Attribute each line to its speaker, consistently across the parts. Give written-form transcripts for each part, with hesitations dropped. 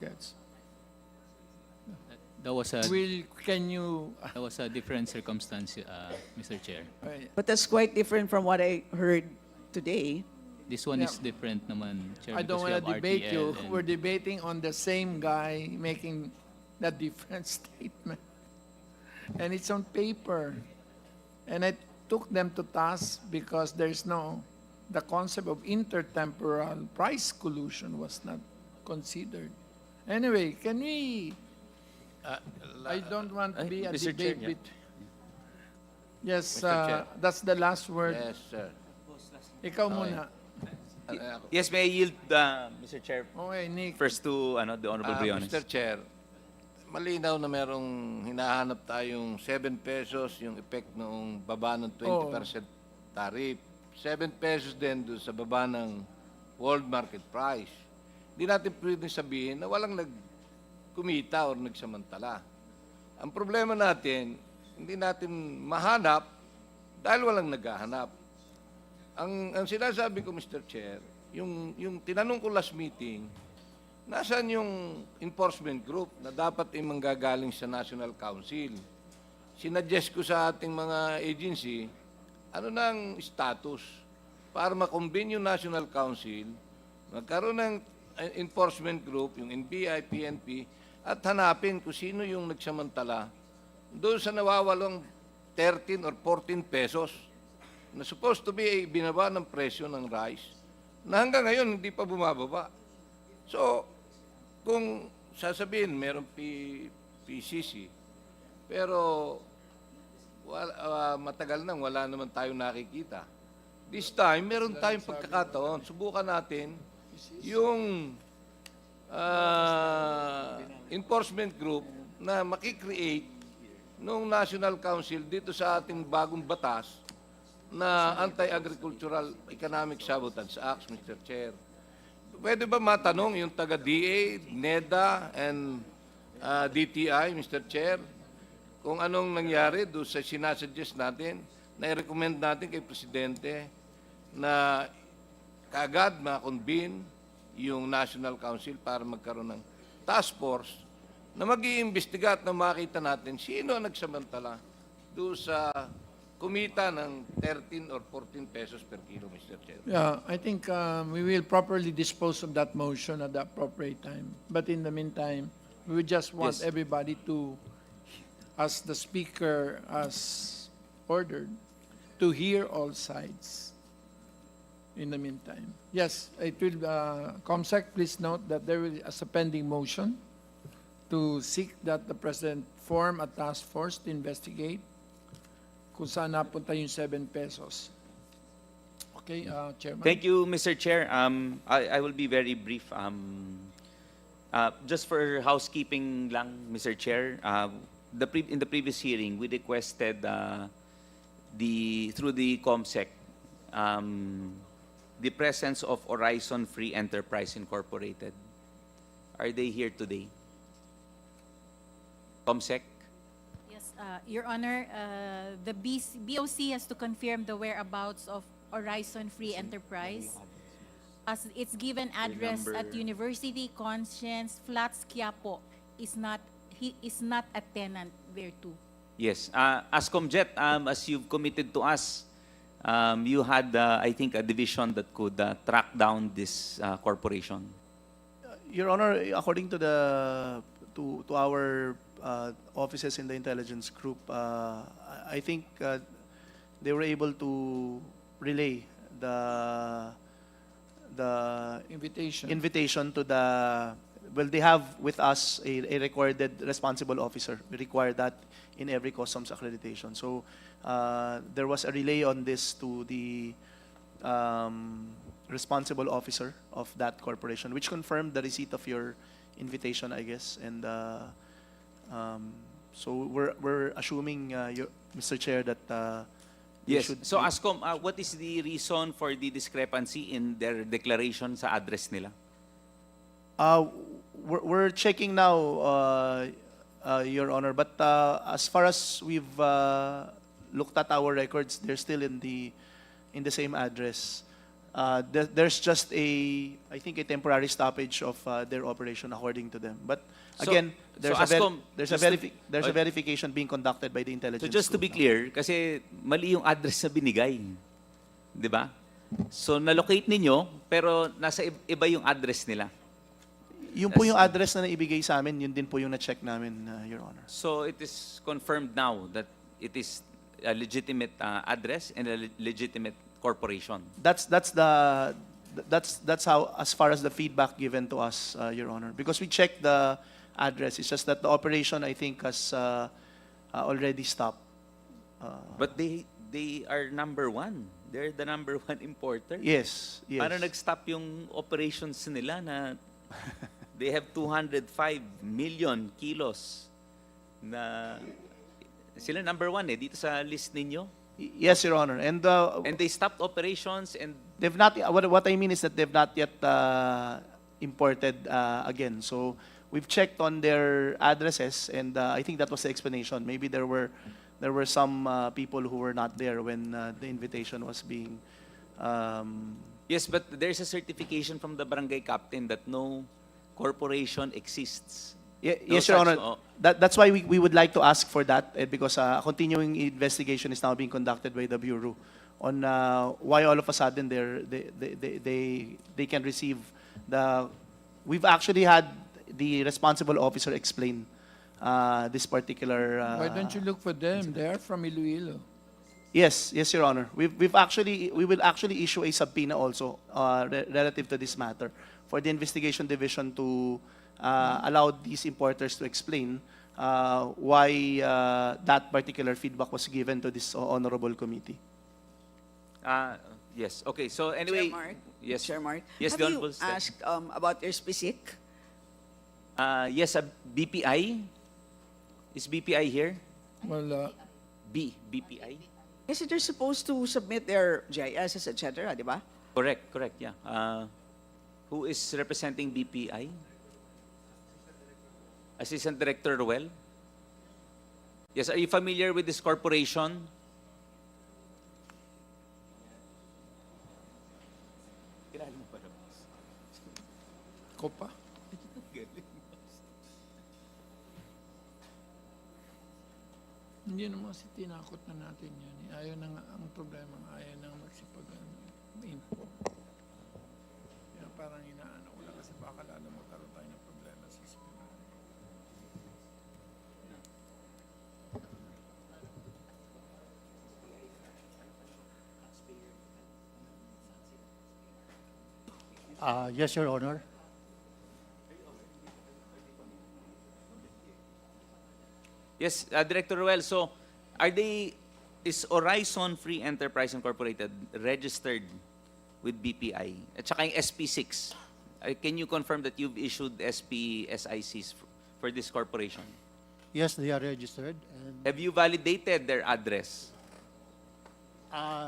Speaker 1: Yes.
Speaker 2: That was a
Speaker 1: Can you?
Speaker 2: that was a different circumstance, Mr. Chair.
Speaker 3: But that's quite different from what I heard today.
Speaker 2: This one is
Speaker 1: Yeah.
Speaker 2: different naman, Chair,
Speaker 1: I don't
Speaker 2: because we
Speaker 1: want to
Speaker 2: have
Speaker 1: debate
Speaker 2: RTL
Speaker 1: you.
Speaker 2: and-
Speaker 1: We're debating on the same guy making that different statement. And it's on paper. And I took them to task because the concept of intertemporal price collusion was not considered. Anyway, can we, I don't want to be a
Speaker 4: Mr. Chair,
Speaker 1: debate with. Yes,
Speaker 4: Mr. Chair.
Speaker 1: that's the last word.
Speaker 4: Yes, sir.
Speaker 1: Ikaw muna.
Speaker 4: Yes, may I yield, Mr. Chair,
Speaker 1: Okay, Nick.
Speaker 4: first to the Honorable Briones.
Speaker 5: Mr. Chair, malinaw na merong hinahanap tayong 7 pesos yung effect noong baba ng 20% tariff. 7 pesos din doon sa baba ng world market price. Hindi natin pwedeng sabihin na walang nagkumita o nagsamantala. Ang problema natin, hindi natin mahanap dahil walang naghahanap. Ang sinasabi ko, Mr. Chair, yung tinanong ko last meeting, nasaan yung enforcement group na dapat ay manggagaling sa National Council? Sinuggest ko sa ating mga agency, ano nang status para makombine yung National Council, magkaroon ng enforcement group, yung NBI, PNP, at hanapin kung sino yung nagsamantala doon sa nawawalong 13 or 14 pesos na supposed to be ay binaba ng presyo ng rice na hanggang ngayon hindi pa bumababa. So, kung sasabihin merong PCC, pero matagal nang wala naman tayong nakikita. This time, meron tayong pagkakataon. Subukan natin yung enforcement group na makikreate ng National Council dito sa ating bagong batas na Anti-Agricultural Economic Sabotage Act, Mr. Chair. Pwede ba matanong yung taga-DA, NEDA, and DTI, Mr. Chair, kung anong nangyari doon sa sinasuggest natin, na i-recommend natin kay Presidente na kaagad ma-convene yung National Council para magkaroon ng task force na mag-iimbestiga at na makita natin sino ang nagsamantala doon sa kumita ng 13 or 14 pesos per kilo, Mr. Chair.
Speaker 1: Yeah, I think we will properly dispose of that motion at the appropriate time. But in the meantime, we just want
Speaker 4: Yes.
Speaker 1: everybody to, as the speaker has ordered, to hear all sides in the meantime. Yes, it will, COMSEC, please note that there is a pending motion to seek that the President form a task force to investigate kung saan napunta yung 7 pesos. Okay, Chairman.
Speaker 4: Thank you, Mr. Chair. I will be very brief. Just for housekeeping lang, Mr. Chair, in the previous hearing, we requested through the COMSEC the presence of Horizon Free Enterprise Incorporated. Are they here today? COMSEC?
Speaker 6: Yes, Your Honor, the BOC has to confirm the whereabouts of Horizon Free Enterprise as its given address at University Conscience Flats, Quiapo is not a tenant there too.
Speaker 4: Yes. As COMJET, as you've committed to us, you had, I think, a division that could track down this corporation.
Speaker 7: Your Honor, according to to our offices in the intelligence group, I think they were able to relay the invitation to the, well, they have with us a recorded responsible officer. We require that in every customs accreditation. So there was a relay on this to the responsible officer of that corporation, which confirmed the receipt of your invitation, I guess. And so we're assuming, Mr. Chair, that they
Speaker 4: Yes.
Speaker 7: should
Speaker 4: So, ASCOM, what is the reason for the discrepancy in their declaration sa address nila?
Speaker 7: We're checking now, Your Honor, but as far as we've looked at our records, they're still in the same address. there's just I think a temporary stoppage of their operation according to them. But
Speaker 4: So-
Speaker 7: again,
Speaker 4: so ASCOM,
Speaker 7: there's
Speaker 4: just
Speaker 7: a verification being conducted by the
Speaker 4: So
Speaker 7: intelligence
Speaker 4: just to
Speaker 7: group
Speaker 4: be clear, kasi mali yung address na binigay. Di ba? So na-locate ninyo, pero nasa iba yung address nila.
Speaker 7: Yung po yung address na naibigay sa amin, yun din po yung na-check namin, Your Honor.
Speaker 4: So it is confirmed now that it is a legitimate address and a legitimate corporation.
Speaker 7: That's how, as far as the feedback given to us, Your Honor. Because we checked the address, it's just that the operation, I think, has already stopped.
Speaker 4: But they are number one. They're the number one importer.
Speaker 7: Yes, yes.
Speaker 4: Paano nag-stop yung operations nila na they have 205 million kilos na sila number one dito sa list ninyo?
Speaker 7: Yes, Your Honor. And
Speaker 4: And they stopped operations and
Speaker 7: they've not, what I mean is that they've not yet imported again. So we've checked on their addresses, and I think that was the explanation. Maybe there were some people who were not there when the invitation was being.
Speaker 4: yes, but there's a certification from the barangay captain that no corporation exists.
Speaker 7: Yes,
Speaker 4: No
Speaker 7: Your
Speaker 4: such-
Speaker 7: Honor. That's why we would like to ask for that, because a continuing investigation is now being conducted by the Bureau on why all of a sudden they can receive the. We've actually had the responsible officer explain this particular.
Speaker 1: Why don't you look for them? They are from Iloilo.
Speaker 7: Yes, yes, Your Honor. We will actually issue a subpoena also relative to this matter for the investigation division to allow these importers to explain why that particular feedback was given to this honorable committee.
Speaker 4: Yes, okay. So anyway,
Speaker 3: Chair Mark?
Speaker 4: yes,
Speaker 3: Chair Mark,
Speaker 4: yes,
Speaker 3: have
Speaker 4: Don
Speaker 3: you
Speaker 4: Bulste.
Speaker 3: asked about their specific?
Speaker 4: Yes, BPI. Is BPI here?
Speaker 1: Well,
Speaker 4: BPI.
Speaker 3: Kasi they're supposed to submit their GISs, etc., di ba?
Speaker 4: Correct, yeah. Who is representing BPI? Assistant Director Ruel? Yes, are you familiar with this corporation?
Speaker 1: Copa. Hindi naman kasi tinakot na natin yan. Ayaw na nga, ang problema, ayaw na magsipag-import. Kaya parang inaano ko lang kasi baka lalo magkaroon tayo ng problema sa hospital.
Speaker 8: Yes, Your Honor.
Speaker 4: Yes, Director Ruel, so is Horizon Free Enterprise Incorporated registered with BPI? At saka yung SP6, can you confirm that you've issued SPSICs for this corporation?
Speaker 8: Yes, they are registered. And
Speaker 4: Have you validated their address?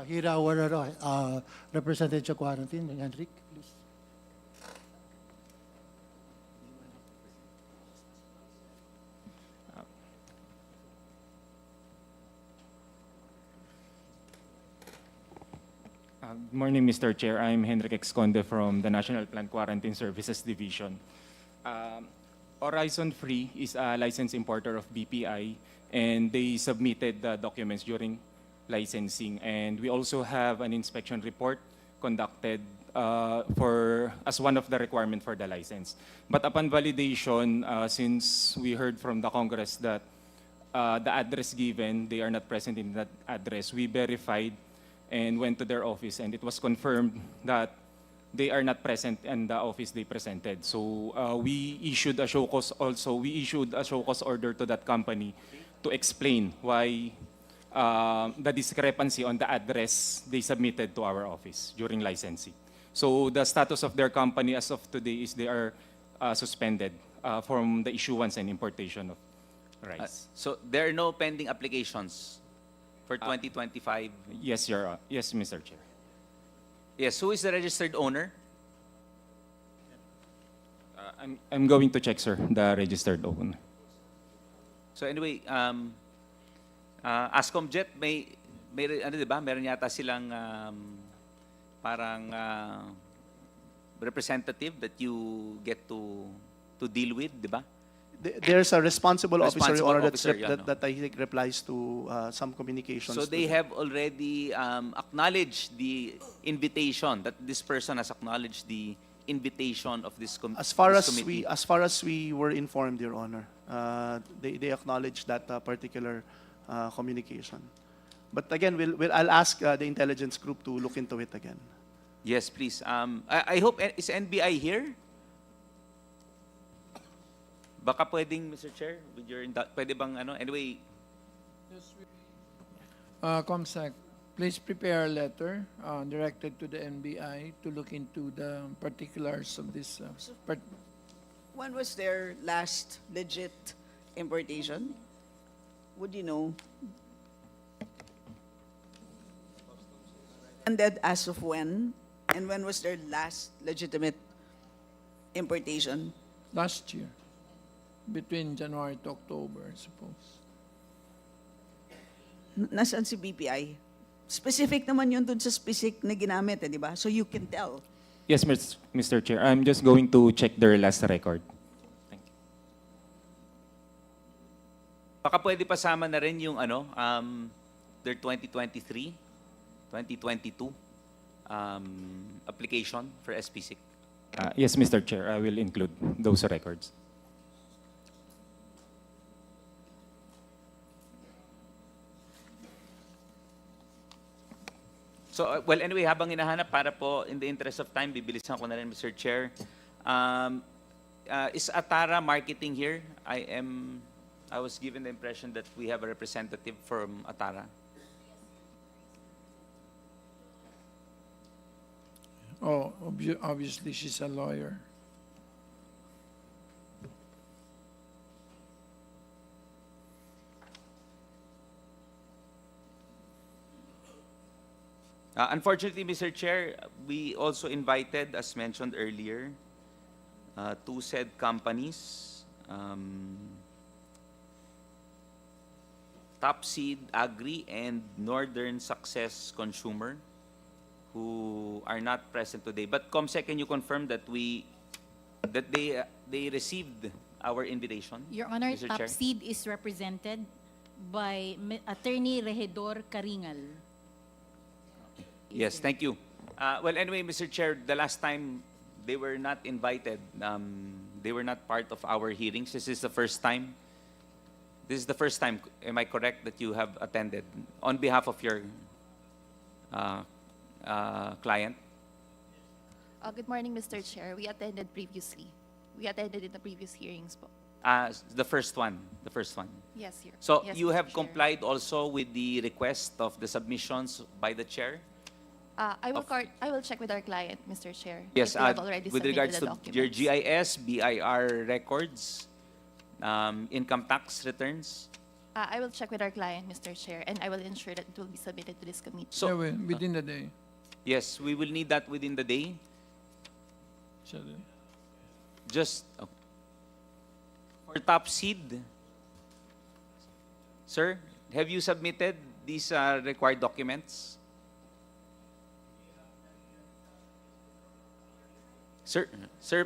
Speaker 8: here our representative sa quarantine, Henrik, please.
Speaker 9: Good morning, Mr. Chair. I'm Henrik Exconde from the National Plant Quarantine Services Division. Horizon Free is a licensed importer of BPI, and they submitted the documents during licensing. And we also have an inspection report conducted as one of the requirements for the license. But upon validation, since we heard from the Congress that the address given, they are not present in that address, we verified and went to their office, and it was confirmed that they are not present in the office they presented. So we issued a show cause also. We issued a show cause order to that company to explain why the discrepancy on the address they submitted to our office during licensing. So the status of their company as of today is they are suspended from the issuance and importation of rice.
Speaker 4: So there are no pending applications for 2025?
Speaker 9: Yes, yes, Mr. Chair.
Speaker 4: Yes, who is the registered owner?
Speaker 9: I'm going to check, sir, the registered owner.
Speaker 4: So anyway, Ascomjet may ano 'di ba? Meron yata silang parang representative that you get to deal with, di ba?
Speaker 7: There's a responsible officer, Your
Speaker 4: Responsible
Speaker 7: Honor,
Speaker 4: officer, yan, no?
Speaker 7: that I think replies to some communications.
Speaker 4: So
Speaker 7: to
Speaker 4: they
Speaker 7: them.
Speaker 4: have already acknowledged the invitation, that this person has acknowledged the invitation of this,
Speaker 7: As far
Speaker 4: this
Speaker 7: as
Speaker 4: committee.
Speaker 7: we were informed, Your Honor, they acknowledged that particular communication. But again, I'll ask the intelligence group to look into it again.
Speaker 4: Yes, please. I hope, is NBI here? Baka pwedeng, Mr. Chair, with your, pwede bang ano, anyway,
Speaker 1: COMSEC, please prepare a letter directed to the NBI to look into the particulars of this.
Speaker 3: When was their last legit importation? Would you know? Ended as of when? And when was their last legitimate importation?
Speaker 1: Last year, between January to October, I suppose.
Speaker 3: Nasaan si BPI? Specific naman yun dun sa specific na ginamit, di ba? So you can tell.
Speaker 9: Yes, Mr. Chair. I'm just going to check their last record.
Speaker 4: baka pwede pasama na rin yung ano, their 2023, 2022 application for SP6.
Speaker 9: Yes, Mr. Chair. I will include those records.
Speaker 4: So, well, anyway, habang hinahanap, para po, in the interest of time, bibilisan ko na rin, Mr. Chair. Is Atara Marketing here? I was given the impression that we have a representative from Atara.
Speaker 1: Oh, obviously she's a lawyer.
Speaker 4: Unfortunately, Mr. Chair, we also invited, as mentioned earlier, two said companies, Top Seed Agri and Northern Success Consumer, who are not present today. But COMSEC, can you confirm that they received our invitation?
Speaker 6: Your Honor,
Speaker 4: Mr. Chair?
Speaker 6: Top Seed is represented by Attorney Regidor Karingal.
Speaker 4: Yes, thank you. Well, anyway, Mr. Chair, the last time they were not invited, they were not part of our hearings. This is the first time. This is the first time, am I correct, that you have attended on behalf of your client?
Speaker 10: Good morning, Mr. Chair. We attended previously. We attended in the previous hearings po.
Speaker 4: The first one.
Speaker 10: Yes, Your
Speaker 4: So
Speaker 10: yes,
Speaker 4: you
Speaker 10: Mr.
Speaker 4: have
Speaker 10: Chair.
Speaker 4: complied also with the request of the submissions by the chair?
Speaker 10: I will check with our client, Mr. Chair.
Speaker 4: Yes,
Speaker 10: if they have already
Speaker 4: with
Speaker 10: submitted
Speaker 4: regards
Speaker 10: the
Speaker 4: to your
Speaker 10: documents.
Speaker 4: GIS, BIR records, income tax returns.
Speaker 10: I will check with our client, Mr. Chair, and I will ensure that it will be submitted to this committee.
Speaker 4: So,
Speaker 1: Yeah, within the day.
Speaker 4: yes, we will need that within the day. Just for Top Seed, sir, have you submitted these required documents? Sir,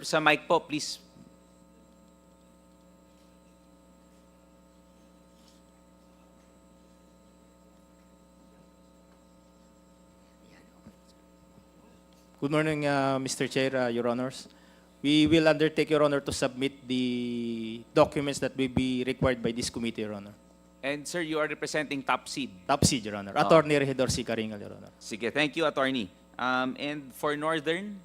Speaker 4: sa mic po, please.
Speaker 11: Good morning, Mr. Chair, Your Honors. We will undertake, Your Honor, to submit the documents that will be required by this committee, Your Honor.
Speaker 4: And sir, you are representing Top Seed.
Speaker 11: Top Seed, Your Honor. Attorney Regidor C. Karingal, Your Honor.
Speaker 4: Sige, thank you, attorney. And for Northern?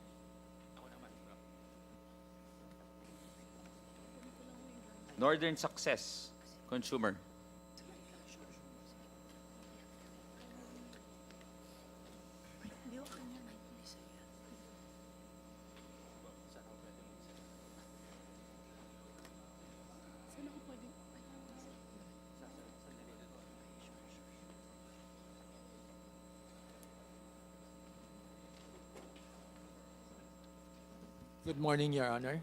Speaker 4: Northern Success Consumer.
Speaker 12: Good morning, Your Honor.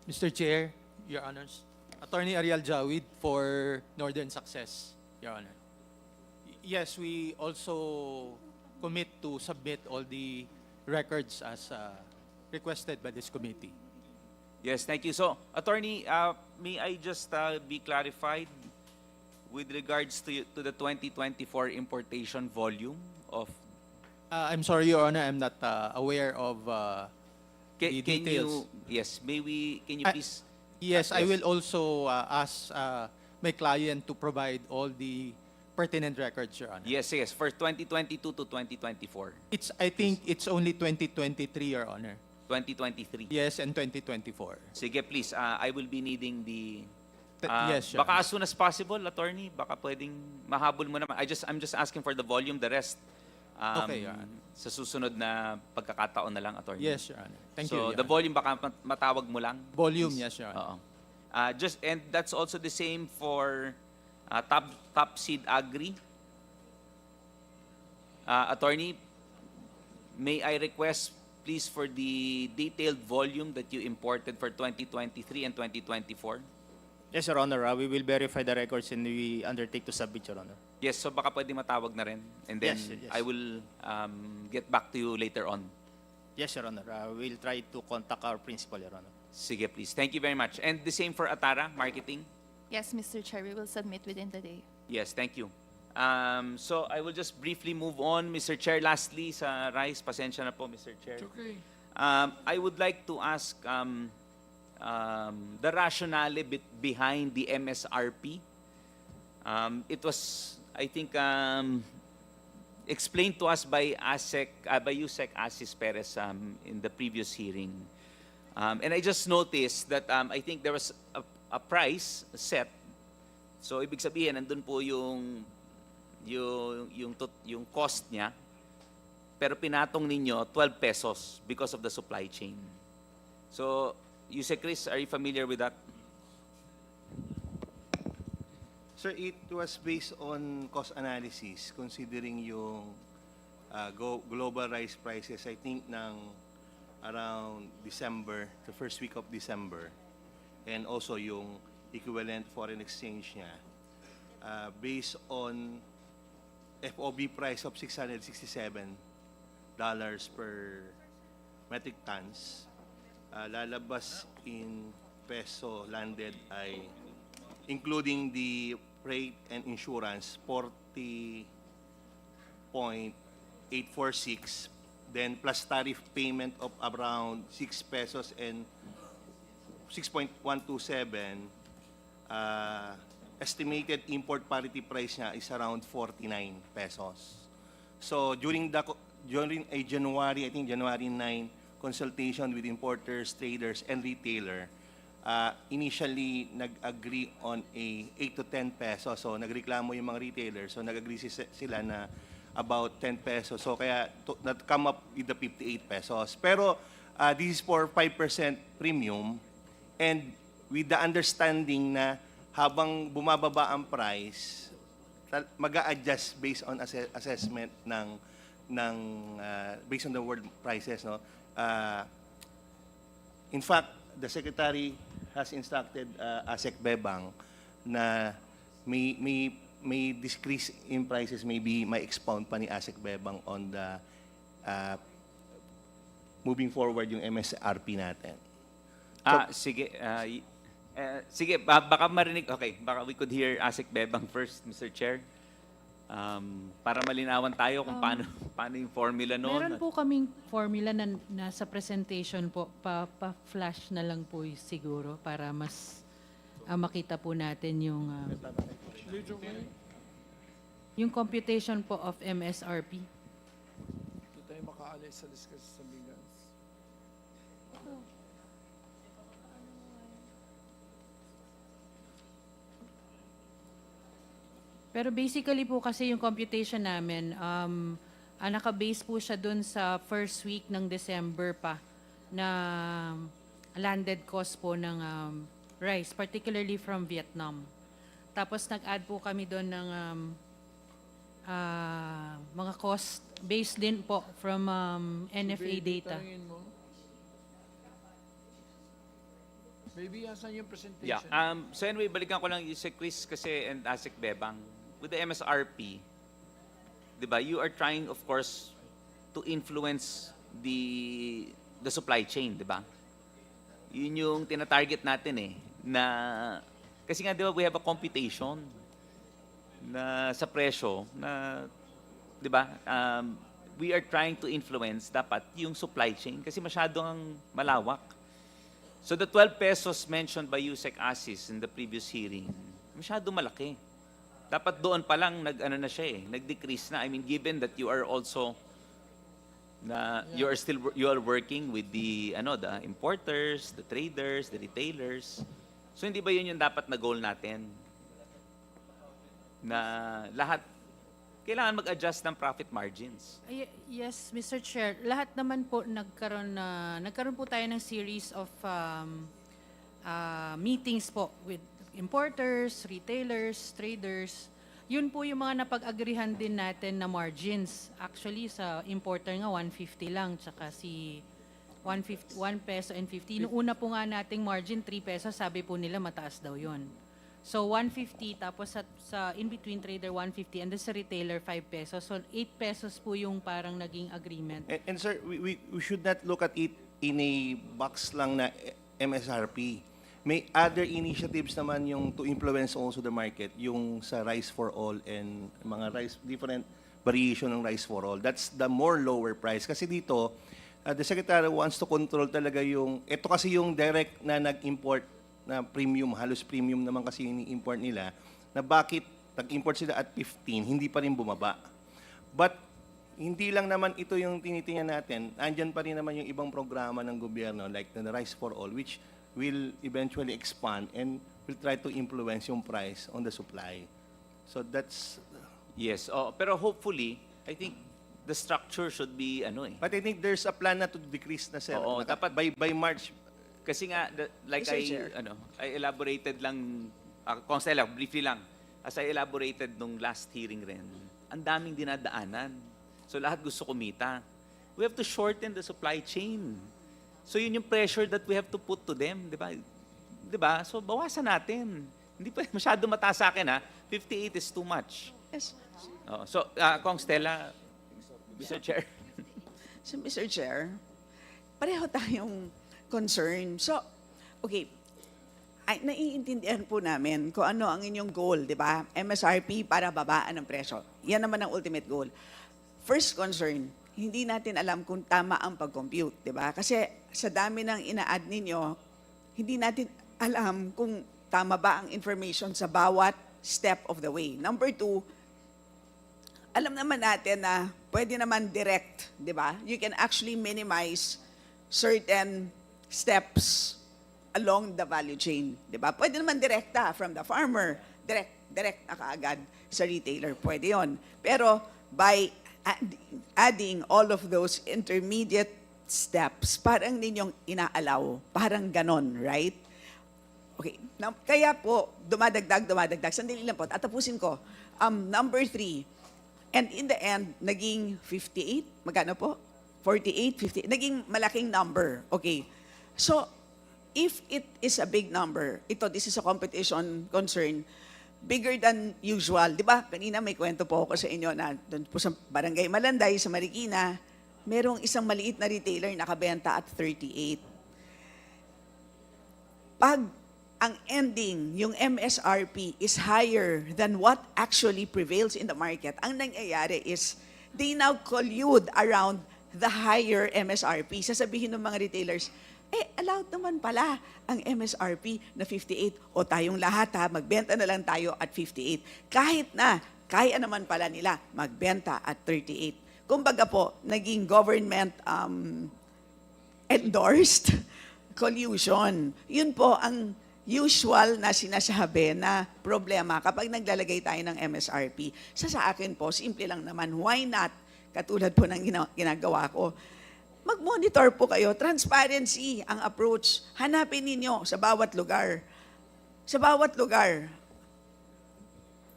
Speaker 12: Mr. Chair, Your Honors. Attorney Ariel Jawid for Northern Success, Your Honor. Yes, we also commit to submit all the records as requested by this committee.
Speaker 4: Yes, thank you. So, Attorney, may I just be clarified with regards to the 2024 importation volume of...
Speaker 12: I'm sorry, Your Honor, I'm not aware of
Speaker 4: Can,
Speaker 12: the
Speaker 4: can
Speaker 12: details.
Speaker 4: you... Yes, can you
Speaker 12: I-
Speaker 4: please...
Speaker 12: Yes, I
Speaker 4: Yes.
Speaker 12: will also ask my client to provide all the pertinent records, Your Honor.
Speaker 4: Yes, yes, for 2022 to 2024.
Speaker 12: I think it's only 2023, Your Honor.
Speaker 4: 2023.
Speaker 12: Yes, and 2024.
Speaker 4: Sige, please. I will be needing the...
Speaker 12: Yes, Your
Speaker 4: baka
Speaker 12: Honor.
Speaker 4: as soon as possible, Attorney. Baka pwedeng mahabol mo naman. I'm just asking for the volume, the rest.
Speaker 12: Okay, Your Honor.
Speaker 4: Sa susunod na pagkakataon na lang, Attorney.
Speaker 12: Yes, Your Honor. Thank you,
Speaker 4: So,
Speaker 12: Your
Speaker 4: the
Speaker 12: Honor.
Speaker 4: volume baka matawag mo lang.
Speaker 12: Volume,
Speaker 4: please.
Speaker 12: yes, Your Honor.
Speaker 4: Oo. And that's also the same for top seed agri. Attorney, may I request please for the detailed volume that you imported for 2023 and 2024?
Speaker 11: Yes, Your Honor. We will verify the records and we undertake to submit, Your Honor.
Speaker 4: Yes, so baka pwede matawag na rin. And then
Speaker 11: Yes, yes.
Speaker 4: I will get back to you later on.
Speaker 11: Yes, Your Honor. We'll try to contact our principal, Your Honor.
Speaker 4: Sige, please. Thank you very much. And the same for Atara Marketing?
Speaker 10: Yes, Mr. Chair, we will submit within the day.
Speaker 4: Yes, thank you. So I will just briefly move on, Mr. Chair. Lastly, sa rice, pasensya na po, Mr. Chair.
Speaker 1: It's okay.
Speaker 4: I would like to ask the rationale behind the MSRP. It was, I think, explained to us by Yusek Asis Perez in the previous hearing. And I just noticed that I think there was a price set. So ibig sabihin, nandun po yung cost niya. Pero pinatong ninyo 12 pesos because of the supply chain. So, Yusek Chris, are you familiar with that?
Speaker 13: Sir, it was based on cost analysis considering yung global rice prices, I think, ng around December, the first week of December, and also yung equivalent foreign exchange niya, based on FOB price of $667 per metric tons, lalabas in peso landed ay, including the freight and insurance, 40.846, then plus tariff payment of around 6 pesos and 6.127, estimated import parity price niya is around 49 pesos. So during a January, I think January 9, consultation with importers, traders, and retailer, initially nag-agree on a 8 to 10 pesos. So nagreklamo yung mga retailers. So nag-agree sila na about 10 pesos. So kaya come up with the 58 pesos. Pero this is for 5% premium, and with the understanding na habang bumababa ang price, mag-a-adjust based on assessment ng based on the world prices, no. In fact, the secretary has instructed ASEC Bebang na may decrease in prices, maybe may expound pa ni ASEC Bebang on the moving forward yung MSRP natin.
Speaker 4: Sige. Sige, baka marinig. Okay, baka we could hear ASEC Bebang first, Mr. Chair. Para malinawan tayo kung paano yung formula noon.
Speaker 14: Meron po kaming formula na nasa presentation po, pa-flash na lang po siguro para mas makita po natin yung computation po of MSRP.
Speaker 1: Hindi tayo makaalis sa discuss sa bigas.
Speaker 14: Pero basically po kasi yung computation namin, naka-base po siya dun sa first week ng December pa na landed cost po ng rice, particularly from Vietnam. Tapos nag-add po kami doon ng mga cost based din po from NFA data.
Speaker 1: Tangin mo. Maybe asan yung presentation?
Speaker 4: Yeah. So anyway, balikan ko lang yung si Chris kasi and ASEC Bebang. With the MSRP, di ba, you are trying, of course, to influence the supply chain, di ba? Yun yung tinatarget natin eh, na, kasi nga di ba we have a computation na sa presyo na, di ba, we are trying to influence dapat yung supply chain kasi masyadong malawak. So the 12 pesos mentioned by Yusek Asis in the previous hearing, masyado malaki. Dapat doon pa lang nag-decrease na. I mean, given that you are also you are working with the importers, the traders, the retailers. So hindi ba yun yung dapat na goal natin? Na lahat kailangan mag-adjust ng profit margins.
Speaker 14: Yes, Mr. Chair. Lahat naman po nagkaroon po tayo ng series of meetings po with importers, retailers, traders. Yun po yung mga napag-agrihan din natin na margins. Actually, sa importer nga 150 lang, tsaka si 1 peso and 50. Noong una po nga nating margin 3 pesos, sabi po nila mataas daw yun. So 150, tapos sa in-between trader 150, and then sa retailer 5 pesos. So 8 pesos po yung parang naging agreement.
Speaker 13: And sir, we should not look at it in a box lang na MSRP. May other initiatives naman yung to influence also the market, yung sa rice for all and mga different variation ng rice for all. That's the more lower price. Kasi dito, the Secretary wants to control talaga ito kasi yung direct na nag-import na premium, halos premium naman kasi yung import nila, na bakit nag-import sila at 15, hindi pa rin bumaba. But hindi lang naman ito yung tinitingnan natin, andyan pa rin naman yung ibang programa ng gobyerno like the Rice for All, which will eventually expand and will try to influence yung price on the supply. So that's...
Speaker 4: Yes, pero hopefully, I think the structure should be
Speaker 13: But I think there's a plan na to decrease na, sir.
Speaker 4: Oo, dapat
Speaker 13: by March.
Speaker 4: kasi nga like I elaborated lang Constella, briefly lang. As I elaborated nung last hearing rin, ang daming dinadaanan. So lahat gusto kumita. We have to shorten the supply chain. So yun yung pressure that we have to put to them, di ba? Di ba? So bawasan natin. Hindi pa masyado mataas sa akin 58 is too much.
Speaker 3: Yes.
Speaker 4: So Kong Stella, Mr. Chair.
Speaker 3: So, Mr. Chair, pareho tayong concern. So, okay, naiintindihan po namin kung ano ang inyong goal, di ba? MSRP para babaan ang presyo. Yan naman ang ultimate goal. First concern, hindi natin alam kung tama ang pag-compute, di ba? Kasi sa dami ng ina-add ninyo, hindi natin alam kung tama ba ang information sa bawat step of the way. Number two, alam naman natin na pwede naman direct, di ba? You can actually minimize certain steps along the value chain, di ba? Pwede naman direkta from the farmer, direct na kaagad sa retailer, pwede yon. Pero by adding all of those intermediate steps, parang ninyong inaalaw, parang ganon, right? Okay, kaya po, dumadagdag, sandali lang po, tatapusin ko. Number 3, and in the end, naging 58, magkano po? 48, 50, naging malaking number. Okay. So, if it is a big number, this is a competition concern, bigger than usual. Di ba? Kanina may kwento po ako sa inyo na doon po sa Barangay Malanday, sa Marikina, merong isang maliit na retailer nakabenta at 38. Pag ang ending, yung MSRP is higher than what actually prevails in the market, ang nangyayari is they now collude around the higher MSRP. Sasabihin ng mga retailers, allowed naman pala ang MSRP na 58 o tayong lahat magbenta na lang tayo at 58. Kahit na, kaya naman pala nila magbenta at 38. Kumbaga po, naging government endorsed collusion. Yun po ang usual na sinasabi na problema kapag naglalagay tayo ng MSRP. Sa akin po, simple lang naman, why not? Katulad po ng ginagawa ko, mag-monitor po kayo, transparency ang approach. Hanapin ninyo sa bawat lugar. Sa bawat lugar.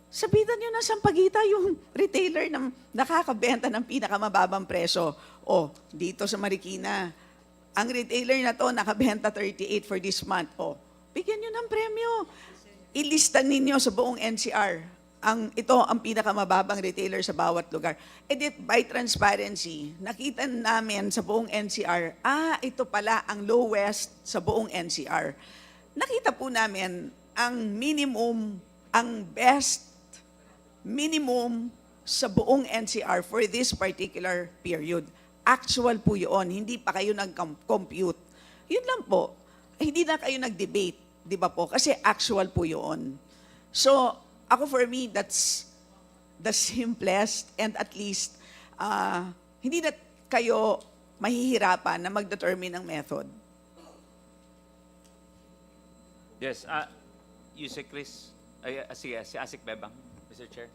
Speaker 3: Sabitan nyo na Sampaguita yung retailer na nakakabenta ng pinakamababang presyo. O, dito sa Marikina, ang retailer na to nakabenta 38 for this month. O, bigyan nyo ng premyo. Ilista ninyo sa buong NCR ito ang pinakamababang retailer sa bawat lugar. And it, by transparency, nakita namin sa buong NCR, ito pala ang lowest sa buong NCR. Nakita po namin ang minimum, ang best minimum sa buong NCR for this particular period. Actual po yun, hindi pa kayo nag-compute. Yun lang po, hindi na kayo nag-debate, di ba po? Kasi actual po yun. So, ako for me, that's the simplest and at least hindi na kayo mahihirapan na mag-determine ng method.
Speaker 4: Yes, Yusek Chris. Sige, si Asik Bebang, Mr. Chair.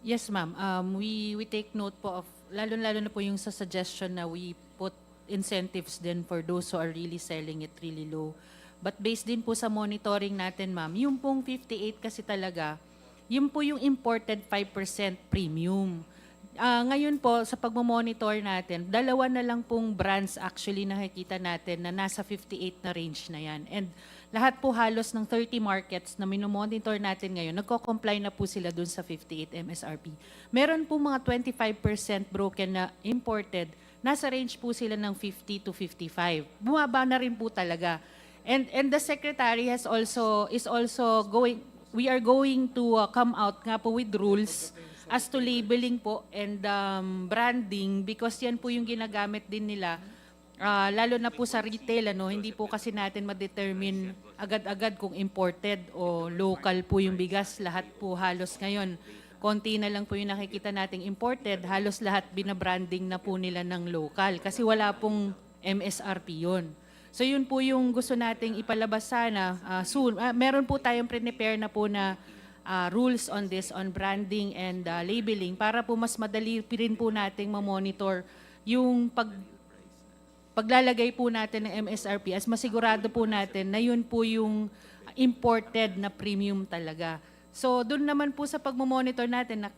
Speaker 14: Yes, ma'am. We take note po of, lalo na po yung sa suggestion na we put incentives din for those who are really selling it really low. But based din po sa monitoring natin, ma'am, yung pong 58 kasi talaga, yun po yung imported 5% premium. Ngayon po, sa pagmamonitor natin, dalawa na lang pong brands actually nakikita natin na nasa 58 na range na yan. And lahat po halos ng 30 markets na minomonitor natin ngayon, nagko-comply na po sila dun sa 58 MSRP. Meron po mga 25% broken na imported, nasa range po sila ng 50 to 55. Bumaba na rin po talaga. And the Secretary is also going, we are going to come out nga po with rules as to labeling po and branding because yan po yung ginagamit din nila. Lalo na po sa retail, hindi po kasi natin ma-determine agad-agad kung imported o local po yung bigas. Lahat po halos ngayon. Konti na lang po yung nakikita nating imported, halos lahat binabranding na po nila ng local kasi wala pong MSRP yun. So yun po yung gusto nating ipalabas sana soon. Meron po tayong prepare na po na rules on this, on branding and labeling para po mas madali rin po nating mamonitor yung paglalagay po natin ng MSRP as masigurado po natin na yun po yung imported na premium talaga. So doon naman po sa pagmamonitor natin,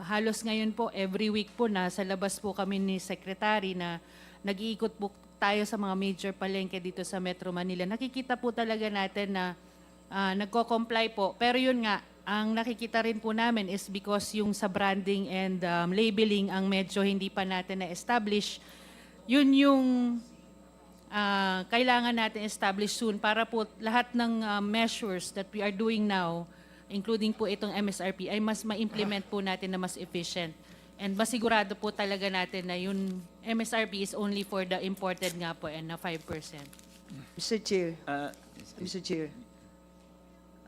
Speaker 14: halos ngayon po every week po nasa labas po kami ni Secretary na nag-iikot po tayo sa mga major palengke dito sa Metro Manila. Nakikita po talaga natin na nagko-comply po. Pero yun nga, ang nakikita rin po namin is because yung sa branding and labeling ang medyo hindi pa natin na-establish, yun yung kailangan natin establish soon para po lahat ng measures that we are doing now, including po itong MSRP, ay mas ma-implement po natin na mas efficient. And masigurado po talaga natin na yung MSRP is only for the imported nga po and na 5%.
Speaker 15: Mr. Chair. Mr. Chair.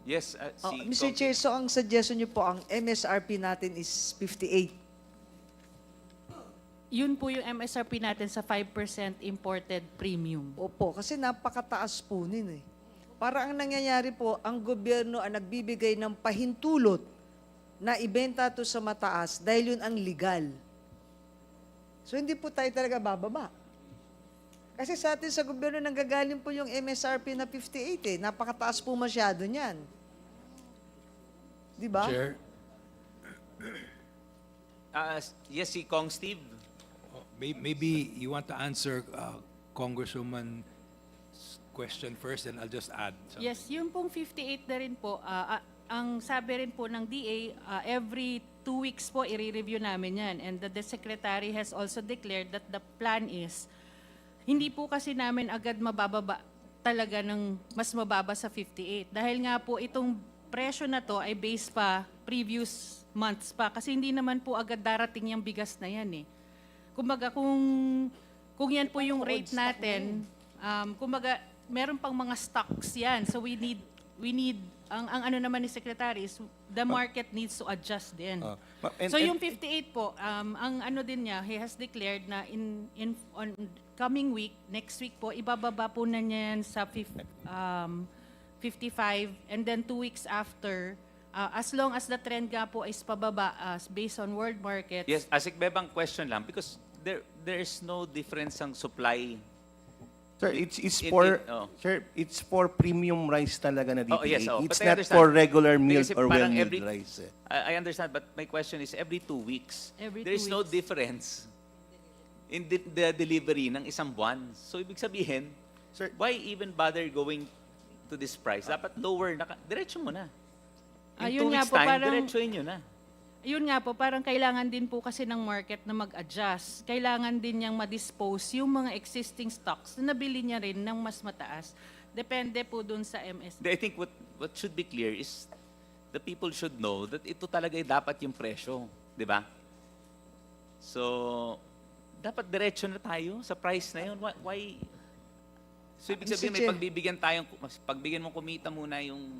Speaker 4: Yes,
Speaker 15: Mr. Chair, so ang suggestion niyo po, ang MSRP natin is 58.
Speaker 14: Yun po yung MSRP natin sa 5% imported premium.
Speaker 15: Opo, kasi napakataas po nun eh. Para ang nangyayari po, ang gobyerno ang nagbibigay ng pahintulot na ibenta to sa mataas dahil yun ang legal. So hindi po tayo talaga bababa. Kasi sa atin sa gobyerno nanggagaling po yung MSRP na 58 eh. Napakataas po masyado niyan. Di ba?
Speaker 16: Chair.
Speaker 4: Yes, si Kong Steve.
Speaker 16: Maybe you want to answer Congresswoman's question first, and I'll just add something.
Speaker 14: Yes, yung pong 58 na rin po, ang sabi rin po ng DA, every 2 weeks po i-review namin yan. And the Secretary has also declared that the plan is, hindi po kasi namin agad mabababa talaga ng mas mababa sa 58. Dahil nga po itong presyo na to ay based pa previous months pa. Kasi hindi naman po agad darating yung bigas na yan eh. Kumbaga kung yan po yung rate natin, kumbaga meron pang mga stocks yan. So we need ang ano naman ni Secretary is the market needs to adjust din. So yung 58 po, ang ano din niya, he has declared na on coming week, next week po, ibababa po na niya yan sa 55 and then 2 weeks after, as long as the trend nga po is pababa based on world markets.
Speaker 4: Yes, Asik Bebang, question lang because there is no difference ang supply.
Speaker 13: Sir, it's for premium rice talaga na DPA.
Speaker 4: Yes,
Speaker 13: it's
Speaker 4: but I
Speaker 13: not
Speaker 4: understand.
Speaker 13: for regular milled
Speaker 4: Kasi
Speaker 13: or
Speaker 4: parang
Speaker 13: well-milled rice.
Speaker 4: I understand, but my question is every 2 weeks. There is
Speaker 14: 2
Speaker 4: no
Speaker 14: weeks.
Speaker 4: difference in the delivery ng isang buwan. So ibig sabihin,
Speaker 13: Sir,
Speaker 4: why even bother going to this price? Dapat lower, diretso mo na. In 2 weeks time, diretsuhin nyo na.
Speaker 14: Yun nga po, parang kailangan din po kasi ng market na mag-adjust. Kailangan din niyang ma-dispose yung mga existing stocks na nabili niya rin ng mas mataas. Depende po dun sa MS.
Speaker 4: I think what should be clear is the people should know that ito talaga dapat yung presyo. Di ba? So, dapat diretso na tayo sa price na yun. Why? So, ibig sabihin may pagbigyan mong kumita muna yung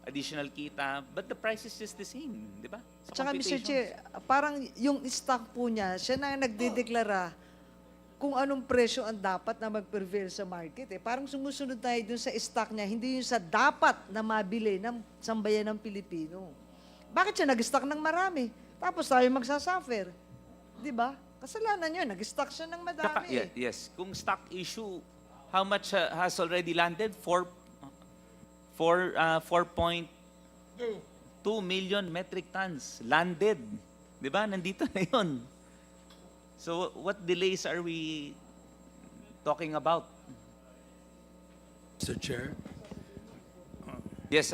Speaker 4: additional kita, but the price is just the same, di ba? Sa
Speaker 15: Tsaka Mr.
Speaker 4: computations.
Speaker 15: Chair, parang yung stock po niya, siya na nagdedeklara kung anong presyo ang dapat na mag-prevail sa market. Parang sumusunod tayo dun sa stock niya, hindi yung sa dapat na mabili ng sambayan ng Pilipino. Bakit siya nag-stock ng marami? Tapos tayo magsasuffer. Di ba? Kasalanan niya, nag-stock siya ng madami.
Speaker 4: Yes. Kung stock issue, how much has already landed? 4.2 million metric tons landed. Di ba? Nandito na yun. So, what delays are we talking about?
Speaker 16: Mr. Chair.
Speaker 4: Yes,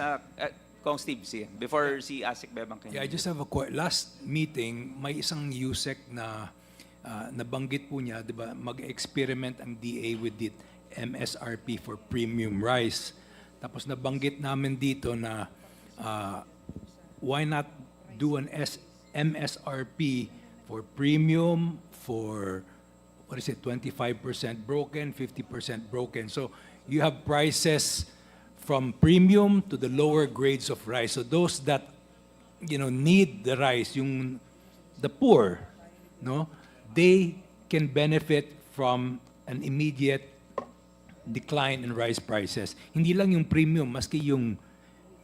Speaker 4: Kong Steve, before si Asik Bebang.
Speaker 16: Yeah, I just have last meeting, may isang USEC na nabanggit po niya, di ba, mag-experiment ang DA with the MSRP for premium rice. Tapos nabanggit namin dito na why not do an MSRP for premium, for, 25% broken, 50% broken. So you have prices from premium to the lower grades of rice. So those that, need the rice, the poor, no, they can benefit from an immediate decline in rice prices. Hindi lang yung premium, maski yung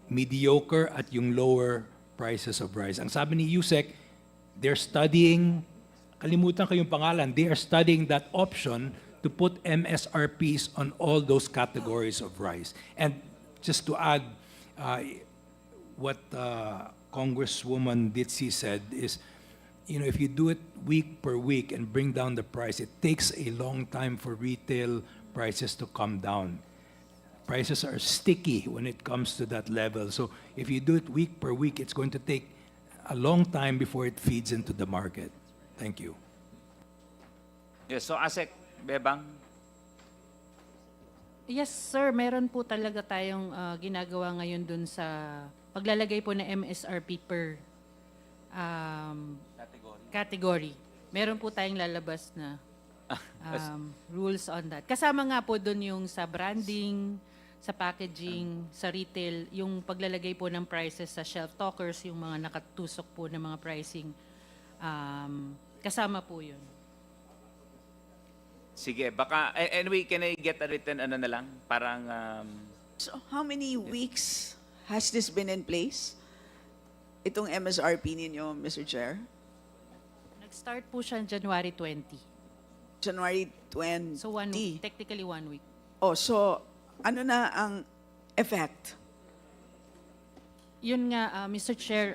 Speaker 16: mediocre at yung lower prices of rice. Ang sabi ni USEC, they're studying, kalimutan ko yung pangalan, they are studying that option to put MSRPs on all those categories of rice. And just to add, what Congresswoman Ditsi said is, if you do it week per week and bring down the price, it takes a long time for retail prices to come down. Prices are sticky when it comes to that level. So if you do it week per week, it's going to take a long time before it feeds into the market. Thank you.
Speaker 4: Yes, so Asik Bebang.
Speaker 14: Yes, sir. Meron po talaga tayong ginagawa ngayon dun sa paglalagay po na MSRP per category. Meron po tayong lalabas na rules on that. Kasama nga po doon yung sa branding, sa packaging, sa retail, yung paglalagay po ng prices sa shelf talkers, yung mga nakatusok po ng mga pricing, kasama po yun.
Speaker 4: Sige, baka, anyway, can I get a written na lang? Parang,
Speaker 3: So how many weeks has this been in place? Itong MSRP ninyo, Mr. Chair?
Speaker 14: Nag-start po siya January 20.
Speaker 3: January 20.
Speaker 14: So 1 week, technically 1 week.
Speaker 3: Oh, so ano na ang effect?
Speaker 14: Yun nga, Mr. Chair,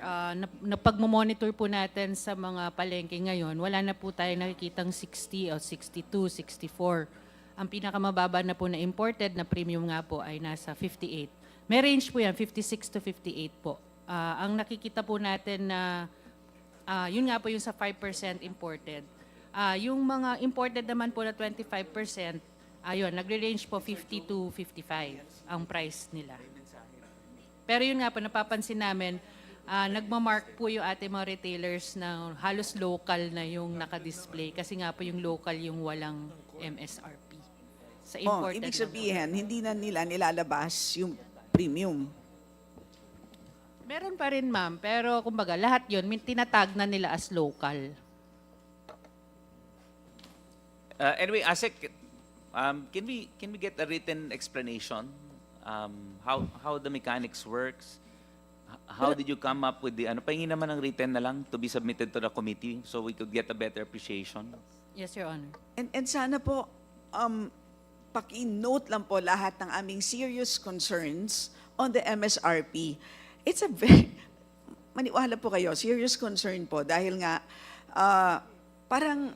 Speaker 14: napag-monitor po natin sa mga palengke ngayon, wala na po tayo nakikitang 60 o 62, 64. Ang pinakamababa na po na imported na premium nga po ay nasa 58. May range po yan, 56 to 58 po. Ang nakikita po natin na, yun nga po yung sa 5% imported. Yung mga imported naman po na 25%, ayun, nagre-range po 50 to 55 ang price nila. Pero yun nga po, napapansin namin, nagmamark po yung ating mga retailers na halos local na yung nakadisplay kasi nga po yung local yung walang MSRP. Sa imported
Speaker 3: ibig sabihin, hindi na nila nilalabas yung premium.
Speaker 14: Meron pa rin, ma'am, pero kumbaga lahat yun, tinatag na nila as local.
Speaker 4: Anyway, Asik, can we get a written explanation? How the mechanics works? How did you come up with the pahingin naman ng written na lang to be submitted to the committee so we could get a better appreciation?
Speaker 14: Yes, Your Honor.
Speaker 3: And sana po, paki-note lang po lahat ng aming serious concerns on the MSRP. It's a very, maniwala po kayo, serious concern po dahil nga parang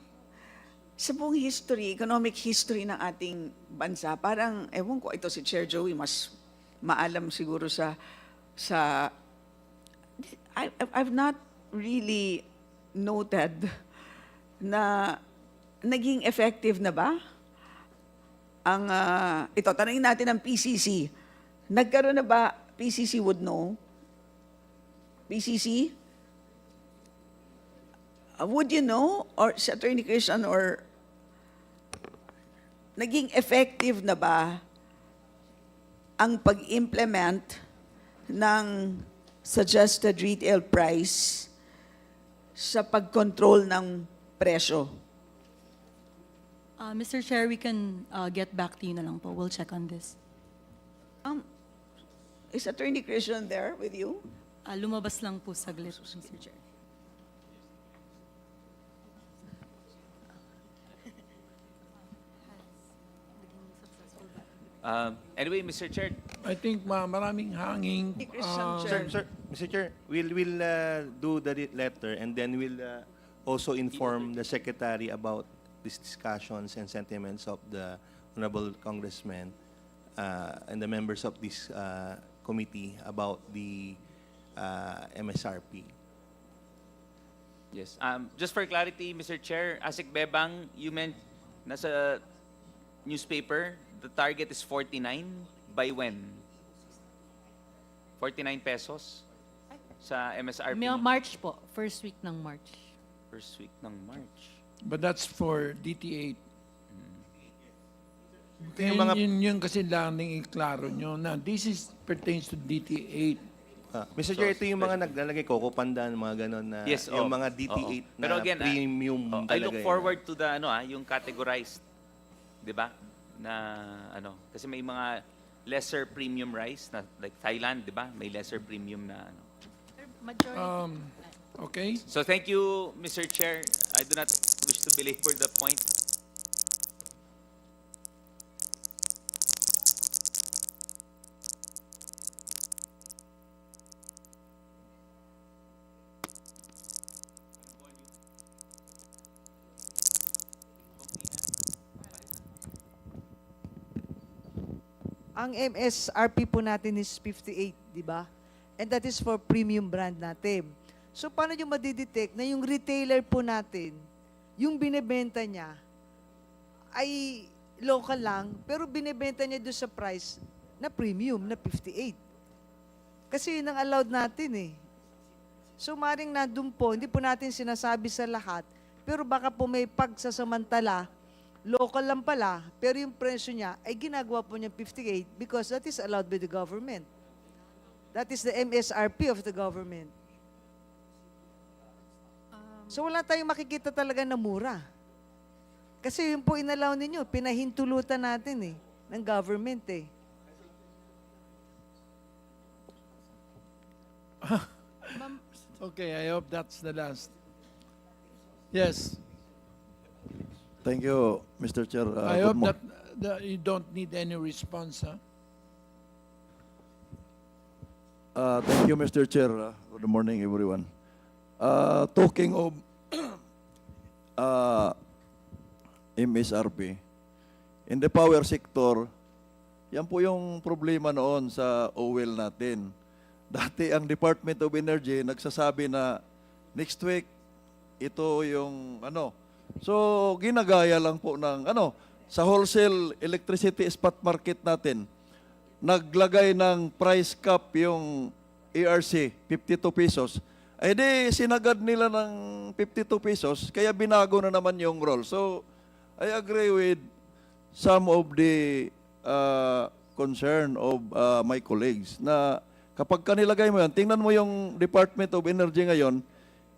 Speaker 3: sa buong history, economic history ng ating bansa, parang, ewan ko, ito si Chair Joey, mas maalam siguro sa I've not really noted na naging effective na ba ang ito, tanungin natin ang PCC. Nagkaroon na ba, PCC would know? PCC? Would you know, or si Attorney Christian, or naging effective na ba ang pag-implement ng suggested retail price sa pag-control ng presyo?
Speaker 17: Mr. Chair, we can get back to you na lang po. We'll check on this.
Speaker 3: Is Attorney Christian there with you?
Speaker 17: Lumabas lang po saglit, Mr. Chair.
Speaker 4: Anyway, Mr. Chair,
Speaker 1: I think maraming hanging.
Speaker 13: Sir, Mr. Chair, we'll do the letter and then we'll also inform the Secretary about these discussions and sentiments of the Honorable Congressman and the members of this committee about the MSRP.
Speaker 4: yes. Just for clarity, Mr. Chair, Asik Bebang, you meant nasa newspaper, the target is 49. By when? 49 pesos sa MSRP.
Speaker 14: March po, first week ng March.
Speaker 4: First week ng March.
Speaker 1: But that's for DT8.
Speaker 13: Yung mga-
Speaker 1: Yun kasi lang iklaro nyo na this is pertains to DT8.
Speaker 13: Mr. Chair, ito yung mga naglalagay Coco Pandan, mga ganon na
Speaker 4: Yes,
Speaker 13: yung
Speaker 4: oh.
Speaker 13: mga DT8
Speaker 4: Oo.
Speaker 13: na
Speaker 4: Pero again,
Speaker 13: premium
Speaker 4: I
Speaker 13: talaga.
Speaker 4: look forward to the yung categorized, 'di ba? Na kasi may mga lesser premium rice na like Thailand, 'di ba? May lesser premium na
Speaker 14: Majority.
Speaker 1: Okay?
Speaker 4: So thank you, Mr. Chair. I do not wish to belabor the point.
Speaker 15: Ang MSRP po natin is 58, di ba? And that is for premium brand natin. So paano nyo madidetect na yung retailer po natin, yung binebenta niya ay local lang, pero binebenta niya doon sa price na premium, na 58. Kasi yun ang allowed natin eh. So maring nandun po, hindi po natin sinasabi sa lahat, pero baka po may pagsasamantala, local lang pala, pero yung presyo niya ay ginagawa po niya 58 because that is allowed by the government. That is the MSRP of the government. So wala tayong makikita talaga na mura. Kasi yun po inalaw ninyo, pinahintulutan natin eh, ng government eh.
Speaker 1: Okay, I hope that's the last. Yes.
Speaker 18: Thank you, Mr. Chair.
Speaker 1: I hope that you don't need any response.
Speaker 18: Thank you, Mr. Chair. Good morning, everyone. Talking of MSRP, in the power sector, yan po yung problema noon sa oil natin. Dati ang Department of Energy nagsasabi na next week, ito yung So, ginagaya lang po ng sa wholesale electricity spot market natin, naglagay ng price cap yung ERC, 52 pesos. Ay di, sinagad nila ng 52 pesos, kaya binago na naman yung role. So, I agree with some of the concern of my colleagues na kapag kanilagay mo yan, tingnan mo yung Department of Energy ngayon,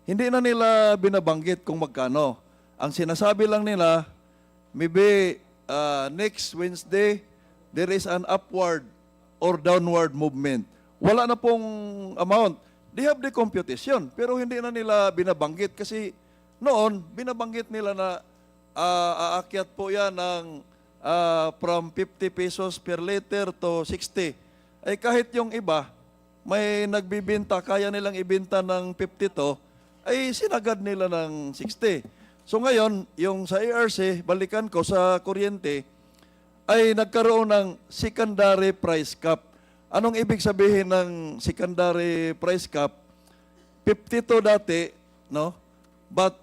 Speaker 18: hindi na nila binabanggit kung magkano. Ang sinasabi lang nila, maybe next Wednesday, there is an upward or downward movement. Wala na pong amount. They have the computation, pero hindi na nila binabanggit kasi noon, binabanggit nila na aakyat po yan ng from 50 pesos per liter to 60. Ay kahit yung iba, may nagbibinta, kaya nilang ibinta ng 52, ay sinagad nila ng 60. So ngayon, yung sa ERC, balikan ko sa kuryente, ay nagkaroon ng secondary price cap. Anong ibig sabihin ng secondary price cap? 52 dati, no? But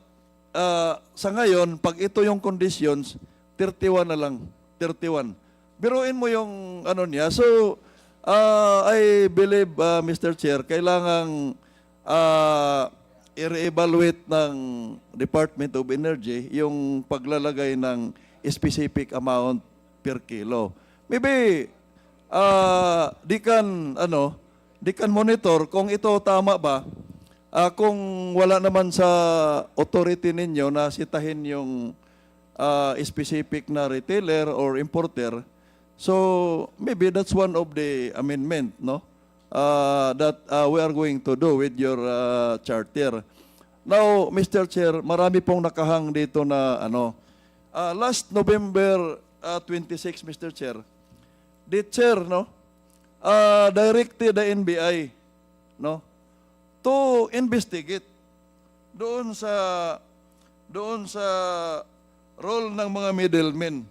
Speaker 18: sa ngayon, pag ito yung conditions, 31 na lang. 31. Biruin mo yung ano niya. So, I believe, Mr. Chair, kailangang i-reevaluate ng Department of Energy yung paglalagay ng specific amount per kilo. Maybe, di kan monitor kung ito tama ba. Kung wala naman sa authority ninyo na sitahin yung specific na retailer or importer, so maybe that's one of the amendment, no? That we are going to do with your charter. Now, Mr. Chair, marami pong nakahang dito na last November 26, Mr. Chair, the chair, no, directed the NBI, no, to investigate doon sa role ng mga middlemen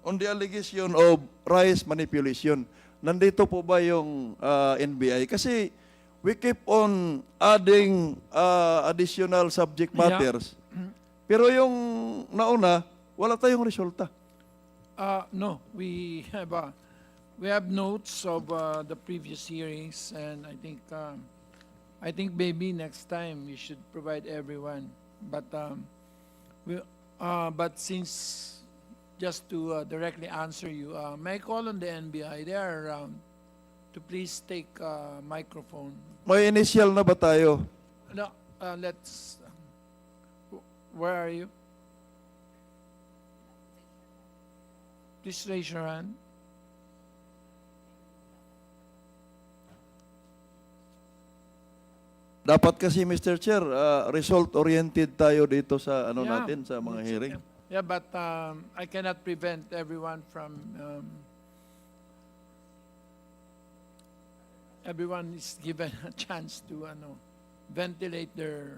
Speaker 18: on the allegation of rice manipulation. Nandito po ba yung NBI? Kasi we keep on adding additional subject matters. Pero yung nauna, wala tayong resulta.
Speaker 1: No, we have notes of the previous hearings, and I think maybe next time we should provide everyone. But since, just to directly answer you, may I call on the NBI? They are around to please take microphone.
Speaker 18: May initial na ba tayo?
Speaker 1: No, let's. Where are you? Please raise your hand.
Speaker 18: Dapat kasi, Mr. Chair, result-oriented tayo dito sa natin, sa mga hearing.
Speaker 1: Yeah, but I cannot prevent everyone from. Everyone is given a chance to ventilate their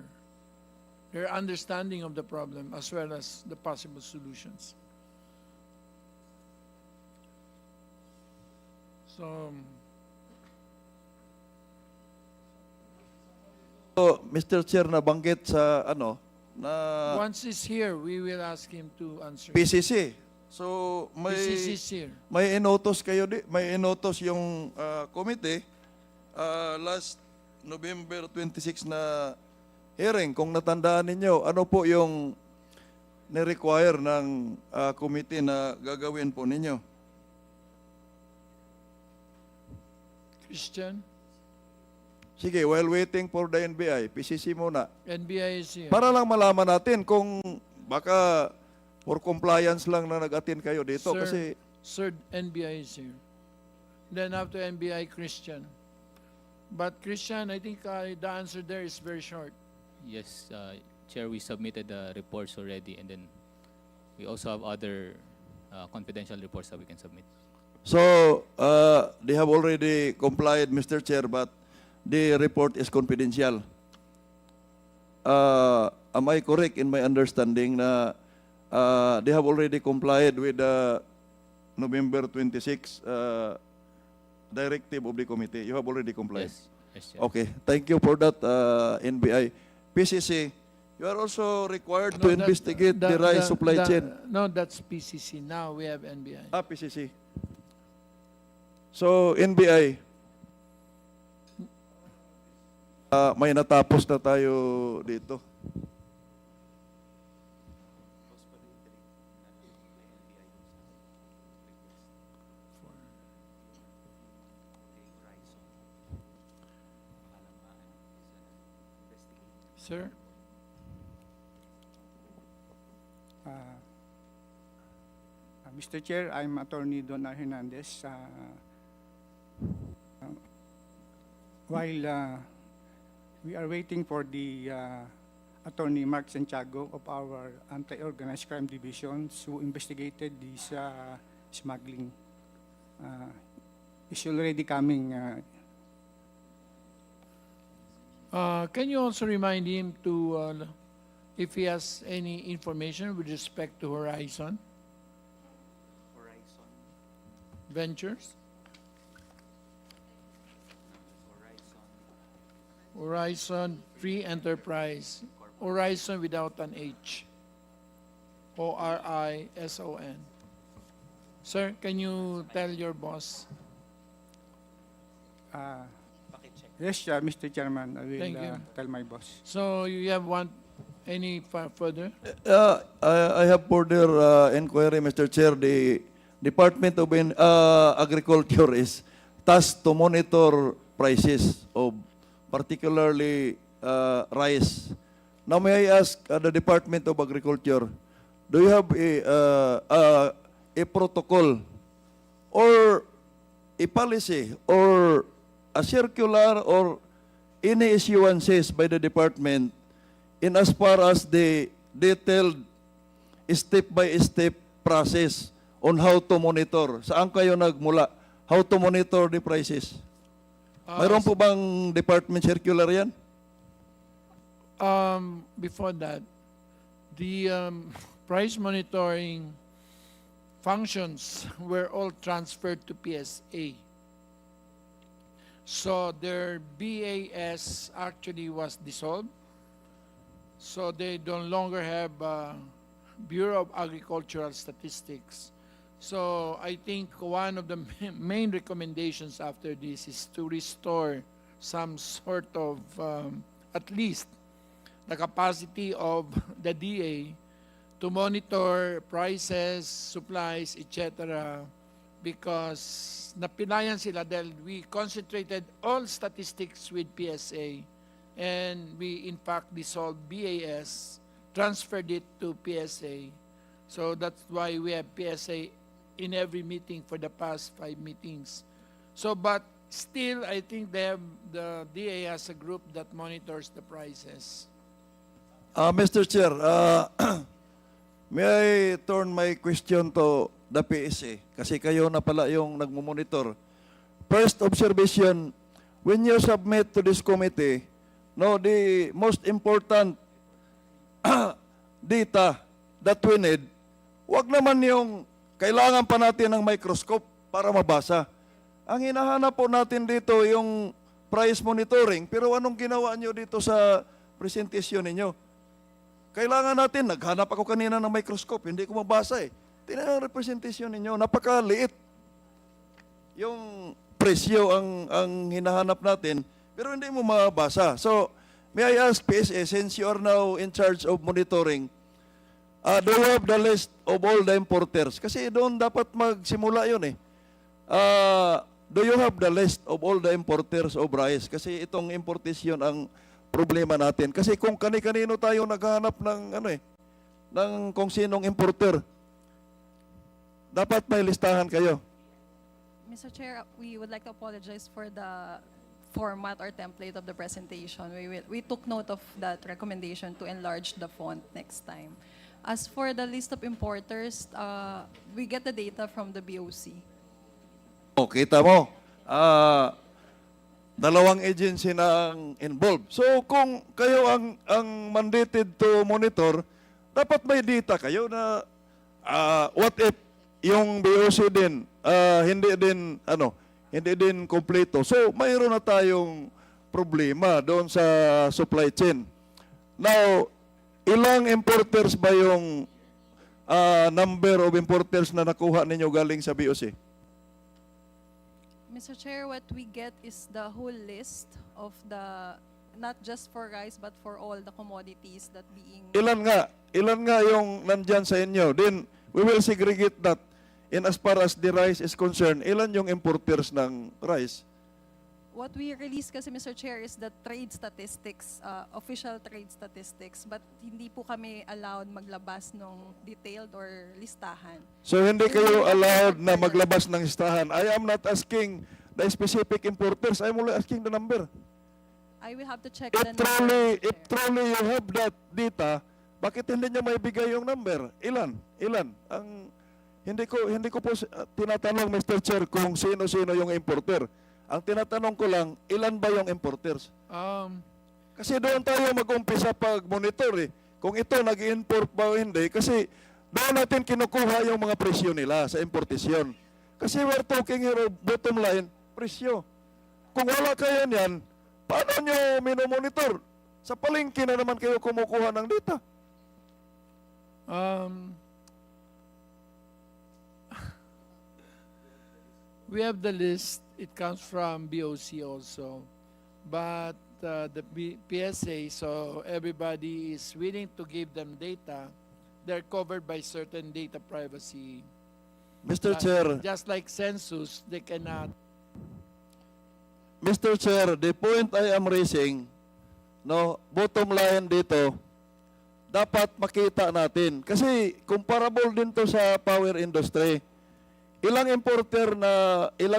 Speaker 1: understanding of the problem as well as the possible solutions. So,
Speaker 18: Mr. Chair, nabanggit sa na
Speaker 1: once he's here, we will ask him to answer.
Speaker 18: PCC. So
Speaker 1: PCC is here.
Speaker 18: may inotos kayo may inotos yung committee last November 26 na hearing. Kung natandaan ninyo, ano po yung ni-require ng committee na gagawin po ninyo?
Speaker 1: Christian,
Speaker 18: Sige, while waiting for the NBI, PCC muna.
Speaker 1: NBI is here.
Speaker 18: Para lang malaman natin kung baka for compliance lang na nag-attend kayo dito. Kasi
Speaker 1: Sir, NBI is here. Then after NBI, Christian. But Christian, I think the answer there is very short.
Speaker 2: Yes, Chair, we submitted the reports already, and then we also have other confidential reports that we can submit.
Speaker 18: So, they have already complied, Mr. Chair, but the report is confidential. Am I correct in my understanding na they have already complied with the November 26 directive of the committee? You have already complied?
Speaker 2: Yes, yes, Chair.
Speaker 18: Okay, thank you for that, NBI. PCC, you are also required to investigate the rice supply chain.
Speaker 1: No, that's PCC. Now we have NBI.
Speaker 18: PCC. So, NBI, may natapos na tayo dito.
Speaker 1: Sir?
Speaker 19: Mr. Chair, I'm Attorney Donna Hernandez. While we are waiting for the Attorney Mark Santiago of our Anti-Organized Crime Division who investigated this smuggling, is already coming.
Speaker 1: Can you also remind him to, if he has any information with respect to Horizon Ventures? Horizon Free Enterprise. Horizon without an H. Orison. Sir, can you tell your boss?
Speaker 19: Yes, Mr. Chairman, I
Speaker 1: Thank you.
Speaker 19: will tell my boss.
Speaker 1: So you have any further?
Speaker 18: I have further inquiry, Mr. Chair. The Department of Agriculture is tasked to monitor prices of particularly rice. Now, may I ask the Department of Agriculture, do you have a protocol or a policy or a circular or any issuances by the department in as far as the detailed step-by-step process on how to monitor? Saan kayo nagmula? How to monitor the prices? Mayroon po bang department circular yan?
Speaker 1: Before that, the price monitoring functions were all transferred to PSA. So their BAS actually was dissolved. So they no longer have Bureau of Agricultural Statistics. So I think one of the main recommendations after this is to restore some sort of, at least, the capacity of the DA to monitor prices, supplies, etc. Because napilayan sila dahil we concentrated all statistics with PSA and we in fact dissolved BAS, transferred it to PSA. So that's why we have PSA in every meeting for the past 5 meetings. So but still I think the DA has a group that monitors the prices.
Speaker 18: Mr. Chair, may I turn my question to the PSA? Kasi kayo na pala yung nagmumonitor. First observation, when you submit to this committee, no, the most important data that we need, wag naman yung kailangan pa natin ng microscope para mabasa. Ang hinahanap po natin dito yung price monitoring, pero anong ginawa nyo dito sa presentation ninyo? Kailangan natin, naghanap ako kanina ng microscope, hindi ko mabasa eh. Tingnan ang representation ninyo, napakaliit. Yung presyo ang hinahanap natin, pero hindi mo mabasa. So, may I ask PSA, since you are now in charge of monitoring, do you have the list of all the importers? Kasi doon dapat magsimula yun eh. Do you have the list of all the importers of rice? Kasi itong importation ang problema natin. Kasi kung kani-kanino tayo naghahanap ng ng kung sinong importer, dapat may listahan kayo.
Speaker 10: Mr. Chair, we would like to apologize for the format or template of the presentation. We took note of that recommendation to enlarge the font next time. As for the list of importers, we get the data from the BOC.
Speaker 18: O, kita mo, dalawang agency na ang involved. So, kung kayo ang mandated to monitor, dapat may data kayo na what if yung BOC din hindi din kompleto. So, mayroon na tayong problema doon sa supply chain. Now, ilang importers ba yung number of importers na nakuha ninyo galing sa BOC?
Speaker 10: Mr. Chair, what we get is the whole list of the, not just for rice, but for all the commodities that being...
Speaker 18: Ilan nga yung nandyan sa inyo? Then, we will segregate that. In as far as the rice is concerned, ilan yung importers ng rice?
Speaker 10: What we release kasi, Mr. Chair, is the trade statistics, official trade statistics, but hindi po kami allowed maglabas ng detailed or listahan.
Speaker 18: So hindi kayo allowed na maglabas ng listahan. I am not asking the specific importers. I am only asking the number.
Speaker 10: I will have to check
Speaker 18: If
Speaker 10: the number.
Speaker 18: If truly you have that data, bakit hindi nyo maibigay yung number? Ilan? Ang hindi ko po tinatanong, Mr. Chair, kung sino-sino yung importer. Ang tinatanong ko lang, ilan ba yung importers? Kasi doon tayo mag-umpisa pag-monitor eh. Kung ito nag-import ba o hindi. Kasi doon natin kinukuha yung mga presyo nila sa importasyon. Kasi we're talking here of bottom line, presyo. Kung wala kayo niyan, Paano nyo minomonitor? Sa palengke na naman kayo kumukuha ng data.
Speaker 1: We have the list. It comes from BOC also. But the PSA, so everybody is willing to give them data. They're covered by certain data privacy.
Speaker 18: Mr. Chair,
Speaker 1: Just like census, they cannot.
Speaker 18: Mr. Chair, the point I am raising, no, bottom line dito, dapat makita natin. Kasi comparable din to sa power industry. Ilang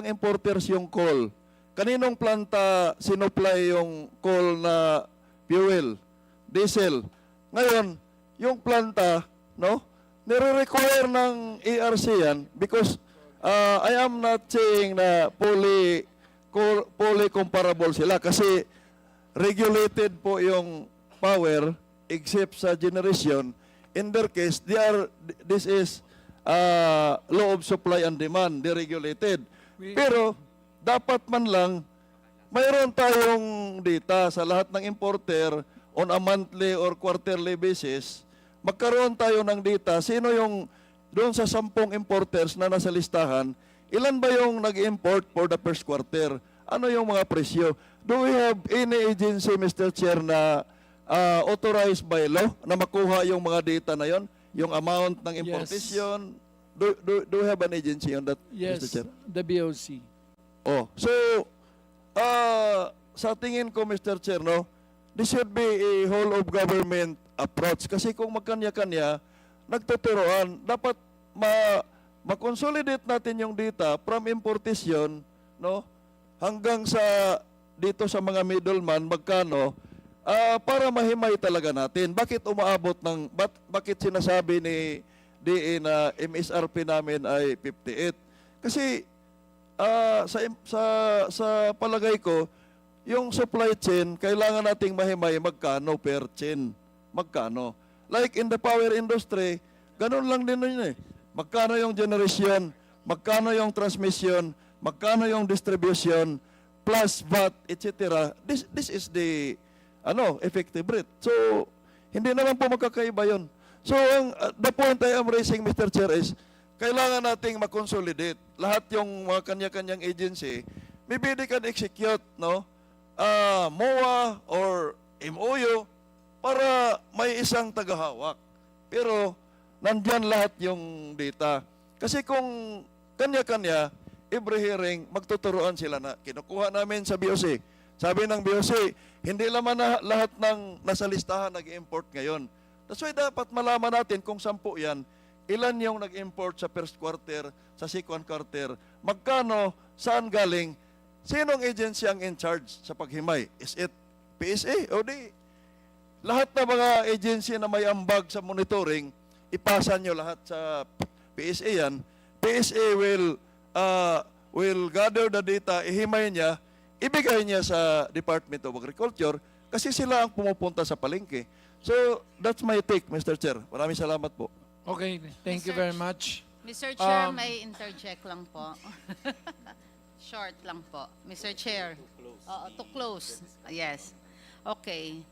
Speaker 18: importers yung coal? Kaninong planta sinupply yung coal na fuel, diesel? Ngayon, yung planta, no, nire-require ng ERC yan because I am not saying na fully comparable sila kasi regulated po yung power except sa generation. In their case, this is law of supply and demand, deregulated. Pero dapat man lang mayroon tayong data sa lahat ng importer on a monthly or quarterly basis. Magkaroon tayo ng data, sino yung doon sa 10 importers na nasa listahan, ilan ba yung nag-import for the first quarter? Ano yung mga presyo? Do we have any agency, Mr. Chair, na authorized by law na makuha yung mga data na yon, yung amount ng importation? Do we have an agency on that,
Speaker 1: Yes,
Speaker 18: Mr. Chair?
Speaker 1: the BOC.
Speaker 18: Oh, so sa tingin ko, Mr. Chair, no, this should be a whole of government approach. Kasi kung magkanya-kanya, nagtuturoan, dapat ma-consolidate natin yung data from importation, no, hanggang sa dito sa mga middleman, magkano, para mahimay talaga natin. Bakit umaabot ng, bakit sinasabi ni DA na MSRP namin ay 58? Kasi sa palagay ko, yung supply chain, kailangan nating mahimay magkano per chain. Magkano. Like in the power industry, ganun lang din yun eh. Magkano yung generation, magkano yung transmission, magkano yung distribution, plus VAT, etc. This is the effective rate. So, hindi naman po magkakaiba yun. So, the point I am raising, Mr. Chair, is kailangan nating makonsolidate lahat yung mga kanya-kanyang agency. Maybe they can execute, no, MOA or MOU para may isang tagahawak. Pero nandyan lahat yung data. Kasi kung kanya-kanya, every hearing, magtuturuan sila na kinukuha namin sa BOC. Sabi ng BOC, hindi naman na lahat ng nasa listahan nag-import ngayon. That's why dapat malaman natin kung 10 yan, ilan yung nag-import sa first quarter, sa second quarter, magkano, saan galing, sinong agency ang in charge sa paghimay? Is it PSA o di? Lahat na mga agency na may ambag sa monitoring, ipasa nyo lahat sa PSA yan. PSA will gather the data, ihimay niya, ibigay niya sa Department of Agriculture kasi sila ang pumupunta sa palengke. So, that's my take, Mr. Chair. Maraming salamat po.
Speaker 1: Okay, thank you very much.
Speaker 20: Mr. Chair, may interject lang po. Short lang po. Mr. Chair. To close. Yes. Okay.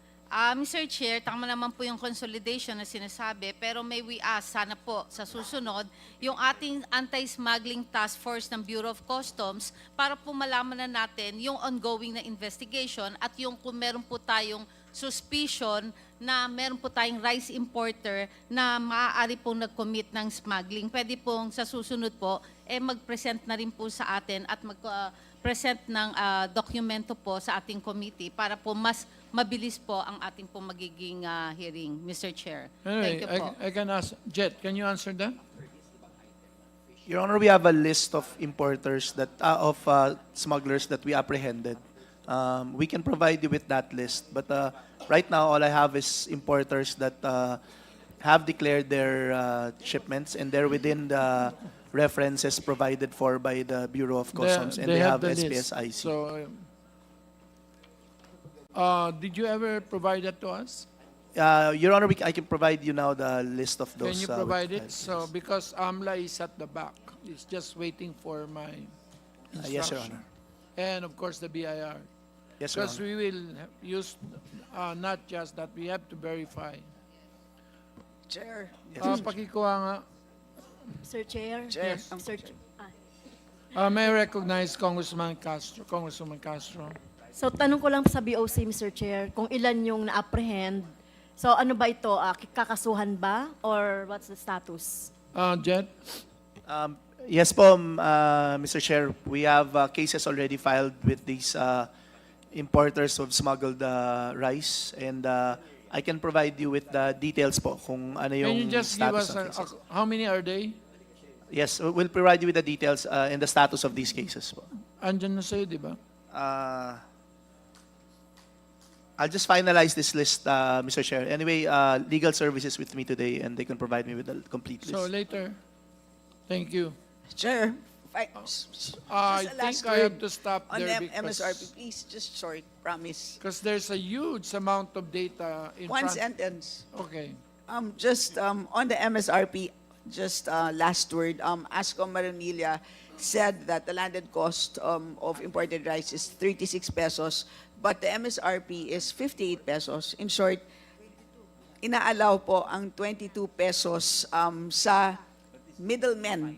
Speaker 20: Mr. Chair, tama naman po yung consolidation na sinasabi, pero may we ask, sana po sa susunod, yung ating anti-smuggling task force ng Bureau of Customs para po malaman na natin yung ongoing na investigation at yung kung meron po tayong suspicion na meron po tayong rice importer na maaari pong nag-commit ng smuggling. Pwede pong sa susunod po, mag-present na rin po sa atin at mag-present ng dokumento po sa ating committee para po mas mabilis po ang ating po magiging hearing, Mr. Chair.
Speaker 1: Anyway,
Speaker 20: Thank you po.
Speaker 1: I can ask, Jet, can you answer that?
Speaker 7: Your Honor, we have a list of importers of smugglers that we apprehended. We can provide you with that list, but right now all I have is importers that have declared their shipments and they're within the references provided for by the Bureau of Customs and they have
Speaker 1: the list.
Speaker 7: SPSIC.
Speaker 1: So, did you ever provide that to us?
Speaker 7: Your Honor, I can provide you now the list of those.
Speaker 1: Can you provide it? So, because AMLA is at the back, it's just waiting for my instruction.
Speaker 7: Yes, Your Honor.
Speaker 1: And of course, the BIR.
Speaker 7: Yes, Your
Speaker 1: Because
Speaker 7: Honor.
Speaker 1: we will use, not just that, we have to verify.
Speaker 3: Chair.
Speaker 1: Pakikuha nga.
Speaker 21: Sir Chair.
Speaker 3: Chair.
Speaker 1: Yes.
Speaker 21: Sir,
Speaker 1: May I recognize Congressman Castro, Congresswoman Castro.
Speaker 21: so tanong ko lang sa BOC, Mr. Chair, kung ilan yung na-apprehend. So ano ba ito? Kakasuhan ba? Or what's the status?
Speaker 1: Jet?
Speaker 7: Yes po, Mr. Chair. We have cases already filed with these importers of smuggled rice, and I can provide you with the details po kung ano yung
Speaker 1: Can you just give
Speaker 7: status
Speaker 1: us,
Speaker 7: ng cases.
Speaker 1: how many are they?
Speaker 7: Yes, we'll provide you with the details and the status of these cases po.
Speaker 1: Andyan na sa'yo, di ba?
Speaker 7: I'll just finalize this list, Mr. Chair. Anyway, legal services with me today, and they can provide me with the complete list.
Speaker 1: So later. Thank you.
Speaker 3: Chair,
Speaker 1: I
Speaker 3: just
Speaker 1: think
Speaker 3: a last
Speaker 1: I have
Speaker 3: word
Speaker 1: to stop
Speaker 3: on
Speaker 1: there
Speaker 3: the MSRP,
Speaker 1: because
Speaker 3: please, just short, promise.
Speaker 1: there's a huge amount of data in
Speaker 3: One
Speaker 1: front.
Speaker 3: sentence.
Speaker 1: Okay.
Speaker 3: Just on the MSRP, just last word. Ascom Maranilla said that the landed cost of imported rice is 36 pesos, but the MSRP is 58 pesos. In short, inaalaw po ang 22 pesos sa middlemen.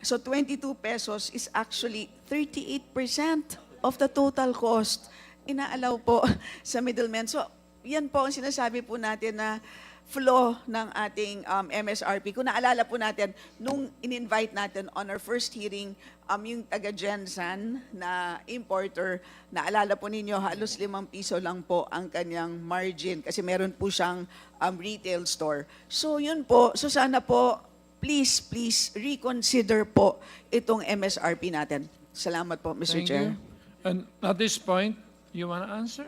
Speaker 3: So 22 pesos is actually 38% of the total cost. Inaalaw po sa middlemen. So yan po ang sinasabi po natin na flow ng ating MSRP. Kung naalala po natin, nung in-invite natin on our first hearing, yung taga Gensan na importer, naalala po ninyo, halos 5 piso lang po ang kanyang margin kasi meron po siyang retail store. So yun po, so sana po, please reconsider po itong MSRP natin. Salamat po, Mr.
Speaker 1: Thank
Speaker 3: Chair.
Speaker 1: you. And at this point, you want to answer?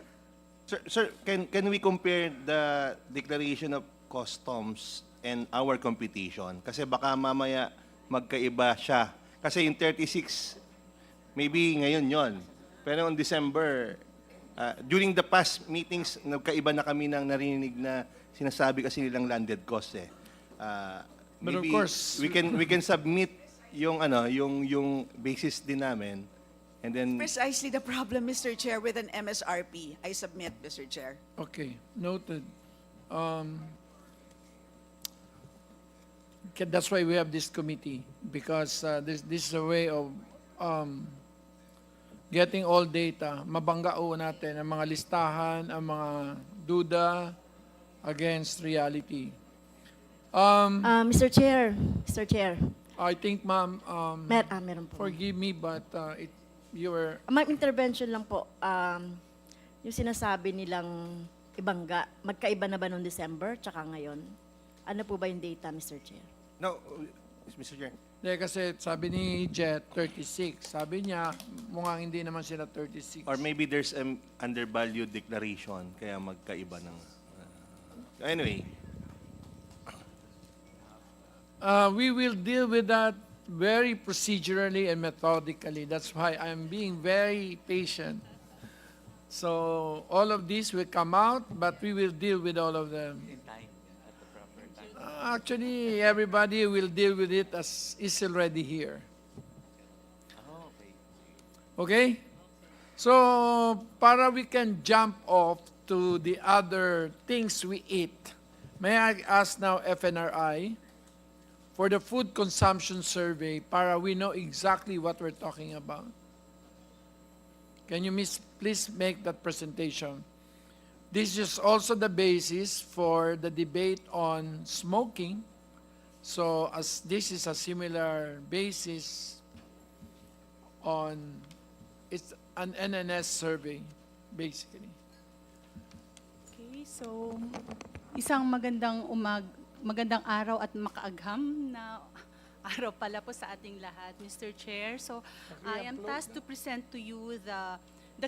Speaker 13: Sir, can we compare the declaration of customs and our computation? Kasi baka mamaya magkaiba siya. Kasi yung 36, maybe ngayon yon. Pero on December, during the past meetings, nagkaiba na kami ng narinig na sinasabi kasi nilang landed cost eh.
Speaker 1: But of
Speaker 13: Maybe
Speaker 1: course-
Speaker 13: we can submit yung yung basis din namin. And then
Speaker 3: Precisely the problem, Mr. Chair, with an MSRP. I submit, Mr. Chair.
Speaker 1: Okay, noted. That's why we have this committee, because this is a way of getting all data. Mabanggaan natin ang mga listahan, ang mga duda against reality.
Speaker 21: Mr. Chair,
Speaker 1: I think, ma'am,
Speaker 21: meron po.
Speaker 1: forgive me, but you were...
Speaker 21: Ma'am, intervention lang po. Yung sinasabi nilang ibangga, magkaiba na ba noong December tsaka ngayon? Ano po ba yung data, Mr. Chair?
Speaker 13: no, Mr. Chair.
Speaker 1: Hindi, kasi sabi ni Jet, 36. Sabi niya, mukhang hindi naman sila 36.
Speaker 13: Or maybe there's an undervalued declaration, kaya magkaiba ng... anyway,
Speaker 1: We will deal with that very procedurally and methodically. That's why I'm being very patient. So all of these will come out, but we will deal with all of them. Actually, everybody will deal with it as is already here. Okay? So, para we can jump off to the other things we eat, may I ask now FNRI for the food consumption survey para we know exactly what we're talking about. Can you please make that presentation? This is also the basis for the debate on smoking. So as this is a similar basis on, it's an NNS survey, basically.
Speaker 17: Okay, so isang magandang araw at makaagham na araw pala po sa ating lahat, Mr. Chair. So I am tasked to present to you the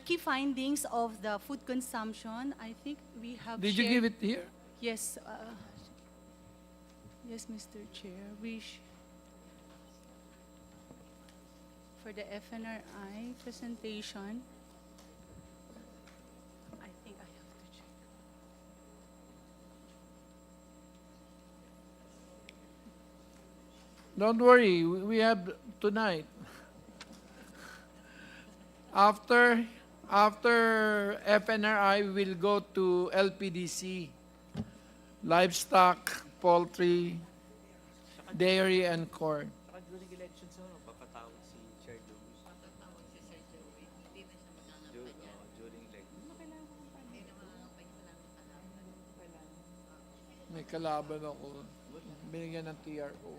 Speaker 17: key findings of the food consumption. I think we have
Speaker 1: Did you give it here?
Speaker 17: Yes. Yes, Mr. Chair. For the FNRI presentation, I think I have to check.
Speaker 1: Don't worry, we have tonight. After After FNRI, we'll go to LPDC, livestock, poultry, dairy, and corn.
Speaker 4: During elections, papatawag si Chair Joey. During
Speaker 1: May kalaban ako. Binigyan ng TRO.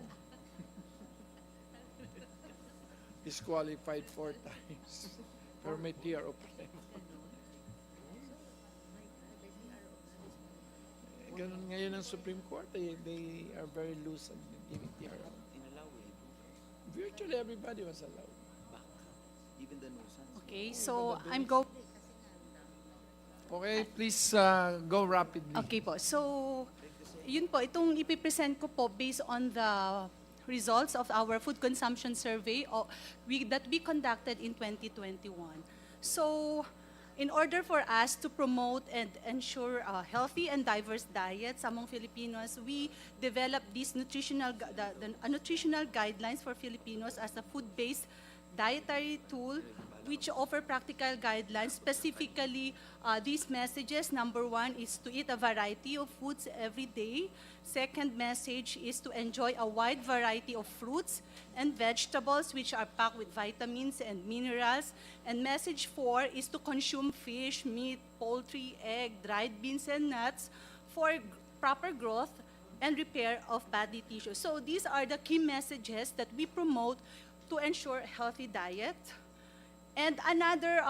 Speaker 1: Disqualified 4 times. Pero may TRO pa rin. Ganun ngayon ang Supreme Court. They are very loose on giving TRO. Virtually everybody was allowed.
Speaker 4: Even the nuisance.
Speaker 17: Okay, so I'm go.
Speaker 1: Okay, please go rapidly.
Speaker 17: Okay po. So, yun po, itong ipipresent ko po based on the results of our food consumption survey that we conducted in 2021. So, in order for us to promote and ensure healthy and diverse diets among Filipinos, we developed these nutritional guidelines for Filipinos as a food-based dietary tool which offer practical guidelines. Specifically, these messages, number 1 is to eat a variety of foods every day. Second message is to enjoy a wide variety of fruits and vegetables which are packed with vitamins and minerals. And message 4 is to consume fish, meat, poultry, egg, dried beans, and nuts for proper growth and repair of body tissue. So these are the key messages that we promote to ensure healthy diet. And another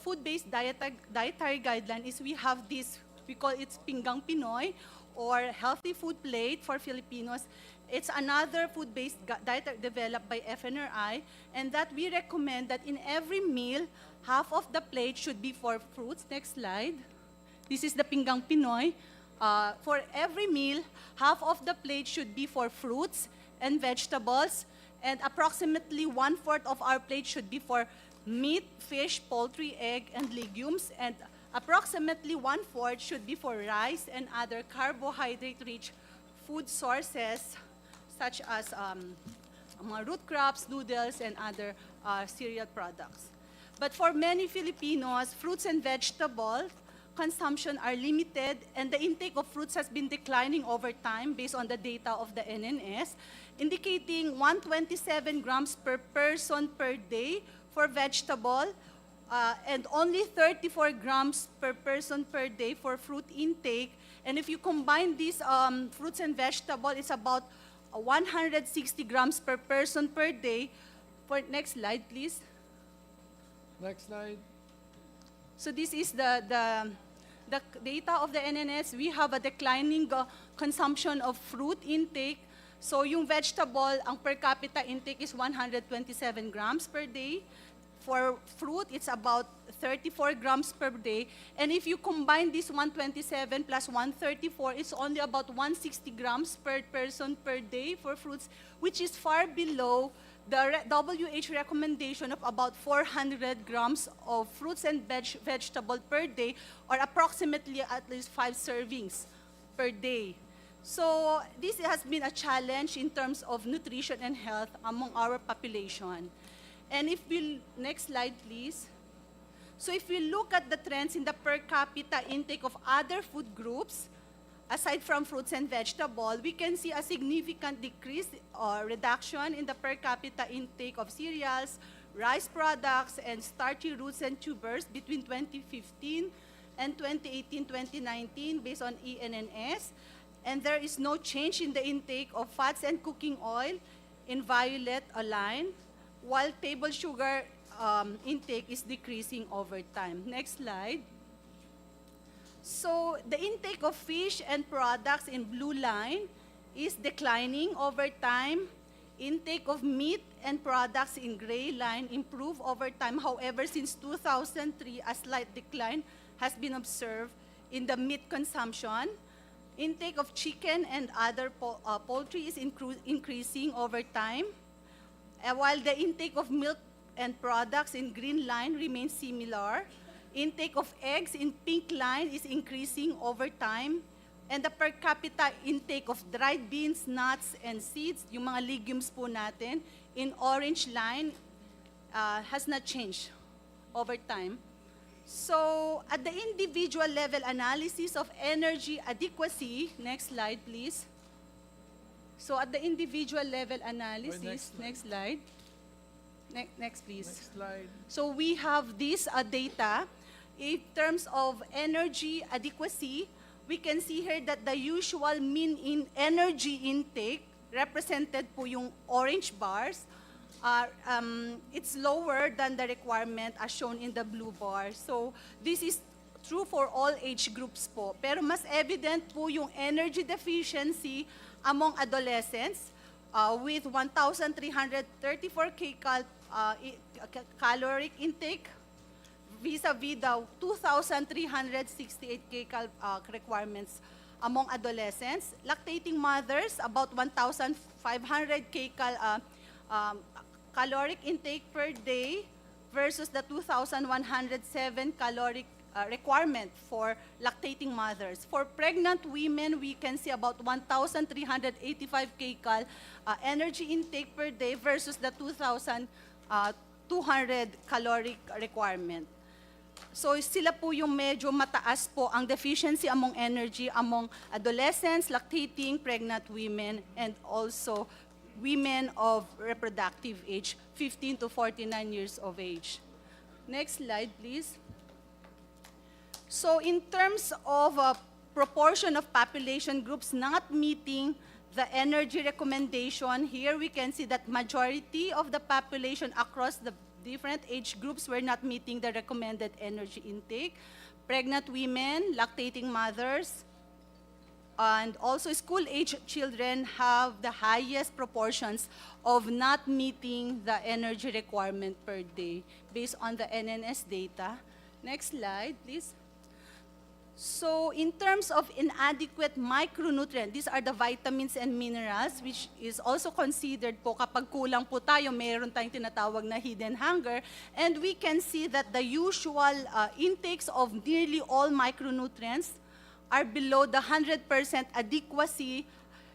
Speaker 17: food-based dietary guideline is we have this, we call it Pinggang Pinoy, or healthy food plate for Filipinos. It's another food-based diet developed by FNRI, and that we recommend that in every meal, half of the plate should be for fruits. Next slide. This is the Pinggang Pinoy. For every meal, half of the plate should be for fruits and vegetables, and approximately 1/4 of our plate should be for meat, fish, poultry, egg, and legumes, and approximately 1/4 should be for rice and other carbohydrate-rich food sources, such as mga root crops, noodles, and other cereal products. But for many Filipinos, fruits and vegetables consumption are limited, and the intake of fruits has been declining over time based on the data of the NNS, indicating 127 grams per person per day for vegetable, and only 34 grams per person per day for fruit intake. And if you combine these fruits and vegetables, it's about 160 grams per person per day. For next slide, please.
Speaker 1: Next slide.
Speaker 17: So this is the data of the NNS. We have a declining consumption of fruit intake. So yung vegetable, ang per capita intake is 127 grams per day. For fruit, it's about 34 grams per day. And if you combine this 127 plus 134, it's only about 160 grams per person per day for fruits, which is far below the WHO recommendation of about 400 grams of fruits and vegetable per day, or approximately at least 5 servings per day. So this has been a challenge in terms of nutrition and health among our population. And if we, next slide please. So if we look at the trends in the per capita intake of other food groups, aside from fruits and vegetables, we can see a significant decrease or reduction in the per capita intake of cereals, rice products, and starchy roots and tubers between 2015 and 2018-2019 based on ENNS. And there is no change in the intake of fats and cooking oil in violet line, while table sugar intake is decreasing over time. Next slide. So the intake of fish and products in blue line is declining over time. Intake of meat and products in gray line improve over time. However, since 2003, a slight decline has been observed in the meat consumption. Intake of chicken and other poultry is increasing over time, while the intake of milk and products in green line remains similar. Intake of eggs in pink line is increasing over time, and the per capita intake of dried beans, nuts, and seeds, yung mga legumes po natin, in orange line has not changed over time. So at the individual level analysis of energy adequacy, next slide please. So at the individual level analysis, next slide. Next please.
Speaker 1: Next slide.
Speaker 17: So we have this data. In terms of energy adequacy, we can see here that the usual mean in energy intake, represented po yung orange bars, it's lower than the requirement as shown in the blue bar. So this is true for all age groups po. Pero mas evident po yung energy deficiency among adolescents with 1,334 caloric intake vis-a-vis the 2,368 requirements among adolescents. Lactating mothers, about 1,500 caloric intake per day versus the 2,107 caloric requirement for lactating mothers. For pregnant women, we can see about 1,385 energy intake per day versus the 2,200 caloric requirement. So sila po yung medyo mataas po ang deficiency among energy among adolescents, lactating, pregnant women, and also women of reproductive age, 15 to 49 years of age. Next slide, please. So in terms of proportion of population groups not meeting the energy recommendation, here we can see that majority of the population across the different age groups were not meeting the recommended energy intake. Pregnant women, lactating mothers, and also school-age children have the highest proportions of not meeting the energy requirement per day based on the NNS data. Next slide, please. So in terms of inadequate micronutrient, these are the vitamins and minerals which is also considered po kapag kulang po tayo, mayroon tayong tinatawag na hidden hunger. And we can see that the usual intakes of nearly all micronutrients are below the 100% adequacy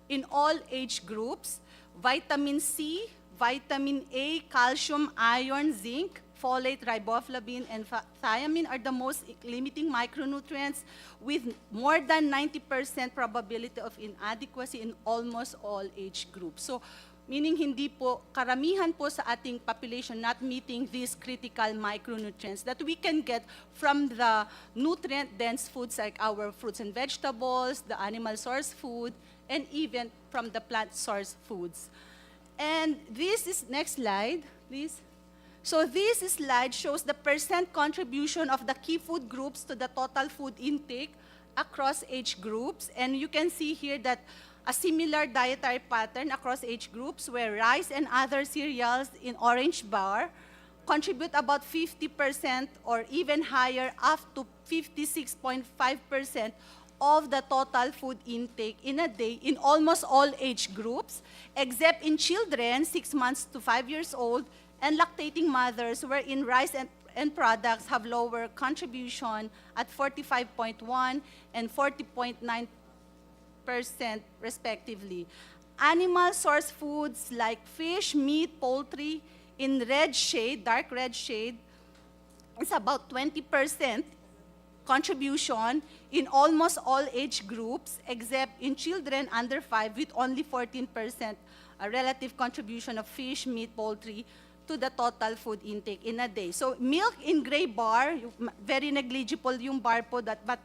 Speaker 17: in all age groups. Vitamin C, vitamin A, calcium, iron, zinc, folate, riboflavin, and thiamine are the most limiting micronutrients with more than 90% probability of inadequacy in almost all age groups. So, meaning hindi po, karamihan po sa ating population not meeting these critical micronutrients that we can get from the nutrient-dense foods like our fruits and vegetables, the animal source food, and even from the plant source foods. And this is, next slide, please. So this slide shows the percent contribution of the key food groups to the total food intake across age groups. And you can see here that a similar dietary pattern across age groups where rice and other cereals in orange bar contribute about 50% or even higher up to 56.5% of the total food intake in a day in almost all age groups, except in children 6 months to 5 years old, and lactating mothers, wherein rice and products have lower contribution at 45.1 and 40.9% respectively. Animal source foods like fish, meat, poultry in red shade, dark red shade, is about 20% contribution in almost all age groups, except in children under 5 with only 14% relative contribution of fish, meat, poultry to the total food intake in a day. So milk in gray bar, very negligible yung bar po that, but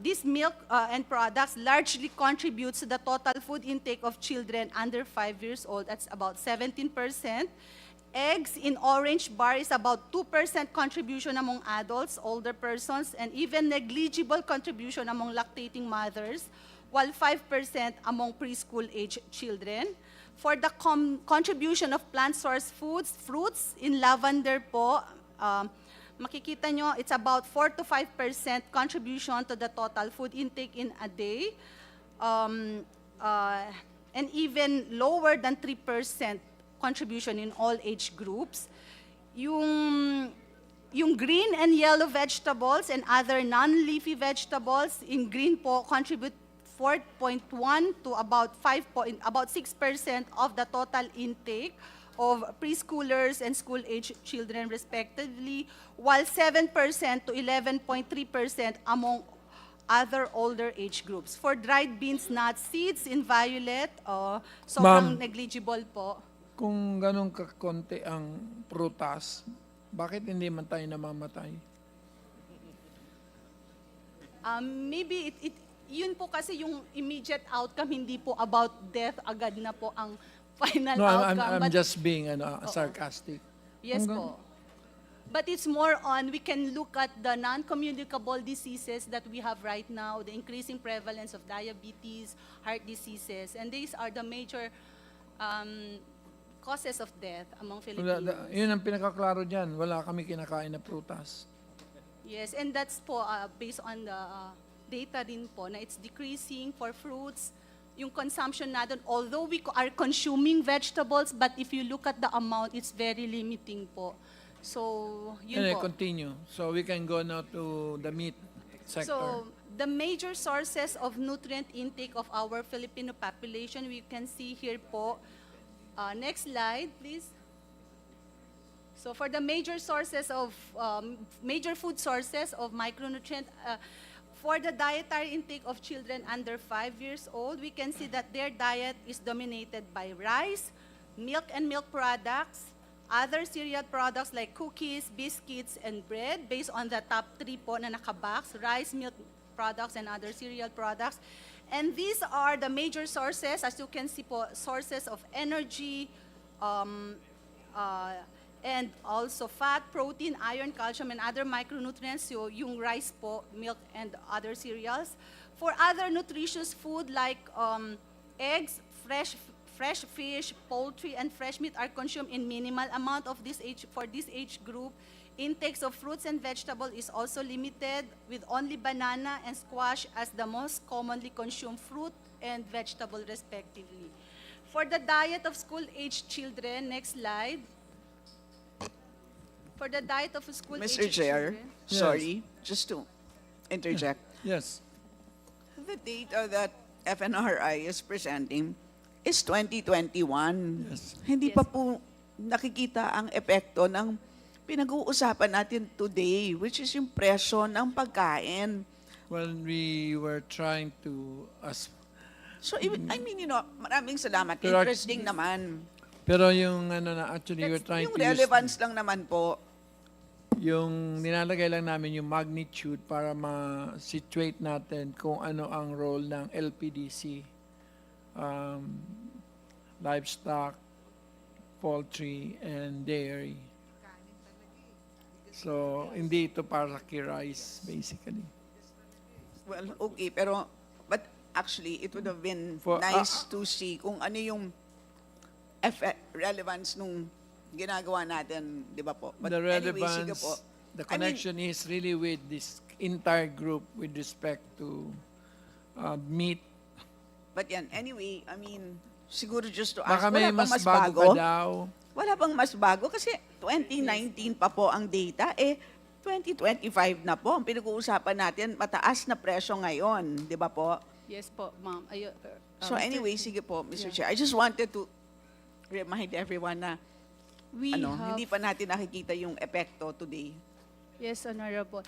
Speaker 17: this milk and products largely contributes to the total food intake of children under 5 years old. That's about 17%. Eggs in orange bar is about 2% contribution among adults, older persons, and even negligible contribution among lactating mothers, while 5% among preschool age children. For the contribution of plant source foods, fruits in lavender po, makikita nyo, it's about 4 to 5% contribution to the total food intake in a day, and even lower than 3% contribution in all age groups. Yung green and yellow vegetables and other non-leafy vegetables in green po contribute 4.1 to about 6% of the total intake of preschoolers and school-age children respectively, while 7% to 11.3% among other older age groups. For dried beans, nuts, seeds in violet, sobrang
Speaker 1: Ma'am.
Speaker 17: negligible po.
Speaker 1: Kung ganun kakonti ang prutas, bakit hindi man tayo namamatay?
Speaker 17: Maybe yun po kasi yung immediate outcome, hindi po about death agad na po ang final
Speaker 1: No,
Speaker 17: outcome.
Speaker 1: I'm
Speaker 17: but-
Speaker 1: just being sarcastic.
Speaker 17: Yes
Speaker 1: Kung
Speaker 17: po. But it's more on, we can look at the non-communicable diseases that we have right now, the increasing prevalence of diabetes, heart diseases, and these are the major causes of death among Filipinos.
Speaker 1: Yun ang pinakaklaro dyan. Wala kami kinakain na prutas.
Speaker 17: Yes, and that's po based on the data din po na it's decreasing for fruits. Yung consumption natin, although we are consuming vegetables, but if you look at the amount, it's very limiting po. So, yun
Speaker 1: Anyway,
Speaker 17: po.
Speaker 1: continue. So we can go now to the meat sector.
Speaker 17: So, the major sources of nutrient intake of our Filipino population, we can see here po. Next slide, please. So, for the major sources of, major food sources of micronutrient, for the dietary intake of children under 5 years old, we can see that their diet is dominated by rice, milk and milk products, other cereal products like cookies, biscuits, and bread, based on the top 3 po na nakabox, rice, milk products, and other cereal products. And these are the major sources, as you can see po, sources of energy, and also fat, protein, iron, calcium, and other micronutrients, so yung rice po, milk, and other cereals. For other nutritious food like eggs, fresh fish, poultry, and fresh meat are consumed in minimal amount of this age. For this age group, intakes of fruits and vegetables is also limited, with only banana and squash as the most commonly consumed fruit and vegetable respectively. For the diet of school-age children, next slide. For the diet of school-age
Speaker 3: Mr. Chair,
Speaker 17: children.
Speaker 1: Yes.
Speaker 3: sorry, just to interject.
Speaker 1: Yes.
Speaker 3: The data that FNRI is presenting is 2021.
Speaker 1: Yes.
Speaker 3: Hindi pa po nakikita ang epekto ng pinag-uusapan natin today, which is yung presyo ng pagkain.
Speaker 1: Well, we were trying to
Speaker 3: So, I mean, maraming salamat.
Speaker 1: Pero-
Speaker 3: Interesting naman.
Speaker 1: pero yung actually we're trying
Speaker 3: Yung
Speaker 1: to use
Speaker 3: relevance lang naman po.
Speaker 1: yung nilalagay lang namin yung magnitude para ma-situate natin kung ano ang role ng LPDC, livestock, poultry, and dairy. So, hindi ito para kay rice, basically.
Speaker 3: Well, okay, pero but actually it would have been
Speaker 1: For-
Speaker 3: nice to see kung ano yung relevance nung ginagawa natin, di ba po? But
Speaker 1: The
Speaker 3: anyway,
Speaker 1: relevance,
Speaker 3: sige po.
Speaker 1: the
Speaker 3: I mean,
Speaker 1: connection is really with this entire group with respect to meat.
Speaker 3: But yan, anyway, I mean, siguro just to ask,
Speaker 1: Baka may
Speaker 3: wala pang
Speaker 1: mas bago pa daw.
Speaker 3: Wala pang mas bago kasi 2019 pa po ang data, 2025 na po. Ang pinag-uusapan natin, mataas na presyo ngayon, di ba po?
Speaker 17: Yes po, ma'am.
Speaker 3: So anyway, sige po, Mr. Chair. I just wanted to remind everyone na hindi pa natin nakikita yung epekto today.
Speaker 17: Yes, Honorable.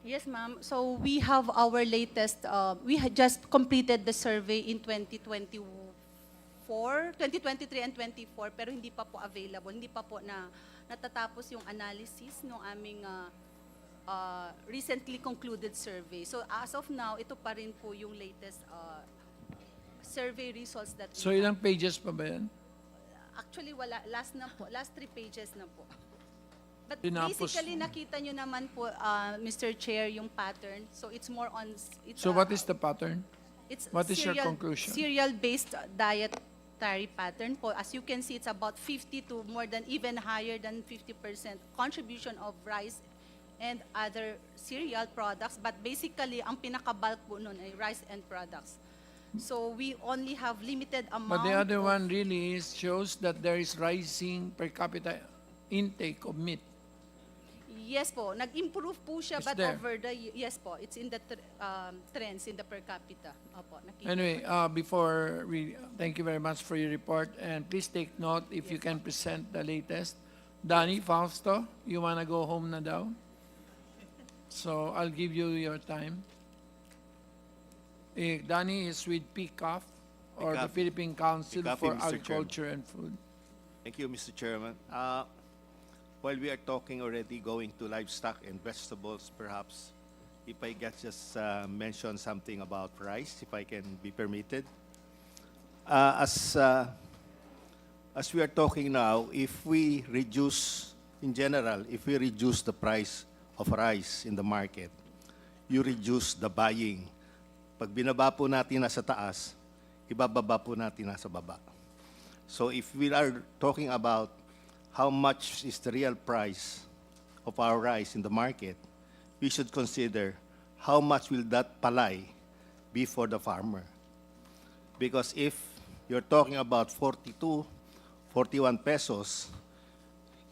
Speaker 17: Yes, ma'am. So we have our latest, we had just completed the survey in 2023 and 24, pero hindi pa po available. Hindi pa po natatapos yung analysis ng aming recently concluded survey. So as of now, ito pa rin po yung latest survey results that we
Speaker 1: So,
Speaker 17: have.
Speaker 1: ilang pages pa ba yan?
Speaker 17: Actually, wala. Last 3 pages na po. But
Speaker 1: Tinapos
Speaker 17: basically,
Speaker 1: mo.
Speaker 17: nakita nyo naman po, Mr. Chair, yung pattern. So it's more on...
Speaker 1: So, what is the pattern?
Speaker 17: It's
Speaker 1: What is your conclusion?
Speaker 17: Cereal-based dietary pattern po. As you can see, it's about 50 to more than, even higher than 50% contribution of rice and other cereal products. But basically, ang pinaka-bulk po nun ay rice and products. So we only have limited amount.
Speaker 1: But the other
Speaker 17: of-
Speaker 1: one really shows that there is rising per capita intake of meat.
Speaker 17: Yes po, nag-improve po siya,
Speaker 1: It's
Speaker 17: but
Speaker 1: there.
Speaker 17: over the, yes po, it's in the trends in the per capita. Opo, nakita
Speaker 1: Anyway,
Speaker 17: ko.
Speaker 1: before we, thank you very much for your report, and please take note if you can present the latest. Danny, Fausto, you wanna go home na daw? So I'll give you your time. Danny is with PCAF, or the
Speaker 5: PCAF.
Speaker 1: Philippine Council
Speaker 5: PCAF,
Speaker 1: for
Speaker 5: Mr. Chairman.
Speaker 1: Agriculture and Food.
Speaker 5: Thank you, Mr. Chairman. While we are talking already going to livestock and vegetables, perhaps, if I can just mention something about rice, if I can be permitted. As we are talking now, if we reduce, in general, if we reduce the price of rice in the market, you reduce the buying. Pag binaba po natin nasa taas, ibababa po natin nasa baba. So if we are talking about how much is the real price of our rice in the market, we should consider how much will that palay be for the farmer. Because if you're talking about 42, 41 pesos,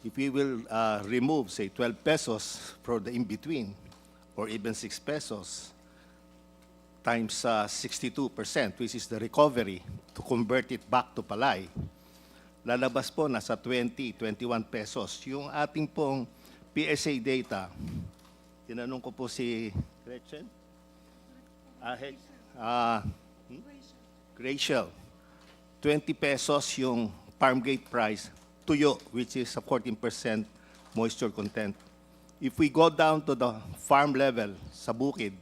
Speaker 5: if we will remove, say, 12 pesos for the in-between, or even 6 pesos, times 62%, which is the recovery, to convert it back to palay, lalabas po nasa 20, 21 pesos. Yung ating pong PSA data, tinanong ko po si Gretchen? Rachel, 20 pesos yung farm gate price, tuyo, which is a 14% moisture content. If we go down to the farm level, sa bukid,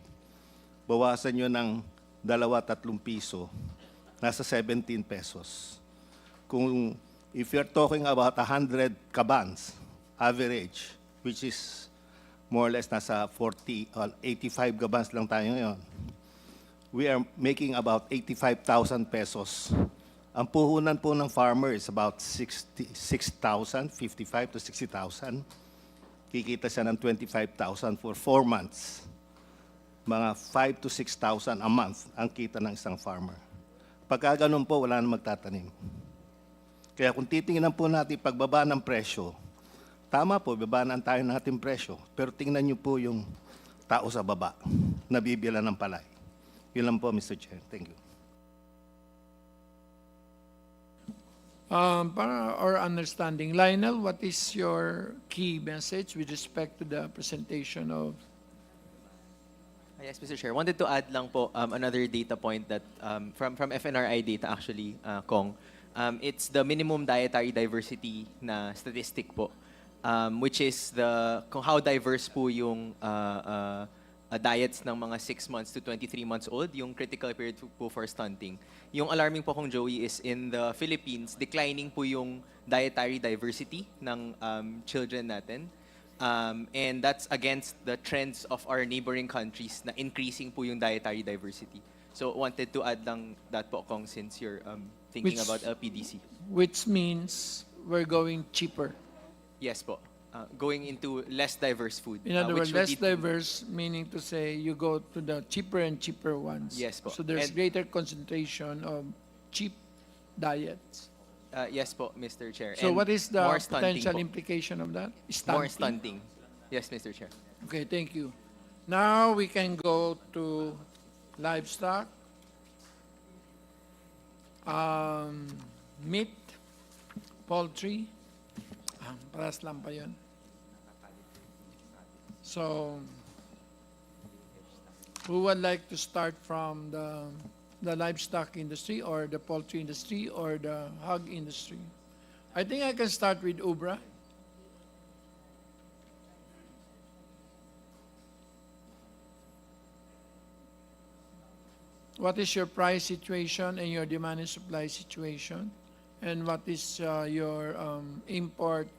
Speaker 5: bawasan nyo ng 2-3 piso, nasa 17 pesos. Kung if you're talking about 100 kabans, average, which is more or less nasa 85 kabans lang tayo ngayon, we are making about 85,000 pesos. Ang puhunan po ng farmer is about 66,000, 55 to 60,000. Kikita siya ng 25,000 for 4 months. Mga 5 to 6,000 a month ang kita ng isang farmer. Pagka ganun po, wala na magtatanim. Kaya kung titingnan po natin pagbaba ng presyo, tama po, babaan tayo natin presyo, pero tingnan niyo po yung tao sa baba, nabibila ng palay. Yun lang po, Mr. Chair. Thank you.
Speaker 1: Para our understanding, Lionel, what is your key message with respect to the presentation of?
Speaker 22: Yes, Mr. Chair. Wanted to add lang po another data point that from FNRI data actually, Kong. It's the minimum dietary diversity na statistic po, which is kung how diverse po yung diets ng mga 6 months to 23 months old, yung critical period po for stunting. Yung alarming po kong Joey is in the Philippines, declining po yung dietary diversity ng children natin. And that's against the trends of our neighboring countries na increasing po yung dietary diversity. So wanted to add lang that po, Kong, since you're thinking about LPDC.
Speaker 1: Which means we're going cheaper.
Speaker 22: Yes po. Going into less diverse food.
Speaker 1: In other words,
Speaker 22: which would
Speaker 1: less
Speaker 22: lead-
Speaker 1: diverse, meaning to say you go to the cheaper and cheaper ones.
Speaker 22: Yes po.
Speaker 1: So there's
Speaker 22: And-
Speaker 1: greater concentration of cheap diets.
Speaker 22: Yes po, Mr. Chair.
Speaker 1: So
Speaker 22: And
Speaker 1: what is the
Speaker 22: more stunting
Speaker 1: potential
Speaker 22: po.
Speaker 1: implication of that?
Speaker 22: More stunting. Yes, Mr. Chair.
Speaker 1: Okay, thank you. Now we can go to livestock. Meat, poultry. Paras lang pa yun. So, who would like to start from the livestock industry or the poultry industry or the hog industry? I think I can start with Ubra. What is your price situation and your demand and supply situation? And what is your import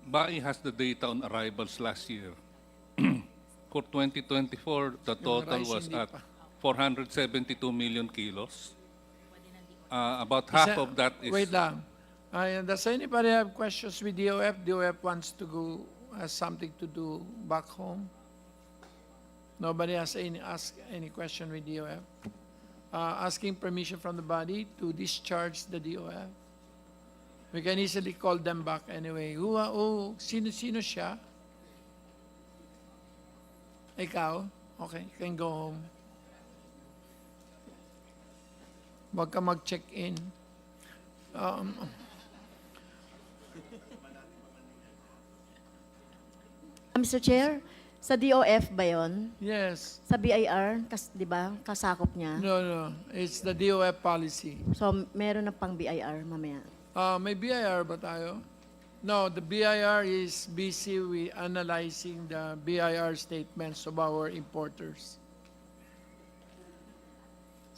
Speaker 23: BAI has the data on arrivals last year. For 2024, the total
Speaker 1: rice
Speaker 23: was
Speaker 1: hindi
Speaker 23: at
Speaker 1: pa.
Speaker 23: 472 million kilos. About half of that is...
Speaker 1: Wait lang. Does anybody have questions with DOF? DOF wants to go, has something to do back home? Nobody has ask any question with DOF? asking permission from the body to discharge the DOF. We can easily call them back anyway. Sino siya? Ikaw? Okay, can go home. Huwag ka mag-check-in.
Speaker 21: Mr. Chair, sa DOF ba yon?
Speaker 1: Yes.
Speaker 21: Sa BIR, di ba, kasakop niya?
Speaker 1: No. It's the DOF policy.
Speaker 21: So, meron na pang BIR mamaya.
Speaker 1: May BIR ba tayo? No, the BIR is busy with analyzing the BIR statements of our importers.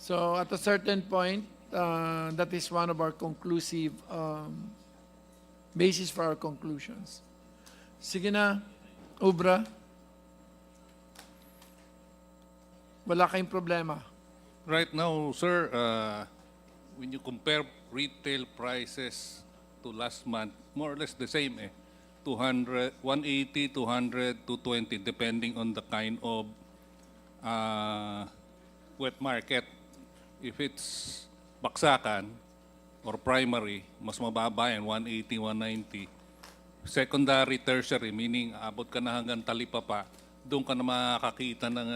Speaker 1: So at a certain point, that is one of our conclusive basis for our conclusions. Sige na, Ubra. Wala kayong problema.
Speaker 23: Right now, sir, when you compare retail prices to last month, more or less the same 180, 200, 220, depending on the kind of wet market. If it's baksakan or primary, mas mababa yan, 180, 190. Secondary, tertiary, meaning abot ka na hanggang Talipapa, doon ka na makakita ng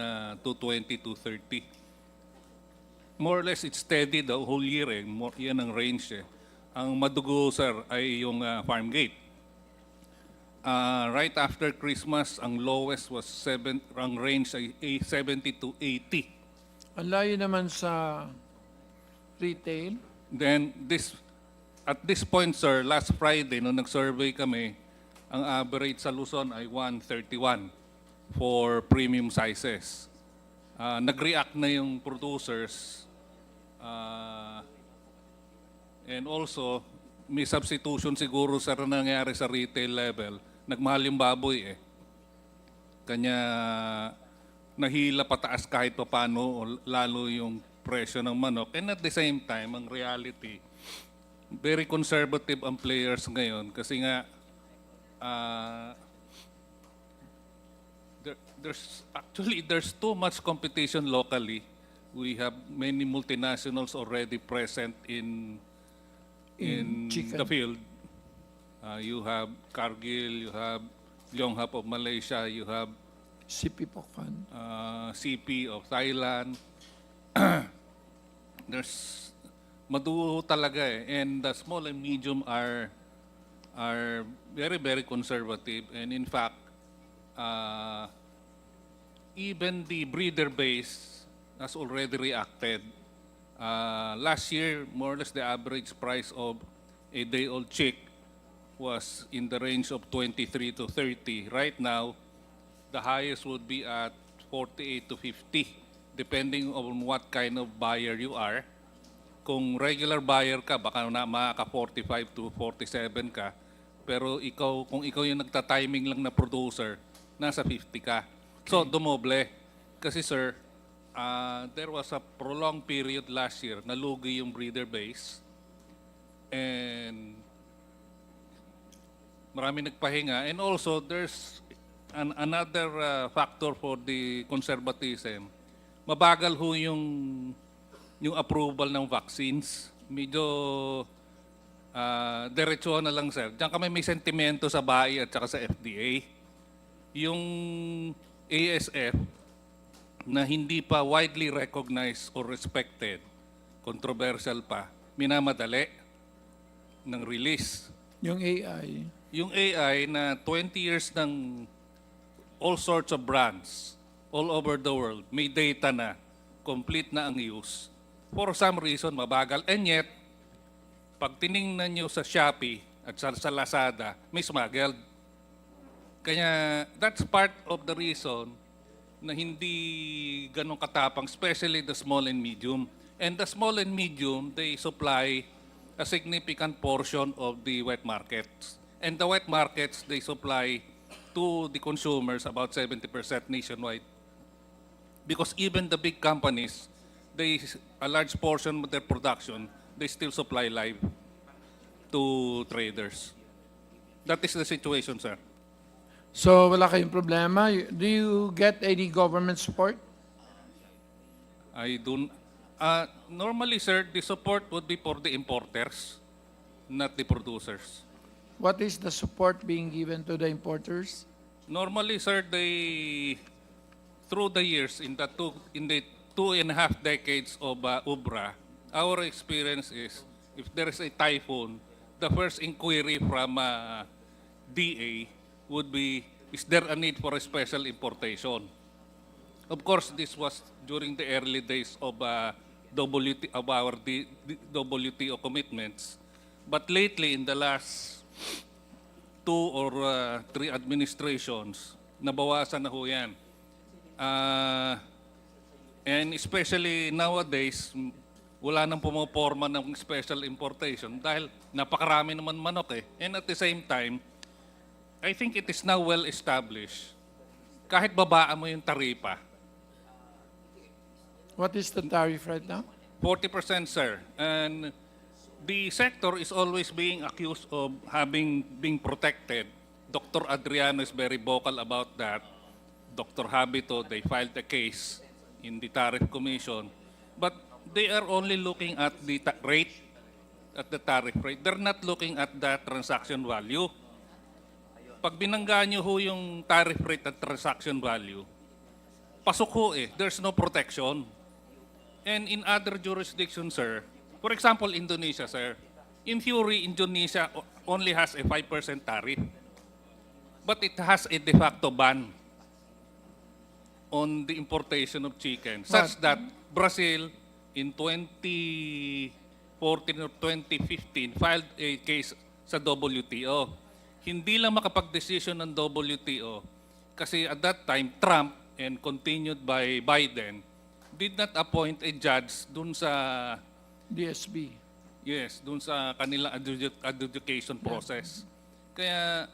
Speaker 23: 220, 230. More or less, it's steady the whole year. Yan ang range. Ang madugo, sir, ay yung farm gate. Right after Christmas, ang lowest was ang range ay 70 to 80.
Speaker 1: Ang layo naman sa retail.
Speaker 23: Then, at this point, sir, last Friday, nung nag-survey kami, ang average sa Luzon ay 131 for premium sizes. Nag-react na yung producers. And also, may substitution siguro sa nangyari sa retail level. Nagmahal yung baboy Kanya nahila pataas kahit pa paano, lalo yung presyo ng manok. And at the same time, ang reality, very conservative ang players ngayon kasi nga there's too much competition locally. We have many multinationals already present in the field. You have Cargill, you have Yonghap of Malaysia, you have
Speaker 1: CP Pokpan.
Speaker 23: CP of Thailand. There's maduho talaga and the small and medium are very, very conservative, and in fact even the breeder base has already reacted. Last year, more or less the average price of a day-old chick was in the range of 23 to 30. Right now, the highest would be at 48 to 50, depending on what kind of buyer you are. Kung regular buyer ka, baka na maka 45 to 47 ka. Pero kung ikaw yung nagta-timing lang na producer, nasa 50 ka. So, dumoble. Kasi sir, there was a prolonged period last year, nalugi yung breeder base. And marami nagpahinga. And also, there's another factor for the conservatism. Mabagal ho yung approval ng vaccines. Medyo diretso na lang, sir. Diyan kami may sentimento sa BAI at saka sa FDA. Yung ASF na hindi pa widely recognized or respected, controversial pa, minamadali ng release.
Speaker 1: Yung AI.
Speaker 23: Yung AI na 20 years ng all sorts of brands all over the world, may data na, complete na ang use. For some reason, mabagal. And yet, pag tiningnan nyo sa Shopee at sa Lazada, may smuggled. Kaya that's part of the reason na hindi ganun katapang, especially the small and medium. And the small and medium, they supply a significant portion of the wet markets. And the wet markets, they supply to the consumers about 70% nationwide. Because even the big companies, a large portion of their production, they still supply live to traders. That is the situation, sir.
Speaker 1: So wala kayong problema. Do you get any government support?
Speaker 23: I don't. Normally, sir, the support would be for the importers, not the producers.
Speaker 1: What is the support being given to the importers?
Speaker 23: Normally, sir, through the years, in the 2.5 decades of UBRA, our experience is if there is a typhoon, the first inquiry from DA would be, is there a need for a special importation? Of course, this was during the early days of WTO commitments. But lately, in the last 2 or 3 administrations, nabawasan na ho yan. And especially nowadays, wala nang pumoporma ng special importation dahil napakarami naman manok eh. And at the same time, I think it is now well established. Kahit babaan mo yung taripa,
Speaker 1: What is the tariff right now?
Speaker 23: 40%, sir. And the sector is always being accused of being protected. Dr. Adriano is very vocal about that. Dr. Habito, they filed a case in the Tariff Commission. But they are only looking at the rate, at the tariff rate. They're not looking at the transaction value. Pag binangga nyo ho yung tariff rate at transaction value, pasok ho eh. There's no protection. And in other jurisdictions, sir, for example, Indonesia, sir, in theory, Indonesia only has a 5% tariff. But it has a de facto ban on the importation of chicken, such that Brazil in 2014 or 2015 filed a case sa WTO. Hindi lang makapag-decision ng WTO kasi at that time, Trump and continued by Biden did not appoint a judge dun sa
Speaker 1: DSB.
Speaker 23: Yes, dun sa kanila adjudication process. Kaya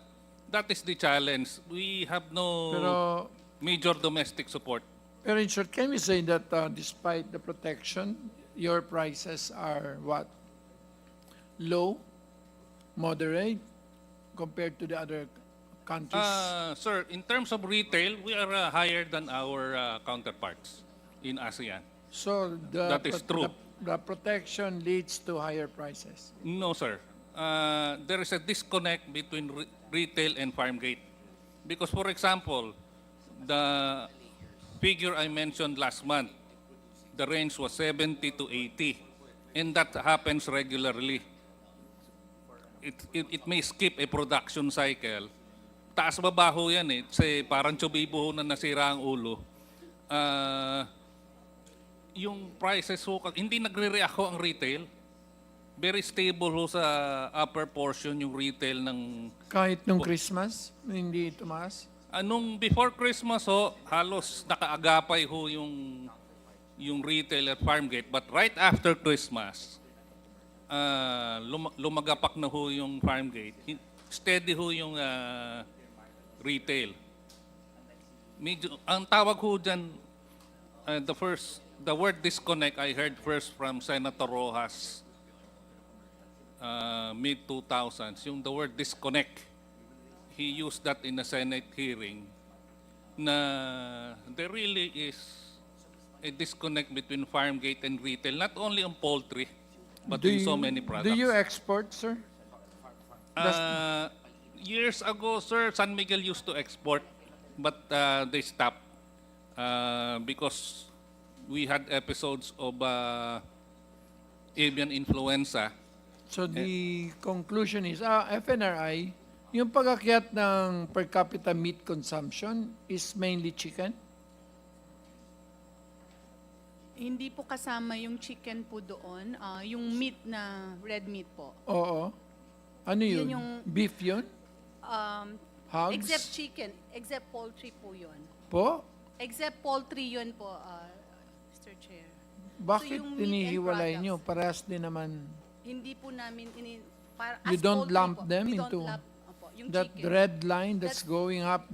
Speaker 23: that is the challenge. We have no
Speaker 1: Pero-
Speaker 23: major domestic support.
Speaker 1: Pero in short, can we say that despite the protection, your prices are what? Low, moderate, compared to the other countries?
Speaker 23: Sir, in terms of retail, we are higher than our counterparts in ASEAN.
Speaker 1: So
Speaker 23: that is true.
Speaker 1: The protection leads to higher prices.
Speaker 23: No, sir. There is a disconnect between retail and farm gate. Because, for example, the figure I mentioned last month, the range was 70 to 80. And that happens regularly. It may skip a production cycle. Taas-baba ho yan eh. Kasi parang tsubibo ho na nasira ang ulo. Yung prices ho, hindi nagre-react ho ang retail. Very stable ho sa upper portion yung retail ng...
Speaker 1: Kahit nung Christmas, hindi tumaas?
Speaker 23: Anong before Christmas ho, halos nakaagapay ho yung retail at farm gate. But right after Christmas, lumagapak na ho yung farm gate. Steady ho yung retail. Medyo, ang tawag ho dyan, the word disconnect I heard first from Senator Rojas mid-2000s. Yung the word disconnect, he used that in a Senate hearing na there really is a disconnect between farm gate and retail, not only on poultry, but in so many products.
Speaker 1: Do you export, sir?
Speaker 23: Years ago, sir, San Miguel used to export, but they stopped because we had episodes of avian influenza.
Speaker 1: So the conclusion is, FNRI, yung pag-akyat ng per capita meat consumption is mainly chicken?
Speaker 17: Hindi po kasama yung chicken po doon, yung meat na red meat po.
Speaker 1: Oo. Ano yun?
Speaker 17: Yun yung-
Speaker 1: Beef yun? Hogs?
Speaker 17: Except chicken, except poultry po yun.
Speaker 1: Po?
Speaker 17: Except poultry yun po, Mr. Chair.
Speaker 1: Bakit
Speaker 17: yung meat and
Speaker 1: tinihiwalay
Speaker 17: products.
Speaker 1: nyo? Parehas din naman.
Speaker 17: Hindi po namin, para,
Speaker 1: You
Speaker 17: as
Speaker 1: don't
Speaker 17: poultry
Speaker 1: lump
Speaker 17: po,
Speaker 1: them
Speaker 17: we
Speaker 1: into
Speaker 17: don't lump, opo, yung
Speaker 1: that
Speaker 17: chicken.
Speaker 1: red line that's going up,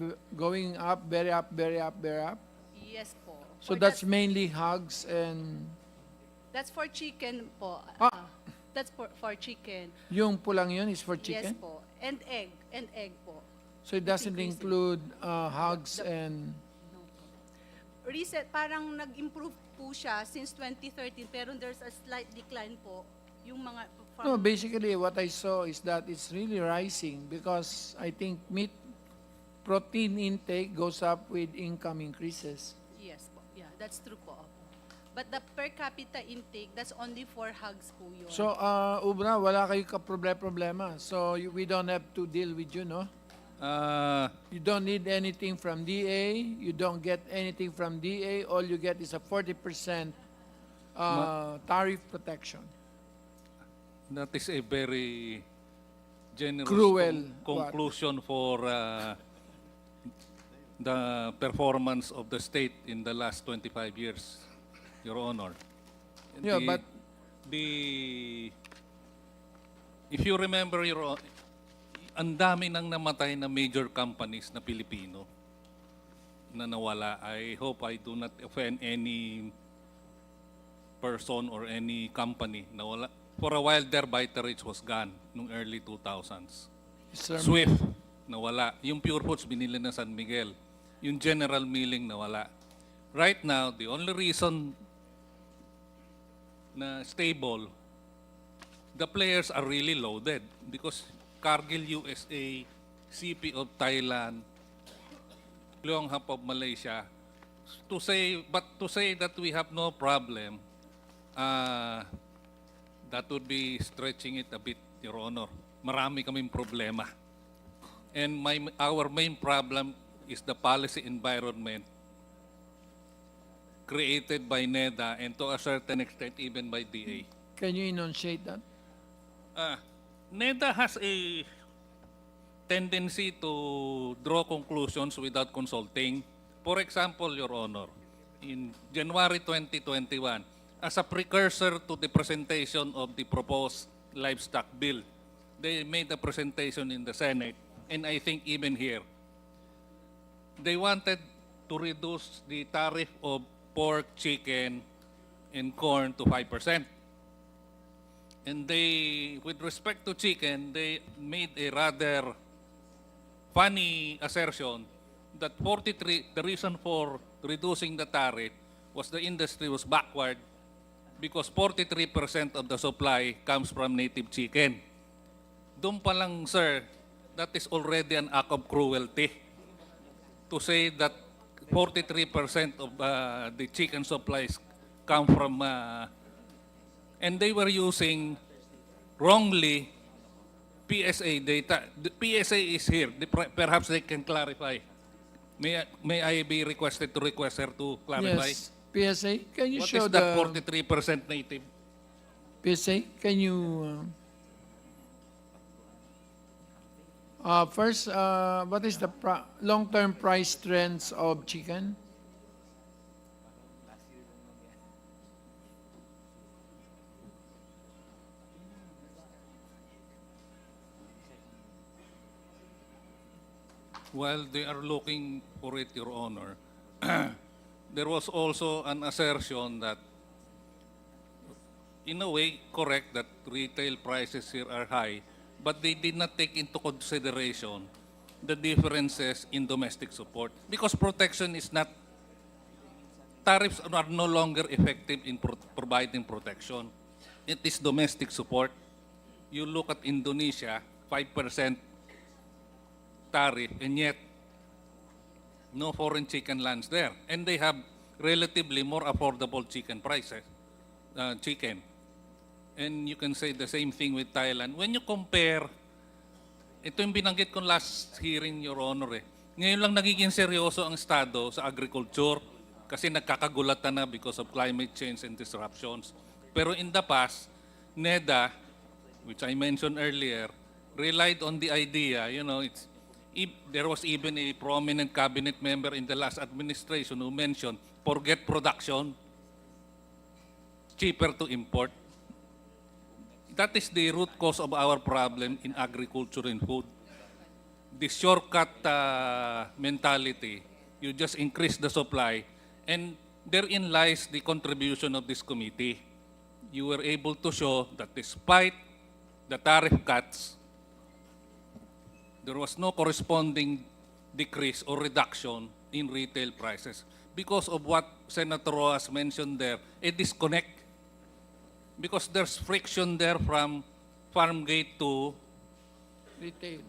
Speaker 1: very up, very up, very up?
Speaker 17: Yes po.
Speaker 1: So
Speaker 17: For
Speaker 1: that's
Speaker 17: that-
Speaker 1: mainly hogs and
Speaker 17: That's for chicken po. That's for chicken.
Speaker 1: yung pulang yun is for
Speaker 17: Yes
Speaker 1: chicken?
Speaker 17: po. And egg po.
Speaker 1: So it doesn't include hogs and...
Speaker 17: Recent, parang nag-improve po siya since 2013, pero there's a slight decline po yung mga
Speaker 1: No, basically what I saw is that it's really rising because I think meat protein intake goes up with income increases.
Speaker 17: Yes po. Yeah, that's true po. But the per capita intake, that's only for hogs po yun.
Speaker 1: So, Ubra, wala kayo problema. So, we don't have to deal with you, no? You don't need anything from DA. You don't get anything from DA. All you get is a 40% tariff protection.
Speaker 23: That is a very generous
Speaker 1: Cruel.
Speaker 23: conclusion for the performance of the state in the last 25 years, Your Honor.
Speaker 1: Yeah, but
Speaker 23: if you remember, Your Honor, ang dami nang namatay na major companies na Pilipino na nawala. I hope I do not offend any person or any company na wala. For a while there, Vitaridge was gone noong early 2000s.
Speaker 1: Sir,
Speaker 23: Swift, nawala. Yung Pure Foods, binili na San Miguel. Yung General Milling, nawala. Right now, the only reason na stable, the players are really loaded because Cargill USA, CP of Thailand, Leong Hap of Malaysia, to say that we have no problem, that would be stretching it a bit, Your Honor. Marami kaming problema. And our main problem is the policy environment created by NEDA and to a certain extent even by DA.
Speaker 1: can you enunciate that?
Speaker 23: NEDA has a tendency to draw conclusions without consulting. For example, Your Honor, in January 2021, as a precursor to the presentation of the proposed livestock bill, they made a presentation in the Senate, and I think even here. They wanted to reduce the tariff of pork, chicken, and corn to 5%. And they, with respect to chicken, they made a rather funny assertion that the reason for reducing the tariff was the industry was backward because 43% of the supply comes from native chicken. Doon pa lang, sir, that is already an act of cruelty to say that 43% of the chicken supplies come from, and they were using wrongly PSA data. The PSA is here. Perhaps they can clarify. May I be requested to request her to clarify?
Speaker 1: Yes, PSA, can you
Speaker 23: What
Speaker 1: show
Speaker 23: is that 43% native?
Speaker 1: PSA, can you first, what is the long-term price trends of chicken?
Speaker 23: While they are looking for it, Your Honor, there was also an assertion that, in a way, correct that retail prices here are high, but they did not take into consideration the differences in domestic support because protection is not, tariffs are no longer effective in providing protection. It is domestic support. You look at Indonesia, 5% tariff, and yet no foreign chicken lands there. And they have relatively more affordable chicken prices, chicken. And you can say the same thing with Thailand. When you compare, ito yung binanggit ko last hearing, Your Honor. Ngayon lang nagiging seryoso ang Estado sa agriculture kasi nagkakagulatan na because of climate change and disruptions. Pero in the past, NEDA, which I mentioned earlier, relied on the idea, there was even a prominent cabinet member in the last administration who mentioned, forget production, cheaper to import. That is the root cause of our problem in agriculture and food. The shortcut mentality, you just increase the supply, and therein lies the contribution of this committee. You were able to show that despite the tariff cuts, there was no corresponding decrease or reduction in retail prices. because of what Senator Rojas mentioned there, a disconnect. Because there's friction there from farm gate to retail.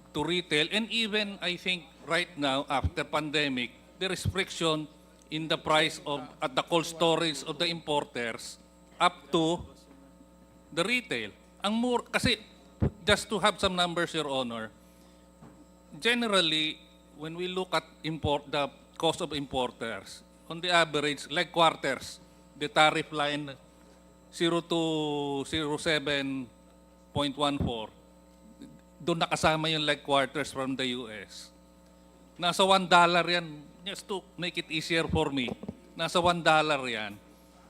Speaker 23: And even, I think, right now, after pandemic, there is friction in the price of, at the cold storage of the importers up to the retail. Kasi, just to have some numbers, Your Honor, generally, when we look at the cost of importers, on the average, like quarters, the tariff line 0 to 07.14, doon nakasama yung like quarters from the US. Nasa $1 yan, just to make it easier for me, nasa $1 yan.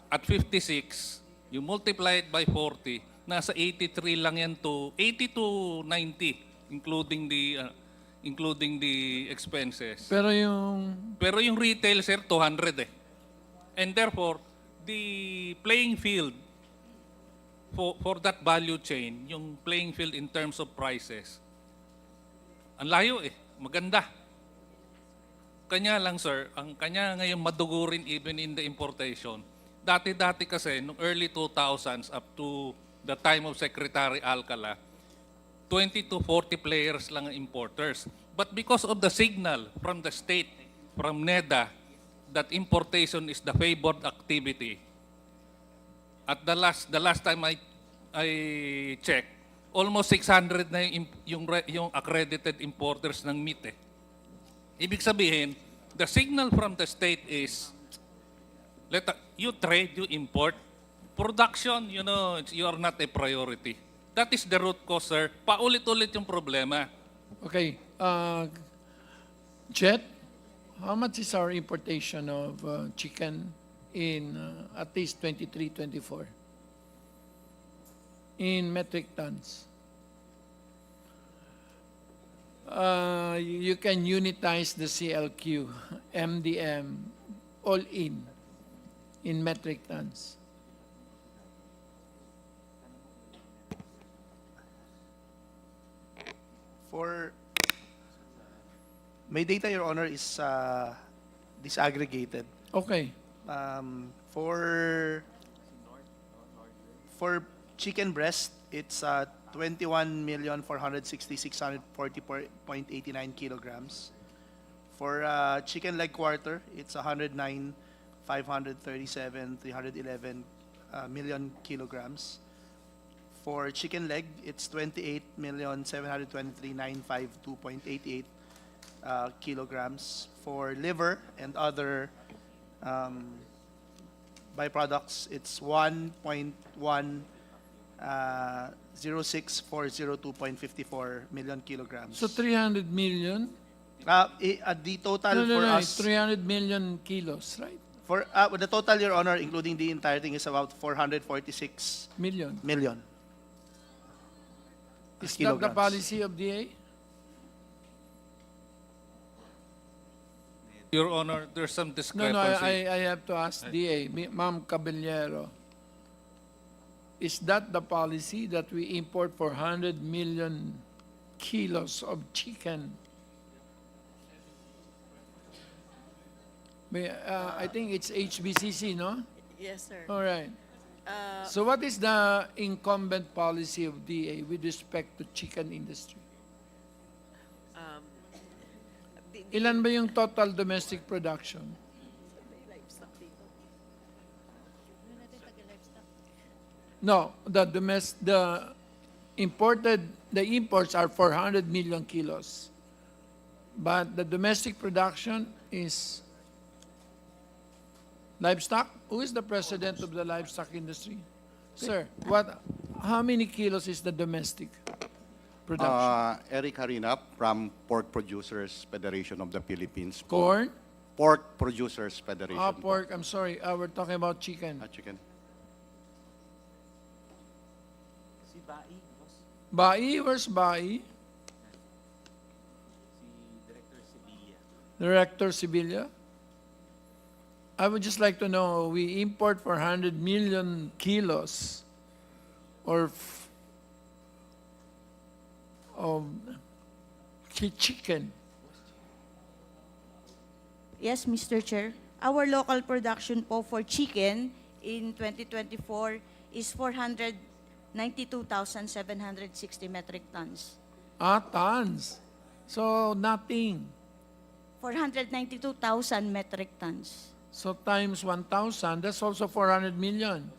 Speaker 23: At 56, you multiply it by 40, nasa 83 lang yan to 80 to 90, including the expenses.
Speaker 1: Pero yung
Speaker 23: retail, sir, 200 eh. And therefore, the playing field for that value chain, yung playing field in terms of prices, ang layo eh, maganda. Kanya lang, sir, ang kanya ngayon madugurin even in the importation. Dati-dati kasi, noong early 2000s up to the time of Secretary Alcala, 20 to 40 players lang ang importers. But because of the signal from the state, from NEDA, that importation is the favored activity, at the last time I checked, almost 600 na yung accredited importers ng meat eh. Ibig sabihin, the signal from the state is, you trade, you import. Production, you are not a priority. That is the root cause, sir. Paulit-ulit yung problema.
Speaker 1: Okay. Jet, how much is our importation of chicken in at least 23, 24? In metric tons. You can unitize the CLQ, MDM, all in metric tons.
Speaker 7: My data, Your Honor, is disaggregated.
Speaker 1: Okay.
Speaker 7: For chicken breast, it's 21,460,640.89 kilograms. For chicken leg quarter, it's 109,537,311 million kilograms. For chicken leg, it's 28,723,952.88 kilograms. For liver and other byproducts, it's 1.106,402.54 million kilograms.
Speaker 1: So 300 million?
Speaker 7: The total for us,
Speaker 1: 300 million kilos, right?
Speaker 7: for the total, Your Honor, including the entire thing, is about 446
Speaker 1: Million.
Speaker 7: million.
Speaker 1: Is that the policy of DA?
Speaker 23: Your Honor, there's some
Speaker 1: No,
Speaker 23: discrepancy.
Speaker 1: I have to ask DA, Ma'am Caballero. Is that the policy that we import 400 million kilos of chicken? I think it's HBCC, no?
Speaker 21: Yes, sir.
Speaker 1: All right. So what is the incumbent policy of DA with respect to chicken industry? Ilan ba yung total domestic production? No, the imports are 400 million kilos. But the domestic production is livestock. Who is the president of the livestock industry? Sir, how many kilos is the domestic production?
Speaker 6: Eric Harinap from Pork Producers Federation of the Philippines.
Speaker 1: Corn?
Speaker 6: Pork Producers Federation.
Speaker 1: Pork, I'm sorry. We're talking about chicken.
Speaker 6: Chicken.
Speaker 1: Bai, where's Bai? Director Sibilia. I would just like to know, we import 400 million kilos of chicken.
Speaker 8: Yes, Mr. Chair. Our local production po for chicken in 2024 is 492,760 metric tons.
Speaker 1: Tons. So nothing.
Speaker 8: 492,000 metric tons.
Speaker 1: So times 1,000, that's also 400 million.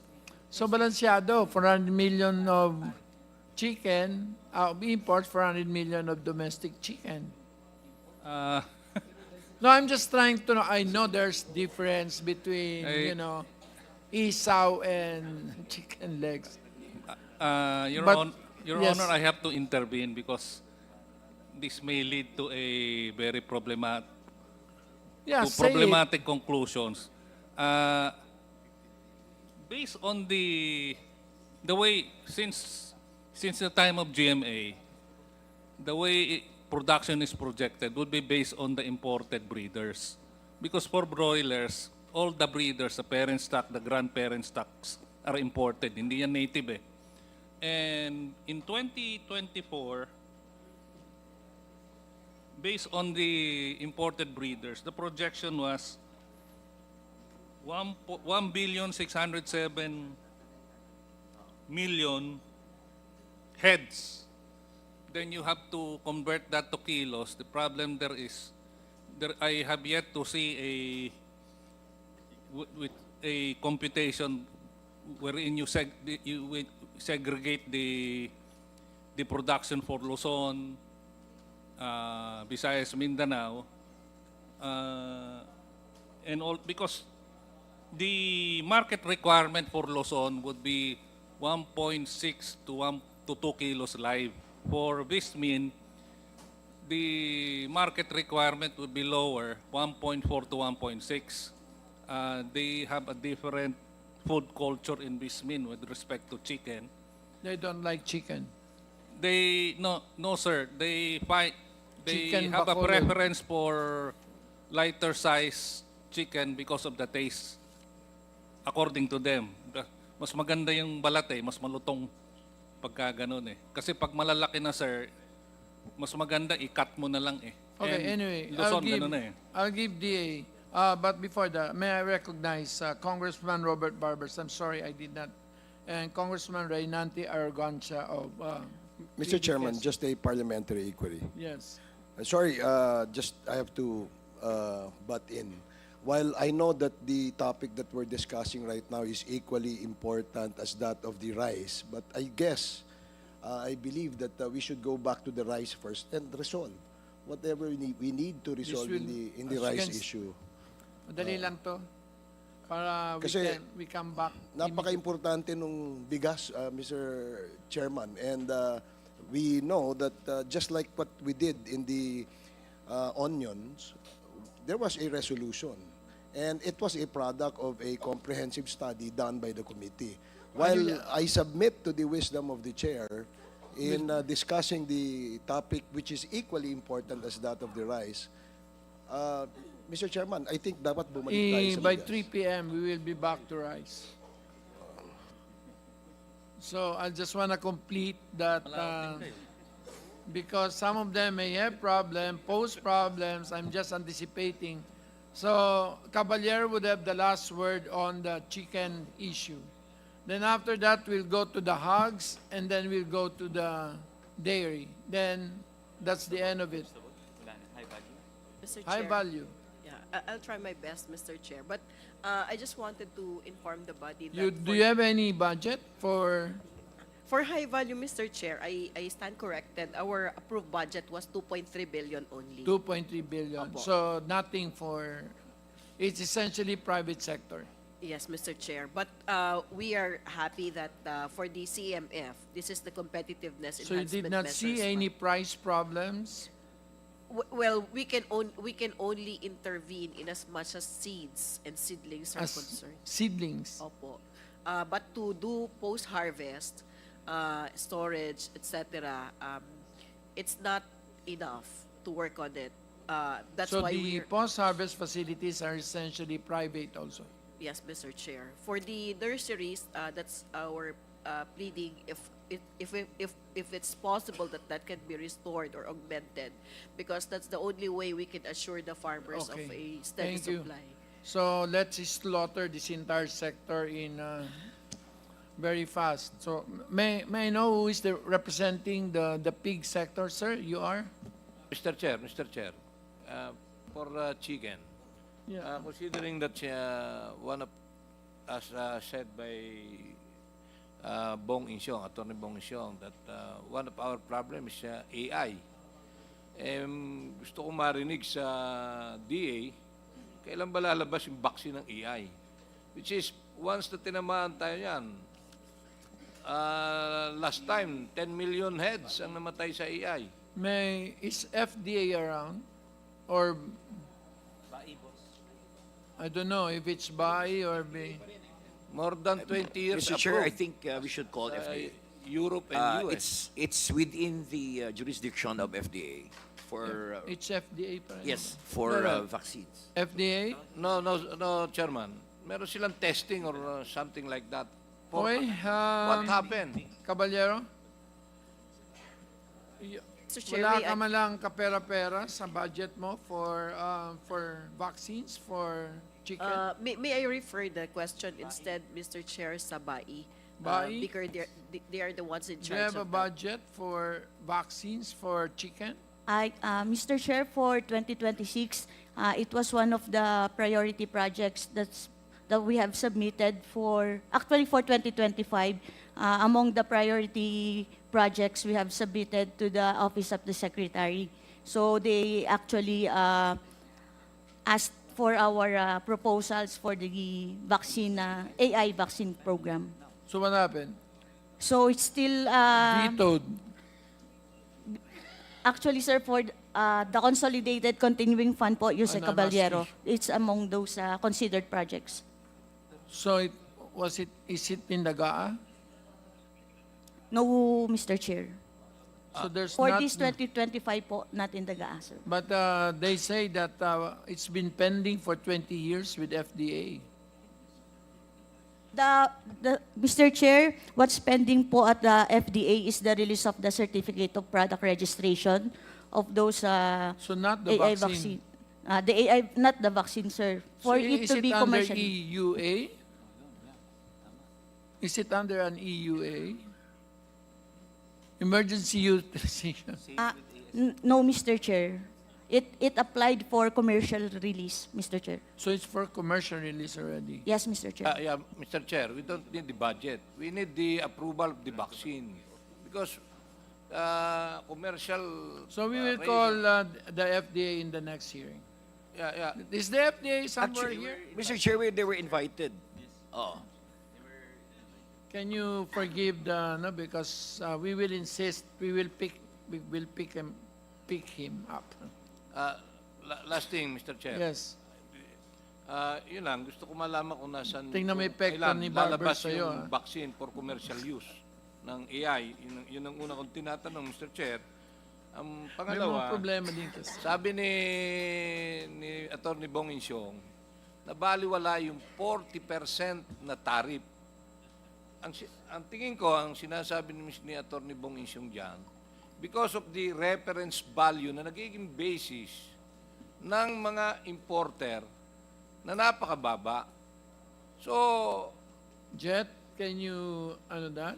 Speaker 1: So balansyado, 400 million of chicken, imports, 400 million of domestic chicken. No, I'm just trying to know. I know there's difference between, isaw and chicken legs.
Speaker 23: Your
Speaker 1: But- yes.
Speaker 23: Honor, I have to intervene because this may lead to a very
Speaker 1: Yeah, say it.
Speaker 23: problematic conclusions. Based on the way since the time of GMA, the way production is projected would be based on the imported breeders. Because for broilers, all the breeders, the parent stock, the grandparent stocks are imported. Hindi yan native eh. And in 2024, based on the imported breeders, the projection was 1,607,000,000 heads. Then you have to convert that to kilos. The problem there is, I have yet to see with a computation wherein you segregate the production for Luzon, Visayas, Mindanao, and all, because the market requirement for Luzon would be 1.6 to 2 kilos live. For Vismin, the market requirement would be lower, 1.4 to 1.6. They have a different food culture in Vismin with respect to chicken.
Speaker 1: They don't like chicken.
Speaker 23: No sir. They
Speaker 1: Chicken
Speaker 23: have a
Speaker 1: bacolod.
Speaker 23: preference for lighter size chicken because of the taste. According to them, mas maganda yung balat eh, mas malutong pagka ganun eh. Kasi pag malalaki na sir, mas maganda i-cut mo na lang eh.
Speaker 1: Okay,
Speaker 23: And
Speaker 1: anyway,
Speaker 23: Luzon, ganun na eh.
Speaker 1: I'll give DA. But before that, may I recognize Congressman Robert Barbers? I'm sorry I did not. And Congressman Reynante Arrogancia of
Speaker 9: Mr. Chairman,
Speaker 1: PDS.
Speaker 9: just a parliamentary inquiry.
Speaker 1: Yes.
Speaker 9: Sorry, just I have to butt in. While I know that the topic that we're discussing right now is equally important as that of the rice, but I guess, I believe that we should go back to the rice first and resolve whatever we need to resolve in the rice issue.
Speaker 1: Madali lang to. Para
Speaker 9: Kasi
Speaker 1: we come back.
Speaker 9: Napaka-importante nung bigas, Mr. Chairman, and we know that just like what we did in the onions, there was a resolution, and it was a product of a comprehensive study done by the committee. While I submit to the wisdom of the chair in discussing the topic which is equally important as that of the rice, Mr. Chairman, I think dapat bumalik tayo sa
Speaker 1: By
Speaker 9: bigas.
Speaker 1: 3 p.m., we will be back to rice. So I just want to complete that because some of them may have pose problems. I'm just anticipating. So Caballero would have the last word on the chicken issue. Then after that, we'll go to the hogs, and then we'll go to the dairy. Then that's the end of it.
Speaker 12: Mr.
Speaker 1: High
Speaker 12: Chair.
Speaker 1: value.
Speaker 12: Yeah, I'll try my best, Mr. Chair. But I just wanted to inform the body that
Speaker 1: Do you have any budget for?
Speaker 12: for high value, Mr. Chair, I stand corrected. Our approved budget was 2.3 billion only.
Speaker 1: 2.3 billion.
Speaker 12: Opo.
Speaker 1: So nothing for, it's essentially private sector.
Speaker 12: Yes, Mr. Chair. But we are happy that for the CMF, this is the competitiveness
Speaker 1: So you
Speaker 12: enhancement
Speaker 1: did not see
Speaker 12: measures
Speaker 1: any price problems?
Speaker 12: Well, we can only intervene in as much as seeds and seedlings are
Speaker 1: As
Speaker 12: concerned.
Speaker 1: seedlings?
Speaker 12: Opo. But to do post-harvest, storage, etc., it's not enough to work on it. That's
Speaker 1: So
Speaker 12: why
Speaker 1: the
Speaker 12: we're...
Speaker 1: post-harvest facilities are essentially private also?
Speaker 12: Yes, Mr. Chair. For the nurseries, that's our pleading. If it's possible that can be restored or augmented, because that's the only way we can assure the farmers of
Speaker 1: Okay.
Speaker 12: a steady
Speaker 1: Thank you.
Speaker 12: supply.
Speaker 1: So let's slaughter this entire sector in very fast. So may I know who is the representing the pig sector, sir? You are?
Speaker 11: Mr. Chair, for chicken,
Speaker 1: Yeah.
Speaker 11: considering that one of, as said by Bong Insyong, Attorney Bong Insyong, that one of our problem is AI. Gusto ko marinig sa DA, kailan ba lalabas yung vaccine ng AI? Which is, once na tinamaan tayo yan, last time, 10 million heads ang namatay sa AI.
Speaker 1: Is FDA around? Or I don't know if it's BAI or
Speaker 11: More than 20 years
Speaker 14: Mr. Chair, I
Speaker 11: approved.
Speaker 14: think we should call FDA.
Speaker 11: Europe and US.
Speaker 14: It's within the jurisdiction of FDA for
Speaker 1: it's FDA pa rin.
Speaker 14: yes for
Speaker 1: No.
Speaker 14: vaccines.
Speaker 1: FDA?
Speaker 11: No, Chairman. Meron silang testing or something like that.
Speaker 1: Okay,
Speaker 11: What happened?
Speaker 1: Caballero?
Speaker 12: Mr. Chair,
Speaker 1: Wala
Speaker 12: may
Speaker 1: ka
Speaker 12: I-
Speaker 1: man lang kapera-pera sa budget mo for vaccines, for chicken?
Speaker 12: May I refer the question instead, Mr. Chair, sa BAI?
Speaker 1: BAI?
Speaker 12: Because they are the ones in
Speaker 1: Do you
Speaker 12: charge
Speaker 1: have a
Speaker 12: of that.
Speaker 1: budget for vaccines for chicken?
Speaker 8: Mr. Chair, for 2026, it was one of the priority projects that we have submitted for 2025. Among the priority projects we have submitted to the Office of the Secretary. So they actually asked for our proposals for the vaccine, AI vaccine program.
Speaker 1: So what happened?
Speaker 8: So it's still
Speaker 1: Vetoed.
Speaker 8: actually, sir, for the consolidated continuing fund po, Jose
Speaker 1: Ano,
Speaker 8: Caballero, it's among those considered projects.
Speaker 1: So is it in the GAA?
Speaker 8: No, Mr. Chair.
Speaker 1: So there's
Speaker 8: For
Speaker 1: not,
Speaker 8: this 2025 po, not in the GAA, sir.
Speaker 1: but they say that it's been pending for 20 years with FDA.
Speaker 8: Mr. Chair, what's pending po at the FDA is the release of the certificate of product registration of those
Speaker 1: So not the
Speaker 8: AI
Speaker 1: vaccine.
Speaker 8: vaccine. The AI, not the vaccine, sir. For
Speaker 1: So
Speaker 8: it
Speaker 1: is
Speaker 8: to
Speaker 1: it
Speaker 8: be
Speaker 1: under
Speaker 8: commercial.
Speaker 1: EUA? Is it under an EUA? Emergency Utilization.
Speaker 8: No, Mr. Chair. It applied for commercial release, Mr. Chair.
Speaker 1: So it's for commercial release already.
Speaker 8: Yes, Mr. Chair.
Speaker 11: Yeah, Mr. Chair, we don't need the budget. We need the approval of the vaccine. Because commercial...
Speaker 1: So we will call the FDA in the next hearing.
Speaker 11: Yeah.
Speaker 1: Is the FDA somewhere
Speaker 14: Actually,
Speaker 1: here?
Speaker 14: Mr. Chair, they were invited. Oh.
Speaker 1: Can you forgive no, because we will insist, we will pick him up.
Speaker 11: Last thing, Mr. Chair.
Speaker 1: Yes.
Speaker 11: Yun lang, gusto ko malaman kung nasan...
Speaker 1: Tingnan mo
Speaker 11: kung
Speaker 1: epekto
Speaker 11: kailan
Speaker 1: ni Barber
Speaker 11: lalabas
Speaker 1: sa'yo,
Speaker 11: yung vaccine for commercial use ng AI. Yun ang una kong tinatanong, Mr. Chair. Ang
Speaker 1: May mga
Speaker 11: pangalawa,
Speaker 1: problema din kasi.
Speaker 11: sabi ni Atty. Bong Insyong, nabaliwala yung 40% na tariff. Ang tingin ko, ang sinasabi ni Atty. Bong Insyong dyan, because of the reference value na nagiging basis ng mga importer na napakababa. So,
Speaker 1: Jet, can you, that?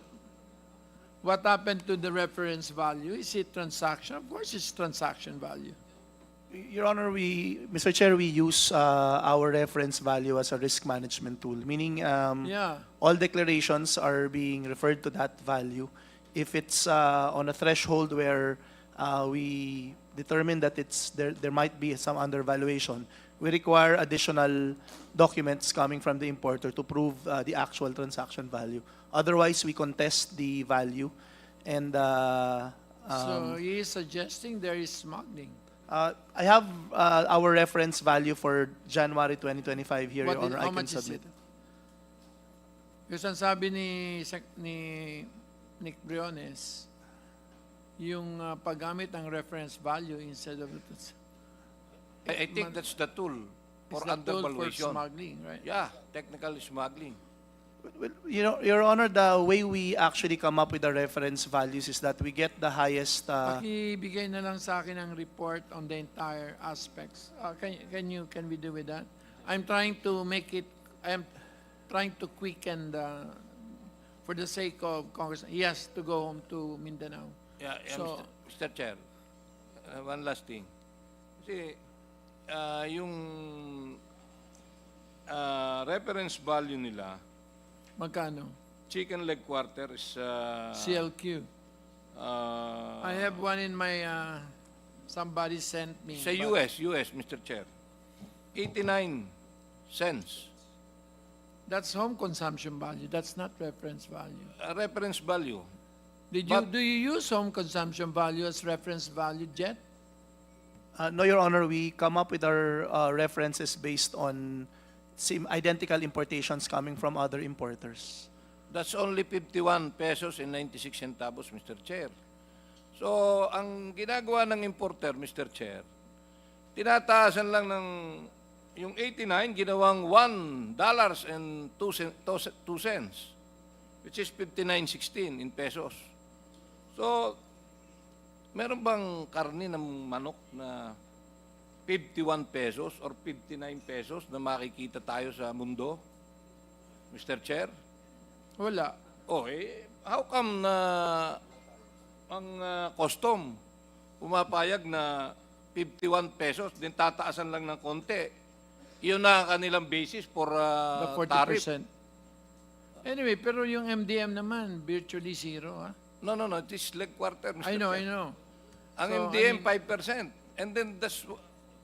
Speaker 1: What happened to the reference value? Is it transaction? Of course it's transaction value.
Speaker 7: Your Honor, Mr. Chair, we use our reference value as a risk management tool, meaning
Speaker 1: Yeah.
Speaker 7: all declarations are being referred to that value. If it's on a threshold where we determine that there might be some undervaluation, we require additional documents coming from the importer to prove the actual transaction value. Otherwise, we contest the value, and
Speaker 1: So he is suggesting there is smuggling.
Speaker 7: I have our reference value for January 2025 here,
Speaker 1: What
Speaker 7: Your
Speaker 1: is-
Speaker 7: Honor.
Speaker 1: how
Speaker 7: I can
Speaker 1: much is
Speaker 7: submit
Speaker 1: it? Kasi ang sabi ni Nick Briones, yung paggamit ng reference value instead of
Speaker 11: I think that's the tool for
Speaker 1: It's the tool for
Speaker 11: undervaluation.
Speaker 1: smuggling, right?
Speaker 11: Yeah, technical smuggling.
Speaker 7: Well, Your Honor, the way we actually come up with the reference values is that we get the highest.
Speaker 1: Pakibigay na lang sa akin ang report on the entire aspects. Can we do with that? I'm trying to make it, I'm trying to quicken for the sake of Congress, he has to go home to Mindanao.
Speaker 11: Yeah,
Speaker 1: So,
Speaker 11: Mr. Chair, one last thing. Kasi yung reference value nila,
Speaker 1: magkano?
Speaker 11: chicken leg quarter is
Speaker 1: CLQ. I have one in my, somebody sent me.
Speaker 11: sa
Speaker 1: but
Speaker 11: US, Mr. Chair, 89 cents.
Speaker 1: That's home consumption value. That's not reference value.
Speaker 11: Reference value.
Speaker 1: Do you use home consumption value as reference value, Jet?
Speaker 7: No, Your Honor, we come up with our references based on same identical importations coming from other importers.
Speaker 11: That's only 51 pesos and 96 centavos, Mr. Chair. So, ang ginagawa ng importer, Mr. Chair, tinataasan lang ng yung 89, ginawang $1 and 2 cents, which is 59.16 in pesos. So, meron bang karni ng manok na 51 pesos or 59 pesos na makikita tayo sa mundo, Mr. Chair?
Speaker 1: Wala.
Speaker 11: How come na ang custom pumapayag na 51 pesos, din tataasan lang ng konti? Iyon na ang kanilang basis for
Speaker 1: The 40%.
Speaker 11: tariff.
Speaker 1: Anyway, pero yung MDM naman, virtually zero, ha?
Speaker 11: No, it is leg quarter, Mr.
Speaker 1: I know.
Speaker 11: Ang
Speaker 1: So,
Speaker 11: MDM,
Speaker 1: I mean-
Speaker 11: 5%. And then that's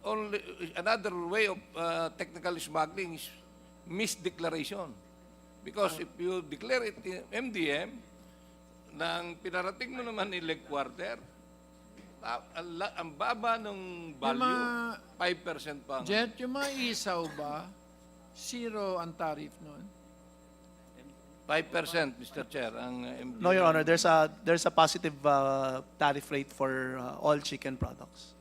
Speaker 11: only another way of technical smuggling is misdeclaration. Because if you declare it MDM, nang pinarating mo naman ni leg quarter, ang baba ng value, 5% pa.
Speaker 1: Jet, yung mga isaw ba, zero ang tariff nun?
Speaker 11: 5%, Mr. Chair, ang MDM.
Speaker 7: No, Your Honor, there's a positive tariff rate for all chicken products.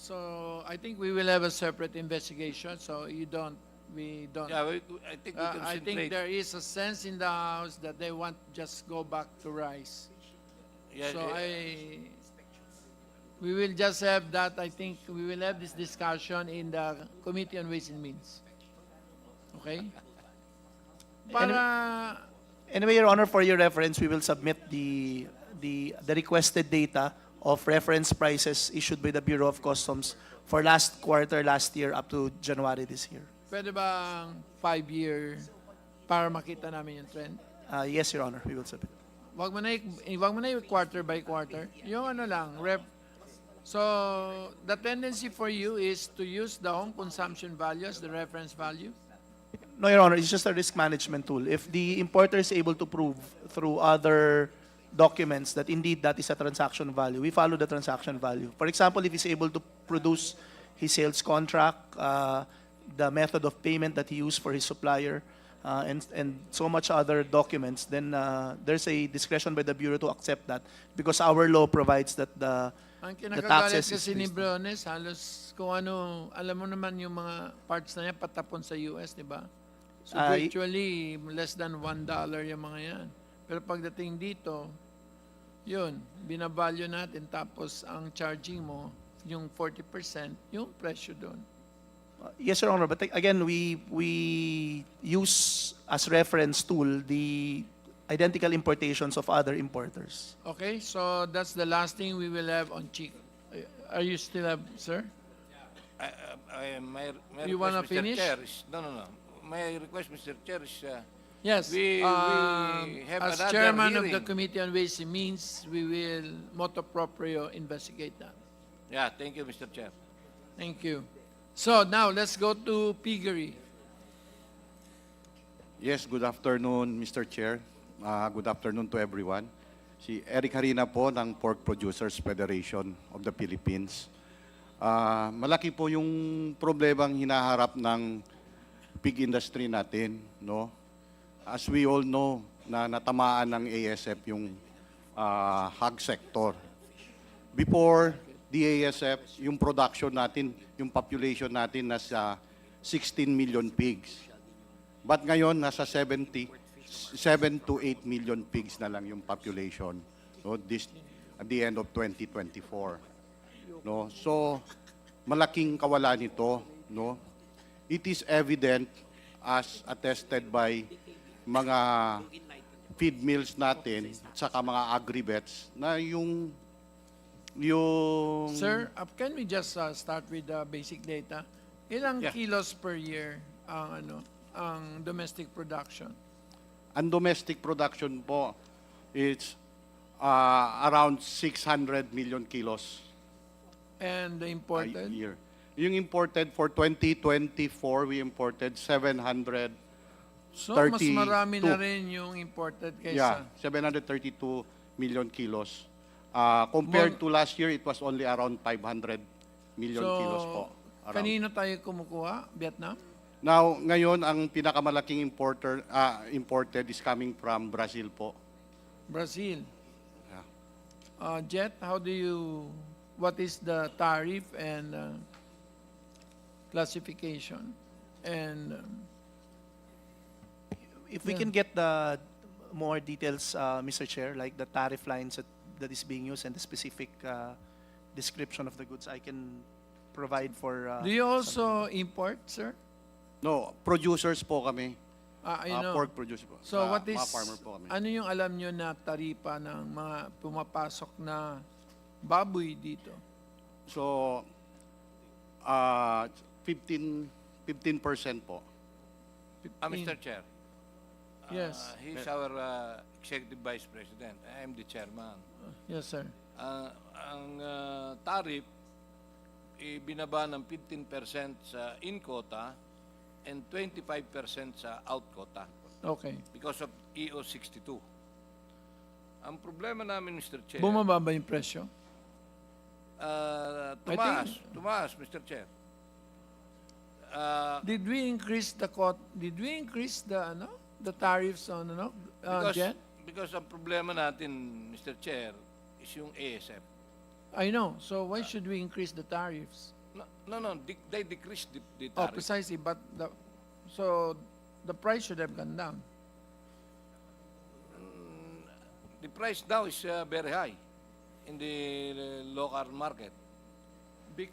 Speaker 1: So, I think we will have a separate investigation, so we don't.
Speaker 11: Yeah, I think we
Speaker 1: I think
Speaker 11: concentrate.
Speaker 1: there is a sense in the House that they want just go back to rice.
Speaker 11: Yeah,
Speaker 1: So
Speaker 11: yeah.
Speaker 1: we will just have that, I think we will have this discussion in the Committee on Ways and Means. Okay? Para,
Speaker 7: Anyway, Your Honor, for your reference, we will submit the requested data of reference prices issued by the Bureau of Customs for last quarter last year up to January this year.
Speaker 1: pwede bang 5-year para makita namin yung trend?
Speaker 7: Yes, Your Honor, we will submit.
Speaker 1: Wag mo na yung quarter by quarter. Yung ano lang, So, the tendency for you is to use the home consumption value as the reference value?
Speaker 7: No, Your Honor, it's just a risk management tool. If the importer is able to prove through other documents that indeed that is a transaction value, we follow the transaction value. For example, if he's able to produce his sales contract, the method of payment that he used for his supplier, and so much other documents, then there's a discretion by the Bureau to accept that because our law provides that
Speaker 1: Ang
Speaker 7: the
Speaker 1: kinakagalit
Speaker 7: taxes is
Speaker 1: kasi ni
Speaker 7: based-
Speaker 1: Briones, halos kung ano, alam mo naman yung mga parts na yan, patapon sa US, di ba? So virtually, less than $1 yung mga yan. Pero pagdating dito, yun, binavalue natin, tapos ang charging mo, yung 40%, yung presyo doon.
Speaker 7: Yes, Your Honor, but again, we use as reference tool the identical importations of other importers.
Speaker 1: Okay, so that's the last thing we will have on chicken. Are you still have, sir?
Speaker 11: My
Speaker 1: You
Speaker 11: request,
Speaker 1: wanna
Speaker 11: Mr.
Speaker 1: finish?
Speaker 11: Chair, is, no. My request, Mr. Chair, is
Speaker 1: Yes.
Speaker 11: we have
Speaker 1: as
Speaker 11: another
Speaker 1: chairman of
Speaker 11: hearing.
Speaker 1: the Committee on Ways and Means, we will motu proprio investigate that.
Speaker 11: Yeah, thank you, Mr. Chair.
Speaker 1: Thank you. So now let's go to piggery.
Speaker 6: Yes, good afternoon, Mr. Chair. Good afternoon to everyone. Si Eric Harina po ng Pork Producers Federation of the Philippines. Malaki po yung problemang hinaharap ng pig industry natin, no? As we all know, na natamaan ng ASF yung hog sector. Before the ASF, yung production natin, yung population natin nasa 16 million pigs. But ngayon, nasa 7 to 8 million pigs na lang yung population, no, at the end of 2024. No? So, malaking kawalan nito, no, it is evident as attested by mga feed mills natin at saka mga agribets na yung
Speaker 1: Sir, can we just start with the basic data? Ilang
Speaker 6: Yeah.
Speaker 1: kilos per year ang domestic production?
Speaker 6: ang domestic production po it's around 600 million kilos
Speaker 1: And the
Speaker 6: a
Speaker 1: imported?
Speaker 6: year. Yung imported for 2024, we imported 732.
Speaker 1: So, mas marami na rin yung imported
Speaker 6: Yeah,
Speaker 1: kaysa...
Speaker 6: 732 million kilos. Compared to last year, it was only around 500 million kilos po. Around.
Speaker 1: Kanino tayo kumukuha? Vietnam?
Speaker 6: Now, ngayon, ang pinakamalaking imported is coming from Brazil po.
Speaker 1: Brazil.
Speaker 6: Yeah.
Speaker 1: Jet, what is the tariff and classification? And
Speaker 7: If we
Speaker 1: Yeah.
Speaker 7: can get the more details, Mr. Chair, like the tariff lines that is being used and the specific description of the goods, I can provide for...
Speaker 1: do you also import, sir?
Speaker 6: No, producers po kami.
Speaker 1: You know.
Speaker 6: Pork producer po.
Speaker 1: So what is,
Speaker 6: Mga farmer po kami.
Speaker 1: ano yung alam nyo na taripa ng mga pumapasok na baboy dito?
Speaker 6: So, 15% po.
Speaker 11: Mr. Chair.
Speaker 1: Yes.
Speaker 11: He's our Executive Vice President. I am the chairman.
Speaker 1: Yes, sir.
Speaker 11: Ang tariff, ibinaba ng 15% sa in-quota and 25% sa out-quota
Speaker 1: Okay.
Speaker 11: because of EO 62. Ang problema namin, Mr. Chair,
Speaker 1: Bumaba ba yung presyo?
Speaker 11: tumaas, Mr. Chair.
Speaker 1: Did we increase the the tariffs on jet?
Speaker 11: Because ang problema natin, Mr. Chair, is yung ASF.
Speaker 1: I know. So why should we increase the tariffs?
Speaker 11: No, they decreased the
Speaker 1: Oh,
Speaker 11: tariff.
Speaker 1: precisely. But the price should have gone down.
Speaker 11: The price now is very high in the local market.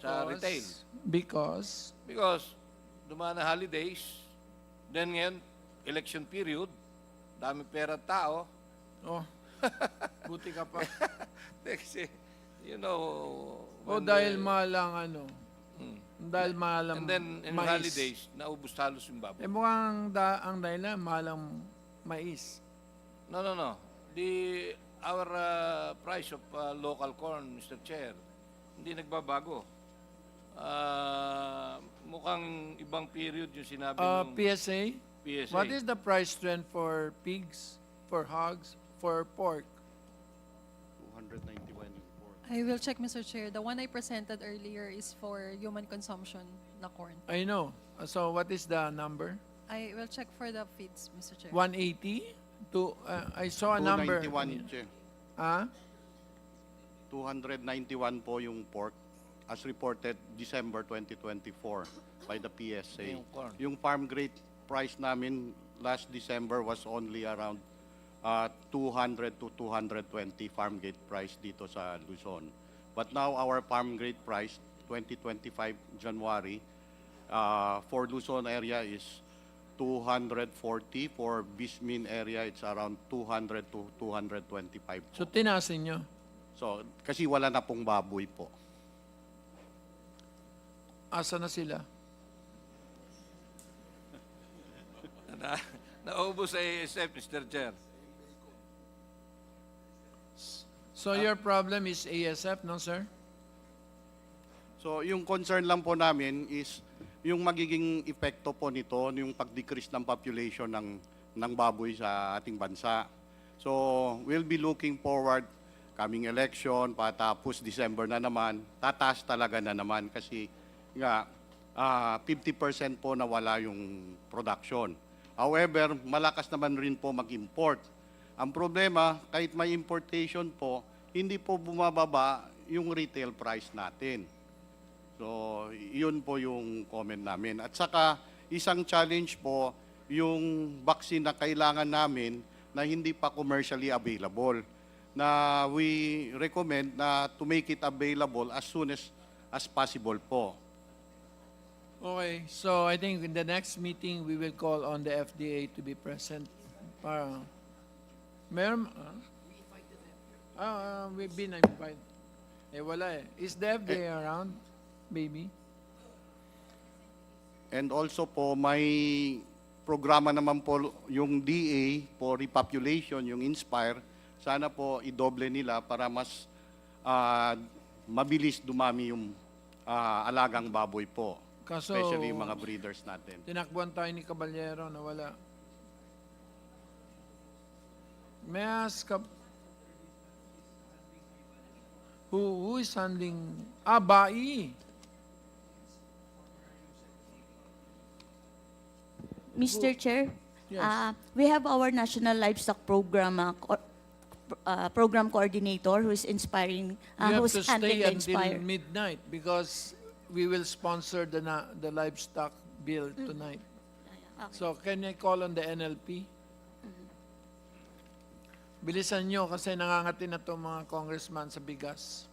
Speaker 11: Sa retail.
Speaker 1: Because
Speaker 11: Because dumaan na holidays, then ngayon, election period, dami pera tao.
Speaker 1: oh, buti ka pa.
Speaker 11: Kasi, you know,
Speaker 1: Dahil malang dahil malang
Speaker 11: and then in
Speaker 1: mais.
Speaker 11: holidays, naubos halos yung baboy.
Speaker 1: Mukhang ang dahilan malang mais.
Speaker 11: No. Our price of local corn, Mr. Chair, hindi nagbabago. Mukhang ibang period yung sinabi ng
Speaker 1: PSA?
Speaker 11: PSA.
Speaker 1: What is the price trend for pigs, for hogs, for pork?
Speaker 6: 291 yung pork.
Speaker 10: I will check, Mr. Chair. The one I presented earlier is for human consumption na corn.
Speaker 1: I know. So what is the number?
Speaker 10: I will check for the feeds, Mr. Chair.
Speaker 1: 180? I saw a number.
Speaker 6: 291 Che. 291 po yung pork as reported December 2024 by the PSA.
Speaker 11: Yung corn.
Speaker 6: Yung farm grade price namin last December was only around 200 to 220 farm gate price dito sa Luzon. But now our farm grade price 2025 January for Luzon area is 240. For Bismin area it's around 200 to 225 po.
Speaker 1: So tinasin nyo.
Speaker 6: So kasi wala na pong baboy po.
Speaker 1: Asa na sila?
Speaker 11: Naubos sa ASF, Mr. Chair.
Speaker 1: So your problem is ASF, no sir?
Speaker 6: So yung concern lang po namin is yung magiging epekto po nito, yung pag-decrease ng population ng baboy sa ating bansa. So we'll be looking forward coming election, patapos December na naman, tataas talaga na naman kasi nga 50% po nawala yung production. However, malakas naman rin po mag-import. Ang problema, kahit may importation po, hindi po bumababa yung retail price natin. So, yun po yung comment namin. At saka, isang challenge po, yung vaccine na kailangan namin na hindi pa commercially available. Na we recommend na to make it available as soon as possible po.
Speaker 1: Okay, so I think in the next meeting, we will call on the FDA to be present. Para, meron, we've been invited. Eh, wala eh. Is the FDA around, baby?
Speaker 6: And also po, may programa naman po yung DA for repopulation, yung Inspire. Sana po idoble nila para mas mabilis dumami yung alagang baboy po.
Speaker 1: Kaso,
Speaker 6: Especially yung mga breeders natin.
Speaker 1: tinakbuhan tayo ni Caballero na wala. May I ask, who is handling, Bai.
Speaker 8: Mr. Chair,
Speaker 1: Yes.
Speaker 8: we have our National Livestock Program program coordinator who is inspiring,
Speaker 1: You have
Speaker 8: who's
Speaker 1: to
Speaker 8: handling
Speaker 1: stay
Speaker 8: the
Speaker 1: until
Speaker 8: Inspire.
Speaker 1: midnight because we will sponsor the livestock bill tonight.
Speaker 8: Okay.
Speaker 1: So can I call on the NLP? Bilisan nyo kasi nangangati na itong mga congressman sa bigas.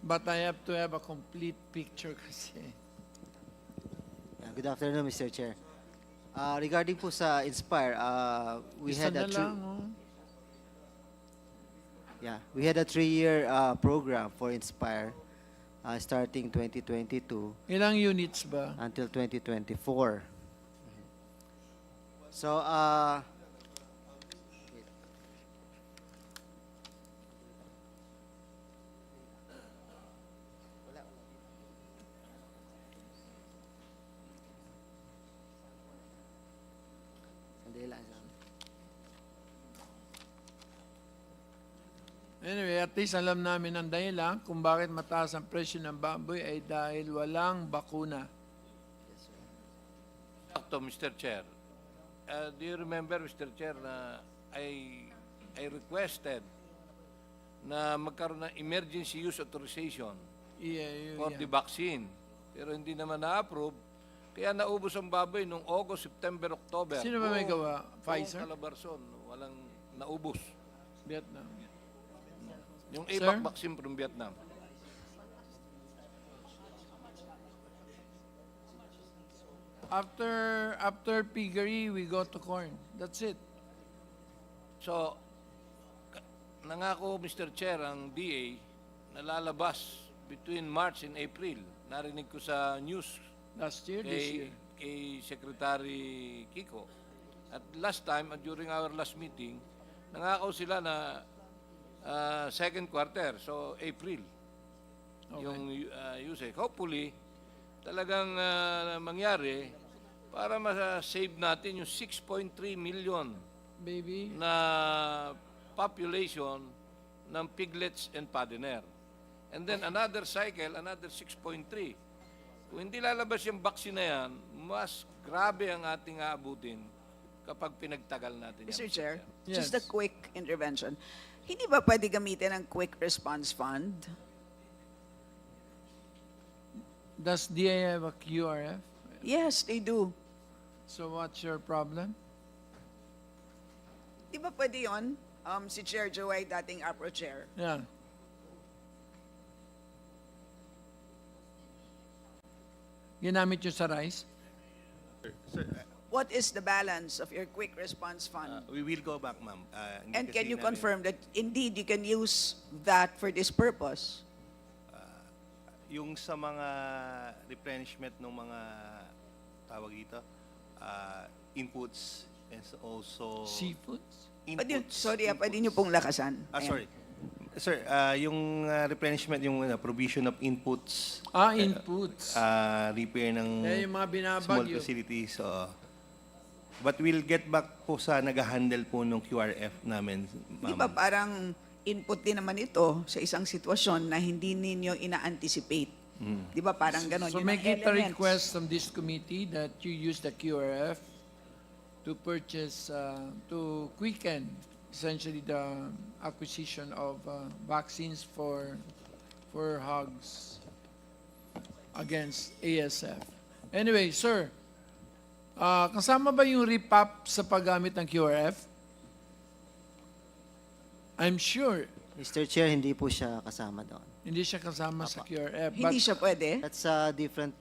Speaker 1: But I have to have a complete picture kasi.
Speaker 2: Good afternoon, Mr. Chair. Regarding po sa Inspire, we
Speaker 1: Isa
Speaker 2: had
Speaker 1: na
Speaker 2: a
Speaker 1: lang, oh.
Speaker 2: we had a 3-year program for Inspire starting 2022
Speaker 1: Ilang units ba?
Speaker 2: until 2024. So, sandali lang.
Speaker 1: Anyway, at least alam namin ang dahilan kung bakit mataas ang presyo ng baboy ay dahil walang bakuna.
Speaker 11: Sakto, Mr. Chair. Do you remember, Mr. Chair, na I requested na magkaroon ng emergency use authorization for the vaccine. Pero hindi naman na-approve. Kaya naubos ang baboy noong August, September, October.
Speaker 1: Sino ba may gawa? Pfizer?
Speaker 11: Calabarzon, walang naubos.
Speaker 1: Vietnam.
Speaker 11: Yung
Speaker 1: Sir?
Speaker 11: ABAC vaccine from Vietnam.
Speaker 1: After piggery, we go to corn. That's it.
Speaker 11: So, nangako, Mr. Chair, ang DA na lalabas between March and April. Narinig ko sa news
Speaker 1: Last year, this year.
Speaker 11: kay Secretary Kiko. At last time, during our last meeting, nangako sila na second quarter, so April.
Speaker 1: Okay.
Speaker 11: Yung usage. Hopefully, talagang mangyari para ma-save natin yung 6.3 million
Speaker 1: Baby.
Speaker 11: na population ng piglets and paddoner. And then another cycle, another 6.3. Kung hindi lalabas yung vaccine na yan, mas grabe ang ating aabutin kapag pinagtagal natin yan.
Speaker 3: Mr. Chair,
Speaker 1: Yes.
Speaker 3: just a quick intervention. Hindi ba pwede gamitin ang Quick Response Fund?
Speaker 1: Does DA have a QRF?
Speaker 3: Yes, they do.
Speaker 1: So what's your problem?
Speaker 3: Di ba pwede yun? Si Chair Joy, dating APRO Chair.
Speaker 1: Yeah. Ginamit yung sa rice?
Speaker 5: Sir,
Speaker 3: What is the balance of your Quick Response Fund?
Speaker 5: we will go back, ma'am. Hindi
Speaker 3: And
Speaker 5: kasi
Speaker 3: can you
Speaker 5: namin-
Speaker 3: confirm that indeed you can use that for this purpose?
Speaker 5: Yung sa mga replenishment ng mga tawag dito, inputs and also
Speaker 1: Seafoods?
Speaker 3: Pwede,
Speaker 5: inputs.
Speaker 3: sorry, pwede niyo pong lakasan. Ayan.
Speaker 5: Sorry. Sir, yung replenishment, yung provision of inputs,
Speaker 1: Inputs.
Speaker 5: repair ng
Speaker 1: Yung mga
Speaker 5: small
Speaker 1: binabagyo.
Speaker 5: facilities. But we'll get back po sa nag-handle po ng QRF namin,
Speaker 3: Di
Speaker 5: ma'am.
Speaker 3: ba parang input din naman ito sa isang sitwasyon na hindi ninyo ina-anticipate? Di ba parang ganon?
Speaker 1: So
Speaker 3: Yun ang
Speaker 1: make it a
Speaker 3: elements.
Speaker 1: request from this committee that you use the QRF to purchase, to quicken essentially the acquisition of vaccines for hogs against ASF. Anyway, sir, kasama ba yung repap sa paggamit ng QRF? I'm sure
Speaker 2: Mr. Chair, hindi po siya kasama doon.
Speaker 1: Hindi siya kasama sa QRF. But
Speaker 3: Hindi siya pwede?
Speaker 2: That's different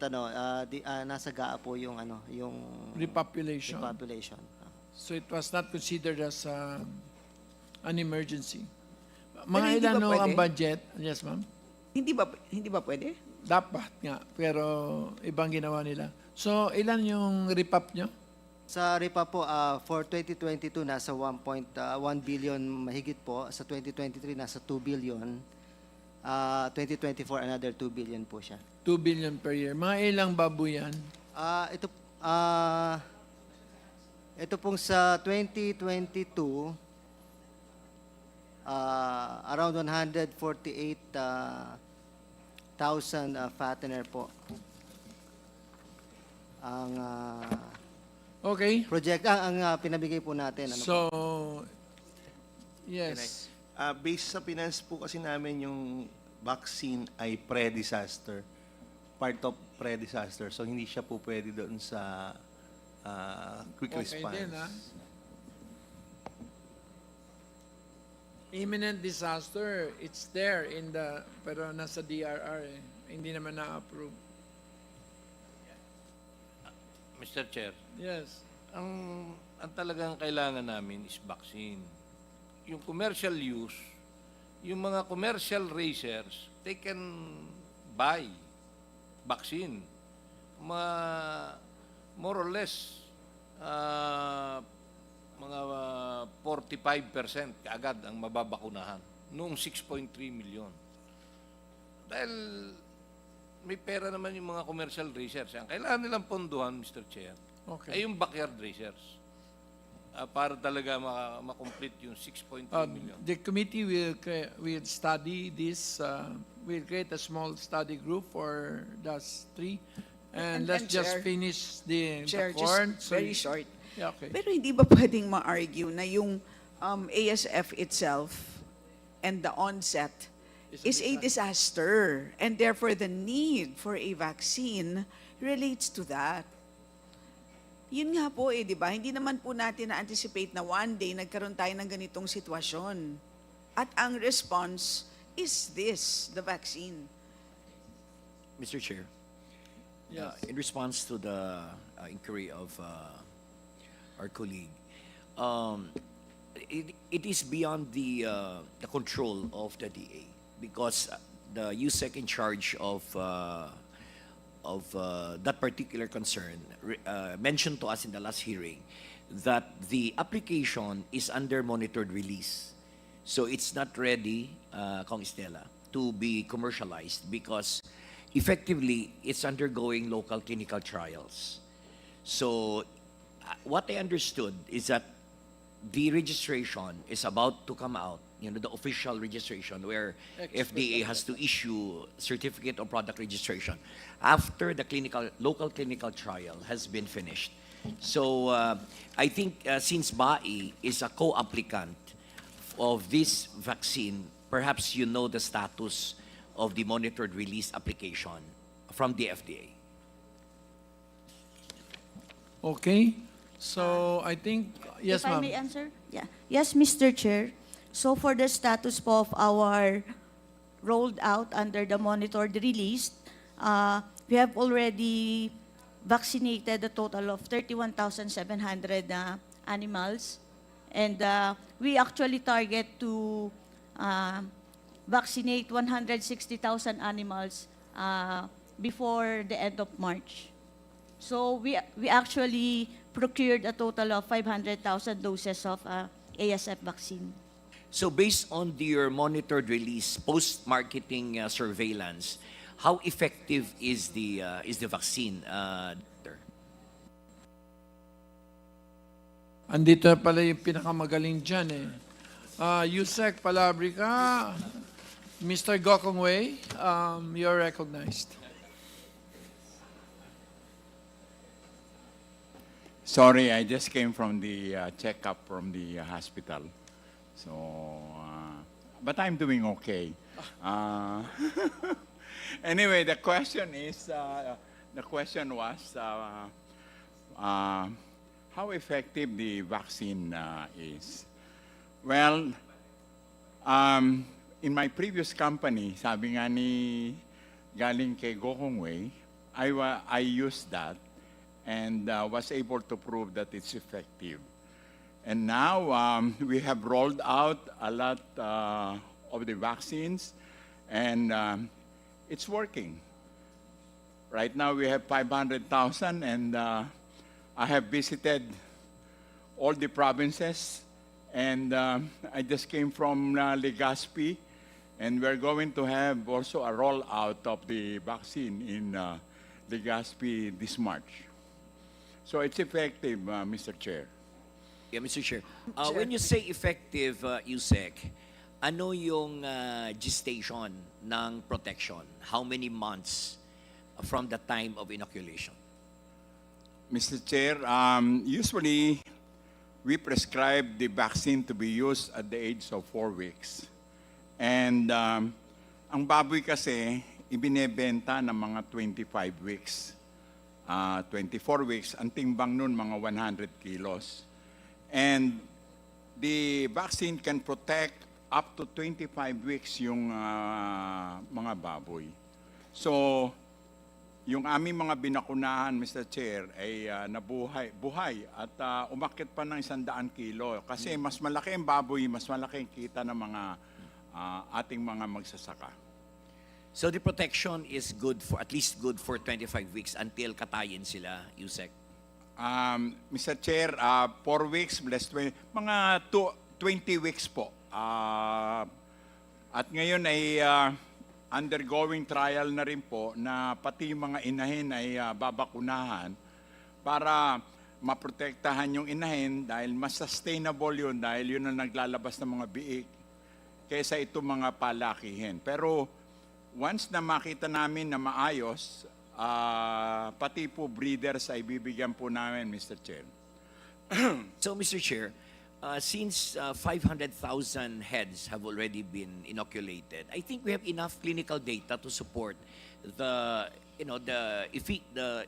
Speaker 2: nasa GAA po yung yung
Speaker 1: repopulation.
Speaker 2: repopulation.
Speaker 1: So it was not considered as an emergency.
Speaker 3: Pero
Speaker 1: Mga
Speaker 3: hindi
Speaker 1: ilan
Speaker 3: ba
Speaker 1: no
Speaker 3: pwede?
Speaker 1: ang budget? Yes, ma'am.
Speaker 3: Hindi ba pwede?
Speaker 1: Dapat nga, pero ibang ginawa nila. So, ilan yung repop nyo?
Speaker 2: Sa RIPA po, for 2022, nasa 1.1 billion mahigit po. Sa 2023, nasa 2 billion. 2024, another 2 billion po siya.
Speaker 1: 2 billion per year. Mga ilang baboy yan?
Speaker 2: Ito pong sa 2022, around 148,000 fattener po. Ang
Speaker 1: okay.
Speaker 2: Project, ang pinabigay po natin. Ano
Speaker 1: So,
Speaker 2: po?
Speaker 1: yes.
Speaker 13: Based sa finance po kasi namin, yung vaccine ay pre-disaster. Part of pre-disaster. So, hindi siya po pwede doon sa quick
Speaker 1: Okay
Speaker 13: response.
Speaker 1: din, ha? Imminent disaster, it's there in the, pero nasa DRR eh. Hindi naman na-approve.
Speaker 11: Mr. Chair,
Speaker 1: Yes.
Speaker 11: ang talagang kailangan namin is vaccine. Yung commercial use, yung mga commercial racers, they can buy vaccine. More or less, mga 45% kaagad ang mababakunahan noong 6.3 million. Dahil may pera naman yung mga commercial racers. Ang kailangan nilang ponduhan, Mr. Chair,
Speaker 1: Okay.
Speaker 11: ay yung backyard racers. Para talaga makomplete yung 6.3 million.
Speaker 1: The committee will study this, we'll create a small study group for those three. And let's just
Speaker 3: Chair,
Speaker 1: finish the
Speaker 3: Chair,
Speaker 1: corn.
Speaker 3: just very short.
Speaker 1: Yeah, okay.
Speaker 3: Pero hindi ba pwedeng ma-argue na yung ASF itself and the onset is a disaster, and therefore the need for a vaccine relates to that? Yun nga po di ba? Hindi naman po natin na-anticipate na one day nagkaroon tayo ng ganitong sitwasyon. At ang response is this, the vaccine.
Speaker 14: Mr. Chair,
Speaker 1: Yes.
Speaker 14: in response to the inquiry of our colleague, it is beyond the control of the DA because the USEC in charge of that particular concern mentioned to us in the last hearing that the application is under monitored release. So it's not ready, Kong Estela, to be commercialized because effectively it's undergoing local clinical trials. So what I understood is that the registration is about to come out, the official registration where FDA has to issue certificate of product registration after the local clinical trial has been finished. So I think since BAI is a co-applicant of this vaccine, perhaps you know the status of the monitored release application from the FDA.
Speaker 1: Okay. So, I think, yes,
Speaker 8: If I
Speaker 1: ma'am.
Speaker 8: may answer? Yeah. Yes, Mr. Chair. So for the status po of our rolled out under the monitored release, we have already vaccinated a total of 31,700 animals. And we actually target to vaccinate 160,000 animals before the end of March. So we actually procured a total of 500,000 doses of ASF vaccine.
Speaker 14: So based on your monitored release, post-marketing surveillance, how effective is the vaccine, Doctor?
Speaker 1: Andito na pala yung pinakamagaling dyan eh. Yusek Palabrica, Mr. Gokong Wei, you're recognized.
Speaker 15: Sorry, I just came from the checkup from the hospital. So, but I'm doing okay. Anyway, the question was, how effective the vaccine is. Well, in my previous company, sabi nga ni galing kay Gokong Wei, I used that and was able to prove that it's effective. And now we have rolled out a lot of the vaccines, and it's working. Right now we have 500,000, and I have visited all the provinces, and I just came from Legazpi, and we're going to have also a rollout of the vaccine in Legazpi this March. So it's effective, Mr. Chair.
Speaker 14: Yeah, Mr. Chair. When you say effective, Yusek, ano yung gestation ng protection? How many months from the time of inoculation?
Speaker 15: Mr. Chair, usually we prescribe the vaccine to be used at the age of 4 weeks. And ang baboy kasi, ibinebenta ng mga 25 weeks. 24 weeks, ang timbang nun mga 100 kilos. And the vaccine can protect up to 25 weeks yung mga baboy. So, yung aming mga binakunahan, Mr. Chair, ay buhay at umakyat pa ng 100 kilo. Kasi mas malaki ang baboy, mas malaki ang kita ng mga ating mga magsasaka.
Speaker 14: So the protection is good for, at least good for 25 weeks until katayin sila, Yusek?
Speaker 15: Mr. Chair, 4 weeks, mga 20 weeks po. At ngayon ay undergoing trial na rin po na pati yung mga inahin ay babakunahan para maprotektahan yung inahin dahil mas sustainable yun dahil yun ang naglalabas ng mga biik kaysa ito mga palakihin. Pero once na makita namin na maayos, pati po breeders ay bibigyan po namin, Mr. Chair.
Speaker 14: So, Mr. Chair, since 500,000 heads have already been inoculated, I think we have enough clinical data to support the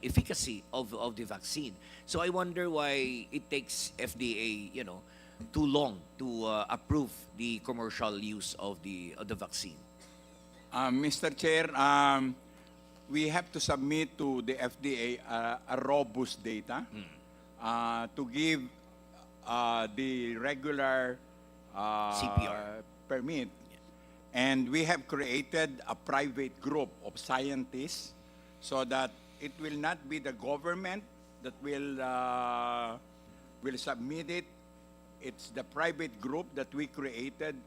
Speaker 14: efficacy of the vaccine. So I wonder why it takes FDA, too long to approve the commercial use of the vaccine.
Speaker 15: Mr. Chair, we have to submit to the FDA a robust data to give the regular
Speaker 14: CPR
Speaker 15: permit. And we have created a private group of scientists so that it will not be the government that will submit it. It's the private group that we created.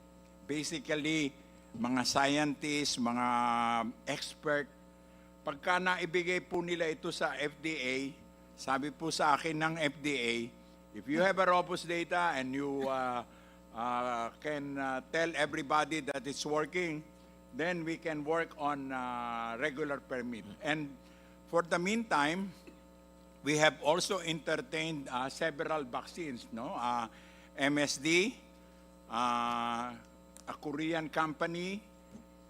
Speaker 15: Basically, mga scientists, mga expert. Pagka naibigay po nila ito sa FDA, sabi po sa akin ng FDA, if you have a robust data and you can tell everybody that it's working, then we can work on regular permit. And for the meantime, we have also entertained several vaccines, MSD, a Korean company,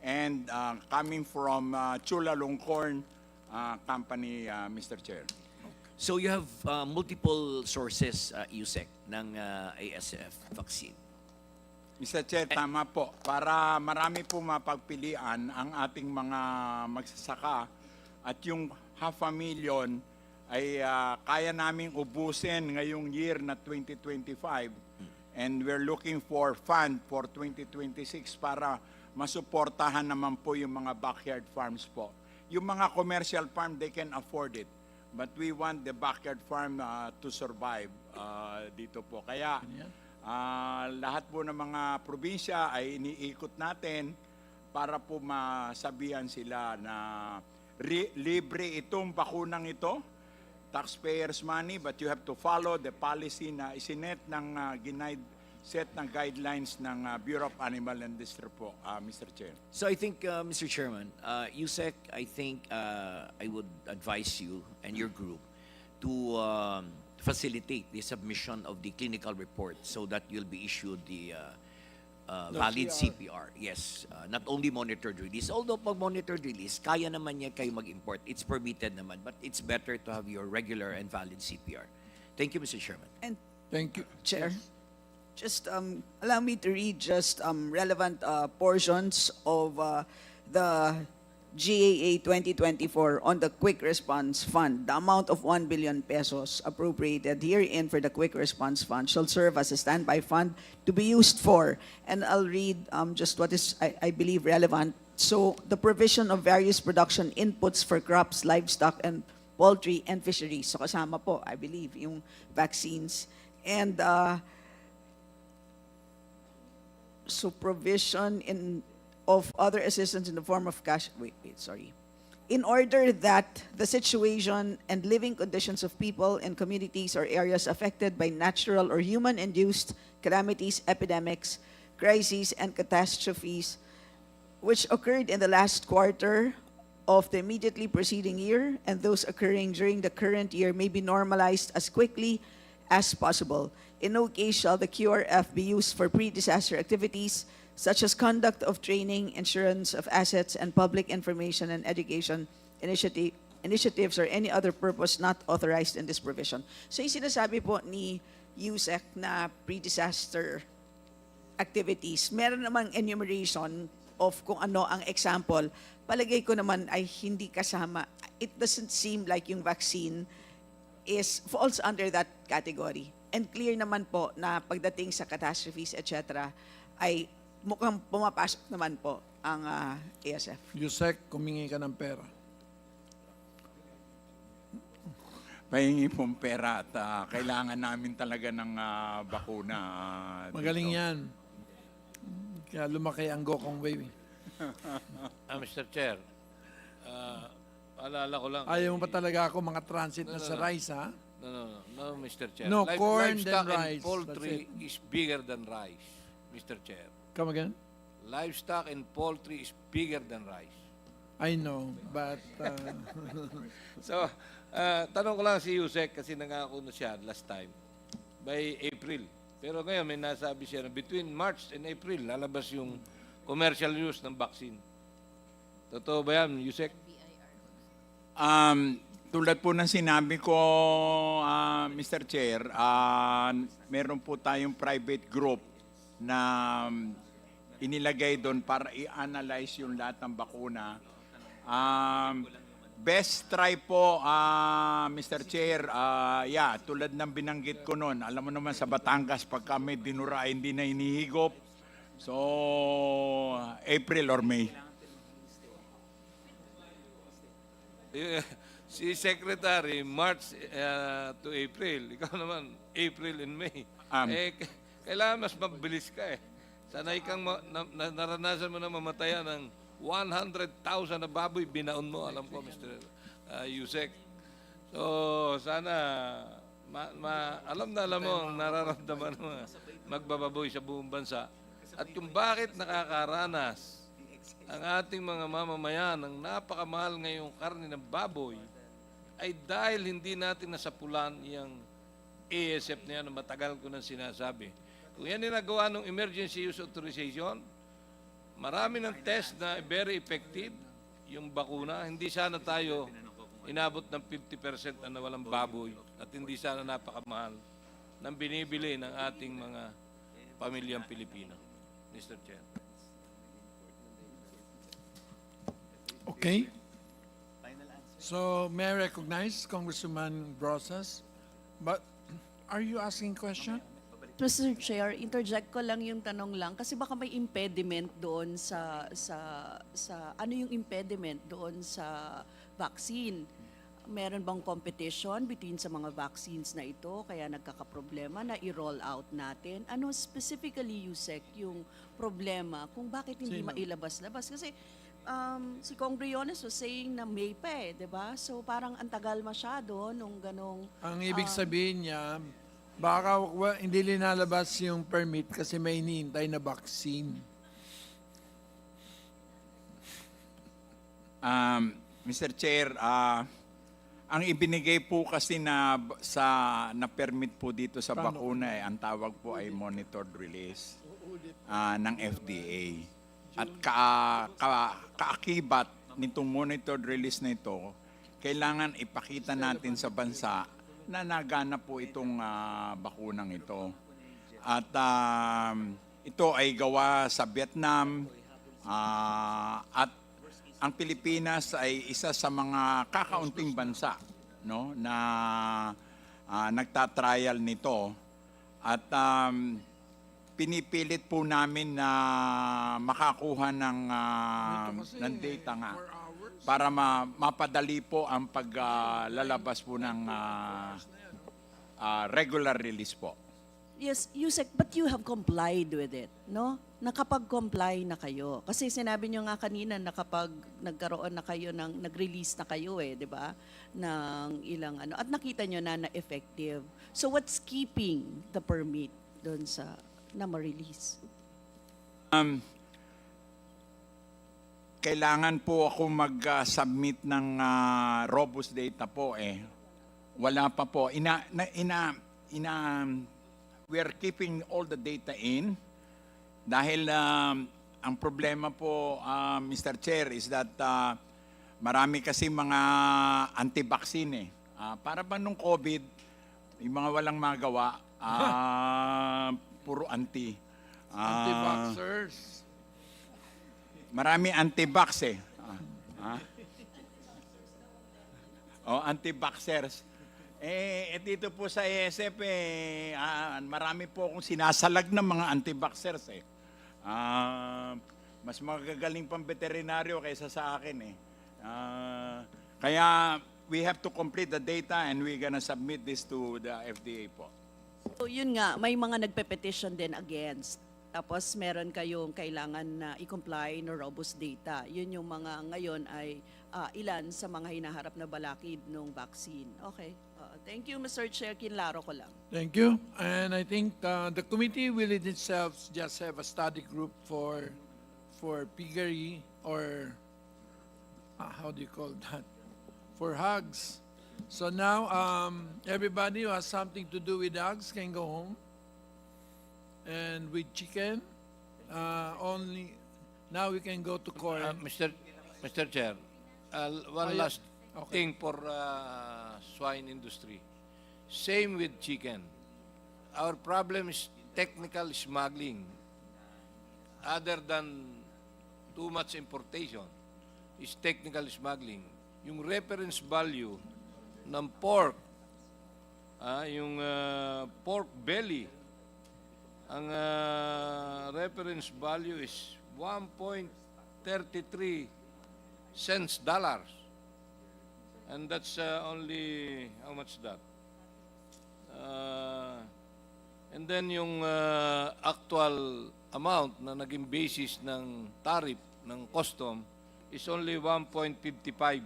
Speaker 15: and coming from Chulalongkorn company, Mr. Chair.
Speaker 14: So you have multiple sources, Yusek, ng ASF vaccine.
Speaker 15: Mr. Chair, tama po. Para marami po mapagpilian ang ating mga magsasaka at yung 500,000 ay kaya naming ubusin ngayong year na 2025. And we're looking for fund for 2026 para masuportahan naman po yung mga backyard farms po. Yung mga commercial farm, they can afford it. But we want the backyard farm to survive dito po. Kaya lahat po ng mga probinsya ay iniikot natin para po masabihan sila na libre itong bakunang ito, taxpayers' money, but you have to follow the policy na isinet ng set ng guidelines ng Bureau of Animal Industry po, Mr. Chair.
Speaker 14: So I think, Mr. Chairman, Yusek, I think I would advise you and your group to facilitate the submission of the clinical report so that you'll be issued the valid CPR. Yes, not only monitored release. Although pag monitored release, kaya naman niya kayo mag-import. It's permitted naman, but it's better to have your regular and valid CPR. Thank you, Mr. Chairman.
Speaker 3: And
Speaker 1: thank you,
Speaker 3: Chair. Just allow me to read just relevant portions of the GAA 2024 on the Quick Response Fund. The amount of 1 billion pesos appropriated herein for the Quick Response Fund shall serve as a standby fund to be used for, and I'll read just what is, I believe, relevant. So, the provision of various production inputs for crops, livestock, and poultry and fisheries. So, kasama po, I believe, yung vaccines. And so provision of other assistance in the form of cash. Sorry. In order that the situation and living conditions of people in communities or areas affected by natural or human-induced calamities, epidemics, crises, and catastrophes, which occurred in the last quarter of the immediately preceding year, and those occurring during the current year may be normalized as quickly as possible. In no case shall the QRF be used for pre-disaster activities such as conduct of training, insurance of assets, and public information and education initiatives or any other purpose not authorized in this provision. So yung sinasabi po ni USEC na pre-disaster activities, meron namang enumeration of kung ano ang example. Palagay ko naman ay hindi kasama. It doesn't seem like yung vaccine falls under that category. And clear naman po na pagdating sa catastrophes, etc., ay mukhang pumapasok naman po ang ASF.
Speaker 1: Yusek, kumingi ka ng pera.
Speaker 15: Pahingi pong pera at kailangan namin talaga ng bakuna.
Speaker 1: Magaling yan. Kaya lumaki ang Gokong Wave.
Speaker 11: Mr. Chair, alala ko lang.
Speaker 1: Ayaw mo pa talaga ako mga transit na sa rice, ha?
Speaker 11: No, Mr. Chair.
Speaker 1: No, corn then
Speaker 11: Livestock and
Speaker 1: rice.
Speaker 11: poultry
Speaker 1: That's
Speaker 11: is bigger than rice, Mr. Chair.
Speaker 1: Come again?
Speaker 11: Livestock and poultry is bigger than rice.
Speaker 1: I know, but...
Speaker 11: So, tanong ko lang si Yusek kasi nangako na siya last time by April. Pero ngayon may nasabi siya na between March and April lalabas yung commercial use ng vaccine. Totoo ba yan, Yusek?
Speaker 15: Tulad po ng sinabi ko, Mr. Chair, meron po tayong private group na inilagay doon para i-analyze yung lahat ng bakuna. Best try po, Mr. Chair, tulad ng binanggit ko noon, alam mo naman sa Batangas, pag kami dinura, hindi na inihigop. So, April or May.
Speaker 11: Si Secretary, March to April. Ikaw naman, April and May. Kailangan mas mabilis ka eh. Sanay kang naranasan mo na mamatayan ng 100,000 na baboy, binaon mo, alam ko, Mr. Yusek. So, sana, alam mo ang nararamdaman ng magbababoy sa buong bansa. At kung bakit nakakaranas ang ating mga mamamayan ng napakamahal ngayong karne ng baboy, ay dahil hindi natin nasapulan yung ASF na yan na matagal ko nang sinasabi. Kung yan nagawa ng emergency use authorization, marami ng test na very effective yung bakuna. Hindi sana tayo inabot ng 50% na nawalang baboy at hindi sana napakamahal ng binibili ng ating mga pamilyang Pilipino. Mr. Chair.
Speaker 1: Okay. So, may I recognize Congresswoman Brosas? But, are you asking question?
Speaker 16: Mr. Chair, interject ko lang yung tanong lang kasi baka may impediment doon sa ano yung impediment doon sa vaccine? Meron bang competition between sa mga vaccines na ito kaya nagkakaproblema na i-roll out natin? Ano specifically, Yusek, yung problema kung bakit hindi mailabas-labas? Kasi si Kong Briones was saying na May pa eh, di ba? So parang antagal masyado nung ganong...
Speaker 1: Ang ibig sabihin niya, baka hindi linalabas yung permit kasi may hinihintay na vaccine.
Speaker 15: Mr. Chair, ang ibinigay po kasi na permit po dito sa bakuna ang tawag po ay monitored release ng FDA. At kaakibat nitong monitored release na ito, kailangan ipakita natin sa bansa na nagana po itong bakunang ito. At ito ay gawa sa Vietnam. At ang Pilipinas ay isa sa mga kakaunting bansa, no, na nagtatrial nito. At pinipilit po namin na makakuha ng data nga para mapadali po ang paglalabas po ng regular release po.
Speaker 16: Yes, Yusek, but you have complied with it, no? Nakapag-comply na kayo. Kasi sinabi nyo nga kanina na kapag nagkaroon na kayo nag-release na kayo di ba? Ng ilang ano. At nakita nyo na effective. So what's keeping the permit doon sa na ma-release?
Speaker 15: Kailangan po ako mag-submit ng robust data po Wala pa po. We are keeping all the data in dahil ang problema po, Mr. Chair, is that marami kasi mga anti-vaccine para ba nung COVID, yung mga walang magawa, puro anti.
Speaker 1: Anti-vaxxers.
Speaker 15: Marami anti-vax anti-vaxxers. Dito po sa ESF, marami po akong sinasalag ng mga anti-vaxxers mas magagaling pang veterinaryo kaysa sa akin Kaya we have to complete the data and we're gonna submit this to the FDA po.
Speaker 16: So yun nga, may mga nagpe-petition din against. Tapos meron kayong kailangan na i-comply ng robust data. Yun yung mga ngayon ay ilan sa mga hinaharap na balakid ng vaccine. Okay. Thank you, Mr. Chair. Kinlaro ko lang.
Speaker 1: Thank you. And I think the committee will in itself just have a study group for piggery or how do you call that? For hogs. So now everybody who has something to do with hogs can go home. And with chicken, only now we can go to corn.
Speaker 11: Mr. Chair, one last thing for swine industry. Same with chicken. Our problem is technical smuggling. Other than too much importation, is technical smuggling. Yung reference value ng pork, yung pork belly, ang reference value is 1.33 cents dollars. And that's only, how much that? And then yung actual amount na naging basis ng tariff ng custom is only 1.55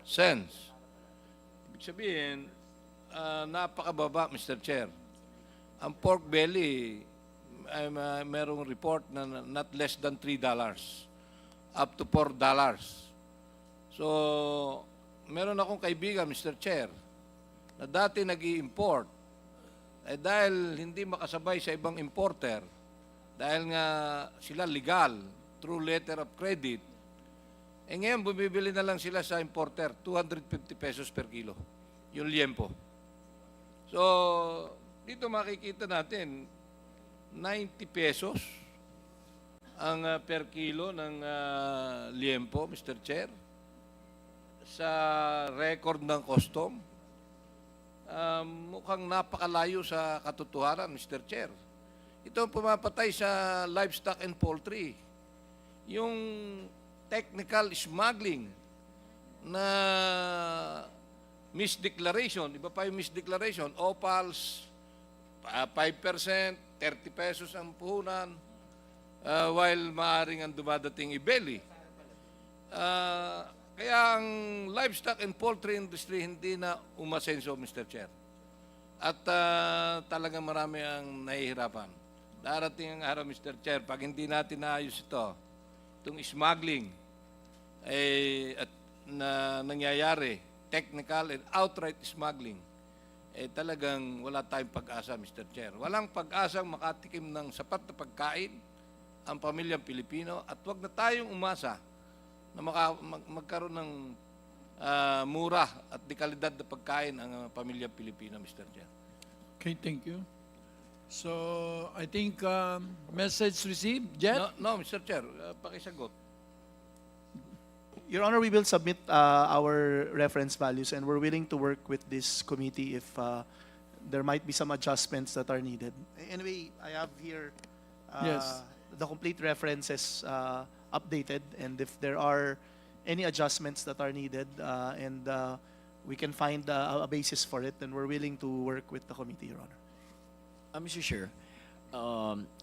Speaker 11: cents. Ibig sabihin, napakababa, Mr. Chair. Ang pork belly, merong report na not less than $3, up to $4. So, meron akong kaibigan, Mr. Chair, na dati nag-i-import, dahil hindi makasabay sa ibang importer, dahil nga sila legal, through letter of credit, ngayon bumibili na lang sila sa importer, 250 pesos per kilo, yung liempo. So, dito makikita natin, 90 pesos ang per kilo ng liempo, Mr. Chair, sa record ng custom. Mukhang napakalayo sa katotohanan, Mr. Chair. Ito ang pumapatay sa livestock and poultry. Yung technical smuggling na misdeclaration, iba pa yung misdeclaration, opals, 5%, 30 pesos ang puhunan, while maaaring ang dumadating ibeli. Kaya ang livestock and poultry industry hindi na umasenso, Mr. Chair. At talagang marami ang nahihirapan. Darating ang araw, Mr. Chair, pag hindi natin naayos itong smuggling at na nangyayari, technical and outright smuggling, talagang wala tayong pag-asa, Mr. Chair. Walang pag-asang makatikim ng sapat na pagkain ang pamilyang Pilipino at wag na tayong umasa na magkaroon ng mura at dekalidad na pagkain ang pamilyang Pilipino, Mr. Chair.
Speaker 1: Okay, thank you. So, I think message received. Jet?
Speaker 11: No, Mr. Chair, pakisagot.
Speaker 7: Your Honor, we will submit our reference values, and we're willing to work with this committee if there might be some adjustments that are needed. Anyway, I have here
Speaker 1: Yes.
Speaker 7: the complete references updated, and if there are any adjustments that are needed, and we can find a basis for it, then we're willing to work with the committee, Your Honor.
Speaker 14: Mr. Chair,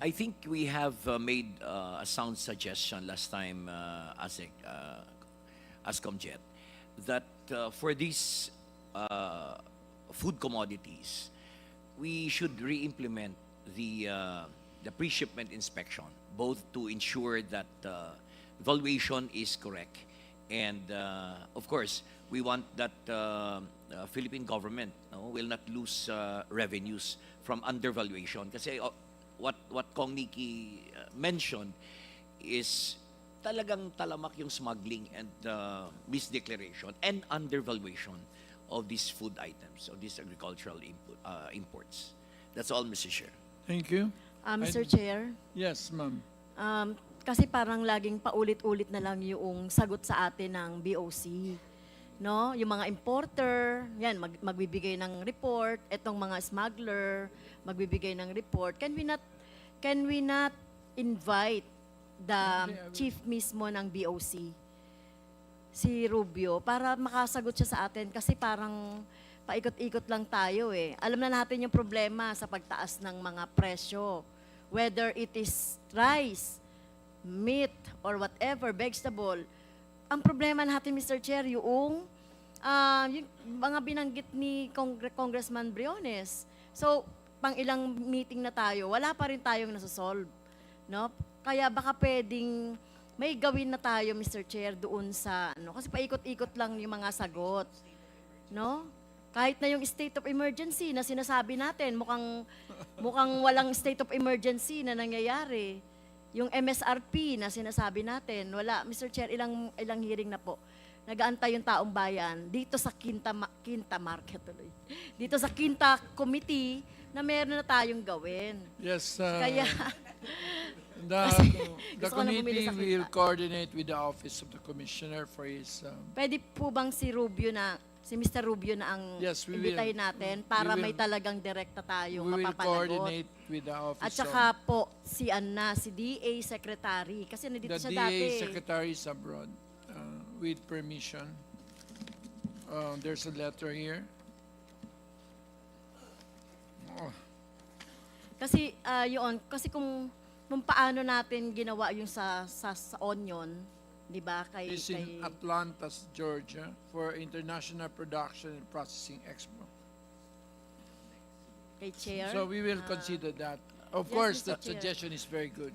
Speaker 14: I think we have made a sound suggestion last time, as Comjet, that for these food commodities, we should re-implement the pre-shipment inspection, both to ensure that valuation is correct, and of course, we want that Philippine government will not lose revenues from undervaluation. Kasi what Kong Nikki mentioned is talagang talamak yung smuggling and misdeclaration and undervaluation of these food items, of these agricultural imports. That's all, Mr. Chair.
Speaker 1: Thank you.
Speaker 21: Mr. Chair,
Speaker 1: Yes, ma'am.
Speaker 21: kasi parang laging paulit-ulit na lang yung sagot sa atin ng BOC. No? Yung mga importer, yan, magbibigay ng report. Etong mga smuggler, magbibigay ng report. Can we not invite the chief mismo ng BOC, si Rubio, para makasagot siya sa atin? Kasi parang paikot-ikot lang tayo eh. Alam na natin yung problema sa pagtaas ng mga presyo. Whether it is rice, meat, or whatever, vegetable. Ang problema natin, Mr. Chair, yung mga binanggit ni Congressman Briones. So, pang ilang meeting na tayo, wala pa rin tayong nasosolve. No? Kaya baka pwedeng may gawin na tayo, Mr. Chair, doon sa, kasi paikot-ikot lang yung mga sagot. No? Kahit na yung state of emergency na sinasabi natin, mukhang walang state of emergency na nangyayari. Yung MSRP na sinasabi natin, wala. Mr. Chair, ilang hearing na po. Nag-aantay yung taong bayan dito sa Quinta Market tuloy. Dito sa Quinta Committee na meron na tayong gawin.
Speaker 1: Yes.
Speaker 21: Kaya
Speaker 1: The
Speaker 21: gusto ko na bumili
Speaker 1: committee
Speaker 21: sa Quinta.
Speaker 1: will coordinate with the Office of the Commissioner for his...
Speaker 21: Pwede po bang si Mr. Rubio na ang
Speaker 1: Yes, we will.
Speaker 21: imbitahin natin para
Speaker 1: We will.
Speaker 21: may talagang direkta tayong
Speaker 1: we will
Speaker 21: mapapanagot?
Speaker 1: coordinate with the Office
Speaker 21: At saka po, si DA Secretary, kasi nandito
Speaker 1: the
Speaker 21: siya
Speaker 1: DA
Speaker 21: dati.
Speaker 1: Secretary is abroad with permission. There's a letter here. Oh.
Speaker 21: Kasi kasi kung paano natin ginawa yung sa onion, 'di ba?
Speaker 1: Is in Atlanta, Georgia, for International Production and Processing Expo.
Speaker 21: Kay Chair.
Speaker 1: So we will consider that. Of
Speaker 21: Yes,
Speaker 1: course,
Speaker 21: Mr.
Speaker 1: the
Speaker 21: Chair.
Speaker 1: suggestion is very good.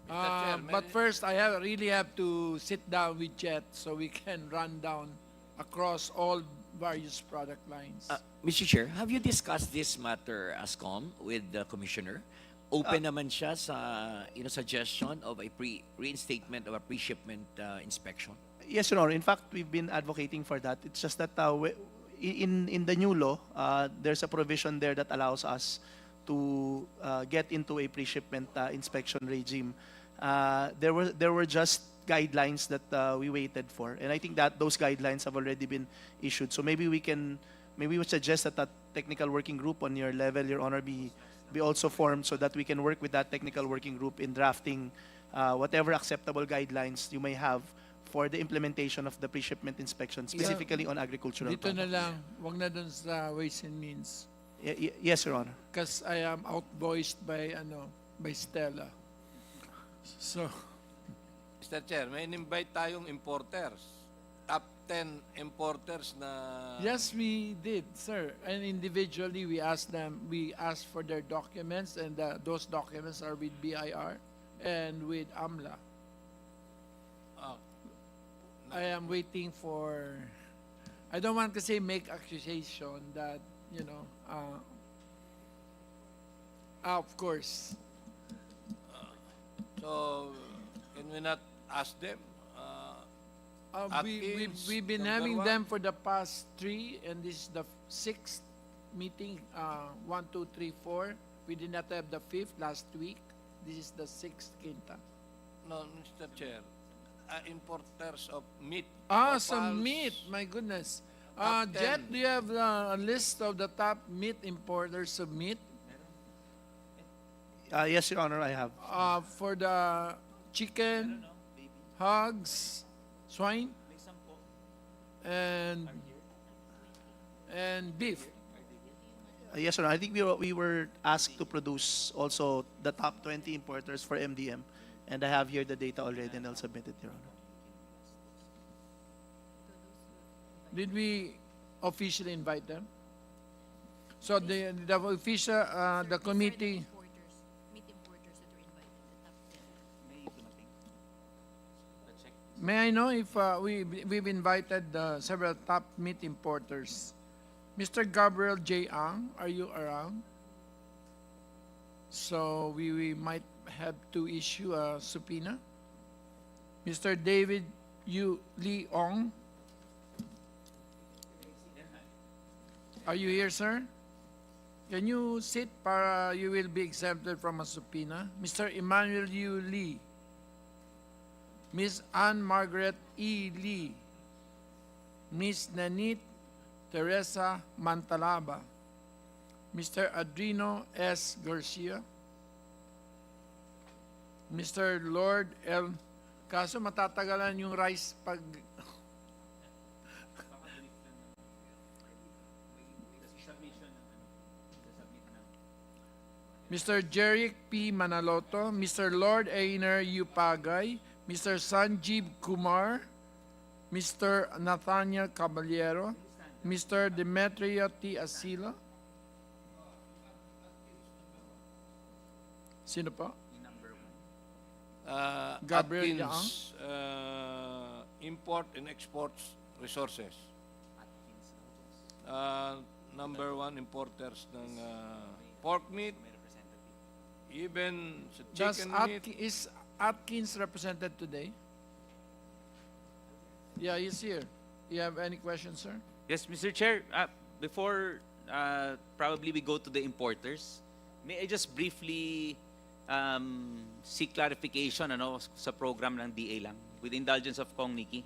Speaker 11: Chair,
Speaker 1: But first, I really have to sit down with Jet so we can run down across all various product lines.
Speaker 14: Mr. Chair, have you discussed this matter, ASCOM, with the Commissioner? Open naman siya sa suggestion of a reinstatement of a pre-shipment inspection?
Speaker 7: Yes, Your Honor. In fact, we've been advocating for that. It's just that in the new law, there's a provision there that allows us to get into a pre-shipment inspection regime. There were just guidelines that we waited for, and I think that those guidelines have already been issued. So maybe we would suggest that technical working group on your level, Your Honor, be also formed so that we can work with that technical working group in drafting whatever acceptable guidelines you may have for the implementation of the pre-shipment inspection, specifically on agricultural
Speaker 1: Dito na
Speaker 7: products.
Speaker 1: lang, wag na dun sa Ways and Means.
Speaker 7: Yes, Your Honor.
Speaker 1: Because I am outvoiced by Stella. So,
Speaker 11: Mr. Chair, may invite tayong importers. Top 10 importers na...
Speaker 1: yes, we did, sir. And individually, we asked for their documents, and those documents are with BIR and with AMLA. I am waiting for... I don't want to say make accusation that, of course.
Speaker 11: So, can we not ask them?
Speaker 1: We've been having them for the past 3, and this is the 6th meeting, 1, 2, 3, 4. We did not have the 5th last week. This is the 6th quinta.
Speaker 11: No, Mr. Chair, importers of meat.
Speaker 1: Some meat. My goodness.
Speaker 11: Top 10.
Speaker 1: Jet, do you have a list of the top meat importers of meat?
Speaker 7: Yes, Your Honor, I have.
Speaker 1: For the chicken, hogs, swine, and beef.
Speaker 7: Yes, Your Honor. I think we were asked to produce also the top 20 importers for MDM, and I have here the data already, and I'll submit it, Your Honor.
Speaker 1: Did we officially invite them? So the official, the committee. May I know if we've invited several top meat importers? Mr. Gabriel J. Ang, are you around? So we might have to issue a subpoena. Mr. David Yu Lee Ong, are you here, sir? Can you sit para you will be exempted from a subpoena? Mr. Emmanuel Yu Lee, Miss Anne Margaret E. Lee, Miss Nanit Teresa Mantalaba, Mr. Adrino S. Garcia, Mr. Lord L. Kaso matatagalan yung rice pag... Mr. Jeric P. Manaloto, Mr. Lord Ainer U. Pagay, Mr. Sanjeev Kumar, Mr. Nathaniel Caballero, Mr. Demetrio T. Asila. Sino pa? Gabriel
Speaker 11: Atkins, Import and Exports Resources. Number 1 importers ng pork meat, even sa chicken meat.
Speaker 1: Is Atkins represented today? Yeah, he's here. You have any questions, sir?
Speaker 4: Yes, Mr. Chair, before probably we go to the importers, may I just briefly seek clarification sa program ng DA lang, with indulgence of Kong Nikki.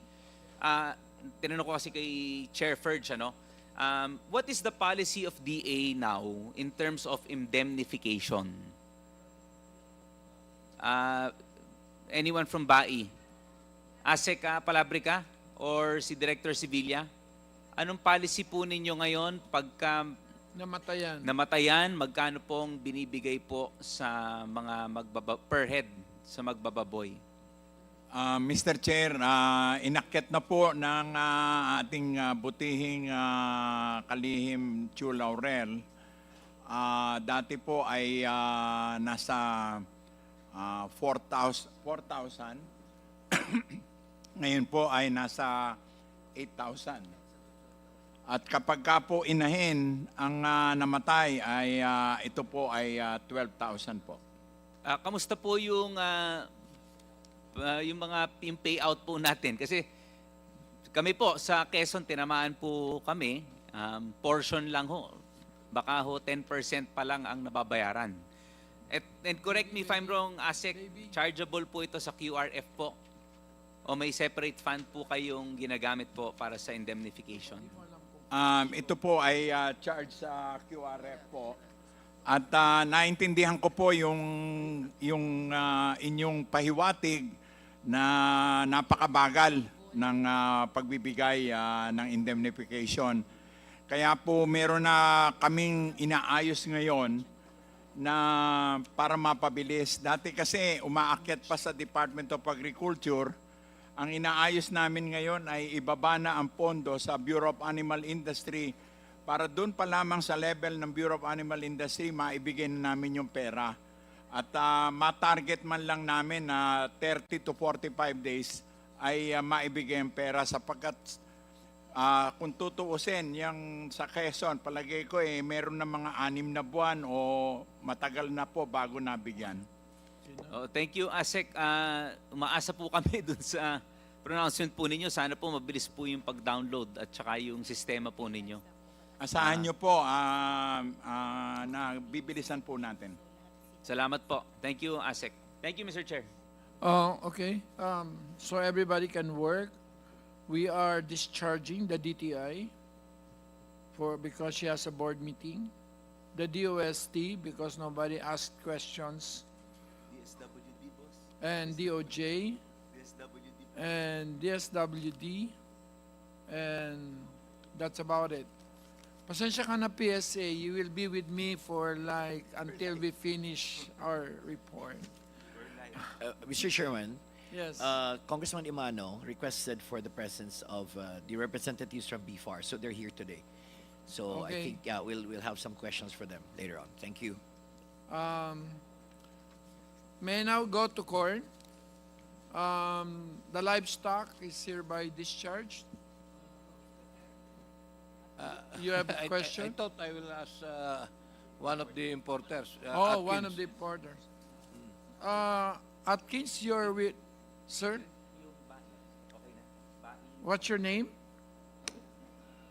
Speaker 4: Tinanong ko kasi kay Chair Ferge, what is the policy of DA now in terms of indemnification? Anyone from BAI? ASEC ka, Palabrica, or si Director Sevilla? Anong policy po ninyo ngayon pagka namatayan, magkano pong binibigay po sa mga per head sa magbababoy?
Speaker 15: Mr. Chair, inakyat na po ng ating butihing kalihim Chu Laurel. Dati po ay nasa 4,000. Ngayon po ay nasa 8,000. At kapag ka po inahin, ang namatay ay ito po ay 12,000 po.
Speaker 4: Kamusta po yung yung payout po natin? Kasi kami po sa Quezon, tinamaan po kami, portion lang ho. Baka ho 10% pa lang ang nababayaran. And correct me if I'm wrong, ASEC, chargeable po ito sa QRF po? O may separate fund po kayong ginagamit po para sa indemnification?
Speaker 15: Ito po ay charge sa QRF po. At naintindihan ko po yung inyong pahiwatig na napakabagal ng pagbibigay ng indemnification. Kaya po meron na kaming inaayos ngayon na para mapabilis. Dati kasi umaakyat pa sa Department of Agriculture. Ang inaayos namin ngayon ay ibaba na ang pondo sa Bureau of Animal Industry para doon pa lamang sa level ng Bureau of Animal Industry maibigay na namin yung pera. At ma-target man lang namin na 30 to 45 days ay maibigay ang pera sapagkat kung tutuusin yung sa Quezon, palagay ko meron na mga 6 na buwan o matagal na po bago nabigyan.
Speaker 4: Thank you, ASEC. Umaasa po kami dun sa pronouncement po ninyo. Sana po mabilis po yung pag-download at saka yung sistema po ninyo.
Speaker 15: Asahan nyo po na bibilisan po natin.
Speaker 4: Salamat po. Thank you, ASEC. Thank you, Mr. Chair.
Speaker 1: Okay. So everybody can work. We are discharging the DTI because she has a board meeting. The DOST because nobody asked questions.
Speaker 5: DSWD, boss.
Speaker 1: And DOJ.
Speaker 5: DSWD.
Speaker 1: And DSWD. And that's about it. Pasensya ka na PSA, you will be with me for like until we finish our report.
Speaker 14: Mr. Chairman,
Speaker 1: Yes.
Speaker 14: Congressman Imano requested for the presence of the representatives from BFAR, so they're here today. So I
Speaker 1: Okay.
Speaker 14: think we'll have some questions for them later on. Thank you.
Speaker 1: May I now go to court? The livestock is hereby discharged. You have a question?
Speaker 11: I thought I will ask one of the importers.
Speaker 1: One of the importers. Atkins, you're with, sir? What's your name?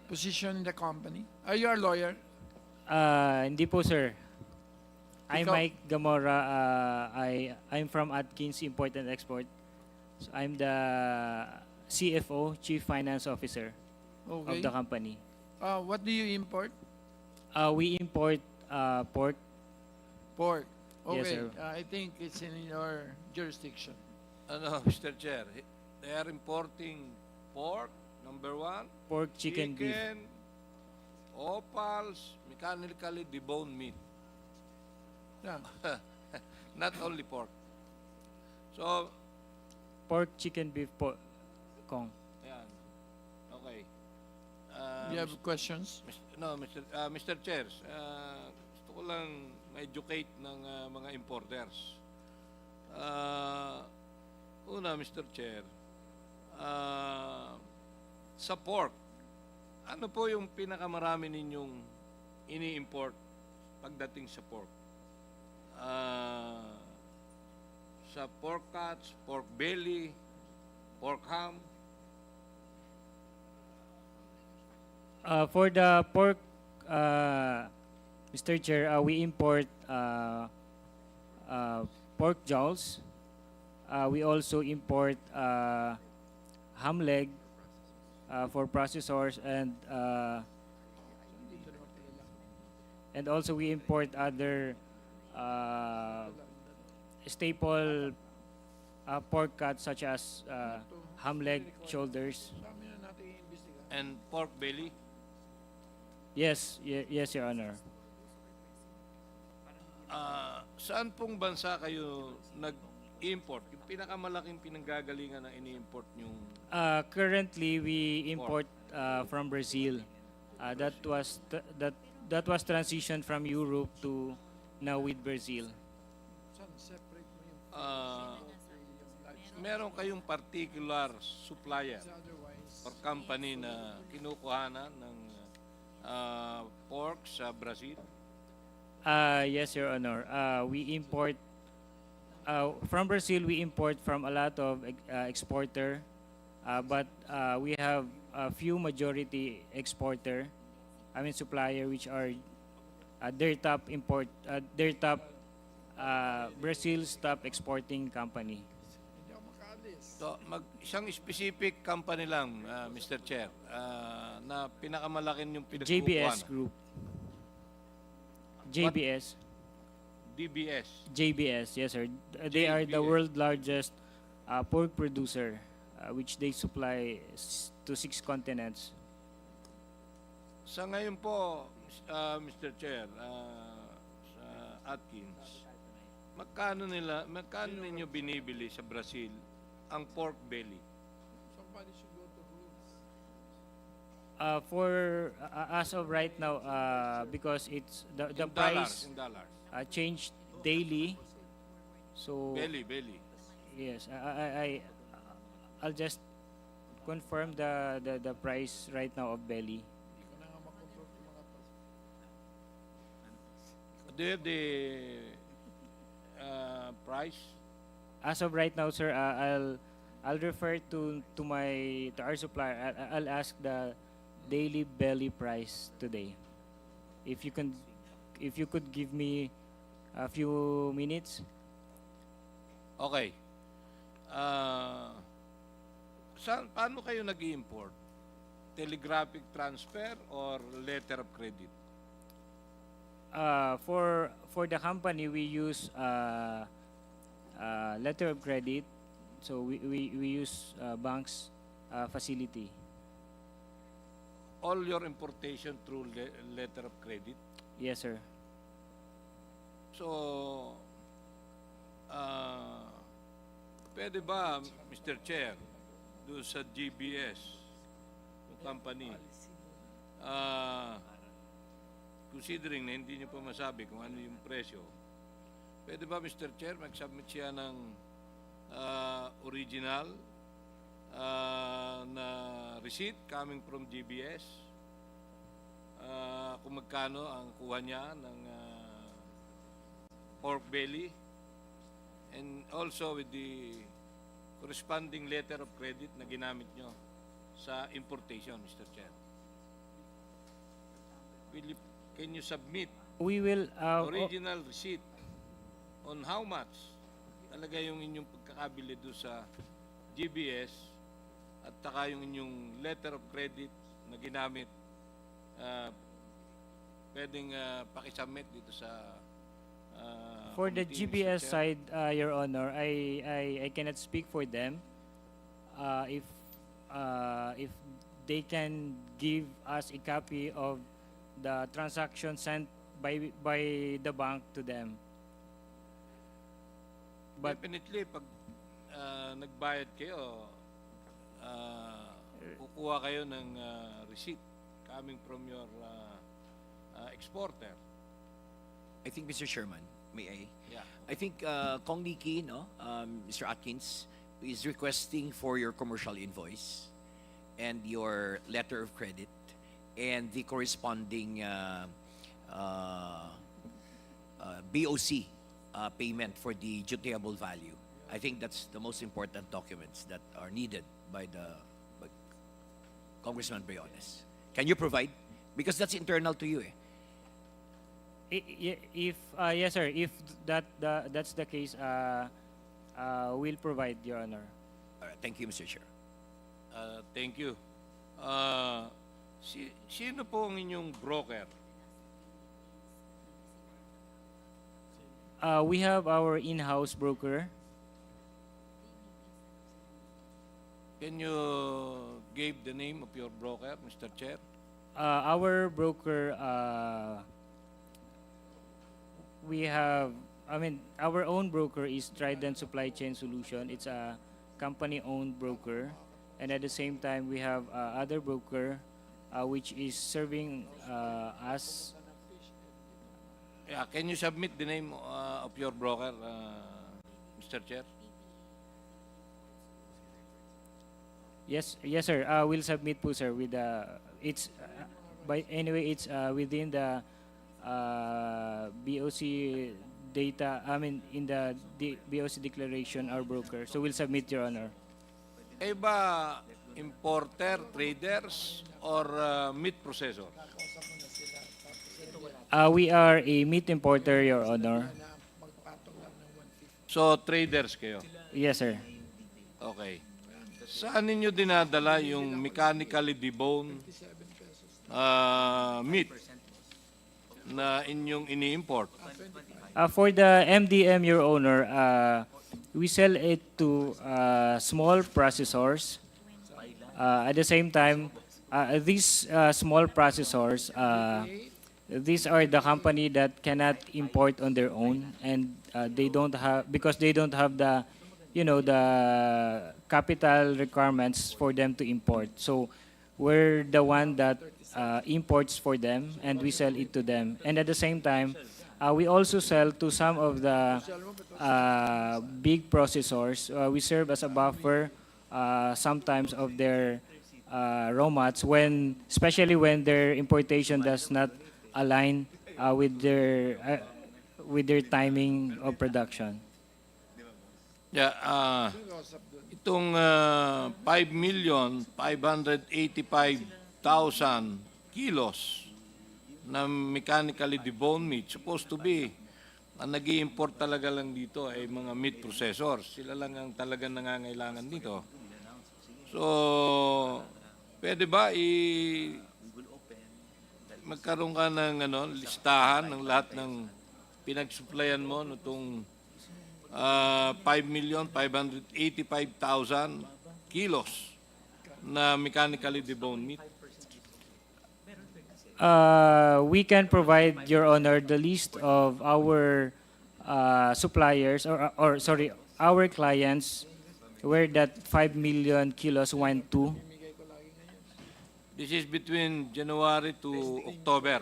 Speaker 1: Position in the company? Are you a lawyer?
Speaker 18: Hindi po, sir. I'm
Speaker 1: Ikaw?
Speaker 18: Mike Gamora. I'm from Atkins Import and Export. So I'm the CFO, Chief Finance Officer of
Speaker 1: Okay.
Speaker 18: the company.
Speaker 1: What do you import?
Speaker 18: We import pork.
Speaker 1: Pork.
Speaker 18: Yes,
Speaker 1: Okay.
Speaker 18: sir.
Speaker 1: I think it's in your jurisdiction.
Speaker 11: Ano, Mr. Chair, they are importing pork, number one.
Speaker 18: Pork, chicken, beef.
Speaker 11: Opals, mechanically deboned meat.
Speaker 1: Yeah.
Speaker 11: Not only pork. So,
Speaker 18: Pork, chicken, beef po, Kong.
Speaker 11: ayan. Okay.
Speaker 1: You have questions?
Speaker 11: Mr. Chair, gusto ko lang ma-educate ng mga importers. Una, Mr. Chair, sa pork, ano po yung pinakamarami ninyong ini-import pagdating sa pork? Sa pork cuts, pork belly, pork ham?
Speaker 18: For the pork, Mr. Chair, we import pork jowls. We also import ham leg for processors, and also we import other staple pork cuts such as ham leg, shoulders.
Speaker 11: And pork belly?
Speaker 18: Yes, yes, Your Honor.
Speaker 11: Saan pong bansa kayo nag-import? Yung pinakamalaking pinanggagalingan na ini-import yung
Speaker 18: Currently, we import from Brazil. That was transitioned from Europe to now with Brazil.
Speaker 11: meron kayong particular supplier or company na kinukuhanan ng pork sa Brazil?
Speaker 18: Yes, Your Honor. We import from Brazil. We import from a lot of exporter, but we have a few majority exporter. I mean supplier, which are their top Brazil's top exporting company.
Speaker 11: So, isang specific company lang, Mr. Chair, na pinakamalaking yung pinagkukuhanan.
Speaker 18: JBS Group. JBS.
Speaker 11: DBS.
Speaker 18: JBS, yes, sir. They are the world largest pork producer, which they supply to 6 continents.
Speaker 11: Sa ngayon po, Mr. Chair, sa Atkins, magkano ninyo binibili sa Brazil ang pork belly?
Speaker 18: As of right now, because it's the
Speaker 11: In
Speaker 18: price
Speaker 11: dollars.
Speaker 18: changed daily, so
Speaker 11: Belly.
Speaker 18: yes, I'll just confirm the price right now of belly.
Speaker 11: Do you have the price?
Speaker 18: As of right now, sir, I'll refer to our supplier. I'll ask the daily belly price today. If you could give me a few minutes.
Speaker 11: Okay. Paano kayo nag-import? Telegraphic transfer or letter of credit?
Speaker 18: For the company, we use letter of credit. So we use bank's facility.
Speaker 11: All your importation through letter of credit?
Speaker 18: Yes, sir.
Speaker 11: So, pwede ba, Mr. Chair, doon sa GBS, yung company, considering na hindi niyo pa masabi kung ano yung presyo, pwede ba, Mr. Chair, mag-submit siya ng original na receipt coming from GBS, kung magkano ang kuha niya ng pork belly, and also with the corresponding letter of credit na ginamit nyo sa importation, Mr. Chair. Can you submit
Speaker 18: We will
Speaker 11: original receipt on how much talaga yung inyong pagkakabili doon sa GBS at taka yung inyong letter of credit na ginamit, pwedeng pakisubmit dito sa
Speaker 18: for the
Speaker 11: committee, Mr.
Speaker 18: GBS
Speaker 11: Chair?
Speaker 18: side, Your Honor, I cannot speak for them. If they can give us a copy of the transaction sent by the bank to them. But
Speaker 11: Definitely, pag nagbayad kayo, kukuha kayo ng receipt coming from your exporter.
Speaker 14: I think, Mr. Chairman, may I?
Speaker 11: Yeah.
Speaker 14: I think Kong Niki, no, Mr. Atkins, is requesting for your commercial invoice and your letter of credit and the corresponding BOC payment for the dutiable value. I think that's the most important documents that are needed by Congressman Briones. Can you provide? Because that's internal to you.
Speaker 18: if yes, sir, if that's the case, we'll provide, Your Honor.
Speaker 14: All right, thank you, Mr. Chair.
Speaker 11: Thank you. Sino po ang inyong broker?
Speaker 18: We have our in-house broker.
Speaker 11: Can you give the name of your broker, Mr. Chair?
Speaker 18: Our broker, we have, our own broker is Trident Supply Chain Solution. It's a company-owned broker. And at the same time, we have other broker, which is serving us.
Speaker 11: Yeah, can you submit the name of your broker, Mr. Chair?
Speaker 18: Yes, sir. We'll submit po, sir, with it's within the BOC data. In the BOC declaration, our broker. So we'll submit, Your Honor.
Speaker 11: Eh ba importer, traders, or meat processor?
Speaker 18: We are a meat importer, Your Honor.
Speaker 11: So traders kayo?
Speaker 18: Yes, sir.
Speaker 11: Okay. Saan ninyo dinadala yung mechanically deboned meat na inyong ini-import?
Speaker 18: For the MDM, Your Honor, we sell it to small processors. At the same time, these small processors, these are the company that cannot import on their own, and they don't have, because they don't have the, the capital requirements for them to import. So we're the one that imports for them, and we sell it to them. And at the same time, we also sell to some of the big processors. We serve as a buffer sometimes of their raw mats, especially when their importation does not align with their timing of production.
Speaker 11: Yeah, itong 5,585,000 kilos na mechanically deboned meat. Supposed to be, ang nag-i-import talaga lang dito ay mga meat processors. Sila lang ang talagang nangangailangan dito. So, pwede ba magkaroon ka ng listahan ng lahat ng pinag-supplyan mo nitong 5,585,000 kilos na mechanically deboned meat?
Speaker 18: We can provide, Your Honor, the list of our suppliers or sorry, our clients where that 5 million kilos went to.
Speaker 11: This is between January to October.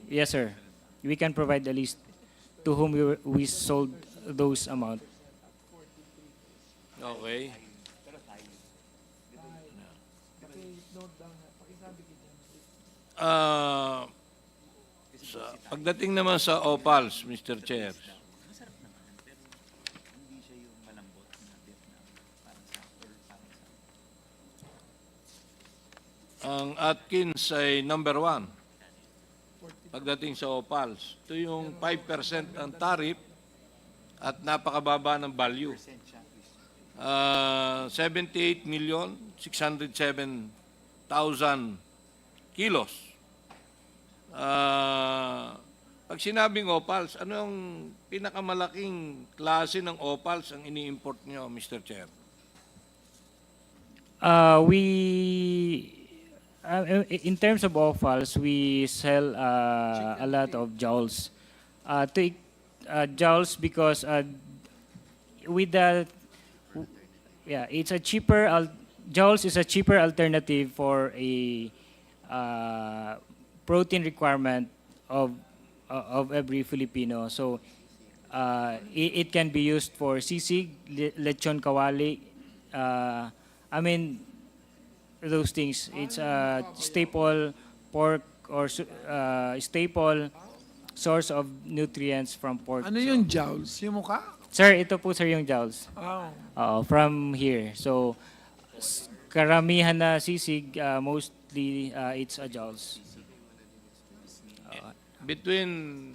Speaker 18: Yes, sir. We can provide the list to whom we sold those amount.
Speaker 11: Okay. Pagdating naman sa opals, Mr. Chair, ang Atkins ay number 1 pagdating sa opals. Ito yung 5% ang tariff at napakababa ng value. 78,607,000 kilos. Pag sinabing opals, ano yung pinakamalaking klase ng opals ang ini-import nyo, Mr. Chair?
Speaker 18: In terms of offals, we sell a lot of jowls. Jowls because with the it's a cheaper. Jowls is a cheaper alternative for a protein requirement of every Filipino. So it can be used for sisig, lechon kawali. Those things. It's a staple pork or staple source of nutrients from pork.
Speaker 1: Ano yung jowls? Yung mukha?
Speaker 18: Sir, ito po sir yung jowls.
Speaker 1: Oh.
Speaker 18: From here. So, karamihan na sisig, mostly it's a jowls.
Speaker 11: Between,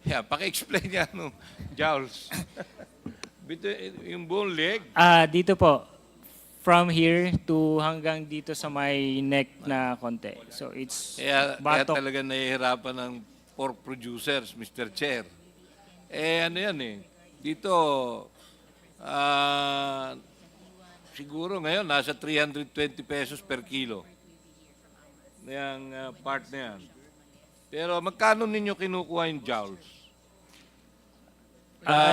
Speaker 11: paki-explain niya jowls. Between yung buong leg?
Speaker 18: Dito po. From here to hanggang dito sa may neck na konti. So it's
Speaker 11: Kaya
Speaker 18: batok.
Speaker 11: talaga nahihirapan ng pork producers, Mr. Chair. Ano yan Dito, siguro ngayon nasa 320 pesos per kilo. Yung part na yan. Pero magkano ninyo kinukuha yung jowls?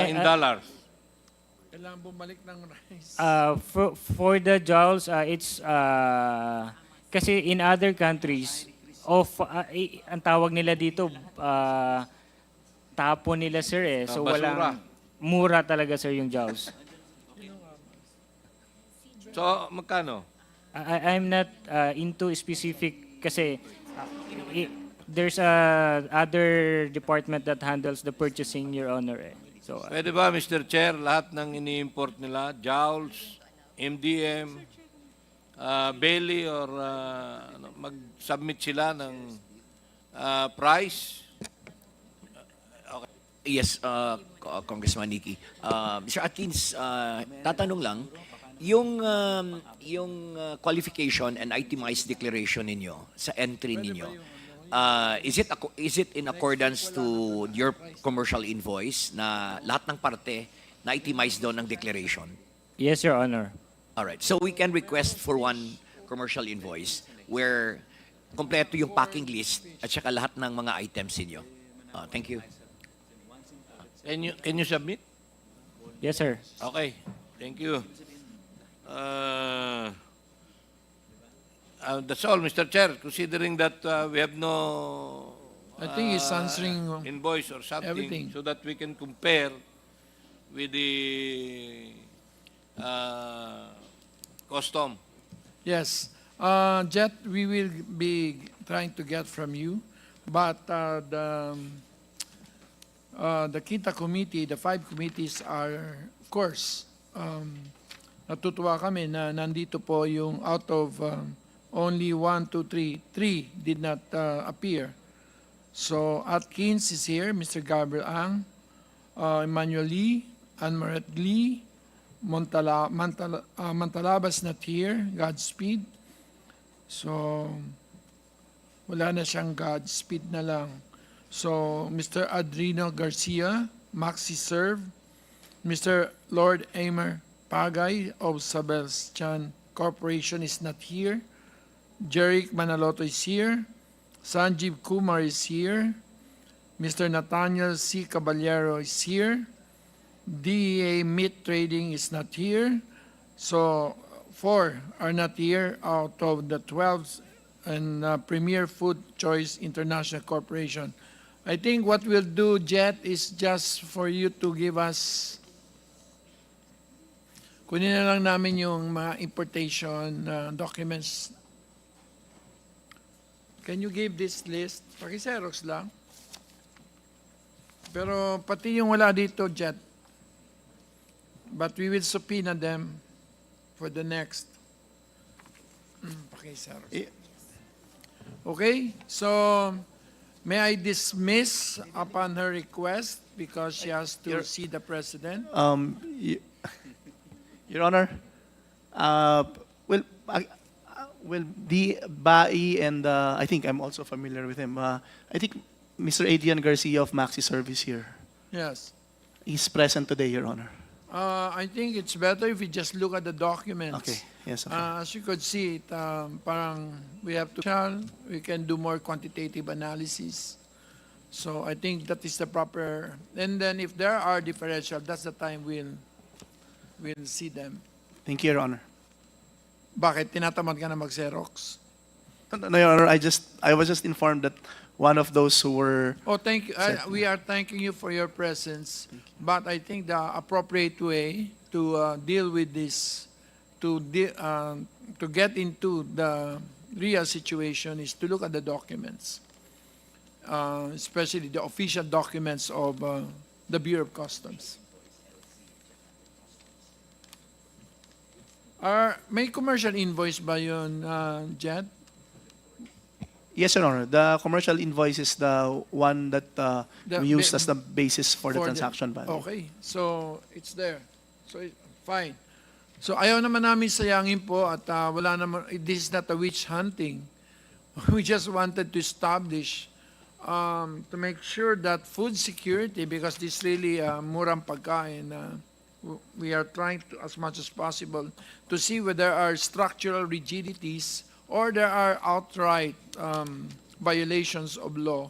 Speaker 11: In dollars?
Speaker 1: Kailangan bumalik ng rice.
Speaker 18: For the jowls, it's kasi in other countries, ang tawag nila dito, tapo nila sir So
Speaker 11: basura.
Speaker 18: walang mura talaga sir yung jowls.
Speaker 11: So, magkano?
Speaker 18: I'm not into specific kasi there's a other department that handles the purchasing, Your Honor. So,
Speaker 11: Pwede ba, Mr. Chair, lahat ng ini-import nila, jowls, MDM, Bailey, or mag-submit sila ng price?
Speaker 14: Okay. Yes, Congressman Nikki. Mr. Atkins, tatanong lang, yung qualification and itemized declaration ninyo sa entry ninyo, is it in accordance to your commercial invoice na lahat ng parte na itemize doon ng declaration?
Speaker 18: Yes, Your Honor.
Speaker 14: All right. So we can request for one commercial invoice where kompleto yung packing list at saka lahat ng mga items niyo. Thank you.
Speaker 11: Can you submit?
Speaker 18: Yes, sir.
Speaker 11: Okay. Thank you. That's all, Mr. Chair. Considering that we have no
Speaker 1: I think he's answering
Speaker 11: invoice or something
Speaker 1: everything.
Speaker 11: so that we can compare with the custom.
Speaker 1: Yes. Jet, we will be trying to get from you, but the Kita committee, the 5 committees are, of course, Natutuwa kami na nandito po yung out of only 1, 2, 3 did not appear. So Atkins is here, Mr. Gabriel Ang, Emmanuel Lee, Anne-Maret Lee, Mantalabas not here, Godspeed. So wala na siyang Godspeed na lang. So Mr. Adrino Garcia, Maxi Serve, Mr. Lord Amer Pagay of Sebastian Corporation is not here. Jeric Manaloto is here. Sanjeev Kumar is here. Mr. Nathaniel C. Caballero is here. DEA Meat Trading is not here. So 4 are not here out of the 12 and Premier Food Choice International Corporation. I think what we'll do, Jet, is just for you to give us, kunin na lang namin yung mga importation documents. Can you give this list? Paki-Xerox lang. Pero pati yung wala dito, Jet. But we will subpoena them for the next. Paki-Xerox. Okay, so may I dismiss upon her request because she has to see the President?
Speaker 7: Your Honor, the Bai and I think I'm also familiar with him. I think Mr. Adrian Garcia of Maxi Service here.
Speaker 1: Yes.
Speaker 7: He's present today, Your Honor.
Speaker 1: I think it's better if we just look at the documents.
Speaker 7: Okay. Yes. Okay.
Speaker 1: As you could see, parang we have to, we can do more quantitative analysis. So I think that is the proper, and then if there are differential, that's the time we'll see them.
Speaker 7: Thank you, Your Honor.
Speaker 1: Bakit? Tinatamad ka na mag-Xerox?
Speaker 7: No, Your Honor, I was just informed that one of those who were...
Speaker 1: Oh, thank you. We are thanking you for your presence. But I think the appropriate way to deal with this, to get into the real situation is to look at the documents, especially the official documents of the Bureau of Customs. May commercial invoice ba yun, Jet?
Speaker 7: Yes, Your Honor. The commercial invoice is the one that we used as the basis for the transaction value.
Speaker 1: Okay. So, it's there. So, fine. So, ayaw naman namin sayangin po at wala naman, this is not a witch hunting. We just wanted to establish, to make sure that food security, because this really murang pagkain, we are trying to, as much as possible, to see whether there are structural rigidities or there are outright violations of law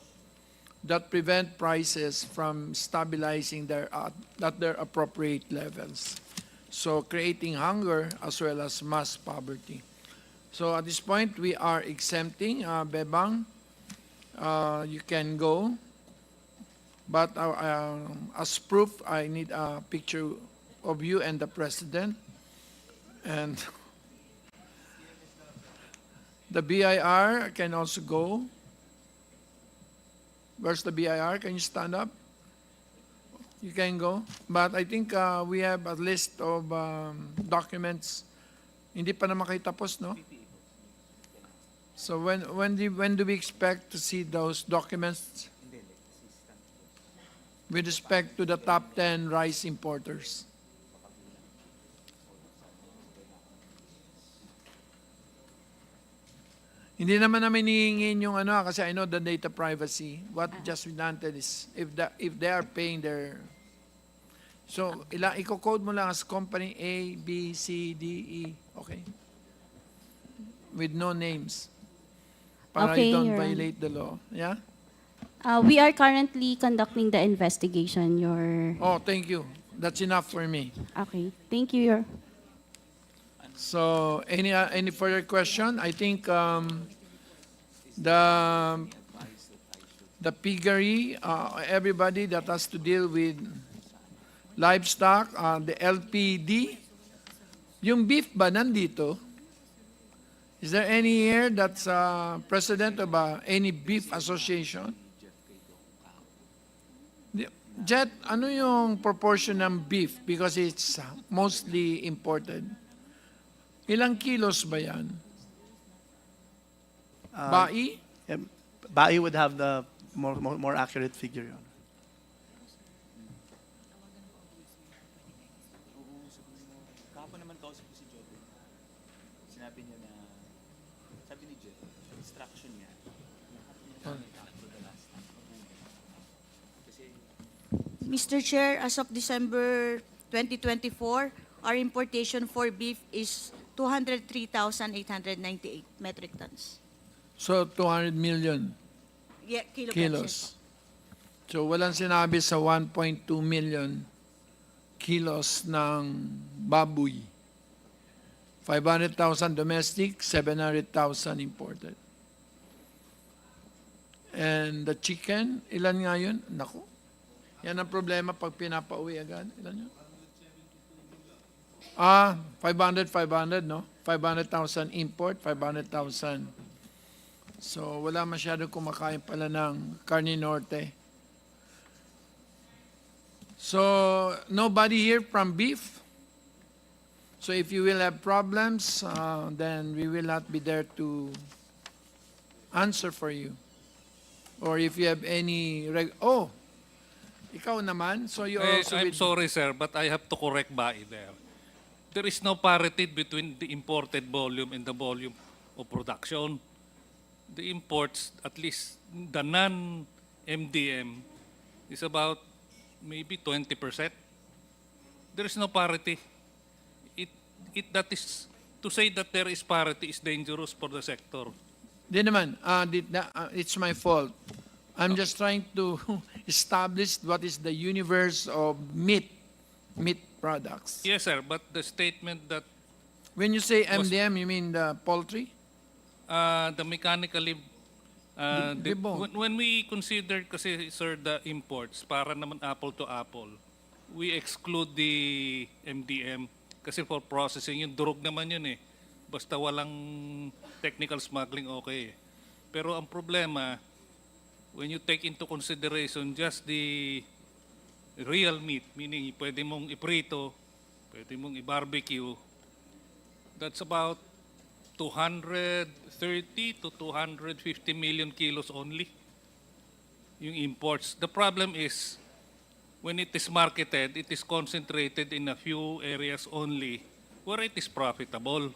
Speaker 1: that prevent prices from stabilizing at their appropriate levels. So creating hunger as well as mass poverty. So at this point, we are exempting Bebang. You can go. But as proof, I need a picture of you and the President. And the BIR can also go. Where's the BIR? Can you stand up? You can go. But I think we have a list of documents. Hindi pa naman kayo tapos, no? So when do we expect to see those documents with respect to the top 10 rice importers? Hindi naman namin hihingin yung kasi I know the data privacy. What just wanted is if they are paying their, so i-code mo lang as company A, B, C, D, E, okay? With no names. Para
Speaker 19: Okay,
Speaker 1: you don't
Speaker 19: Your Honor.
Speaker 1: violate the law. Yeah?
Speaker 19: We are currently conducting the investigation, Your...
Speaker 1: Oh, thank you. That's enough for me.
Speaker 19: Okay. Thank you, Your...
Speaker 1: So, any further question? I think the piggery, everybody that has to deal with livestock, the LPD, yung beef ba nandito? Is there any here that's president of any beef association? Jet, ano yung proportion ng beef? Because it's mostly imported. Ilang kilos ba yan? Bai?
Speaker 7: BAI would have the more accurate figure, Your Honor.
Speaker 4: Kahapon naman kausap ko si Joby. Sinabi niya na, sabi ni Jeff, instruction niya,
Speaker 8: Mr. Chair, as of December 2024, our importation for beef is 203,898 metric tons.
Speaker 1: So, 200 million
Speaker 8: Yeah, kilograms.
Speaker 1: kilos. So, walang sinabi sa 1.2 million kilos ng baboy. 500,000 domestic, 700,000 imported. And the chicken, ilan nga yun? Naku. Yan ang problema pag pinapauwi agad. Ilan yun? 500, no? 500,000 import, 500,000. So, wala masyado kumakain pala ng Carne Norte. So, nobody here from beef? So, if you will have problems, then we will not be there to answer for you. Or if you have any... ikaw naman, so you're also
Speaker 23: I'm
Speaker 1: with...
Speaker 23: sorry, sir, but I have to correct BAI there. There is no parity between the imported volume and the volume of production. The imports, at least the non-MDM, is about maybe 20%. There is no parity. That is, to say that there is parity is dangerous for the sector.
Speaker 1: Di naman, it's my fault. I'm just trying to establish what is the universe of meat products.
Speaker 23: Yes, sir, but the statement that
Speaker 1: When you say MDM, you mean the poultry?
Speaker 23: the mechanically when we consider kasi sir the imports para naman apple to apple, we exclude the MDM kasi for processing yung durog naman yun eh. Basta walang technical smuggling okay. Pero ang problema when you take into consideration just the real meat, meaning pwede mong iprito, pwede mong i-barbecue, that's about 230 to 250 million kilos only, yung imports. The problem is, when it is marketed, it is concentrated in a few areas only where it is profitable,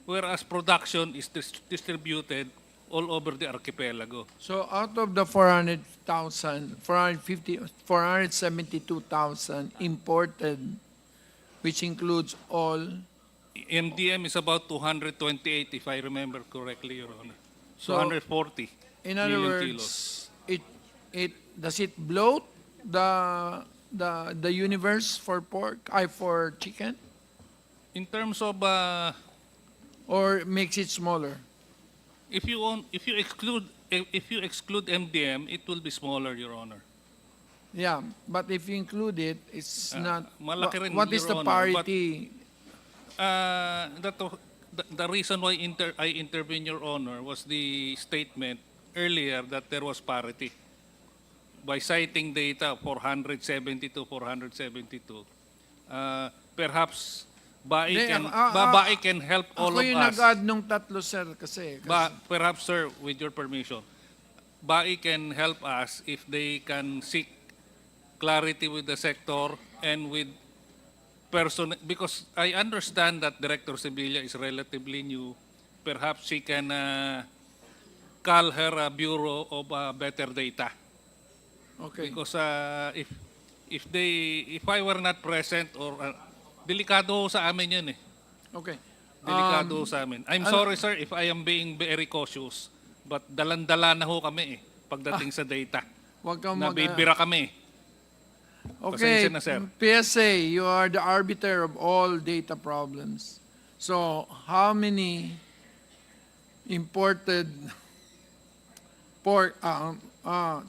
Speaker 23: whereas production is distributed all over the archipelago.
Speaker 1: So out of the 472,000 imported, which includes all...
Speaker 23: MDM is about 228, if I remember correctly, Your Honor.
Speaker 1: So,
Speaker 23: 240
Speaker 1: In other
Speaker 23: million
Speaker 1: words,
Speaker 23: kilos.
Speaker 1: does it bloat the universe for for chicken?
Speaker 23: In terms of
Speaker 1: or makes it smaller?
Speaker 23: if you exclude MDM, it will be smaller, Your Honor.
Speaker 1: Yeah, but if you include it, it's not.
Speaker 23: Malaki rin,
Speaker 1: What is
Speaker 23: Your
Speaker 1: the
Speaker 23: Honor,
Speaker 1: parity?
Speaker 23: The reason why I intervened, Your Honor, was the statement earlier that there was parity. By citing data 472, perhaps BAI can help all
Speaker 1: Ako
Speaker 23: of
Speaker 1: yung
Speaker 23: us.
Speaker 1: nag-add nung tatlo, sir, kasi.
Speaker 23: Perhaps, sir, with your permission, BAI can help us if they can seek clarity with the sector and with person, because I understand that Director Sevilla is relatively new. Perhaps she can call her Bureau of Better Data.
Speaker 1: Okay.
Speaker 23: Because if I were not present or delikado sa amin yun eh.
Speaker 1: Okay.
Speaker 23: Delikado sa amin. I'm sorry, sir, if I am being very cautious, but dalan-dala na ho kami eh pagdating sa data.
Speaker 1: Wag kang
Speaker 23: Nabibira kami.
Speaker 1: Okay,
Speaker 23: Pasensya na, sir.
Speaker 1: PSA, you are the arbiter of all data problems. So, how many imported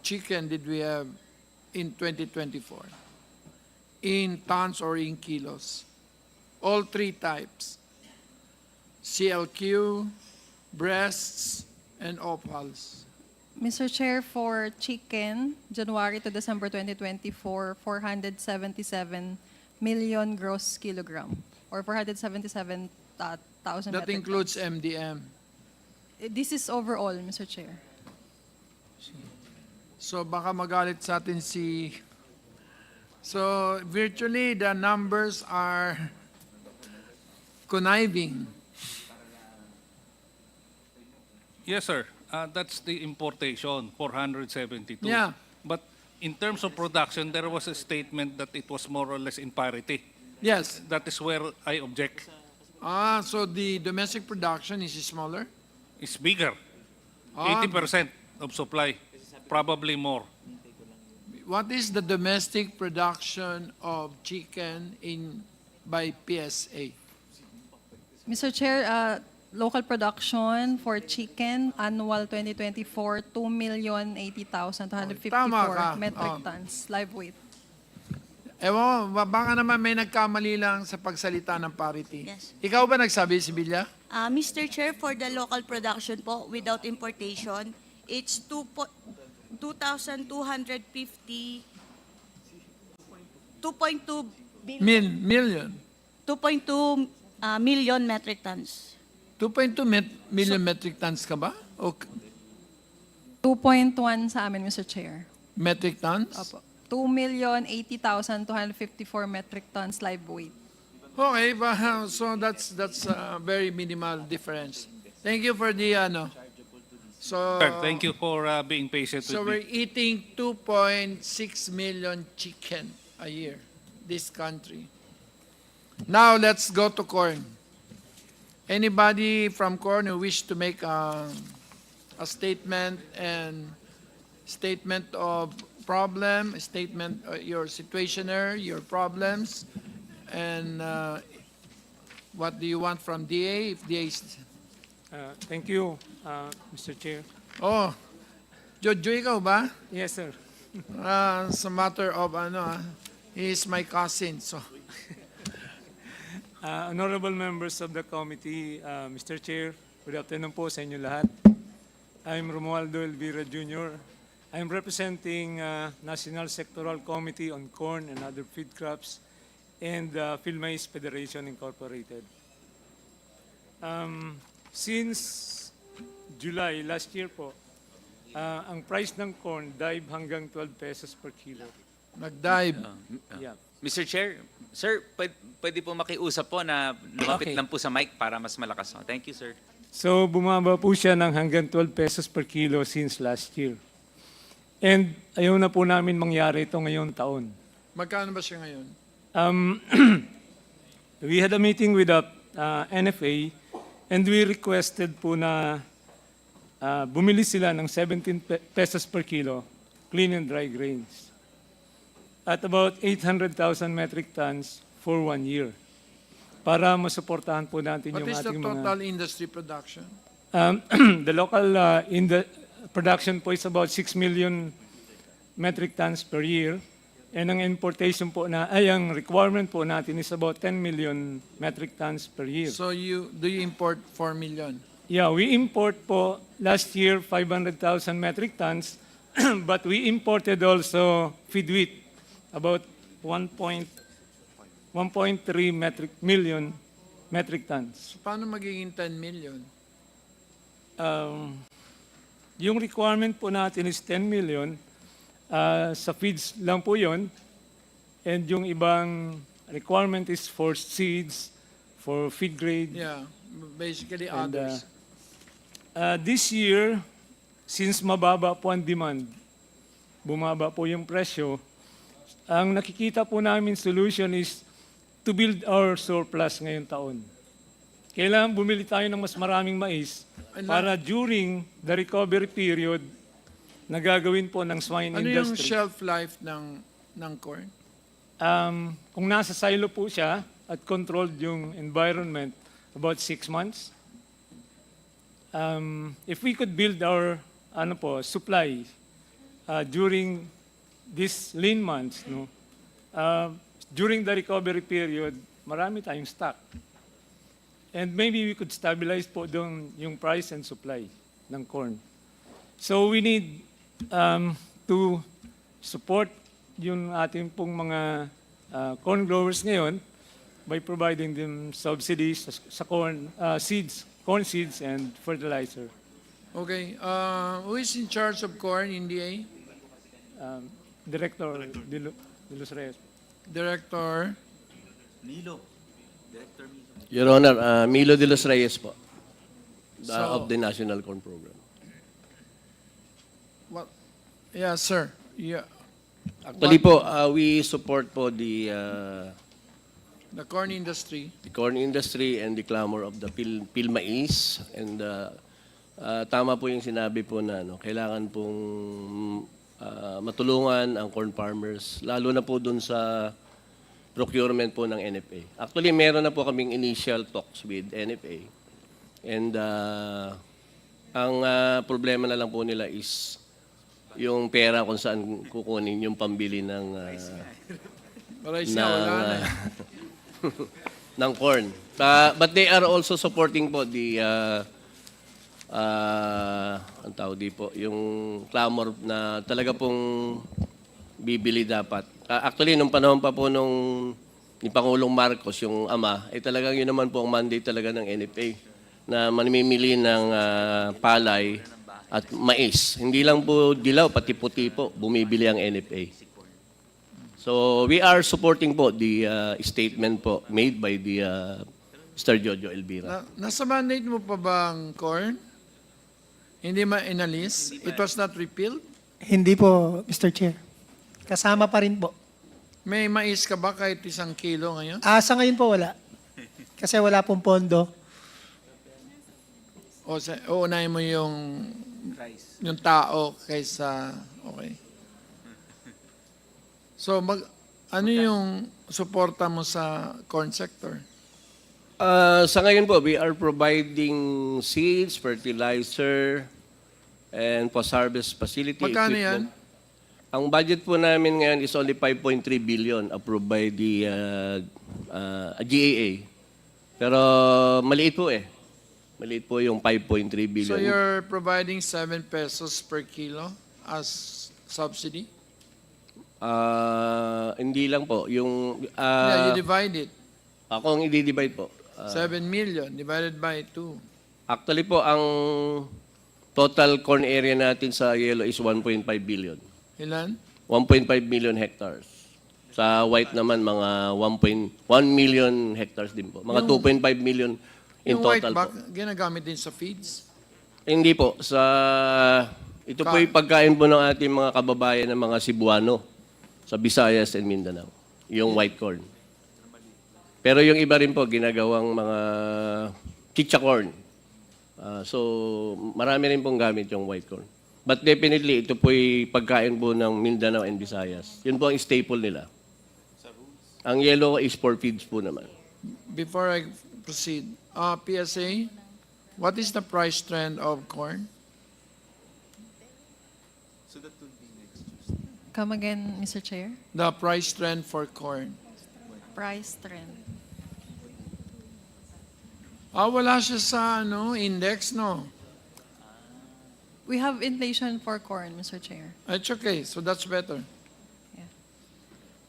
Speaker 1: chicken did we have in 2024? In tons or in kilos? All three types. CLQ, breasts, and offals.
Speaker 10: Mr. Chair, for chicken, January to December 2024, 477 million gross kilogram or 477 1,000
Speaker 1: That
Speaker 10: metric
Speaker 1: includes
Speaker 10: tons.
Speaker 1: MDM.
Speaker 10: This is overall, Mr. Chair.
Speaker 1: So baka magalit sa atin si... So virtually the numbers are conniving.
Speaker 23: Yes, sir. That's the importation, 472.
Speaker 1: Yeah.
Speaker 23: But in terms of production, there was a statement that it was more or less in parity.
Speaker 1: Yes.
Speaker 23: That is where I object.
Speaker 1: So the domestic production is smaller?
Speaker 23: It's bigger.
Speaker 1: Ah.
Speaker 23: 80% of supply, probably more.
Speaker 1: What is the domestic production of chicken by PSA?
Speaker 10: Mr. Chair, local production for chicken, annual 2024, 2,080,254
Speaker 1: Tama ka.
Speaker 10: metric tons, live weight.
Speaker 1: Ewan, baka naman may nagkamali lang sa pagsalita ng parity.
Speaker 8: Yes.
Speaker 1: Ikaw ba nagsabi, Sibilya?
Speaker 8: Mr. Chair, for the local production po, without importation, it's 2,250, 2.2
Speaker 1: Million.
Speaker 8: 2.2 million metric tons.
Speaker 1: 2.2 million metric tons ka ba? O
Speaker 10: 2.1 sa amin, Mr. Chair.
Speaker 1: metric tons?
Speaker 10: Opo. 2,080,254 metric tons live weight.
Speaker 1: Okay, so that's a very minimal difference. Thank you for the So
Speaker 23: Sir, thank you for being patient
Speaker 1: So
Speaker 23: with
Speaker 1: we're
Speaker 23: me.
Speaker 1: eating 2.6 million chicken a year, this country. Now let's go to corn. Anybody from corn who wish to make a statement of problem, a statement your situationer, your problems, and what do you want from DA? If DA is...
Speaker 17: Thank you, Mr. Chair.
Speaker 1: Oh, Jojo, ikaw ba?
Speaker 17: Yes, sir.
Speaker 1: It's a matter of he is my cousin, so.
Speaker 17: Honorable members of the committee, Mr. Chair, good afternoon po sa inyo lahat. I'm Romualdo Elvira Jr. I'm representing National Sectoral Committee on Corn and Other Feed Crops and Field Maize Federation Incorporated. Since July last year po, ang price ng corn dive hanggang 12 pesos per kilo.
Speaker 1: Nag-dive.
Speaker 17: Yeah.
Speaker 4: Mr. Chair, sir, pwede po makiusap po na lumapit
Speaker 17: Okay.
Speaker 4: lang po sa mic para mas malakas. Thank you, sir.
Speaker 17: So bumaba po siya ng hanggang 12 pesos per kilo since last year. And ayaw na po namin mangyari ito ngayong taon.
Speaker 1: Magkano ba siya ngayon?
Speaker 17: We had a meeting with the NFA and we requested po na bumili sila ng 17 pesos per kilo, clean and dry grains, at about 800,000 metric tons for 1 year para masuportahan po natin
Speaker 1: What
Speaker 17: yung
Speaker 1: is the
Speaker 17: ating
Speaker 1: total industry production?
Speaker 17: The local in the production po is about 6 million metric tons per year. And ang importation po ang requirement po natin is about 10 million metric tons per year.
Speaker 1: So do you import 4 million?
Speaker 17: Yeah, we import po last year 500,000 metric tons, but we imported also feed wheat, about 1.3 million metric tons.
Speaker 1: So paano magiging 10 million?
Speaker 17: Yung requirement po natin is 10 million. Sa feeds lang po yun. And yung ibang requirement is for seeds, for feed grade.
Speaker 1: Yeah, basically
Speaker 17: And,
Speaker 1: others.
Speaker 17: This year, since mababa po ang demand, bumaba po yung presyo, ang nakikita po namin solution is to build our surplus ngayong taon. Kailangan bumili tayo ng mas maraming mais para during the recovery period na gagawin po ng swine
Speaker 1: Ano yung
Speaker 17: industry.
Speaker 1: shelf life ng corn?
Speaker 17: Kung nasa silo po siya at controlled yung environment, about 6 months. If we could build our supply during these lean months, during the recovery period, marami tayong stock. And maybe we could stabilize po doon yung price and supply ng corn. So we need to support yung ating pong mga corn growers ngayon by providing them subsidies sa corn seeds and fertilizer.
Speaker 1: Okay, who is in charge of corn in DA?
Speaker 17: Director de Los Reyes.
Speaker 1: Director?
Speaker 9: Your Honor, Milo de los Reyes po, of the National Corn Program.
Speaker 1: What? Yeah, sir. Yeah.
Speaker 9: Actually po, we support po the
Speaker 1: corn industry.
Speaker 9: the corn industry and the clamor of the PIL-Mais. And tama po yung sinabi po na kailangan pong matulungan ang corn farmers, lalo na po dun sa procurement po ng NFA. Actually, meron na po kaming initial talks with NFA. And ang problema na lang po nila is yung pera kung saan kukunin yung pambili ng ng corn. But they are also supporting po the ang tawag di po, yung clamor na talaga pong bibili dapat. Actually, nung panahon pa po ni Pangulong Marcos, yung ama, talagang yun naman po ang mandate talaga ng NFA na mamimili ng palay at mais. Hindi lang po dilaw, pati puti po, bumibili ang NFA. So, we are supporting po the statement po made by the Mr. Jojo Elvira.
Speaker 1: Nasa mandate mo pa ba ang corn? Hindi inalis? It was not repealed?
Speaker 20: Hindi po, Mr. Chair. Kasama pa rin po.
Speaker 1: May mais ka ba kahit 1 kilo ngayon?
Speaker 20: Sa ngayon po wala. Kasi wala pong pondo.
Speaker 1: Uunahin mo yung tao kaysa, okay. So, ano yung suporta mo sa corn sector?
Speaker 9: Sa ngayon po, we are providing seeds, fertilizer, and post-harvest facility
Speaker 1: Magkano
Speaker 9: equipment.
Speaker 1: yan?
Speaker 9: Ang budget po namin ngayon is only 5.3 billion approved by the GAA. Pero maliit po eh. Maliit po yung 5.3 billion.
Speaker 1: So, you're providing 7 pesos per kilo as subsidy?
Speaker 9: Hindi lang po. Yung,
Speaker 1: Yeah, you divide it.
Speaker 9: Ako ang i-divide po.
Speaker 1: 7 million divided by 2.
Speaker 9: Actually po, ang total corn area natin sa yellow is 1.5 billion.
Speaker 1: Ilan?
Speaker 9: 1.5 million hectares. Sa white naman, mga 1 million hectares din po. Mga 2.5 million in
Speaker 1: Yung
Speaker 9: total
Speaker 1: white
Speaker 9: po.
Speaker 1: ginagamit din sa feeds?
Speaker 9: Hindi po. Ito po yung pagkain po ng ating mga kababayan ng mga Cebuano sa Visayas and Mindanao. Yung white corn. Pero yung iba rin po, ginagawang mga chicha corn. So, marami rin pong gamit yung white corn. But definitely, ito po yung pagkain po ng Mindanao and Visayas. Yun po ang staple nila. Ang yellow is for feeds po naman.
Speaker 1: Before I proceed, PSA, what is the price trend of corn?
Speaker 22: So that would be next Tuesday.
Speaker 10: Come again, Mr. Chair.
Speaker 1: The price trend for corn.
Speaker 10: Price trend.
Speaker 1: Wala siya sa index, no?
Speaker 10: We have inflation for corn, Mr. Chair.
Speaker 1: It's okay, so that's better.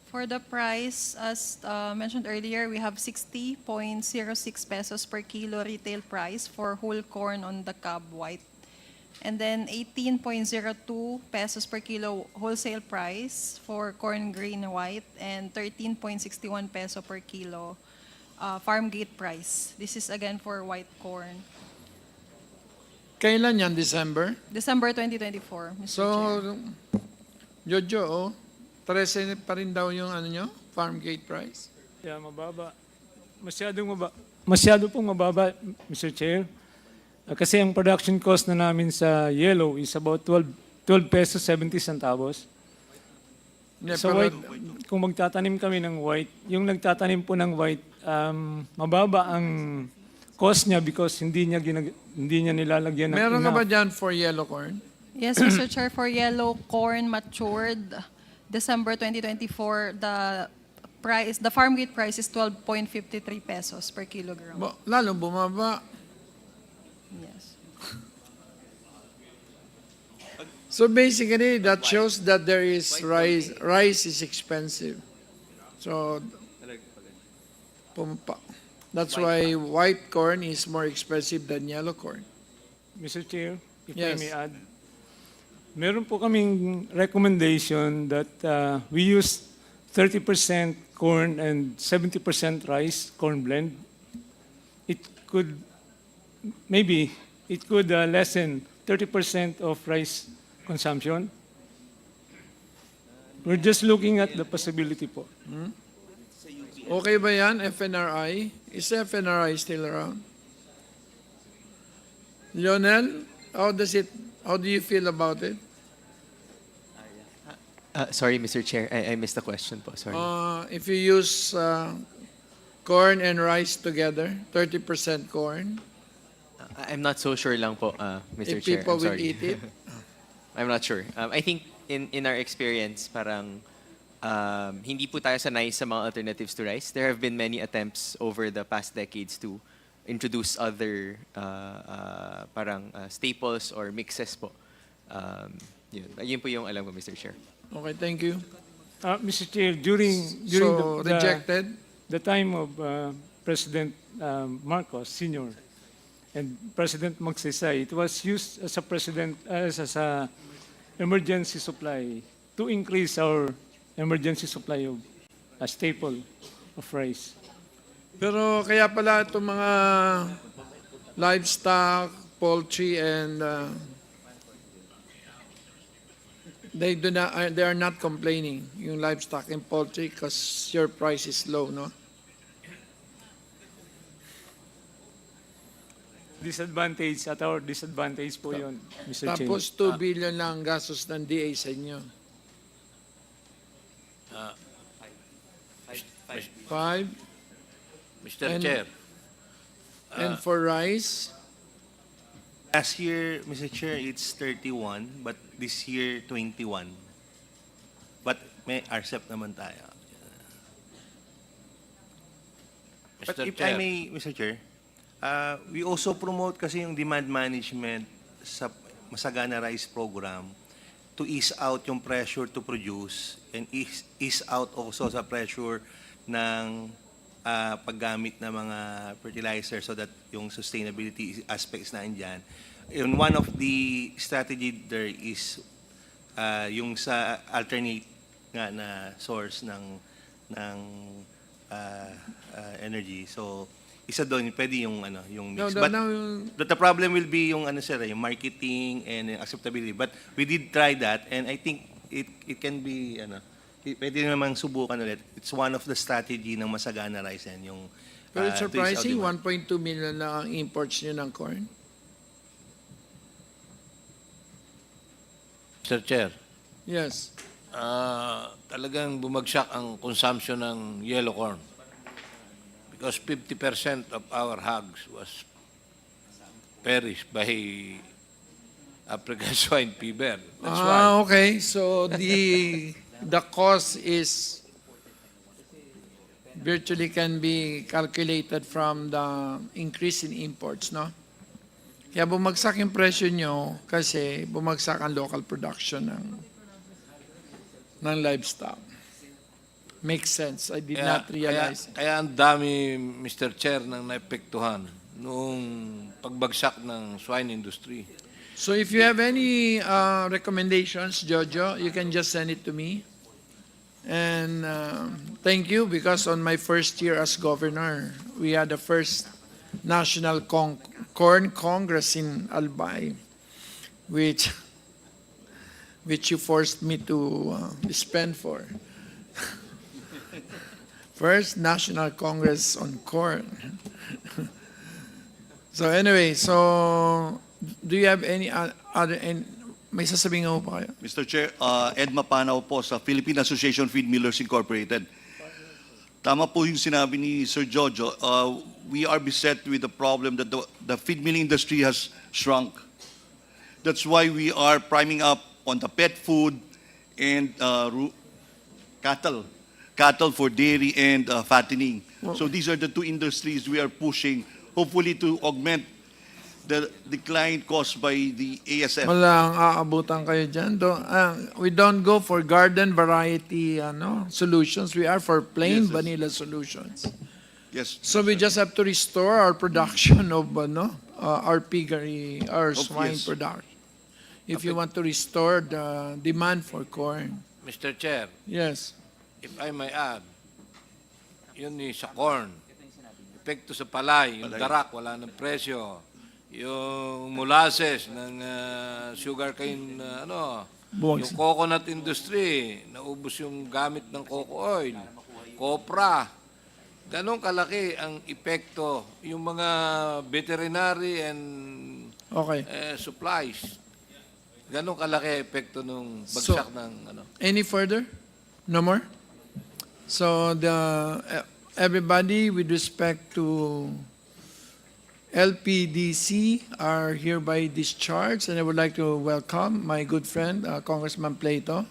Speaker 10: For the price, as mentioned earlier, we have 60.06 pesos per kilo retail price for whole corn on the cob white. And then 18.02 pesos per kilo wholesale price for corn green white and 13.61 peso per kilo farm gate price. This is again for white corn.
Speaker 1: Kailan yan? December?
Speaker 10: December 2024, Mr.
Speaker 1: So,
Speaker 10: Chair.
Speaker 1: Jojo, 13 pa rin daw yung nyo? Farm gate price?
Speaker 17: Yeah, mababa. Masyado pong mababa, Mr. Chair. Kasi ang production cost na namin sa yellow is about 12 pesos 70 centavos.
Speaker 1: Yeah,
Speaker 17: Sa white, kung magtatanim kami ng white, yung nagtatanim po ng white, mababa ang cost niya because hindi niya nilalagyan ng
Speaker 1: Meron ka ba
Speaker 17: enough.
Speaker 1: dyan for yellow corn?
Speaker 10: Yes, Mr. Chair, for yellow corn matured December 2024, the farm gate price is 12.53 pesos per kilogram.
Speaker 1: Lalong bumaba.
Speaker 10: Yes.
Speaker 1: So basically, that shows that there is rice is expensive. So, Pumapa. That's why white corn is more expensive than yellow corn.
Speaker 17: Mr. Chair, if I
Speaker 1: Yes.
Speaker 17: may add, meron po kaming recommendation that we use 30% corn and 70% rice, corn blend. It could, maybe, it could lessen 30% of rice consumption. We're just looking at the possibility po.
Speaker 1: Okay ba yan, FNRI? Is FNRI still around? Lionel, how do you feel about it?
Speaker 2: Sorry, Mr. Chair, I missed the question po, sorry.
Speaker 1: If you use corn and rice together, 30% corn,
Speaker 2: I'm not so sure lang po, Mr.
Speaker 1: if
Speaker 2: Chair.
Speaker 1: people
Speaker 2: I'm
Speaker 1: will
Speaker 2: sorry.
Speaker 1: eat it?
Speaker 2: I'm not sure. I think in our experience, parang hindi po tayo sanay sa mga alternatives to rice. There have been many attempts over the past decades to introduce other staples or mixes po. Yun po yung alam ko, Mr. Chair.
Speaker 1: Okay, thank you.
Speaker 17: Mr. Chair, during
Speaker 1: So, rejected?
Speaker 17: the time of President Marcos Sr. and President Magsaysay, it was used as a emergency supply to increase our emergency supply of a staple of rice.
Speaker 1: Pero kaya pala itong mga livestock, poultry, and they are not complaining, yung livestock and poultry, because your price is low, no?
Speaker 17: Disadvantage at our disadvantage po yun, Mr. Chair.
Speaker 1: Tapos 2 billion lang ang gastos ng DA sa inyo. 5?
Speaker 11: Mr.
Speaker 1: And-
Speaker 11: Chair,
Speaker 1: And for rice,
Speaker 13: Last year, Mr. Chair, it's 31, but this year, 21. But may RCEP naman tayo. But
Speaker 11: Mr.
Speaker 13: if
Speaker 11: Chair.
Speaker 13: I may, Mr. Chair, we also promote kasi yung demand management sa Masagana Rice Program to ease out yung pressure to produce and ease out also sa pressure ng paggamit ng mga fertilizer so that yung sustainability aspects na andyan. And one of the strategy there is yung sa alternate nga na source ng energy. So isa doon pwede yung yung mix. But the problem will be yung yung marketing and acceptability. But we did try that and I think it can be pwede namang subukan ulit. It's one of the strategy ng Masagana Rice yan, yung
Speaker 1: pero it's
Speaker 13: to ease out
Speaker 1: surprising,
Speaker 13: demand.
Speaker 1: 1.2 million lang ang imports nyo ng corn.
Speaker 11: Mr. Chair,
Speaker 1: Yes.
Speaker 11: talagang bumagsak ang consumption ng yellow corn because 50% of our hogs was perished by African swine fever. That's why.
Speaker 1: Okay. So the cost is virtually can be calculated from the increase in imports, no? Kaya bumagsak yung presyo nyo kasi bumagsak ang local production ng livestock. Makes sense. I did not realize.
Speaker 11: Kaya ang dami, Mr. Chair, nang naepektuhan noong pagbagsak ng swine industry.
Speaker 1: So if you have any recommendations, Jojo, you can just send it to me. And thank you because on my first year as governor, we had the first National Corn Congress in Albay, which you forced me to spend for. First National Congress on corn. So anyway, so do you have any other, may sasabihin mo pa kayo?
Speaker 6: Mr. Chair, Ed Mapanaw po sa Philippine Association of Feed Millers Incorporated. Tama po yung sinabi ni Sir Jojo. We are beset with the problem that the feed milling industry has shrunk. That's why we are priming up on the pet food and cattle for dairy and fattening. So these are the two industries we are pushing, hopefully to augment the decline caused by the ASF.
Speaker 1: Walang aabutan kayo dyan. We don't go for garden variety solutions. We are for plain vanilla solutions.
Speaker 6: Yes.
Speaker 1: So we just have to restore our production of our piggery, our swine
Speaker 6: yes.
Speaker 1: production. If you want to restore the demand for corn.
Speaker 11: Mr. Chair,
Speaker 1: Yes.
Speaker 11: if I may add, yun sa corn. Epekto sa palay, yung darak, wala ng presyo. Yung molasses ng sugarcane,
Speaker 1: Buwag.
Speaker 11: yung coconut industry, naubos yung gamit ng coco oil, copra. Ganon kalaki ang epekto, yung mga veterinary and
Speaker 1: Okay.
Speaker 11: supplies. Ganon kalaki epekto nung bagsak ng
Speaker 1: Any further? No more? So everybody with respect to LPDC are hereby discharged, and I would like to welcome my good friend, Congressman Plato.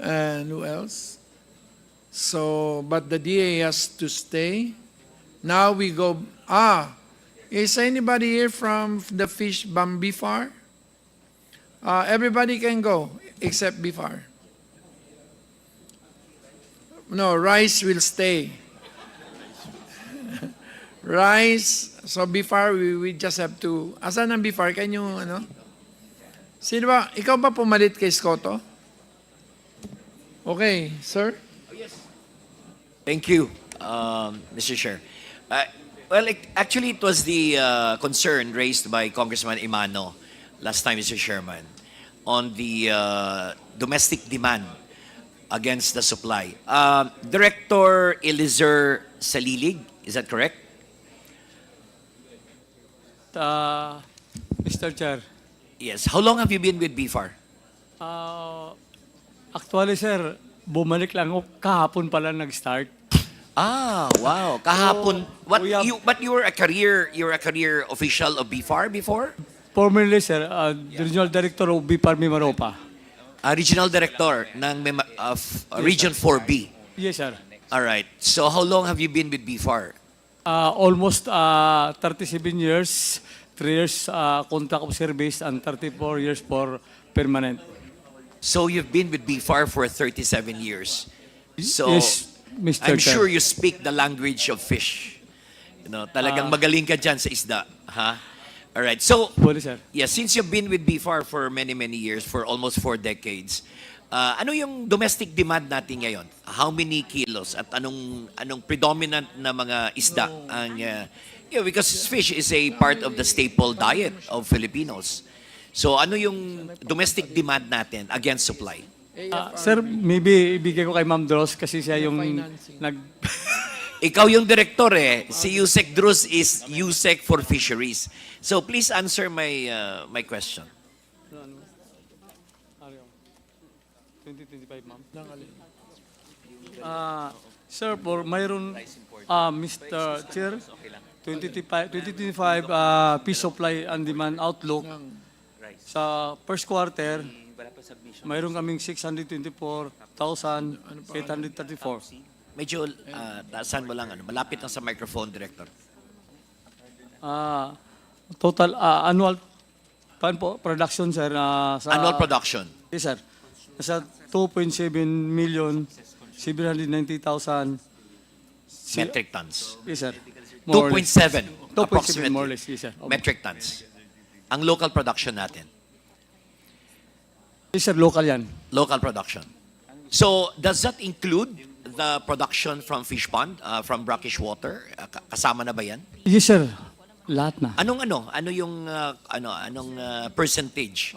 Speaker 1: And who else? So, but the DA has to stay. Now we go, is anybody here from the fish Bifar? Everybody can go, except Bifar. No, Rice will stay. Rice, so Bifar, we just have to, asan ang Bifar? Can you, Sino ba, ikaw ba pumalit kay Scotto? Okay, sir?
Speaker 14: Thank you, Mr. Chair. Actually, it was the concern raised by Congressman Imano last time, Mr. Chairman, on the domestic demand against the supply. Director Elizer Salilig, is that correct?
Speaker 17: Mr. Chair,
Speaker 14: Yes. How long have you been with BFAR?
Speaker 17: actually sir, bumalik lang ako kahapon pala nag-start.
Speaker 14: Wow. Kahapon.
Speaker 17: we have-
Speaker 14: But you were a career official of BFAR before?
Speaker 17: Formerly sir, the Regional Director of BPAR Mimaropa.
Speaker 14: Regional Director of Region 4B.
Speaker 17: Yes sir.
Speaker 14: All right. So how long have you been with BFAR?
Speaker 17: Almost 37 years, 3 years contract of service, and 34 years for permanent.
Speaker 14: So you've been with BFAR for 37 years. So
Speaker 17: Yes, Mr.
Speaker 14: I'm
Speaker 17: Chair.
Speaker 14: sure you speak the language of fish. Talagang magaling ka dyan sa isda. Ha? All right. So,
Speaker 17: Pwede sir.
Speaker 14: yeah, since you've been with BFAR for many, many years, for almost 4 decades, ano yung domestic demand natin ngayon? How many kilos? At anong predominant na mga isda ang because fish is a part of the staple diet of Filipinos. So ano yung domestic demand natin against supply?
Speaker 17: Sir, maybe ibigay ko kay Ma'am Dros kasi siya yung
Speaker 14: Ikaw yung director eh. Si Yusek Drus is Yusek for Fisheries. So please answer my question.
Speaker 17: 2025, ma'am. Sir, for mayroon, Mr. Chair, 2025 fish supply and demand outlook. Sa first quarter, mayroon kaming 624,834.
Speaker 14: Medyo taasan mo lang, malapit lang sa microphone, Director.
Speaker 17: Total annual production, sir. Sa,
Speaker 14: Annual production.
Speaker 17: Yes, sir. Nasa 2.7 million, 790,000.
Speaker 14: Metric tons.
Speaker 17: Yes, sir. More or less.
Speaker 14: 2.7
Speaker 17: 2.7
Speaker 14: approximately.
Speaker 17: more or less, yes, sir.
Speaker 14: Metric tons. Ang local production natin.
Speaker 17: Yes, sir, local yan.
Speaker 14: Local production. So, does that include the production from fish pond, from brackish water? Kasama na ba yan?
Speaker 17: Yes, sir. Lahat na.
Speaker 14: Anong percentage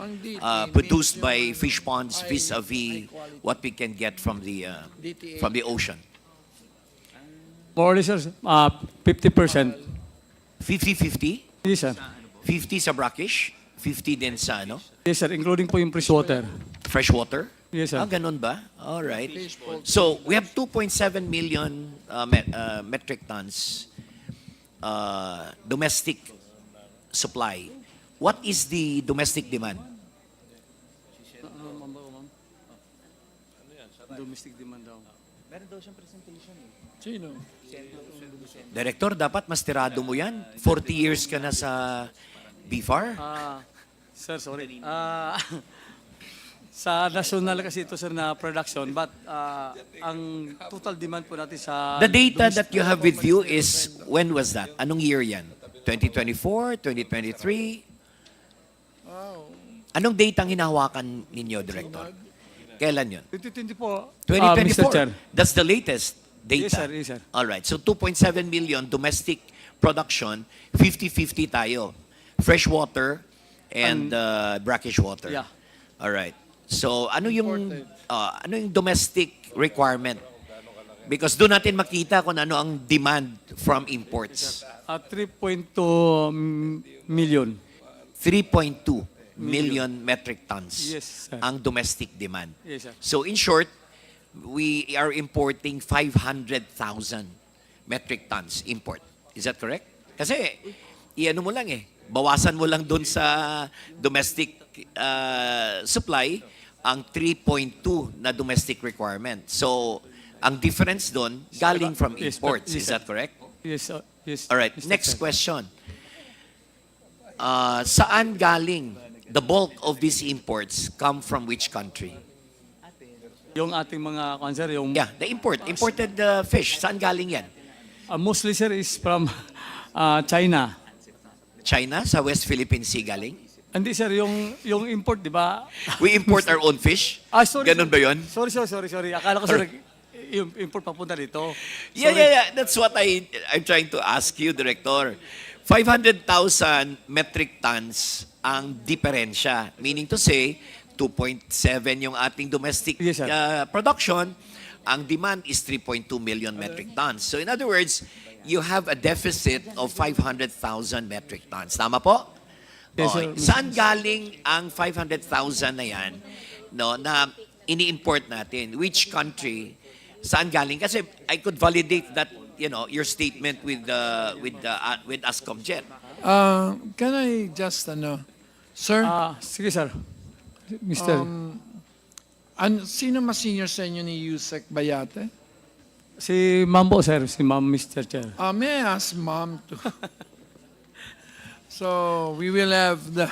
Speaker 14: produced by fish ponds vis-a-vis what we can get from the ocean?
Speaker 17: More or less, sir, 50%.
Speaker 14: 50-50?
Speaker 17: Yes, sir.
Speaker 14: 50 sa brackish, 50 din sa
Speaker 17: Yes, sir, including po yung freshwater.
Speaker 14: freshwater?
Speaker 17: Yes, sir.
Speaker 14: Ganun ba? All right. So, we have 2.7 million metric tons domestic supply. What is the domestic demand?
Speaker 17: Domestic demand daw.
Speaker 10: Meron daw siyang presentation eh.
Speaker 1: Sino?
Speaker 14: Director, dapat mastirado mo yan. 40 years ka na sa BFAR.
Speaker 17: Sir, sorry.
Speaker 3: Sa national kasi ito, sir, na production, but ang total demand po natin sa...
Speaker 14: The data that you have with you is, when was that? Anong year yan? 2024, 2023? Anong data ang hinahawakan ninyo, Director? Kailan yun?
Speaker 3: 2024,
Speaker 14: 2024.
Speaker 3: Mr. Chair.
Speaker 14: That's the latest data.
Speaker 3: Yes, sir. Yes, sir.
Speaker 14: All right. So 2.7 million domestic production, 50-50 tayo. Fresh water and brackish water.
Speaker 3: Yeah.
Speaker 14: All right. So ano yung domestic requirement? Because doon natin makita kung ano ang demand from imports.
Speaker 3: 3.2 million.
Speaker 14: 3.2 million metric tons
Speaker 3: Yes, sir.
Speaker 14: ang domestic demand.
Speaker 3: Yes, sir.
Speaker 14: So in short, we are importing 500,000 metric tons import. Is that correct? Kasi, iano mo lang bawasan mo lang doon sa domestic supply ang 3.2 na domestic requirement. So, ang difference doon galing from
Speaker 3: Yes,
Speaker 14: imports.
Speaker 3: yes,
Speaker 14: Is
Speaker 3: sir.
Speaker 14: that correct?
Speaker 3: Yes, sir. Yes.
Speaker 14: All right.
Speaker 3: Mr.
Speaker 14: Next
Speaker 3: Chair.
Speaker 14: question. Saan galing the bulk of these imports come from which country?
Speaker 3: Yung ating mga cancer, yung...
Speaker 14: Yeah, the imported fish. Saan galing yan?
Speaker 3: Mostly, sir, is from China.
Speaker 14: China, sa West Philippine Sea galing?
Speaker 3: Hindi, sir, yung import, di ba?
Speaker 14: We import our own fish?
Speaker 3: Sorry.
Speaker 14: Ganun ba yun?
Speaker 3: Sorry. Akala ko, sir, yung import papunta dito.
Speaker 14: Yeah. That's what I'm trying to ask you, Director. 500,000 metric tons ang diferensya. Meaning to say, 2.7 yung ating domestic
Speaker 3: Yes, sir.
Speaker 14: production. Ang demand is 3.2 million metric tons. So in other words, you have a deficit of 500,000 metric tons. Tama po?
Speaker 3: Yes,
Speaker 14: Okay.
Speaker 3: sir.
Speaker 14: Saan galing ang 500,000 na yan na ini-import natin? Which country? Saan galing? Kasi I could validate that, your statement with Ascomjet.
Speaker 1: Can I just, sir?
Speaker 3: Sige, sir. Mr.
Speaker 1: Sino mas senior sa inyo ni Yusek Bayate?
Speaker 3: Si Ma'am po, sir. Si Ma'am, Mr. Chair.
Speaker 1: May I ask Ma'am to? So, we will have the...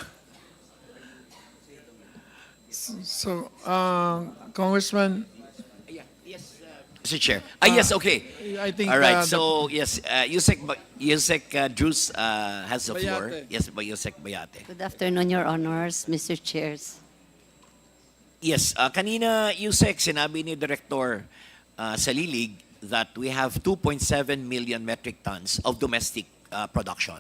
Speaker 1: So, Congressman,
Speaker 14: Mr. Chair. Yes, okay.
Speaker 1: I think...
Speaker 14: All right, so yes, Yusek Drews has the floor.
Speaker 1: Bayate.
Speaker 14: Yes, Yusek Bayate.
Speaker 12: Good afternoon, Your Honors, Mr. Chairs.
Speaker 14: Yes, kanina Yusek, sinabi ni Director sa Lilig that we have 2.7 million metric tons of domestic production.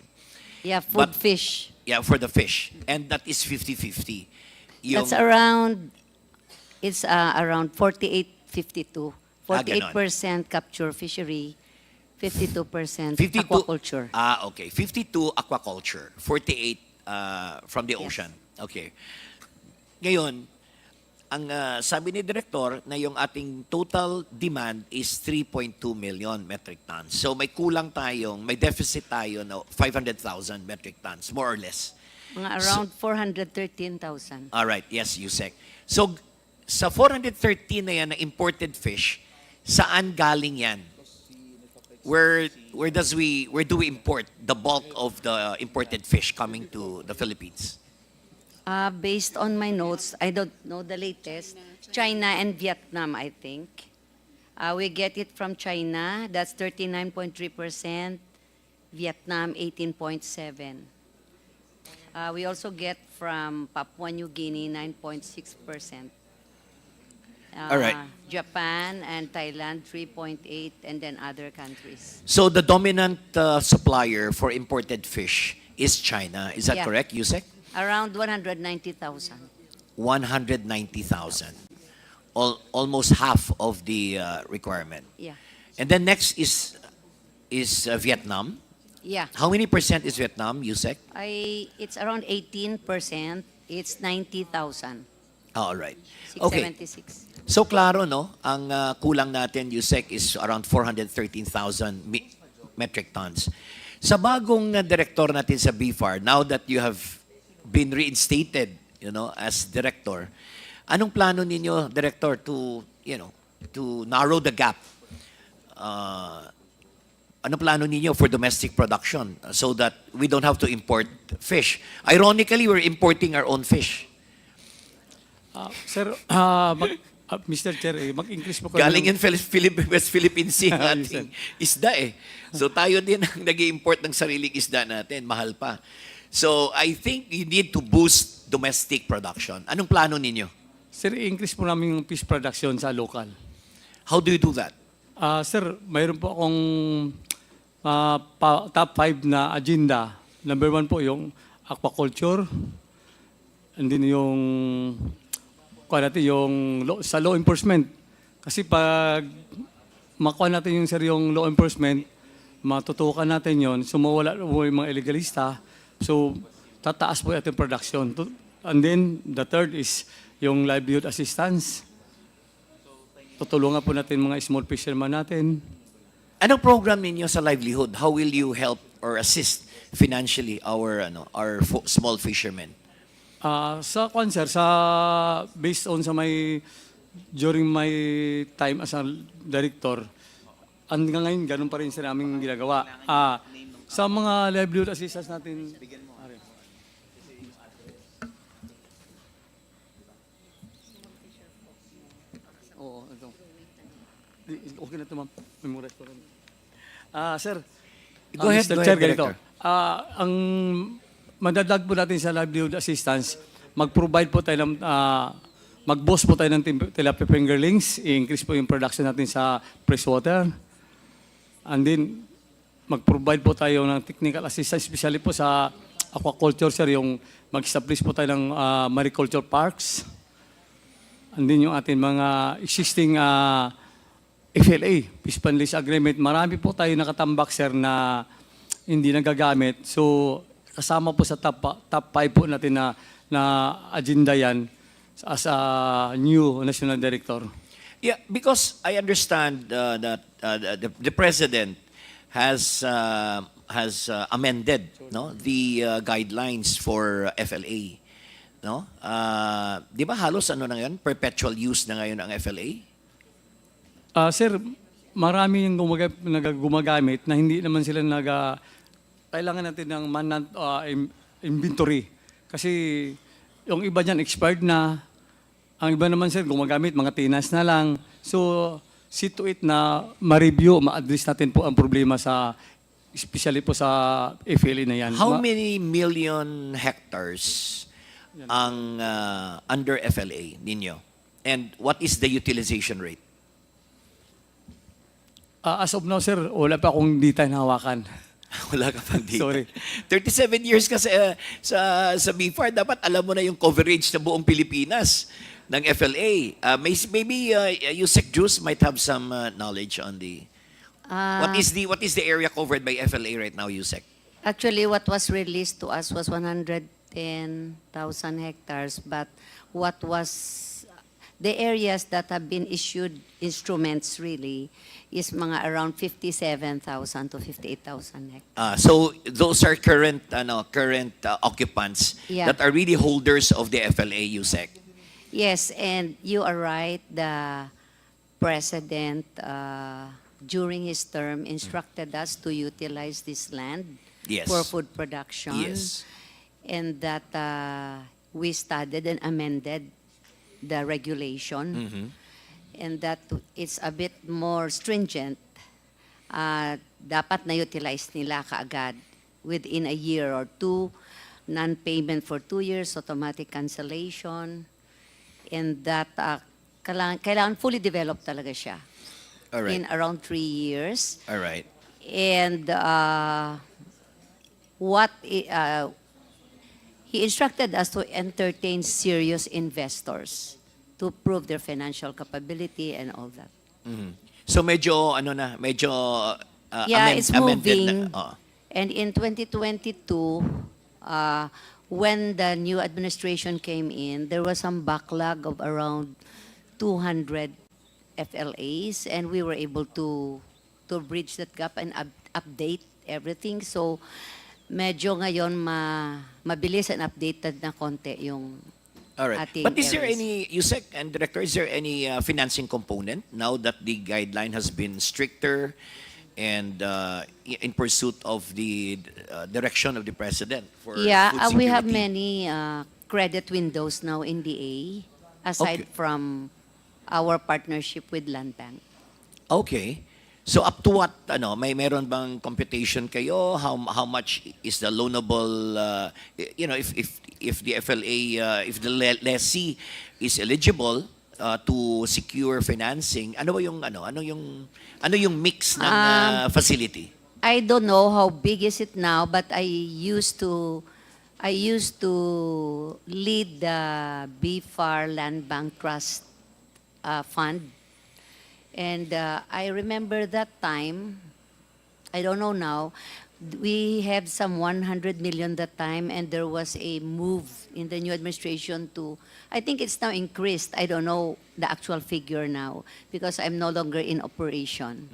Speaker 12: Yeah, food fish.
Speaker 14: Yeah, for the fish. And that is 50-50.
Speaker 12: That's around, it's around 48-52.
Speaker 14: ganon.
Speaker 12: 48% capture fishery, 52%
Speaker 14: 52
Speaker 12: aquaculture.
Speaker 14: Okay. 52 aquaculture, 48 from the ocean. Okay. Ngayon, ang sabi ni Director na yung ating total demand is 3.2 million metric tons. So may kulang tayong, may deficit tayo na 500,000 metric tons, more or less.
Speaker 12: Mga around 413,000.
Speaker 14: All right, yes, Yusek. So sa 413 na yan na imported fish, saan galing yan? Where do we import the bulk of the imported fish coming to the Philippines?
Speaker 12: Based on my notes, I don't know the latest, China and Vietnam, I think. We get it from China, that's 39.3%, Vietnam 18.7%. We also get from Papua New Guinea 9.6%.
Speaker 14: All right.
Speaker 12: Japan and Thailand 3.8%, and then other countries.
Speaker 14: So the dominant supplier for imported fish is China. Is that
Speaker 12: Yeah.
Speaker 14: correct, Yusek?
Speaker 12: Around 190,000.
Speaker 14: 190,000. Almost half of the requirement.
Speaker 12: Yeah.
Speaker 14: And then next is Vietnam.
Speaker 12: Yeah.
Speaker 14: How many percent is Vietnam, Yusek?
Speaker 12: It's around 18%. It's 90,000.
Speaker 14: All right. Okay.
Speaker 12: 676.
Speaker 14: So klaro, no? Ang kulang natin, Yusek, is around 413,000 metric tons. Sa bagong director natin sa BFAR, now that you have been reinstated, as director, anong plano ninyo, director, to narrow the gap? Anong plano ninyo for domestic production so that we don't have to import fish? Ironically, we're importing our own fish.
Speaker 3: Sir, Mr. Chair, mag-increase po kami.
Speaker 14: Galing in West Philippine Sea ang ating isda eh. So tayo din ang nag-import ng sariling isda natin, mahal pa. So I think you need to boost domestic production. Anong plano ninyo?
Speaker 3: Sir, i-increase po namin yung fish production sa local.
Speaker 14: How do you do that?
Speaker 3: Sir, mayroon po akong top 5 na agenda. Number 1 po yung aquaculture. And then yung sa law enforcement. Kasi pag makuha natin yung law enforcement, matutukan natin yon, so mawala po yung mga illegalista, so tataas po yung production. And then the third is yung livelihood assistance. Tutulungan po natin mga small fishermen natin.
Speaker 14: Anong program ninyo sa livelihood? How will you help or assist financially our small fishermen?
Speaker 3: Sa sir, based on during my time as a director, hanggang ngayon, ganun pa rin sa aming ginagawa. Sa mga livelihood assistance natin, okay na ito, ma'am. Memorize ko rin. Sir,
Speaker 14: Go ahead,
Speaker 3: Mr. Chair,
Speaker 14: Director.
Speaker 3: ang madadag po natin sa livelihood assistance, mag-provide po tayo ng, mag-boss po tayo ng tilapia fingerlings, i-increase po yung production natin sa freshwater. And then, mag-provide po tayo ng technical assistance, especially po sa aquaculture, sir, yung mag-establish po tayo ng mariculture parks. And then yung ating mga existing FLA, Fish Fund Lease Agreement, marami po tayo nakatambak, sir, na hindi nagagamit. So, kasama po sa top 5 po natin na agenda yan as a new national director.
Speaker 14: Yeah, because I understand that the president has amended the guidelines for FLA. No? Di ba halos ano na ngayon? Perpetual use na ngayon ang FLA?
Speaker 3: Sir, marami yung gumagamit na hindi naman sila kailangan natin ng inventory. Kasi yung iba niyan expired na. Ang iba naman, sir, gumagamit, mga tinas na lang. So, see to it na ma-review, ma-address natin po ang problema especially po sa FLA na yan.
Speaker 14: How many million hectares ang under FLA ninyo? And what is the utilization rate?
Speaker 3: As of now, sir, wala pa akong data na hawakan.
Speaker 14: Wala ka pang data.
Speaker 3: Sorry.
Speaker 14: 37 years ka sa BFAR, dapat alam mo na yung coverage sa buong Pilipinas ng FLA. Maybe Yusek Juice might have some knowledge on the... what is the area covered by FLA right now, Yusek?
Speaker 12: Actually, what was released to us was 110,000 hectares, but what was the areas that have been issued instruments really is mga around 57,000 to 58,000 hectares.
Speaker 14: So those are current occupants that are really holders of the FLA, Yusek.
Speaker 12: Yes, and you are right. The president, during his term, instructed us to utilize this land for food production.
Speaker 14: Yes.
Speaker 12: And that we studied and amended the regulation. And that it's a bit more stringent. Dapat na-utilize nila kaagad within a year or two, non-payment for 2 years, automatic cancellation, and that kailangan fully developed talaga siya.
Speaker 14: All right.
Speaker 12: In around 3 years.
Speaker 14: All right.
Speaker 12: And he instructed us to entertain serious investors to prove their financial capability and all that.
Speaker 14: So medyo
Speaker 12: It's moving. And in 2022, when the new administration came in, there was some backlog of around 200 FLAs, and we were able to bridge that gap and update everything. So medyo ngayon mabilis and updated na konti yung
Speaker 14: all right.
Speaker 12: ating
Speaker 14: But is there
Speaker 12: areas.
Speaker 14: any, Yusek and Director, is there any financing component now that the guideline has been stricter and in pursuit of the direction of the President for food
Speaker 12: we have
Speaker 14: security?
Speaker 12: many credit windows now in DA. aside
Speaker 14: Okay.
Speaker 12: from our partnership with Land Bank.
Speaker 14: Okay. So up to what, meron bang computation kayo? How much is the loanable, if the FLA, if the lessee is eligible to secure financing, ano yung mix ng facility?
Speaker 12: I don't know how big is it now, but I used to lead the BFAR Land Bank Trust Fund. And I remember that time, I don't know now, we have some 100 million that time, and there was a move in the new administration to, I think it's now increased. I don't know the actual figure now because I'm no longer in operation.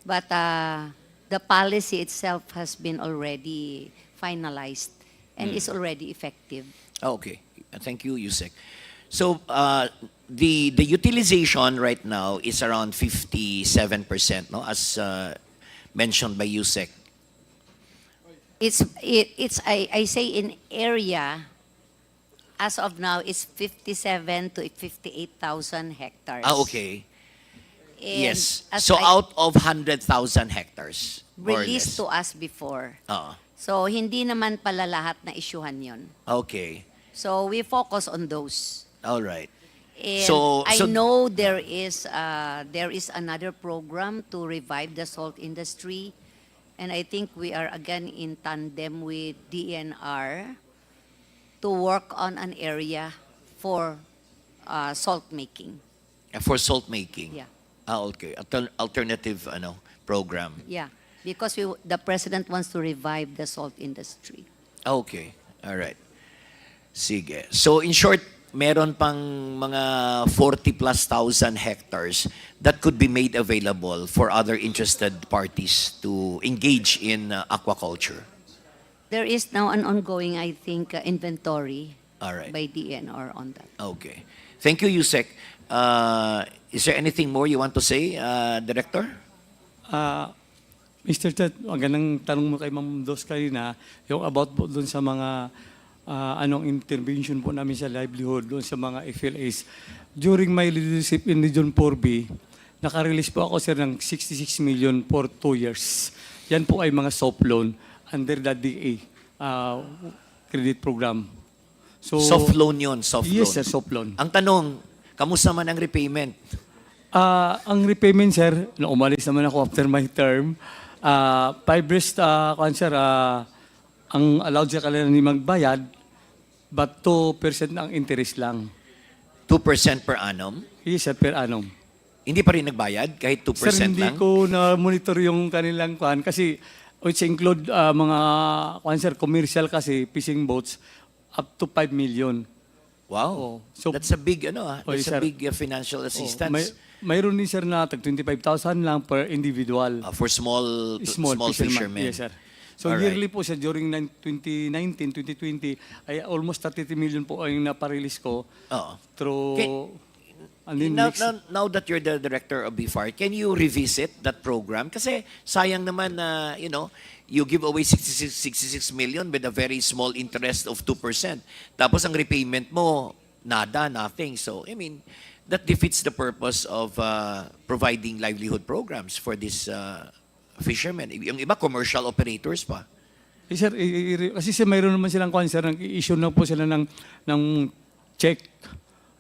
Speaker 12: But the policy itself has been already finalized and is already effective.
Speaker 14: Okay. Thank you, Yusek. So the utilization right now is around 57%, no? As mentioned by Yusek.
Speaker 12: I say in area, as of now, it's 57 to 58,000 hectares.
Speaker 14: Okay.
Speaker 12: And
Speaker 14: Yes.
Speaker 12: as
Speaker 14: So
Speaker 12: I
Speaker 14: out of 100,000 hectares, more or
Speaker 12: released
Speaker 14: less.
Speaker 12: to us before.
Speaker 14: Oo.
Speaker 12: So, hindi naman pala lahat na isyuhan yun.
Speaker 14: Okay.
Speaker 12: So, we focus on those.
Speaker 14: All right.
Speaker 12: And
Speaker 14: So-
Speaker 12: I
Speaker 14: so-
Speaker 12: know there is another program to revive the salt industry. And I think we are again in tandem with DNR to work on an area for salt making.
Speaker 14: For salt making.
Speaker 12: Yeah.
Speaker 14: Okay. Alternative program.
Speaker 12: Yeah, because the president wants to revive the salt industry.
Speaker 14: Okay. All right. Sige. So in short, meron pang mga 40 plus thousand hectares that could be made available for other interested parties to engage in aquaculture.
Speaker 12: There is now an ongoing, I think, inventory
Speaker 14: All right.
Speaker 12: by DNR on that.
Speaker 14: Okay. Thank you, Yusek. Is there anything more you want to say, Director?
Speaker 3: Mr. Ted, magandang tanong mo kay Ma'am Dos kanina, yung about po doon sa mga anong intervention po namin sa livelihood doon sa mga FLAs. During my leadership in Region 4B, nakarelease po ako, sir, ng 66 million for 2 years. Yan po ay mga soft loan under the DA credit program. So,
Speaker 14: Soft loan yun, soft loan.
Speaker 3: Yes, sir, soft loan.
Speaker 14: Ang tanong, kamusta man ang repayment?
Speaker 3: Ang repayment, sir, na umalis naman ako after my term, 5 years, sir, ang allowed sa kanila ni magbayad, but 2% ang interest lang.
Speaker 14: 2% per annum?
Speaker 3: Yes, sir, per annum.
Speaker 14: Hindi pa rin nagbayad kahit 2%
Speaker 3: Sir, hindi
Speaker 14: lang?
Speaker 3: ko na-monitor yung kanilang kwan kasi which include mga sir, commercial kasi, fishing boats, up to 5 million.
Speaker 14: Wow.
Speaker 3: Oh, so,
Speaker 14: That's a big that's
Speaker 3: sir.
Speaker 14: a big financial assistance
Speaker 3: mayroon din, sir, na tag 25,000 lang per individual.
Speaker 14: for small fishermen.
Speaker 3: Yes, sir. So
Speaker 14: Alright.
Speaker 3: yearly po siya during 2019, 2020, ay almost 33 million po ang naparelease ko
Speaker 14: Oo.
Speaker 3: through... and then
Speaker 14: Now,
Speaker 3: next-
Speaker 14: now that you're the director of BFAR, can you revisit that program? Kasi sayang naman na, you give away 66 million with a very small interest of 2%. Tapos ang repayment mo, nothing. So, that defeats the purpose of providing livelihood programs for these fishermen. Yung iba, commercial operators pa.
Speaker 3: Sir, kasi sir, mayroon naman silang kwan, sir, nag-issue na po sila ng check.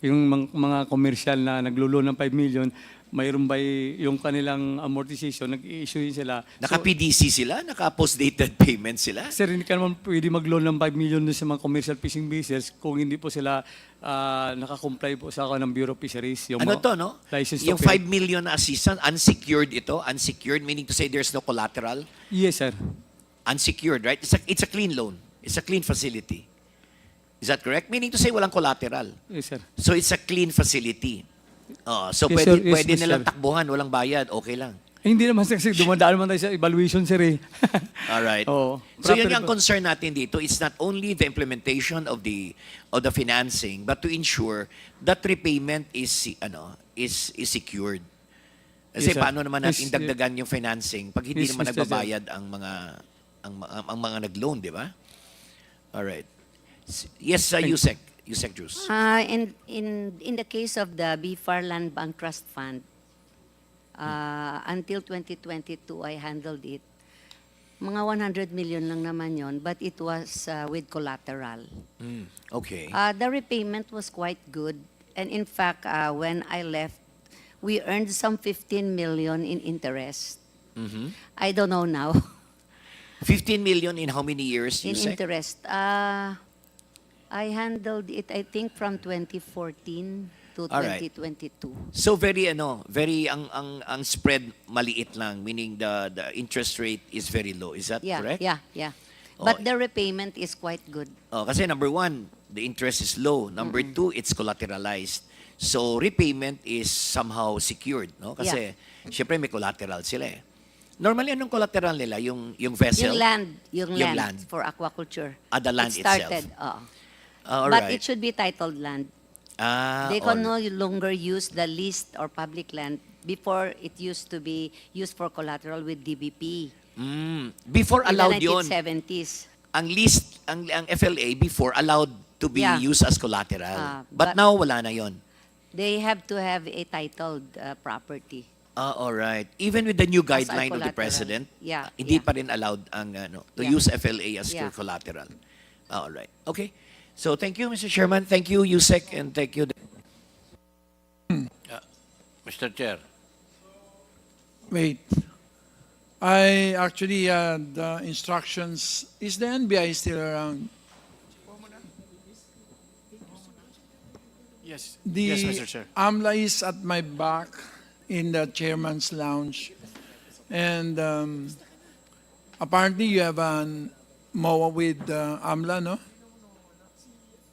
Speaker 3: Yung mga commercial na naglulo ng 5 million, mayroon ba yung kanilang amortization, nag-issue sila.
Speaker 14: Naka-PDC sila? Naka-post-dated payment sila?
Speaker 3: Sir, hindi ka naman pwede mag-loan ng 5 million dun sa mga commercial fishing vessels kung hindi po sila naka-comply po sa ng Bureau of Fisheries. Yung
Speaker 14: Ano to, no?
Speaker 3: License
Speaker 14: Yung
Speaker 3: to pay.
Speaker 14: 5 million na assistance, unsecured ito? Unsecured, meaning to say there's no collateral?
Speaker 3: Yes, sir.
Speaker 14: Unsecured, right? It's a clean loan. It's a clean facility. Is that correct? Meaning to say walang collateral.
Speaker 3: Yes, sir.
Speaker 14: So it's a clean facility. So
Speaker 3: Yes,
Speaker 14: pwede,
Speaker 3: sir. Yes,
Speaker 14: pwede
Speaker 3: yes,
Speaker 14: nilang
Speaker 3: sir.
Speaker 14: takbuhan, walang bayad, okay lang.
Speaker 3: Hindi naman, sir, kasi dumadaan naman tayo sa evaluation, sir, eh.
Speaker 14: Alright.
Speaker 3: Oo.
Speaker 14: So yun
Speaker 3: Proper
Speaker 14: yung
Speaker 3: po.
Speaker 14: concern natin dito. It's not only the implementation of the financing, but to ensure that repayment is secured. Kasi
Speaker 3: Yes, sir.
Speaker 14: paano naman natin
Speaker 3: Yes,
Speaker 14: dagdagan yung financing pag hindi
Speaker 3: Yes,
Speaker 14: naman
Speaker 3: Mr. Chair.
Speaker 14: nagbabayad ang mga nag-loan, di ba? Alright. Yes, Yusek. Yusek Juice?
Speaker 12: In the case of the BFAR Land Bank Trust Fund, until 2022, I handled it. Mga 100 million lang naman yon, but it was with collateral.
Speaker 14: Okay.
Speaker 12: The repayment was quite good. And in fact, when I left, we earned some 15 million in interest. I don't know now.
Speaker 14: 15 million in how many years,
Speaker 12: In
Speaker 14: Yusek?
Speaker 12: interest. I handled it, I think, from 2014 to
Speaker 14: All right.
Speaker 12: 2022.
Speaker 14: So very ang spread maliit lang, meaning the interest rate is very low. Is that
Speaker 12: Yeah,
Speaker 14: correct?
Speaker 12: yeah.
Speaker 14: Oh.
Speaker 12: But the repayment is quite good.
Speaker 14: Oh, kasi number one, the interest is low. Number two, it's collateralized. So repayment is somehow secured, no? Kasi syempre may collateral sila eh. Normally anong collateral nila? Yung vessel?
Speaker 12: Yung land for aquaculture.
Speaker 14: The land
Speaker 12: It started,
Speaker 14: itself.
Speaker 12: but it should be titled land. They can
Speaker 14: all
Speaker 12: no longer use the leased or public land. Before, it used to be used for collateral with DBP.
Speaker 14: Before allowed
Speaker 12: in the
Speaker 14: yun.
Speaker 12: 1970s.
Speaker 14: Ang list, ang FLA before allowed to be used as collateral. But
Speaker 12: but-
Speaker 14: now wala na yon.
Speaker 12: They have to have a titled property.
Speaker 14: All right. Even with the new
Speaker 12: As a
Speaker 14: guideline of the
Speaker 12: collateral.
Speaker 14: president,
Speaker 12: Yeah,
Speaker 14: hindi
Speaker 12: yeah.
Speaker 14: pa rin allowed ang to
Speaker 12: Yeah.
Speaker 14: use FLA as
Speaker 12: Yeah.
Speaker 14: your collateral. All right. Okay. So thank you, Mr. Chairman. Thank you, Yusek, and thank you.
Speaker 11: Mr. Chair.
Speaker 1: Wait. I actually had instructions. Is the NBI still around?
Speaker 17: Yes.
Speaker 1: The
Speaker 17: Yes, Mr. Chair.
Speaker 1: AMLA is at my back in the chairman's lounge. And apparently you have an MOA with AMLA, no?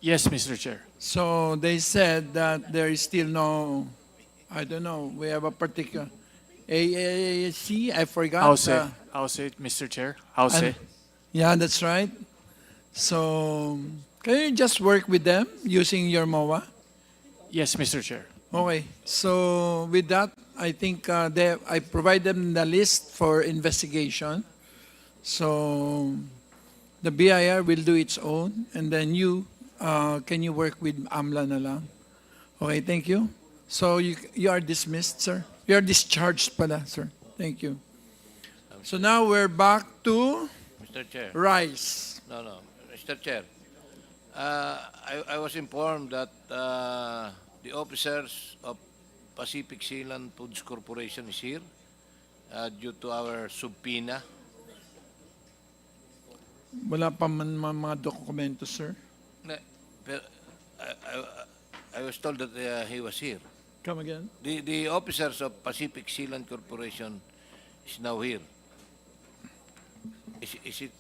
Speaker 17: Yes, Mr. Chair.
Speaker 1: So they said that there is still no, I don't know, we have a particular, AAC, I forgot.
Speaker 17: I'll say it, Mr. Chair. I'll say.
Speaker 1: Yeah, that's right. So can you just work with them using your MOA?
Speaker 17: Yes, Mr. Chair.
Speaker 1: Okay, so with that, I think I provide them the list for investigation. So the BIR will do its own, and then can you work with AMLA na lang? Okay, thank you. So you are dismissed, sir. You are discharged pala, sir. Thank you. So now we're back to
Speaker 11: Mr. Chair.
Speaker 1: rice.
Speaker 11: No. Mr. Chair. I was informed that the officers of Pacific Sealand Foods Corporation is here due to our subpoena.
Speaker 1: Wala pa man mga dokumento, sir.
Speaker 11: Pero, I was told that he was here.
Speaker 1: Come again?
Speaker 11: The officers of Pacific Sealand Corporation is now here. Is it?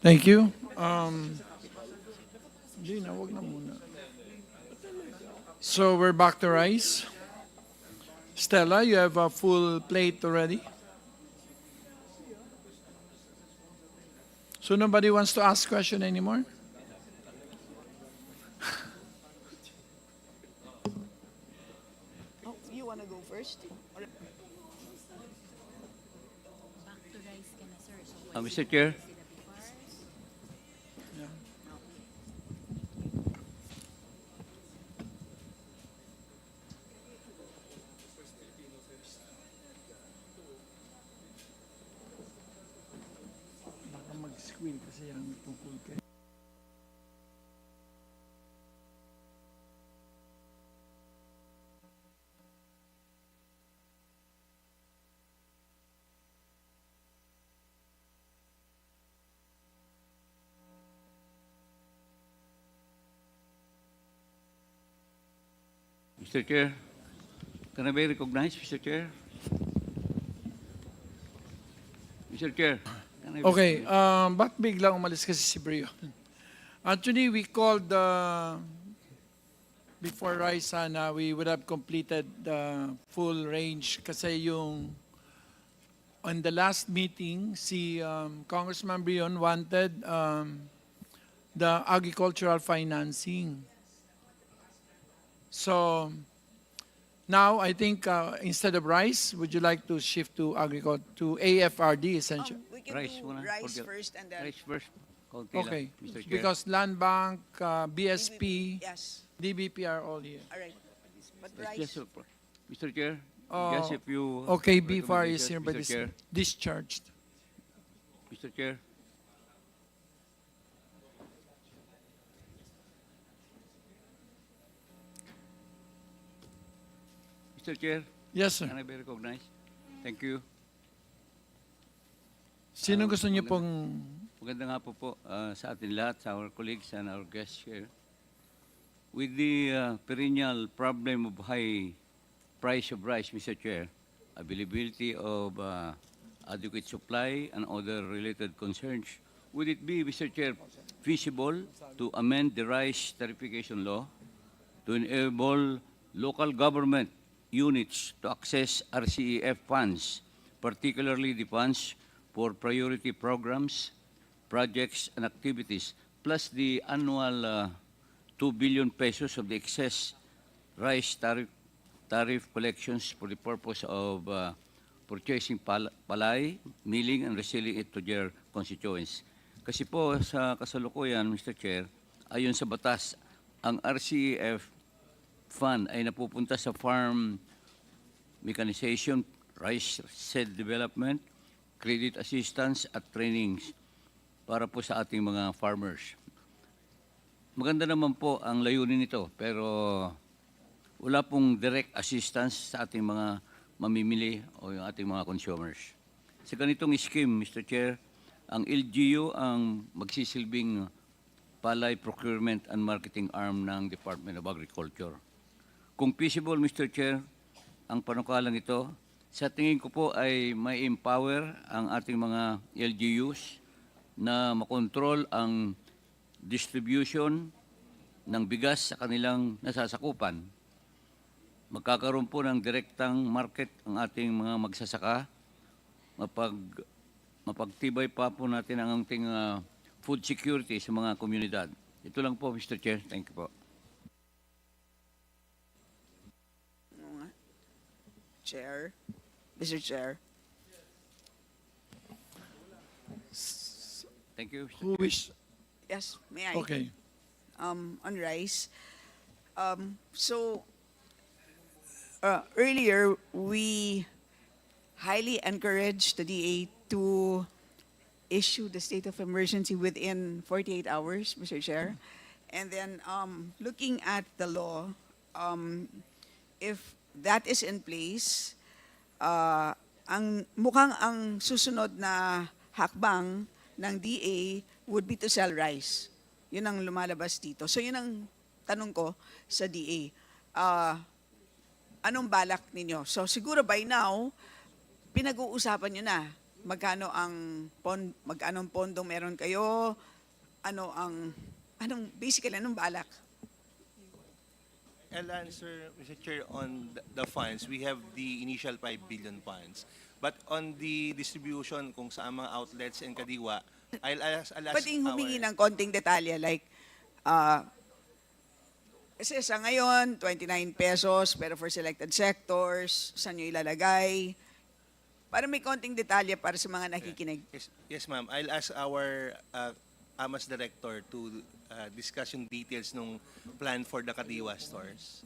Speaker 1: Thank you. Di na, wag na muna. So we're back to rice. Stella, you have a full plate already. So nobody wants to ask question anymore?
Speaker 15: You want to go first?
Speaker 16: Mr. Chair,
Speaker 1: screen kasi yung tungkol kay
Speaker 15: Mr. Chair, can I be recognized, Mr. Chair? Mr. Chair, can I be
Speaker 1: Okay,
Speaker 15: recognized?
Speaker 1: ba't biglang umalis kasi si Brion? Actually, we called before Rise sana, we would have completed the full range kasi yung on the last meeting, si Congressman Brion wanted the agricultural financing. So now I think instead of rice, would you like to shift to to AFRD essentially?
Speaker 16: We can
Speaker 15: Rice
Speaker 16: do
Speaker 15: muna.
Speaker 16: rice
Speaker 15: Forget-
Speaker 16: first and then
Speaker 15: Rice first. Konti lang,
Speaker 1: Okay,
Speaker 15: Mr. Chair.
Speaker 1: because Land Bank, BSP,
Speaker 16: yes.
Speaker 1: DBP are all here.
Speaker 16: All right. But
Speaker 15: It's
Speaker 16: rice.
Speaker 15: just Mr. Chair,
Speaker 1: Oh,
Speaker 15: just if you...
Speaker 1: Okay, BFAR is
Speaker 15: recommendations,
Speaker 1: hereby
Speaker 15: Mr. Chair.
Speaker 1: discharged.
Speaker 15: Mr. Chair. Mr. Chair,
Speaker 1: Yes, sir.
Speaker 15: can I be recognized? Thank you.
Speaker 1: Sino gusto niyo
Speaker 15: maganda-
Speaker 1: pong...
Speaker 15: Maganda nga po sa atin lahat, sa our colleagues and our guests here. With the perennial problem of high price of rice, Mr. Chair, availability of adequate supply and other related concerns, would it be, Mr. Chair, feasible to amend the rice tariffication law to enable local government units to access RCEF funds, particularly the funds for priority programs, projects, and activities, plus the annual 2 billion pesos of the excess rice tariff collections for the purpose of purchasing palay, milling, and reselling it to their constituents. Kasi po sa kasalukuyan, Mr. Chair, ayon sa batas, ang RCEF fund ay napupunta sa farm mechanization, rice seed development, credit assistance at trainings para po sa ating mga farmers. Maganda naman po ang layunin nito, pero wala pong direct assistance sa ating mga mamimili o yung ating mga consumers. Sa ganitong scheme, Mr. Chair, ang LGU ang magsisilbing palay procurement and marketing arm ng Department of Agriculture. Kung feasible, Mr. Chair, ang panukalang ito, sa tingin ko po ay may empower ang ating mga LGUs na makontrol ang distribution ng bigas sa kanilang nasasakupan. Magkakaroon po ng direktang market ang ating mga magsasaka. Mapagtibay pa po natin ang ating food security sa mga komunidad. Ito lang po, Mr. Chair. Thank you po.
Speaker 16: Chair. Mr. Chair.
Speaker 15: Thank you, Mr.
Speaker 1: Who
Speaker 15: Chair.
Speaker 1: wish?
Speaker 16: Yes, may I?
Speaker 1: Okay.
Speaker 16: On rice. Earlier, we highly encouraged the DA to issue the state of emergency within 48 hours, Mr. Chair. And then looking at the law, if that is in place, mukhang ang susunod na hakbang ng DA would be to sell rice. Yun ang lumalabas dito. So yun ang tanong ko sa DA. Anong balak ninyo? So siguro by now, pinag-uusapan nyo na magkano pondong meron kayo, basically, anong balak?
Speaker 13: I'll answer, Mr. Chair, on the funds. We have the initial 5 billion funds. But on the distribution, kung sa mga outlets and kadiwa, I'll ask
Speaker 16: Pwedeng humingi ng konting detalye, like, kasi sa ngayon, 29 pesos, pero for selected sectors, saan nyo ilalagay? Para may konting detalye para sa mga nakikinig.
Speaker 13: Yes, ma'am. I'll ask our AMAS director to discuss yung details ng plan for the Kadiwa stores.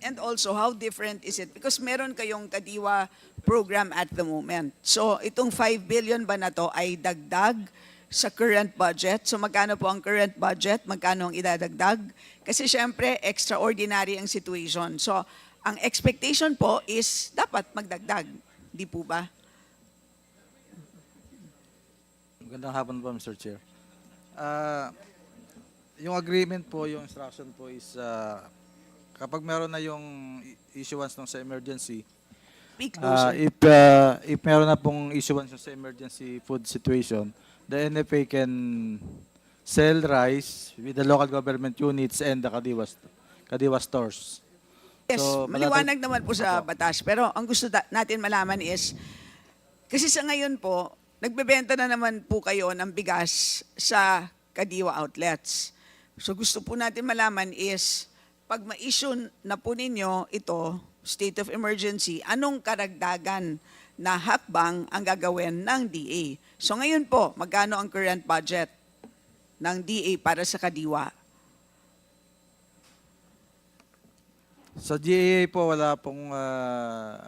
Speaker 16: And also, how different is it? Because meron kayong Kadiwa program at the moment. So, itong 5 billion ba na to ay dagdag sa current budget? So, magkano po ang current budget? Magkano ang idadagdag? Kasi syempre, extraordinary ang situation. So, ang expectation po is dapat magdagdag. Di po ba?
Speaker 5: Magandang hapon po, Mr. Chair. Yung agreement po, yung instruction po is kapag meron na yung issuance ng sa emergency,
Speaker 16: Speak closer.
Speaker 5: if meron na pong issuance sa emergency food situation, the NFA can sell rice with the local government units and the Kadiwa stores.
Speaker 16: Yes,
Speaker 5: So,
Speaker 16: maliwanag naman po sa batas. Pero ang gusto natin malaman is, kasi sa ngayon po, nagbebenta na naman po kayo ng bigas sa Kadiwa outlets. So gusto po natin malaman is, pag ma-issue na po ninyo ito, state of emergency, anong karagdagan na hakbang ang gagawin ng DA? So ngayon po, magkano ang current budget ng DA para sa Kadiwa?
Speaker 5: Sa GAA po, wala pong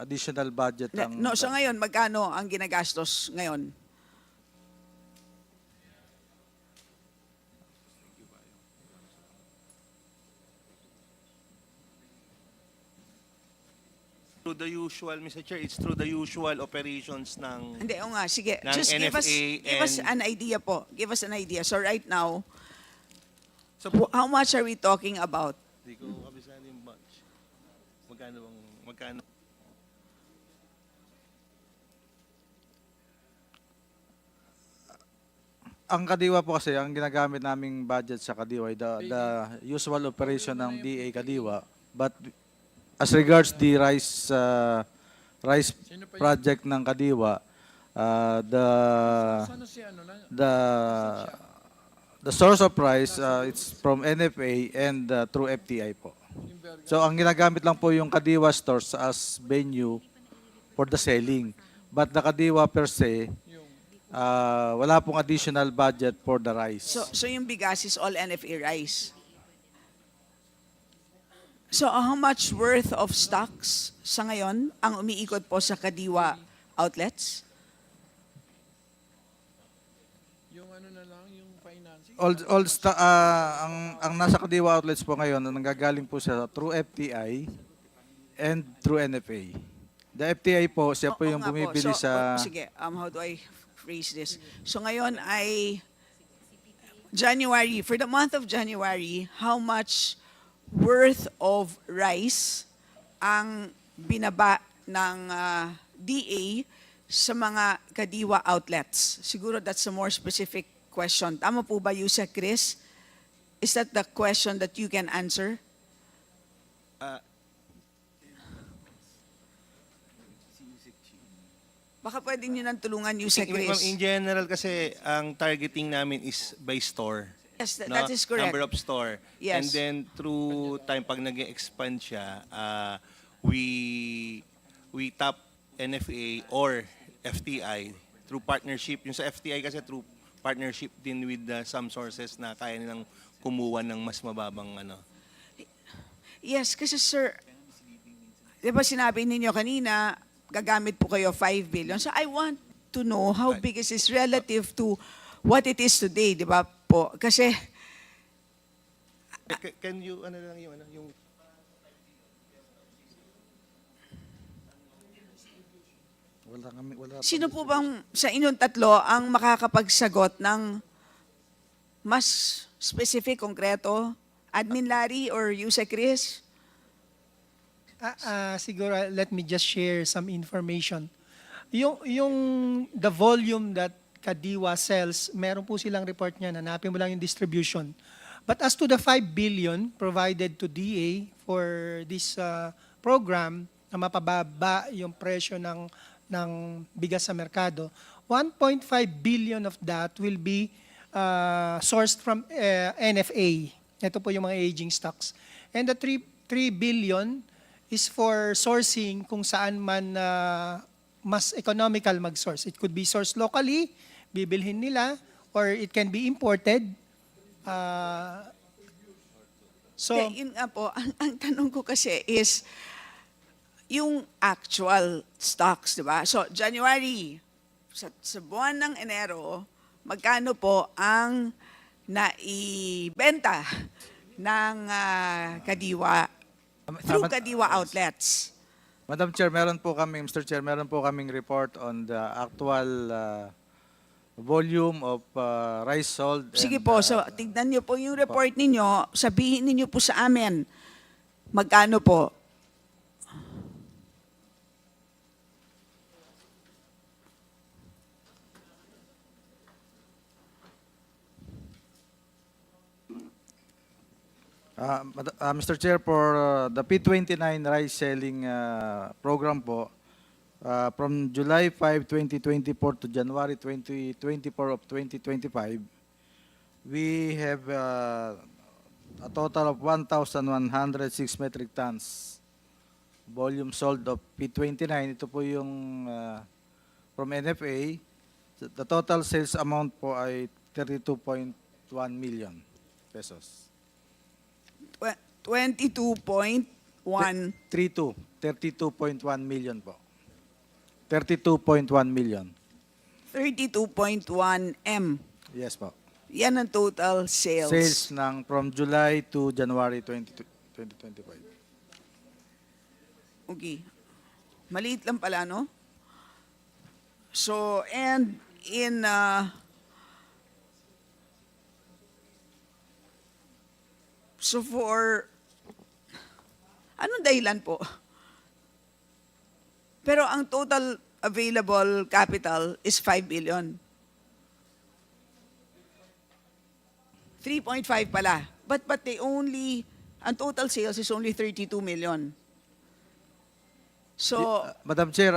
Speaker 5: additional budget.
Speaker 16: No, so ngayon, magkano ang ginagastos ngayon?
Speaker 13: Through the usual, Mr. Chair, it's through the usual operations ng...
Speaker 16: Hindi, o nga, sige.
Speaker 13: ng
Speaker 16: Just give us
Speaker 13: NFA
Speaker 16: an idea po. Give us an idea. So right now,
Speaker 13: So,
Speaker 16: how much are we talking about?
Speaker 13: Hindi ko kabisahan yung bunch. Magkano?
Speaker 5: Ang Kadiwa po kasi, ang ginagamit naming budget sa Kadiwa ay the usual operation ng DA Kadiwa. But as regards the rice project ng Kadiwa, the source of rice, it's from NFA and through FTI po. So ang ginagamit lang po yung Kadiwa stores as venue for the selling. But the Kadiwa per se, wala pong additional budget for the rice.
Speaker 16: So yung bigas is all NFA rice. So how much worth of stocks sa ngayon ang umiikot po sa Kadiwa outlets?
Speaker 1: Yung ano na lang, yung financing.
Speaker 5: Ang nasa Kadiwa outlets po ngayon, nanggagaling po siya through FTI and through NFA. The FTI po, siya po
Speaker 16: Oo
Speaker 5: yung
Speaker 16: nga po.
Speaker 5: bumibili
Speaker 16: So,
Speaker 5: sa...
Speaker 16: sige, how do I phrase this? So ngayon ay January, for the month of January, how much worth of rice ang binaba ng DA sa mga Kadiwa outlets? Siguro that's a more specific question. Tama po ba, Yusek Chris? Is that the question that you can answer? Baka pwede nyo nang tulungan, Yusek Chris.
Speaker 13: In general kasi, ang targeting namin is by store.
Speaker 16: Yes,
Speaker 13: no?
Speaker 16: that is correct.
Speaker 13: Number of store.
Speaker 16: Yes.
Speaker 13: And then through time, pag nag-expand siya, we tap NFA or FTI through partnership. Yung sa FTI kasi through partnership din with some sources na kaya nilang kumuha ng mas mababang ano.
Speaker 16: Yes, kasi sir, di ba sinabi ninyo kanina, gagamit po kayo 5 billion. So I want to know how big is this relative to what it is today, di ba po? Kasi,
Speaker 13: Can you, ano lang yung, yung
Speaker 16: sino po bang sa inyong tatlo ang makakapagsagot ng mas specific, konkreto? Admin Larry or Yusek Chris?
Speaker 20: Siguro, let me just share some information. The volume that Kadiwa sells, meron po silang report niyan. Hanapin mo lang yung distribution. But as to the 5 billion provided to DA for this program na mapababa yung presyo ng bigas sa merkado, 1.5 billion of that will be sourced from NFA. Ito po yung mga aging stocks. And the 3 billion is for sourcing kung saan man mas economical mag-source. It could be sourced locally, bibilhin nila, or it can be imported. So,
Speaker 16: Yun nga po, ang tanong ko kasi is, yung actual stocks, di ba? So, January, sa buwan ng Enero, magkano po ang naibenta ng Kadiwa through Kadiwa outlets?
Speaker 5: Madam Chair, Mr. Chair, meron po kaming report on the actual volume of rice sold.
Speaker 16: Sige
Speaker 5: and,
Speaker 16: po, so tignan niyo po yung report ninyo, sabihin niyo po sa amin, magkano po?
Speaker 5: Mr. Chair, for the P29 rice selling program po, from July 5, 2024 to January 2024 of 2025, we have a total of 1,106 metric tons volume sold of P29. Ito po yung from NFA. The total sales amount po ay 32.1 million pesos.
Speaker 16: 22.1
Speaker 5: 32.1 million po. 32.1 million.
Speaker 16: 32.1 M.
Speaker 5: Yes po.
Speaker 16: Yan ang total sales.
Speaker 5: Sales ng from July to January 2025.
Speaker 16: Okay. Maliit lang pala, no? So, and in so for anong dahilan po? Pero ang total available capital is 5 billion. 3.5 pala. But ang total sales is only 32 million. So,
Speaker 5: Madam Chair,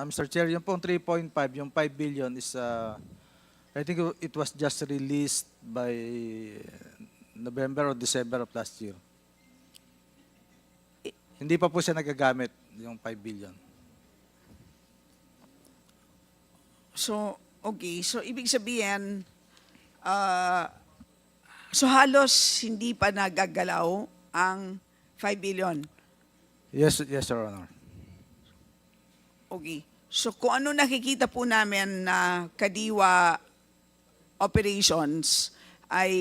Speaker 5: Mr. Chair, yung pong 3.5, yung 5 billion is, I think it was just released by November or December of last year. Hindi pa po siya nagagamit, yung 5 billion.
Speaker 16: so okay. So, ibig sabihin, so halos hindi pa nagagalaw ang 5 billion.
Speaker 5: Yes, Your Honor.
Speaker 16: Okay. So kung ano nakikita po namin na Kadiwa operations ay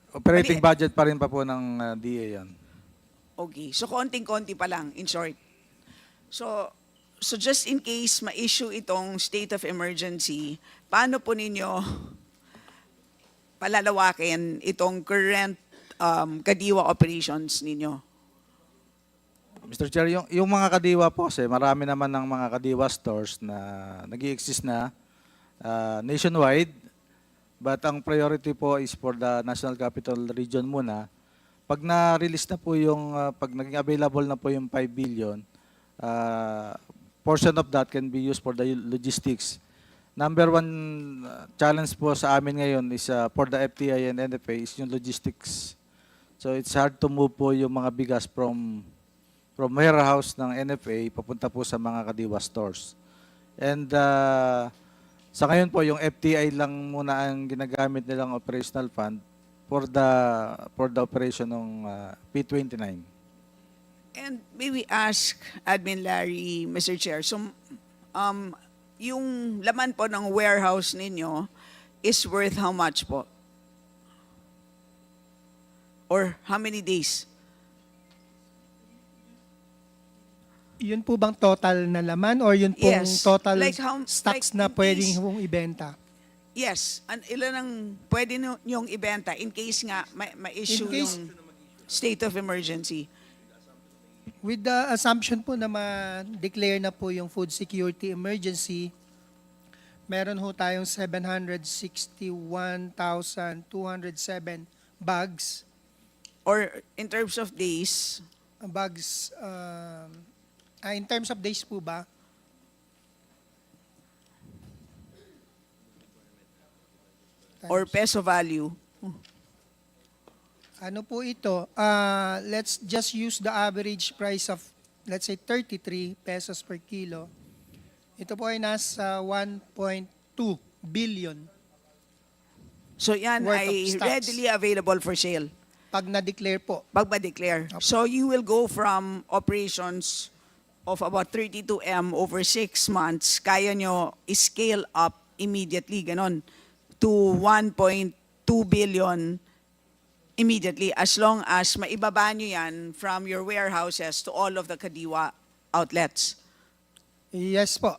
Speaker 5: Operating budget pa rin pa po ng DA yan.
Speaker 16: okay. So konting-konti pa lang, in short. So just in case ma-issue itong state of emergency, paano po ninyo palalawakin itong current Kadiwa operations ninyo?
Speaker 5: Mr. Chair, yung mga Kadiwa po kasi marami naman ng mga Kadiwa stores na nag-i-exist na nationwide. But ang priority po is for the National Capital Region muna. Pag na-release na po yung, pag naging available na po yung 5 billion, portion of that can be used for the logistics. Number one challenge po sa amin ngayon is for the FTI and NFA is yung logistics. So it's hard to move po yung mga bigas from warehouse ng NFA papunta po sa mga Kadiwa stores. And sa ngayon po, yung FTI lang muna ang ginagamit nilang operational fund for the operation ng P29.
Speaker 16: And may we ask Admin Larry, Mr. Chair, so yung laman po ng warehouse ninyo is worth how much po? Or how many days?
Speaker 20: yun po bang total na laman or yun pong
Speaker 16: Yes.
Speaker 20: total
Speaker 16: Like
Speaker 20: stocks
Speaker 16: like
Speaker 20: na
Speaker 16: in
Speaker 20: pwedeng
Speaker 16: case-
Speaker 20: hong ibenta?
Speaker 16: Yes. Ilan ang pwede niyong ibenta in case nga ma-issue
Speaker 20: In case-
Speaker 16: yung state of emergency?
Speaker 20: With the assumption po na ma-declare na po yung food security emergency, meron ho tayong 761,207 bags.
Speaker 16: Or in terms of days?
Speaker 20: Bags, in terms of days po ba?
Speaker 16: Or peso value?
Speaker 20: Ano po ito? Let's just use the average price of, let's say, 33 pesos per kilo. Ito po ay nasa 1.2 billion.
Speaker 16: So yan
Speaker 20: Worth of
Speaker 16: ay
Speaker 20: stocks.
Speaker 16: readily available for sale.
Speaker 20: Pag na-declare po.
Speaker 16: Pag ma-declare. So you will go from operations of about 32 M over 6 months, kaya nyo scale up immediately, ganon, to 1.2 billion immediately as long as maibaba nyo yan from your warehouses to all of the Kadiwa outlets.
Speaker 20: Yes po,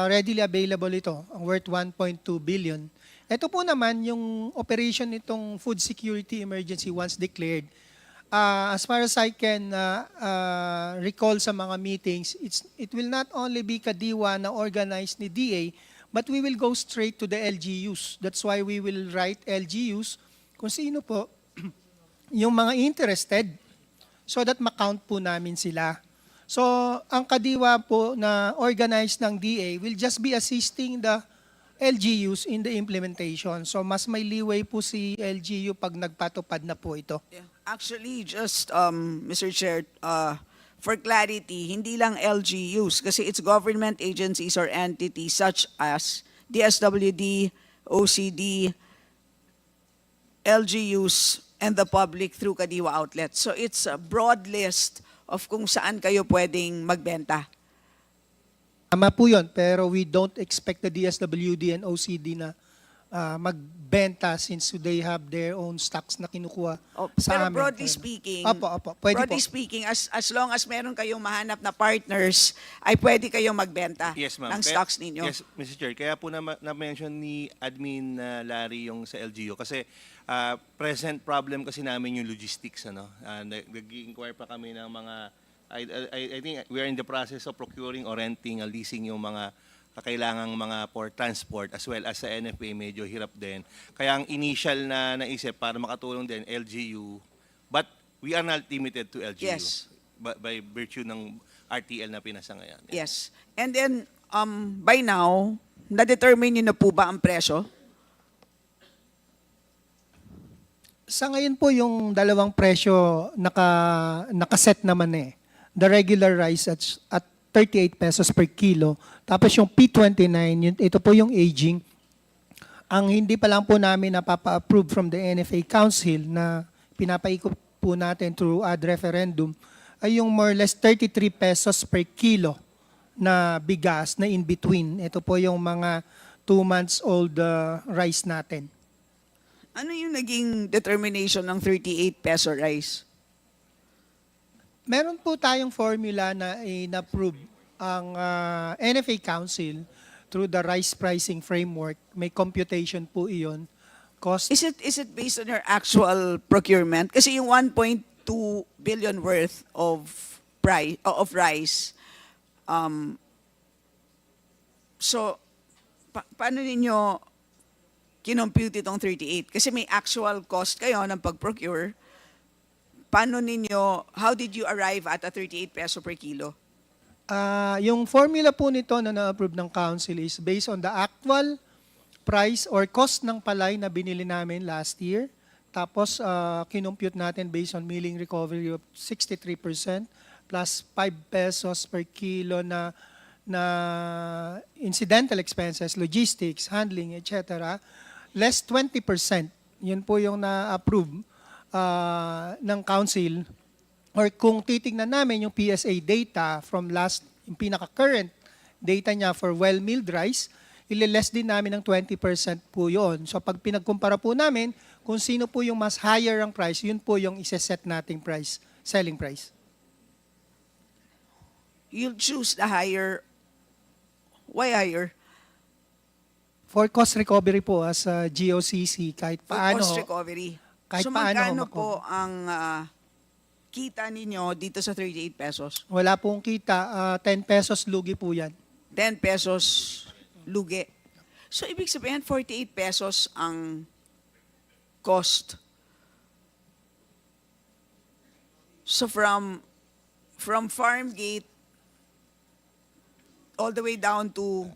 Speaker 20: readily available ito, ang worth 1.2 billion. Ito po naman yung operation nitong food security emergency once declared. As far as I can recall sa mga meetings, it will not only be Kadiwa na organized ni DA, but we will go straight to the LGUs. That's why we will write LGUs kung sino po yung mga interested so that makount po namin sila. So, ang Kadiwa po na organized ng DA will just be assisting the LGUs in the implementation. So, mas may leeway po si LGU pag nagpatupad na po ito.
Speaker 16: Yeah. Actually, just, Mr. Chair, for clarity, hindi lang LGUs kasi it's government agencies or entities such as DSWD, OCD, LGUs, and the public through Kadiwa outlets. So it's a broad list of kung saan kayo pwedeng magbenta.
Speaker 20: Tama po yun, pero we don't expect the DSWD and OCD na magbenta since they have their own stocks na kinukuha sa
Speaker 16: Pero
Speaker 20: amin.
Speaker 16: broadly speaking,
Speaker 20: pwede
Speaker 16: broadly
Speaker 20: po.
Speaker 16: speaking, as long as meron kayong mahanap na partners, ay pwede kayong magbenta
Speaker 13: Yes, ma'am.
Speaker 16: ng stocks ninyo.
Speaker 13: Yes, Mr. Chair. Kaya po na-mention ni Admin Larry yung sa LGU kasi present problem kasi namin yung logistics. Nag-inquire pa kami ng mga, I think we are in the process of procuring or renting or leasing yung mga kakailangang mga for transport as well as sa NFA medyo hirap din. Kaya ang initial na naisip para makatulong din LGU, but we are not limited to LGU.
Speaker 16: Yes.
Speaker 13: By virtue ng RTL na pinasa ngayon.
Speaker 16: Yes. And then, by now, na-determine nyo na po ba ang presyo?
Speaker 20: Sa ngayon po yung dalawang presyo nakaset naman eh. The regular rice at 38 pesos per kilo. Tapos yung P29, ito po yung aging. Ang hindi pa lang po namin napapa-approve from the NFA Council na pinapaikot po natin through ad referendum ay yung more or less 33 pesos per kilo na bigas na in between. Ito po yung mga 2 months old rice natin.
Speaker 16: Ano yung naging determination ng 38 peso rice?
Speaker 20: Meron po tayong formula na in-approve ang NFA Council through the rice pricing framework. May computation po iyon. Cost.
Speaker 16: Is it based on your actual procurement? Kasi yung 1.2 billion worth of rice, so paano ninyo kinompute itong 38? Kasi may actual cost kayo ng pag-procure. Paano ninyo, how did you arrive at a 38 peso per kilo?
Speaker 20: Yung formula po nito na na-approve ng council is based on the actual price or cost ng palay na binili namin last year. Tapos, kinompute natin based on milling recovery of 63% plus 5 pesos per kilo na incidental expenses, logistics, handling, etc. Less 20%. Yun po yung na-approve ng council, or kung titignan namin yung PSA data from yung pinaka-current data niya for well-milled rice, ililess din namin ng 20% po yun. So pag pinagkumpara po namin, kung sino po yung mas higher ang price, yun po yung isa-set nating price, selling price.
Speaker 16: You'll choose the higher. Why higher?
Speaker 20: For cost recovery po as a GOCC, kahit
Speaker 16: For
Speaker 20: paano.
Speaker 16: cost recovery.
Speaker 20: Kahit
Speaker 16: so
Speaker 20: paano
Speaker 16: magkano po ang kita ninyo dito sa 38 pesos?
Speaker 20: Wala pong kita, 10 pesos lugi po yan.
Speaker 16: 10 pesos lugi. So ibig sabihin 48 pesos ang cost. So from farm gate all the way down to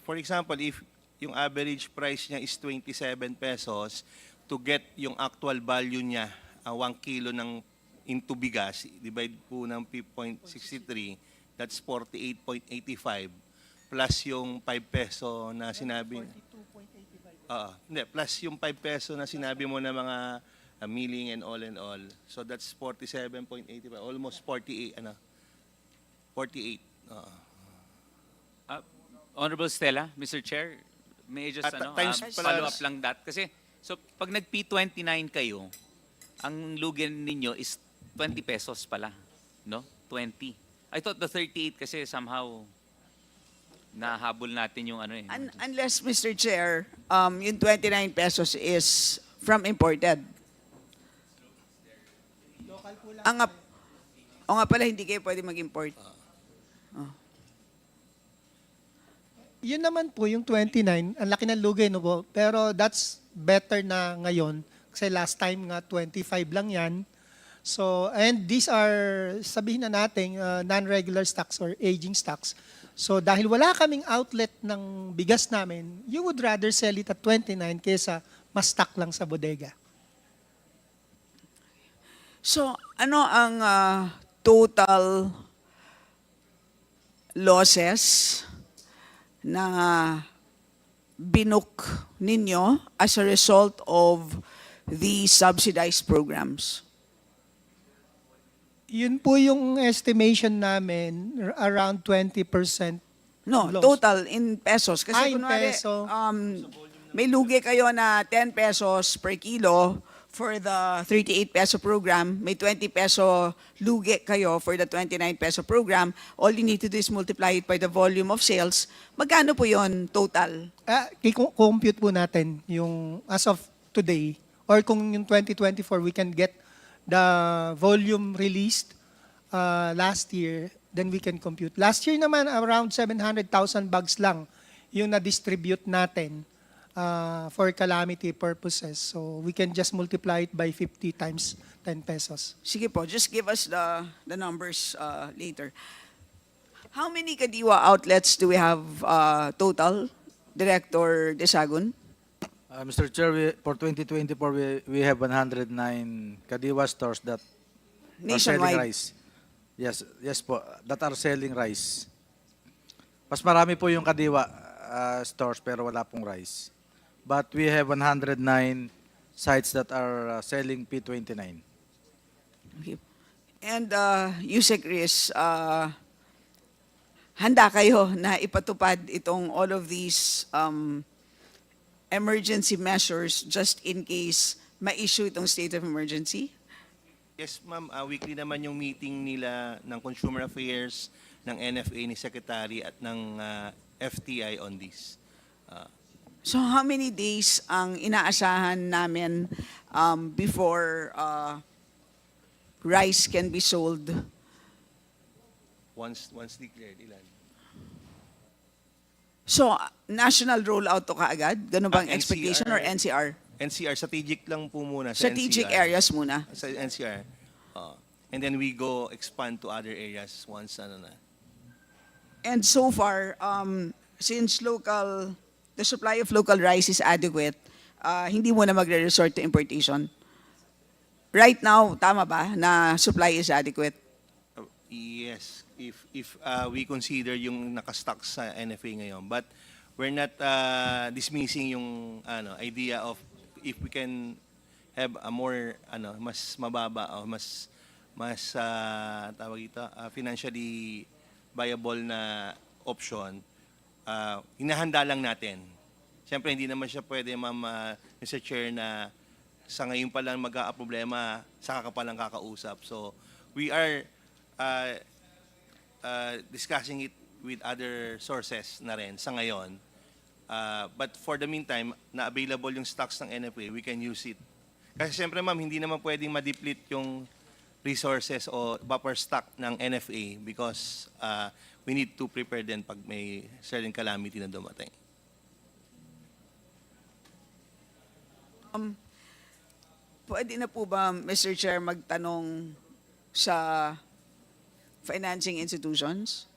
Speaker 13: For example, if yung average price niya is 27 pesos, to get yung actual value niya, 1 kilo ng into bigas, divide po ng 0.63, that's 48.85, plus yung 5 peso na sinabi. Hindi, plus yung 5 peso na sinabi mo na mga milling and all. So that's 47.85, almost 48, 48.
Speaker 4: Honorable Stella, Mr. Chair, may I just
Speaker 13: times
Speaker 4: follow
Speaker 13: plus-
Speaker 4: up lang that? Kasi, so pag nag-P29 kayo, ang lugi ninyo is 20 pesos pala, no? 20. I thought the 38 kasi somehow nahabol natin yung ano eh.
Speaker 16: Unless, Mr. Chair, yung 29 pesos is from imported. O nga pala, hindi kayo pwede mag-import.
Speaker 20: Yun naman po, yung 29, ang laki ng lugi, no po? Pero that's better na ngayon. Kasi last time nga, 25 lang yan. So, and these are, sabihin na natin, non-regular stocks or aging stocks. So, dahil wala kaming outlet ng bigas namin, you would rather sell it at 29 kesa mas stock lang sa bodega.
Speaker 16: So, ano ang total losses na binook ninyo as a result of the subsidized programs?
Speaker 20: Yun po yung estimation namin, around 20%.
Speaker 16: No,
Speaker 20: loss.
Speaker 16: total in pesos. Kasi
Speaker 20: In
Speaker 16: kunwari,
Speaker 20: peso.
Speaker 16: may lugi kayo na 10 pesos per kilo for the 38 peso program, may 20 peso lugi kayo for the 29 peso program, all you need to do is multiply it by the volume of sales. Magkano po yon total?
Speaker 20: I-compute po natin yung as of today, or kung yung 2024 we can get the volume released last year, then we can compute. Last year naman, around 700,000 bags lang yung na-distribute natin for calamity purposes. So we can just multiply it by 50 times 10 pesos.
Speaker 16: Sige po, just give us the numbers later. How many Kadiwa outlets do we have total, Director Desagun?
Speaker 5: Mr. Chair, for 2024, we have 109 Kadiwa stores that are selling
Speaker 16: Nationwide.
Speaker 5: rice. Yes po, that are selling rice. Mas marami po yung Kadiwa stores pero wala pong rice. But we have 109 sites that are selling P29.
Speaker 16: Okay. And Yusek Riz, handa kayo na ipatupad itong all of these emergency measures just in case ma-issue itong state of emergency?
Speaker 13: Yes, ma'am. Weekly naman yung meeting nila ng Consumer Affairs, ng NFA ni Secretary at ng FTI on this.
Speaker 16: So how many days ang inaasahan namin before rice can be sold?
Speaker 13: Once declared, ilan?
Speaker 16: So national rollout to kaagad? Ganun bang
Speaker 13: NCR.
Speaker 16: expectation or NCR?
Speaker 13: NCR, strategic lang po muna. Sa
Speaker 16: Strategic
Speaker 13: NCR.
Speaker 16: areas muna.
Speaker 13: Sa NCR. And then we go expand to other areas once na.
Speaker 16: And so far, since the supply of local rice is adequate, hindi mo na magre-resort to importation. Right now, tama ba na supply is adequate?
Speaker 13: Yes, if we consider yung nakastock sa NFA ngayon. But we're not dismissing yung idea of if we can have a more mas mababa o mas tawag ito, financially viable na option, hinahanda lang natin. Siyempre, hindi naman siya pwede, ma'am, Mr. Chair, na sa ngayon pa lang problema, saka ka pa lang kakausap. So, we are discussing it with other sources na rin sa ngayon. But for the meantime, na available yung stocks ng NFA, we can use it. Kasi siyempre, ma'am, hindi naman pwedeng ma-deplete yung resources o buffer stock ng NFA because we need to prepare din pag may certain calamity na dumating.
Speaker 16: Pwede na po ba, Mr. Chair, magtanong sa financing institutions?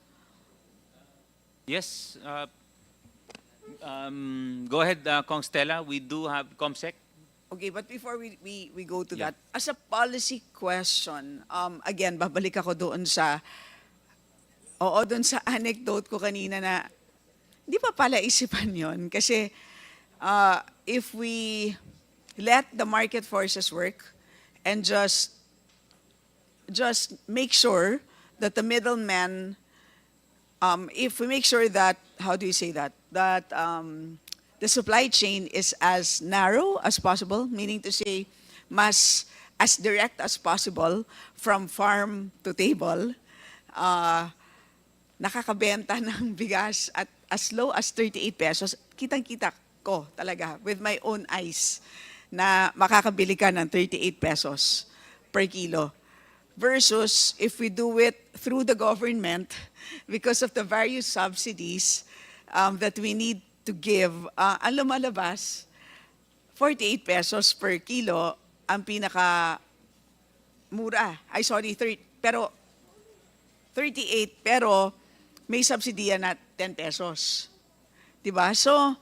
Speaker 4: Yes. Go ahead, Kong Stella. We do have COMSEC.
Speaker 16: Okay, but before we go to that, as a policy question, again, babalik ako doon sa anecdote ko kanina na hindi pa pala isipan yon kasi if we let the market forces work and just make sure that the middleman, if we make sure that, how do you say that, that the supply chain is as narrow as possible, meaning to say, as direct as possible from farm to table, nakakabenta ng bigas at as low as 38 pesos, kitang-kita ko talaga with my own eyes na makakabili ka ng 38 pesos per kilo. Versus if we do it through the government, because of the various subsidies that we need to give, ang lumalabas, 48 pesos per kilo, ang pinaka mura. Ay, sorry, pero 38, pero may subsidiya na 10 pesos. Diba? So,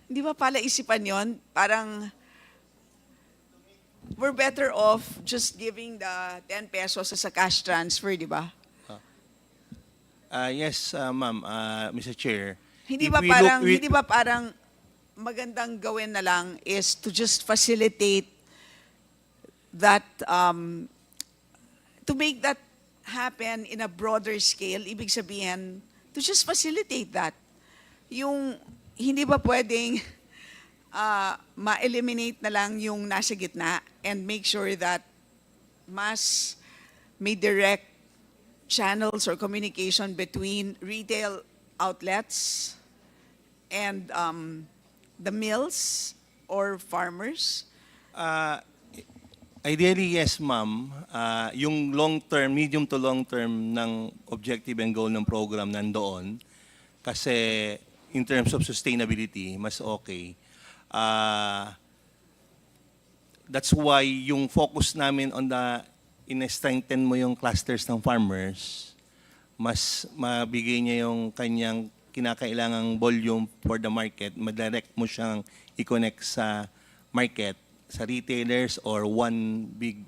Speaker 16: di ba pala isipan yon? Parang, we're better off just giving the 10 pesos as a cash transfer, di ba?
Speaker 13: Yes, ma'am, Mr. Chair.
Speaker 16: Hindi
Speaker 13: If
Speaker 16: ba
Speaker 13: we look
Speaker 16: parang,
Speaker 13: with-
Speaker 16: hindi ba parang magandang gawin na lang is to just facilitate that, to make that happen in a broader scale, ibig sabihin, to just facilitate that. Yung, hindi ba pwedeng ma-eliminate na lang yung nasa gitna and make sure that mas may direct channels or communication between retail outlets and the mills or farmers?
Speaker 13: Ideally, yes, ma'am. Yung long-term, medium to long-term ng objective and goal ng program nandoon. Kasi in terms of sustainability, mas okay. That's why yung focus namin on the in-strengthen mo yung clusters ng farmers, mas mabigay niya yung kanyang kinakailangang volume for the market, madirect mo siyang i-connect sa market, sa retailers or one big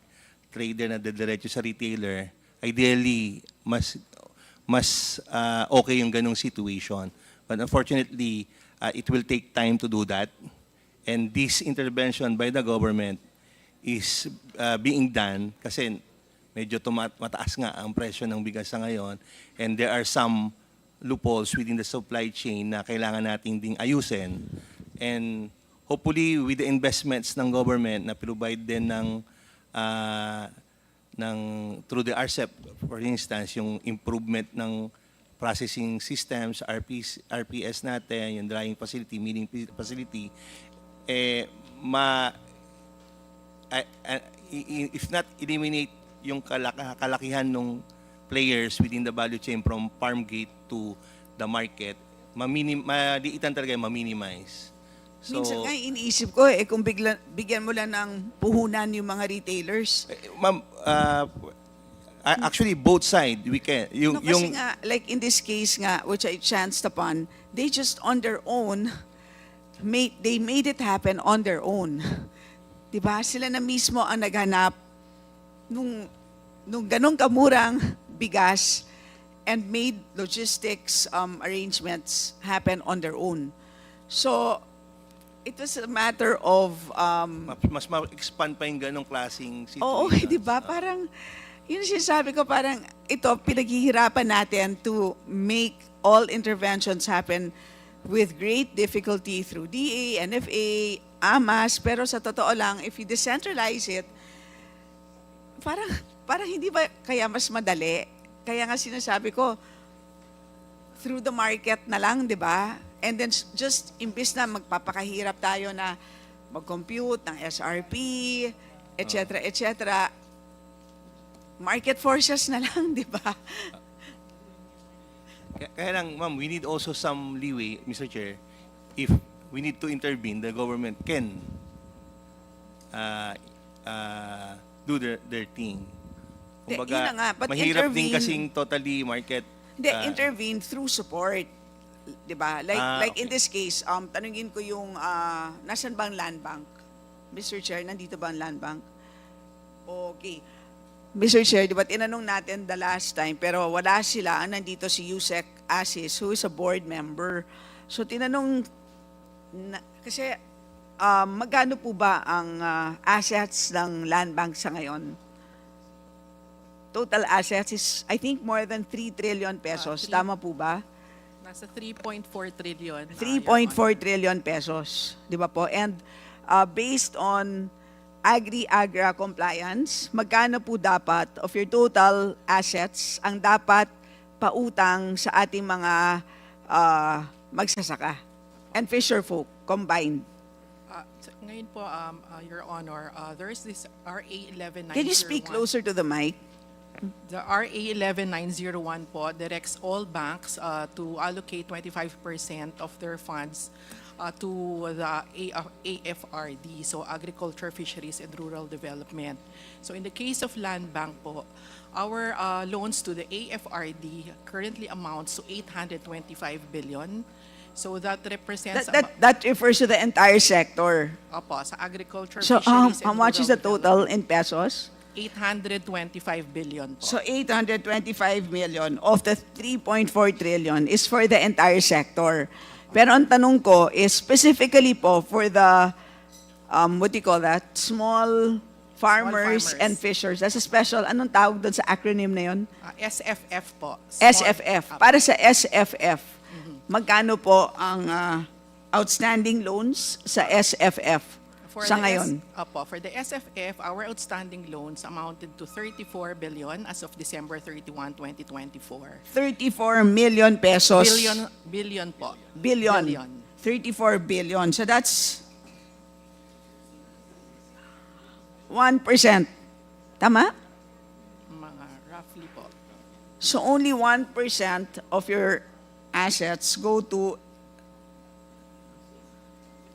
Speaker 13: trader na dediretso sa retailer. Ideally, mas okay yung ganong situation. But unfortunately, it will take time to do that. And this intervention by the government is being done kasi medyo mataas nga ang presyo ng bigas sa ngayon. And there are some loopholes within the supply chain na kailangan nating ding ayusin. And hopefully with the investments ng government na provide din ng through the RCEP, for instance, yung improvement ng processing systems, RPS natin, yung drying facility, milling facility, if not eliminate yung kalakihan ng players within the value chain from farm gate to the market, maliitan talaga yung ma-minimize. So,
Speaker 16: Minsan nga iniisip ko kung bigyan mo lang ng puhunan yung mga retailers.
Speaker 13: ma'am, actually both side we can.
Speaker 16: No, kasi nga, like in this case nga, which I chanced upon, they just on their own, they made it happen on their own. Diba? Sila na mismo ang naghanap nung ganong kamurang bigas and made logistics arrangements happen on their own. So, it was a matter of...
Speaker 13: mas ma-expand pa yung ganong klaseng situation.
Speaker 16: Oo, di ba? Parang, yun sinasabi ko, parang ito, pinaghihirapan natin to make all interventions happen with great difficulty through DA, NFA, AMAS, pero sa totoo lang, if you decentralize it, parang hindi ba kaya mas madali? Kaya nga sinasabi ko, through the market na lang, di ba? And then just imbis na magpapakahirap tayo na mag-compute ng SRP, etc., market forces na lang, di ba?
Speaker 13: Kaya lang, ma'am, we need also some leeway, Mr. Chair. If we need to intervene, the government can do their thing. Kumbaga,
Speaker 16: yun na nga, but
Speaker 13: mahirap din
Speaker 16: intervene-
Speaker 13: kasing totally market.
Speaker 16: Hindi, intervene through support. Di ba? Like in
Speaker 13: okay.
Speaker 16: this case, tanungin ko yung, nasan bang land bank? Mr. Chair, nandito ba ang land bank? Okay. Mr. Chair, di ba tinanong natin the last time, pero wala sila. Ang nandito si Yusek Asis, who is a board member. So tinanong, kasi magkano po ba ang assets ng land bank sa ngayon? Total assets is, I think, more than 3 trillion pesos. Tama po ba?
Speaker 18: Nasa 3.4 trillion.
Speaker 16: 3.4 trillion pesos. Di ba po? And based on Agri-Agra compliance, magkano po dapat of your total assets ang dapat pautang sa ating mga magsasaka and fisher folk combined?
Speaker 18: Ngayon po, Your Honor, there is this RA 11901.
Speaker 16: Can you speak closer to the mic?
Speaker 18: The RA 11901 po directs all banks to allocate 25% of their funds to the AFRD, so Agriculture, Fisheries, and Rural Development. So in the case of land bank po, our loans to the AFRD currently amounts to 825 billion. So that represents...
Speaker 16: That refers to the entire sector.
Speaker 18: Opo, sa Agriculture,
Speaker 16: So
Speaker 18: Fisheries,
Speaker 16: how
Speaker 18: and
Speaker 16: much is
Speaker 18: Rural
Speaker 16: the total in pesos?
Speaker 18: 825 billion po.
Speaker 16: So 825 million of the 3.4 trillion is for the entire sector. Pero ang tanong ko is specifically po for the, what do you call that? Small farmers and fishers. That's a special, anong tawag doon sa acronym na yun?
Speaker 18: SFF po. Small-
Speaker 16: SFF. Para sa SFF, magkano po ang outstanding loans sa SFF sa ngayon?
Speaker 18: For the SFF, our outstanding loans amounted to 34 billion as of December 31, 2024.
Speaker 16: 34 million pesos.
Speaker 18: Billion po.
Speaker 16: Billion. 34 billion. So that's 1%. Tama?
Speaker 18: Mga roughly po.
Speaker 16: So only 1% of your assets go to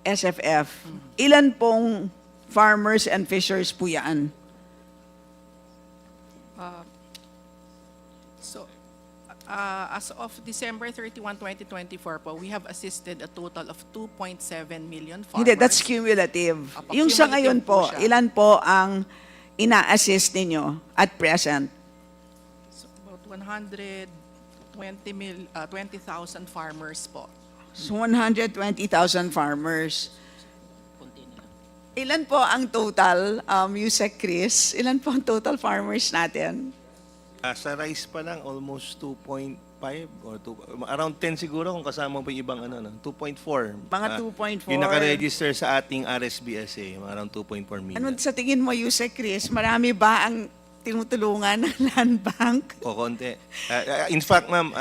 Speaker 16: SFF. Ilan pong farmers and fishers po yan?
Speaker 18: As of December 31, 2024 po, we have assisted a total of 2.7 million farmers.
Speaker 16: Hindi, that's cumulative. Yung sa ngayon po,
Speaker 18: siya.
Speaker 16: ilan po ang ina-assist ninyo at present?
Speaker 18: So, about 20,000 farmers po.
Speaker 16: So 120,000 farmers. Ilan po ang total, Yusek Chris? Ilan po ang total farmers natin?
Speaker 13: Sa rice pa lang, almost 2.5 or around 10 siguro kung kasama po yung ibang 2.4.
Speaker 16: Mga 2.4.
Speaker 13: Yung naka-register sa ating RSBSA, around 2.4 million.
Speaker 16: Ano sa tingin mo, Yusek Chris? Marami ba ang tinutulungan ng land bank?
Speaker 13: O konti. In fact, ma'am,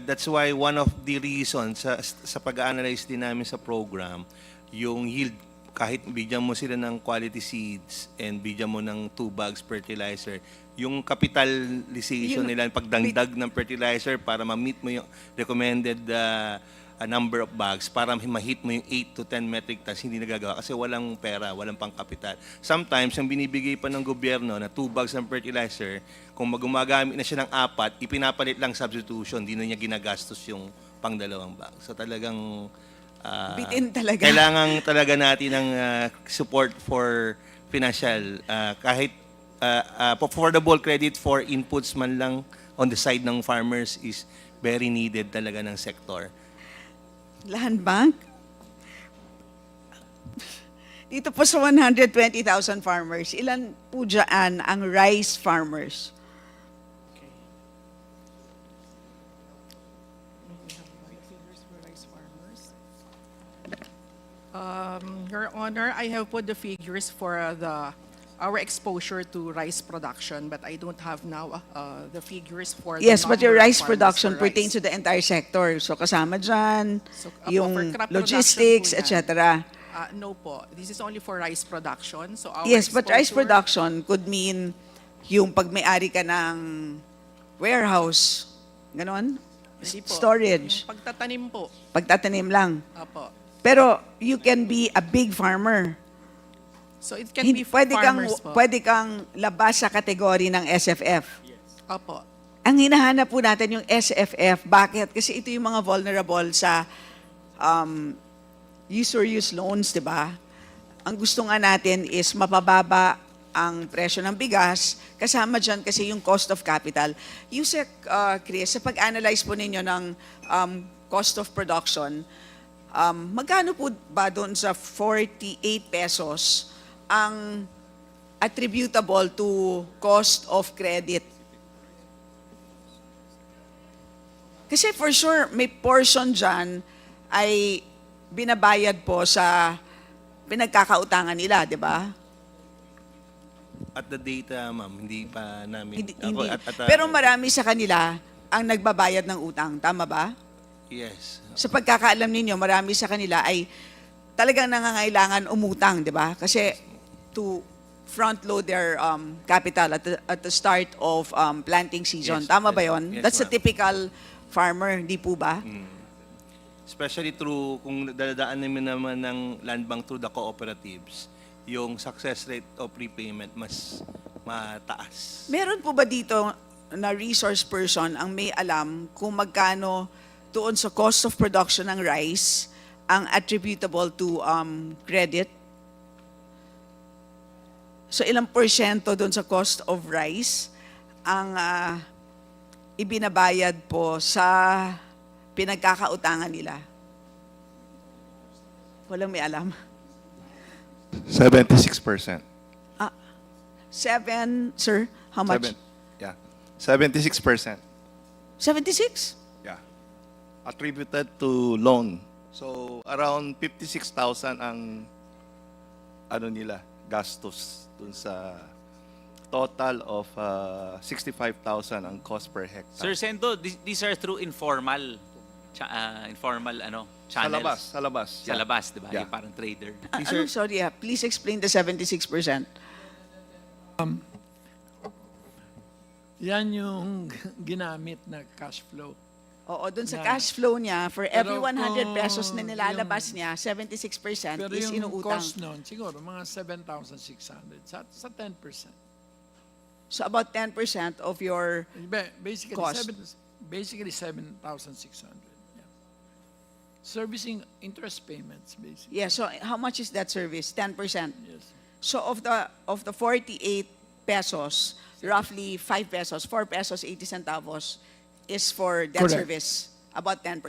Speaker 13: that's why one of the reasons sa pag-analyze din namin sa program, yung yield, kahit bigyan mo sila ng quality seeds and bigyan mo ng 2 bags fertilizer, yung capitalization nila, pagdagdag ng fertilizer para ma-meet mo yung recommended number of bags, para ma-hit mo yung 8 to 10 metric tons, hindi nagagawa kasi walang pera, walang pang-kapital. Sometimes, yung binibigay pa ng gobyerno na 2 bags ng fertilizer, kung gumagamit na siya ng 4, ipinapalit lang substitution, hindi na niya ginagastos yung pang-2 bags. So talagang
Speaker 16: Bitin talaga.
Speaker 13: kailangan talaga natin ng support for financial, kahit affordable credit for inputs man lang on the side ng farmers is very needed talaga ng sector.
Speaker 16: Land bank? Dito po sa 120,000 farmers, ilan po dyan ang rice farmers?
Speaker 18: Your Honor, I have put the figures for our exposure to rice production, but I don't have now the figures for
Speaker 16: Yes,
Speaker 18: the
Speaker 16: but your
Speaker 18: number of
Speaker 16: rice
Speaker 18: farmers
Speaker 16: production
Speaker 18: for
Speaker 16: pertains
Speaker 18: rice.
Speaker 16: to the entire sector. So kasama dyan,
Speaker 18: So,
Speaker 16: yung
Speaker 18: for crop
Speaker 16: logistics,
Speaker 18: production po
Speaker 16: etc.
Speaker 18: No po. This is only for rice production. So our
Speaker 16: Yes, but rice
Speaker 18: exposure-
Speaker 16: production could mean yung pag-may-ari ka ng warehouse, ganon?
Speaker 18: Hindi po.
Speaker 16: Storage,
Speaker 18: Yung pagtatanim po.
Speaker 16: pagtatanim lang.
Speaker 18: Apo.
Speaker 16: Pero you can be a big farmer.
Speaker 18: So it can be farmers po.
Speaker 16: Pwede kang labas sa kategory ng SFF.
Speaker 18: Apo.
Speaker 16: Ang hinahanap po natin yung SFF. Bakit? Kasi ito yung mga vulnerable sa use loans, di ba? Ang gusto nga natin is mapababa ang presyo ng bigas, kasama dyan kasi yung cost of capital. Yusek, Chris, sa pag-analyze po ninyo ng cost of production, magkano po ba doon sa 48 pesos ang attributable to cost of credit? Kasi for sure, may portion dyan ay binabayad po sa pinagkakautangan nila, di ba?
Speaker 13: At the data, ma'am, hindi pa namin...
Speaker 16: Hindi. Pero marami sa kanila ang nagbabayad ng utang. Tama ba?
Speaker 13: Yes.
Speaker 16: Sa pagkakaalam ninyo, marami sa kanila ay talagang nangangailangan umutang, di ba? Kasi to front-load their capital at the start of planting season.
Speaker 13: Yes,
Speaker 16: Tama
Speaker 13: yes,
Speaker 16: ba yun?
Speaker 13: yes,
Speaker 16: That's a
Speaker 13: ma'am.
Speaker 16: typical farmer, di po ba?
Speaker 13: Especially through, kung dadaan naman ng land bank through the cooperatives, yung success rate of prepayment mas mataas.
Speaker 16: Meron po ba dito na resource person ang may alam kung magkano doon sa cost of production ng rice ang attributable to credit? So ilang porsyento doon sa cost of rice ang ibinabayad po sa pinagkakautangan nila? Walang may alam.
Speaker 7: 76%.
Speaker 16: 7, sir, how much?
Speaker 7: Yeah. 76%.
Speaker 16: 76?
Speaker 7: Yeah. Attributed to loan. So around 56,000 ang ano nila, gastos dun sa total of 65,000 ang cost per hectare.
Speaker 4: Sir Sendo, these are through informal channels.
Speaker 7: Sa labas.
Speaker 4: Sa labas, di ba?
Speaker 7: Yeah.
Speaker 4: Yung parang trader.
Speaker 16: I'm sorry, please explain the 76%.
Speaker 1: Yan yung ginamit na cash flow.
Speaker 16: Oo, dun sa
Speaker 1: Na-
Speaker 16: cash flow niya, for every
Speaker 1: Pero
Speaker 16: 100
Speaker 1: kung
Speaker 16: pesos na nilalabas niya, 76%
Speaker 1: Pero
Speaker 16: is
Speaker 1: yung
Speaker 16: inuutang.
Speaker 1: cost nun, siguro mga 7,600 sa 10%.
Speaker 16: So about 10% of your
Speaker 1: Basically,
Speaker 16: cost.
Speaker 1: basically 7,600. Yeah. Servicing interest payments, basically.
Speaker 16: Yeah, so how much is that service? 10%.
Speaker 1: Yes.
Speaker 16: So of the 48 pesos, roughly 5 pesos, 4 pesos 80 centavos is for debt
Speaker 1: Correct.
Speaker 16: service, about 10%.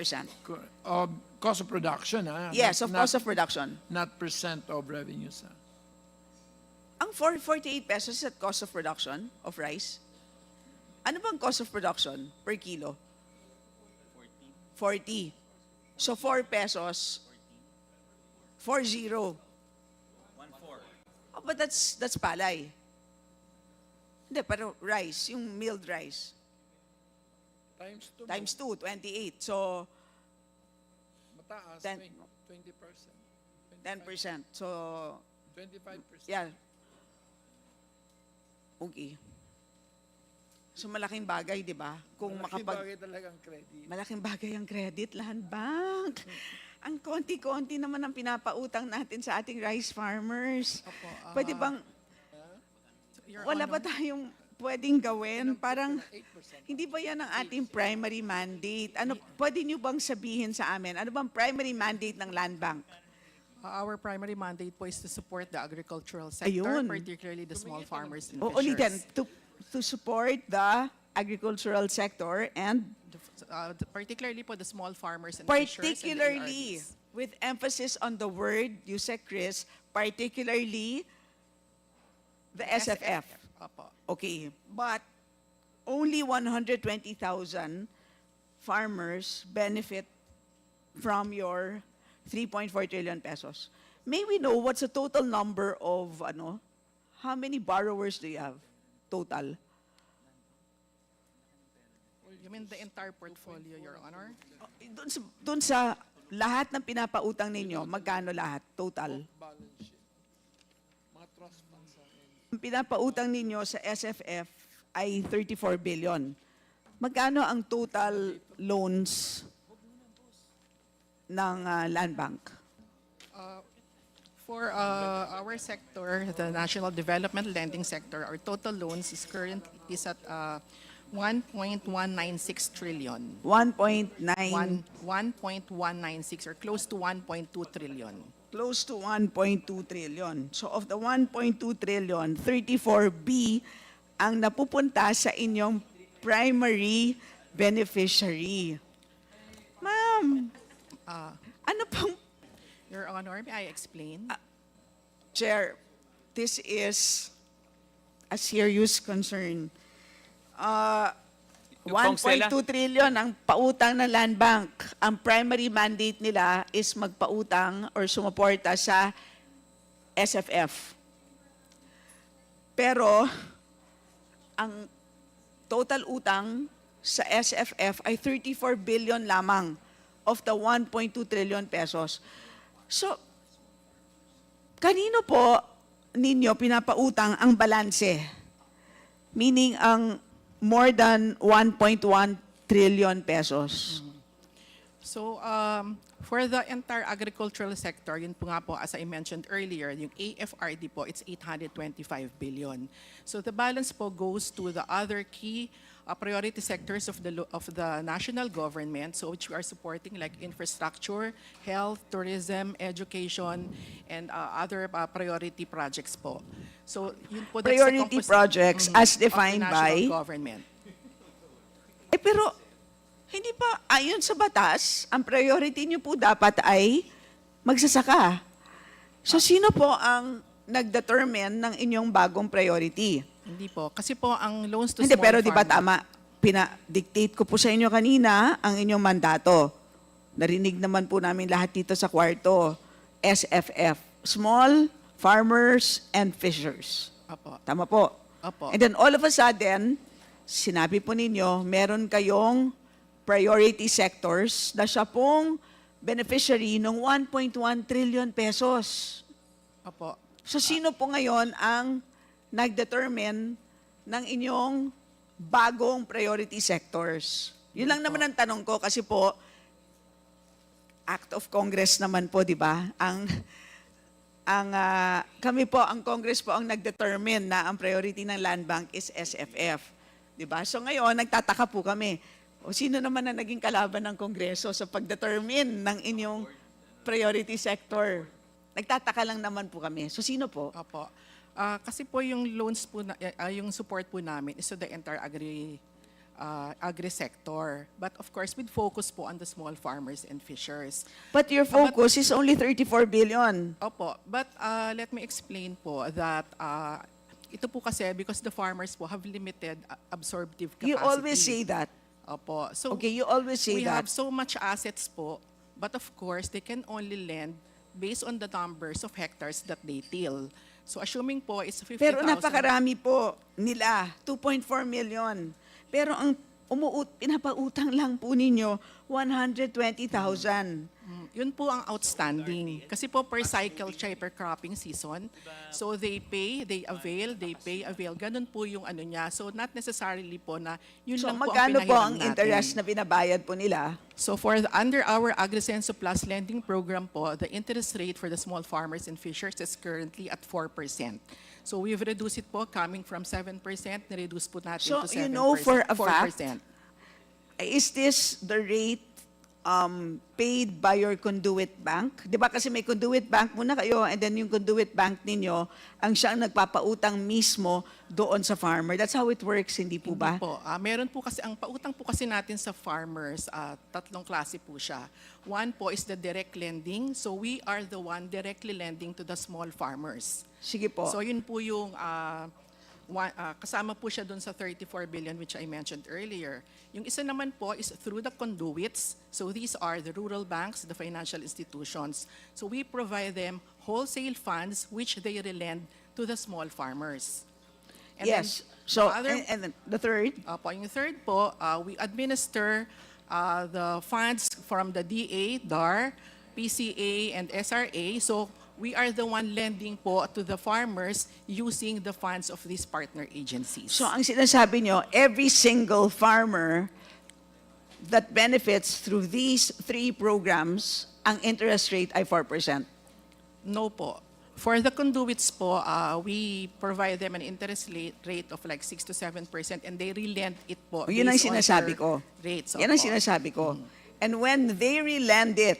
Speaker 1: Cost of production,
Speaker 16: Yes, of cost of production.
Speaker 1: Not percent of revenues.
Speaker 16: Ang 48 pesos is at cost of production of rice? Ano bang cost of production per kilo? 40. So 4 pesos, 40. 1.4. Oh, but that's palay. Hindi, pero rice, yung milled rice. Times 2, 28. So,
Speaker 1: Mataas,
Speaker 16: 10.
Speaker 1: 20%.
Speaker 16: 10%. So,
Speaker 1: 25%.
Speaker 16: yeah. Okay. So, malaking bagay, di ba? Kung
Speaker 1: Malaking bagay talagang credit.
Speaker 16: Malaking bagay ang credit, land bank. Ang konti-konti naman ang pinapautang natin sa ating rice farmers. Pwede bang, wala ba tayong pwedeng gawin? Parang, hindi ba yan ang ating primary mandate? Ano, pwede nyo bang sabihin sa amin? Ano bang primary mandate ng land bank?
Speaker 18: Our primary mandate po is to support the agricultural sector,
Speaker 16: Ayun.
Speaker 18: particularly the small farmers and
Speaker 16: O,
Speaker 18: fishers.
Speaker 16: ulitin, to support the agricultural sector and
Speaker 18: Particularly po the small farmers and fishers. and the
Speaker 16: particularly,
Speaker 18: ARDs.
Speaker 16: with emphasis on the word you said, Chris, particularly the SFF.
Speaker 18: Opo.
Speaker 16: Okay, but only 120,000 farmers benefit from your 3.4 trillion pesos. May we know what's the total number of, how many borrowers do you have total?
Speaker 18: You mean the entire portfolio, Your Honor?
Speaker 16: Doon sa lahat ng pinapautang ninyo, magkano lahat? Total? Ang pinapautang ninyo sa SFF ay 34 billion. Magkano ang total loans ng land bank?
Speaker 18: For our sector, the National Development Lending Sector, our total loans is at 1.196 trillion.
Speaker 16: 1.9,
Speaker 18: 1.196 or close to 1.2 trillion.
Speaker 16: close to 1.2 trillion. So of the 1.2 trillion, 34B ang napupunta sa inyong primary beneficiary. Ma'am, ano pang
Speaker 18: Your Honor, may I explain?
Speaker 16: Chair, this is a serious concern.
Speaker 4: Kong Stella?
Speaker 16: 1.2 trillion ang pautang ng Land Bank. Ang primary mandate nila is magpautang or sumuporta sa SFF. Pero, ang total utang sa SFF ay 34 billion lamang of the 1.2 trillion pesos. So, kanino po ninyo pinapautang ang balanse? Meaning ang more than 1.1 trillion pesos.
Speaker 18: So, for the entire agricultural sector, yun po nga po, as I mentioned earlier, yung AFRD po, it's 825 billion. So the balance po goes to the other key priority sectors of the national government, so which we are supporting, like infrastructure, health, tourism, education, and other priority projects po. So yun po, that's the
Speaker 16: Priority projects as
Speaker 18: of the
Speaker 16: defined
Speaker 18: national
Speaker 16: by?
Speaker 18: government.
Speaker 16: Pero, hindi pa, ayon sa batas, ang priority nyo po dapat ay magsasaka. So, sino po ang nag-determine ng inyong bagong priority?
Speaker 18: Hindi po. Kasi po, ang loans to
Speaker 16: Hindi,
Speaker 18: small
Speaker 16: pero di ba
Speaker 18: farmers-
Speaker 16: tama? Pina-dictate ko po sa inyo kanina ang inyong mandato. Narinig naman po namin lahat dito sa kwarto. SFF, Small Farmers and Fishers.
Speaker 18: Apo.
Speaker 16: Tama po?
Speaker 18: Apo.
Speaker 16: And then all of a sudden, sinabi po ninyo, meron kayong priority sectors na siya pong beneficiary ng 1.1 trillion pesos.
Speaker 18: Apo.
Speaker 16: So sino po ngayon ang nag-determine ng inyong bagong priority sectors? Yun lang naman ang tanong ko kasi po, Act of Congress naman po, di ba? Kami po, ang Congress po ang nag-determine na ang priority ng Land Bank is SFF. Di ba? So ngayon, nagtataka po kami. O sino naman na naging kalaban ng Kongreso sa pag-determine ng inyong priority sector? Nagtataka lang naman po kami. So sino po?
Speaker 18: Apo. Kasi po yung loans po, yung support po namin is to the entire agri-sector. But of course, with focus po on the small farmers and fishers.
Speaker 16: But your focus is only 34 billion.
Speaker 18: Opo. But let me explain po that ito po kasi because the farmers po have limited absorptive capacity.
Speaker 16: You always say that.
Speaker 18: Opo. So
Speaker 16: Okay, you always say
Speaker 18: we
Speaker 16: that.
Speaker 18: have so much assets po, but of course, they can only lend based on the numbers of hectares that they till. So assuming po it's 50,000.
Speaker 16: Pero napakarami po nila, 2.4 million. Pero ang pinapautang lang po ninyo, 120,000.
Speaker 18: Yun po ang outstanding. Kasi po per cycle siya, per cropping season. So they pay, they avail, they pay, avail. Ganun po yung ano niya. So not necessarily po na yun
Speaker 16: So
Speaker 18: lang po ang
Speaker 16: magkano po
Speaker 18: pinahiram
Speaker 16: ang
Speaker 18: natin.
Speaker 16: interest na binabayad po nila?
Speaker 18: So under our AgriSenso Plus lending program po, the interest rate for the small farmers and fishers is currently at 4%. So we've reduced it po coming from 7%, na-reduce po natin
Speaker 16: So
Speaker 18: to 7%.
Speaker 16: you know for a
Speaker 18: 4%.
Speaker 16: fact, is this the rate paid by your conduit bank? Di ba kasi may conduit bank muna kayo and then yung conduit bank ninyo ang siyang nagpapautang mismo doon sa farmer. That's how it works, hindi po ba?
Speaker 18: Hindi po. Meron po kasi, ang pautang po kasi natin sa farmers, tatlong klase po siya. One po is the direct lending. So we are the one directly lending to the small farmers.
Speaker 16: Sige po.
Speaker 18: So yun po yung kasama po siya doon sa 34 billion which I mentioned earlier. Yung isa naman po is through the conduits. So these are the rural banks, the financial institutions. So we provide them wholesale funds which they relend to the small farmers. And
Speaker 16: Yes.
Speaker 18: then
Speaker 16: So,
Speaker 18: the other-
Speaker 16: and then the third?
Speaker 18: po, yung third po, we administer the funds from the DA, DAR, PCA, and SRA. So we are the one lending po to the farmers using the funds of these partner agencies.
Speaker 16: So ang sinasabi nyo, every single farmer that benefits through these three programs, ang interest rate ay 4%.
Speaker 18: No po. For the conduits po, we provide them an interest rate of like 6 to 7% and they relend it po.
Speaker 16: Yun ang
Speaker 18: based on
Speaker 16: sinasabi
Speaker 18: their
Speaker 16: ko.
Speaker 18: Rates.
Speaker 16: Yan ang
Speaker 18: Opo.
Speaker 16: sinasabi ko. And when they relend it,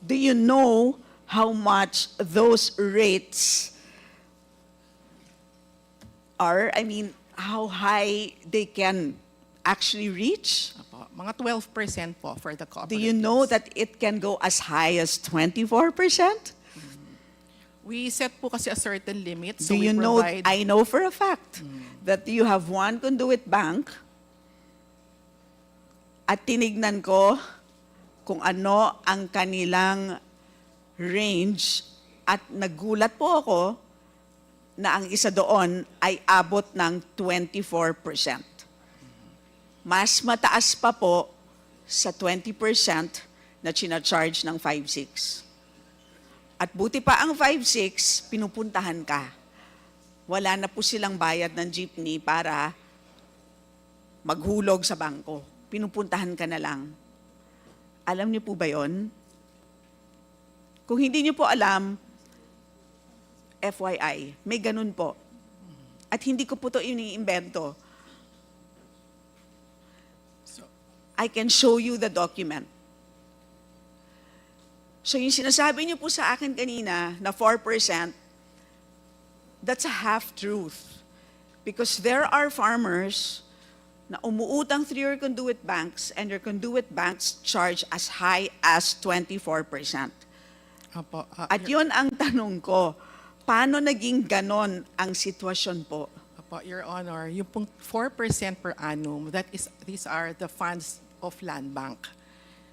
Speaker 16: do you know how much those rates are? I mean, how high they can actually reach?
Speaker 18: Apo, mga 12% po for the
Speaker 16: Do
Speaker 18: cooperatives.
Speaker 16: you know that it can go as high as 24%?
Speaker 18: We set po kasi a certain limit, so
Speaker 16: Do
Speaker 18: we
Speaker 16: you know,
Speaker 18: provide...
Speaker 16: I know for a fact that you have one conduit bank at tinignan ko kung ano ang kanilang range at nagulat po ako na ang isa doon ay abot ng 24%. Mas mataas pa po sa 20% na charge ng 5-6. At buti pa ang 5-6, pinupuntahan ka. Wala na po silang bayad ng jeepney para maghulog sa bangko. Pinupuntahan ka na lang. Alam niyo po ba yon? Kung hindi niyo po alam, FYI, may ganun po. At hindi ko po ito iniimbento. I can show you the document. So yung sinasabi niyo po sa akin kanina na 4%, that's a half-truth. Because there are farmers na umuutang through your conduit banks and your conduit banks charge as high as 24%.
Speaker 18: Apo,
Speaker 16: At yun ang tanong ko, paano naging ganon ang sitwasyon po?
Speaker 18: Apo, Your Honor, yung pong 4% per annum, these are the funds of Land Bank.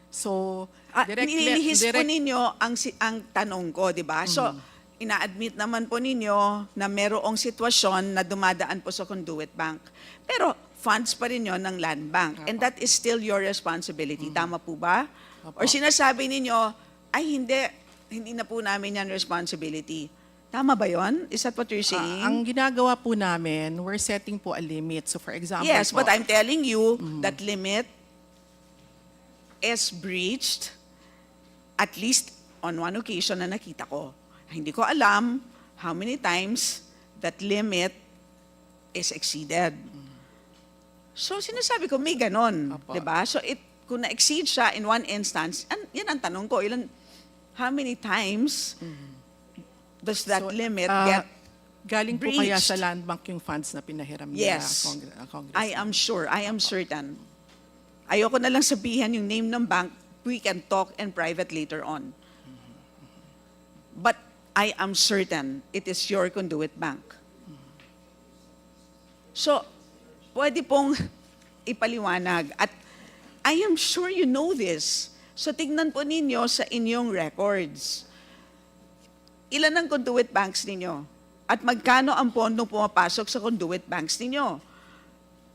Speaker 18: So,
Speaker 16: Nililihis po ninyo ang tanong ko, di ba? So, ina-admit naman po ninyo na merong sitwasyon na dumadaan po sa conduit bank. Pero, funds pa rin yun ng Land Bank. And that is still your responsibility. Tama po ba? Or sinasabi ninyo, ay hindi na po namin yan responsibility. Tama ba yon? Is that what you're saying?
Speaker 18: Ang ginagawa po namin, we're setting po a limit. So for example
Speaker 16: Yes,
Speaker 18: po,
Speaker 16: but I'm telling you that limit is breached at least on one occasion na nakita ko. Hindi ko alam how many times that limit is exceeded. So sinasabi ko, may ganon. Diba? So kung na-exceed siya in one instance, yan ang tanong ko, how many times does that limit get
Speaker 18: galing
Speaker 16: breached?
Speaker 18: po kaya sa Land Bank yung funds na pinahiram nila,
Speaker 16: Yes,
Speaker 18: Congressman?
Speaker 16: I am sure, I am certain. Ayoko na lang sabihan yung name ng bank, we can talk in private later on. But I am certain it is your conduit bank. So, pwede pong ipaliwanag. At I am sure you know this. So, tignan po ninyo sa inyong records. Ilan ang conduit banks ninyo? At magkano ang pondong pumapasok sa conduit banks ninyo?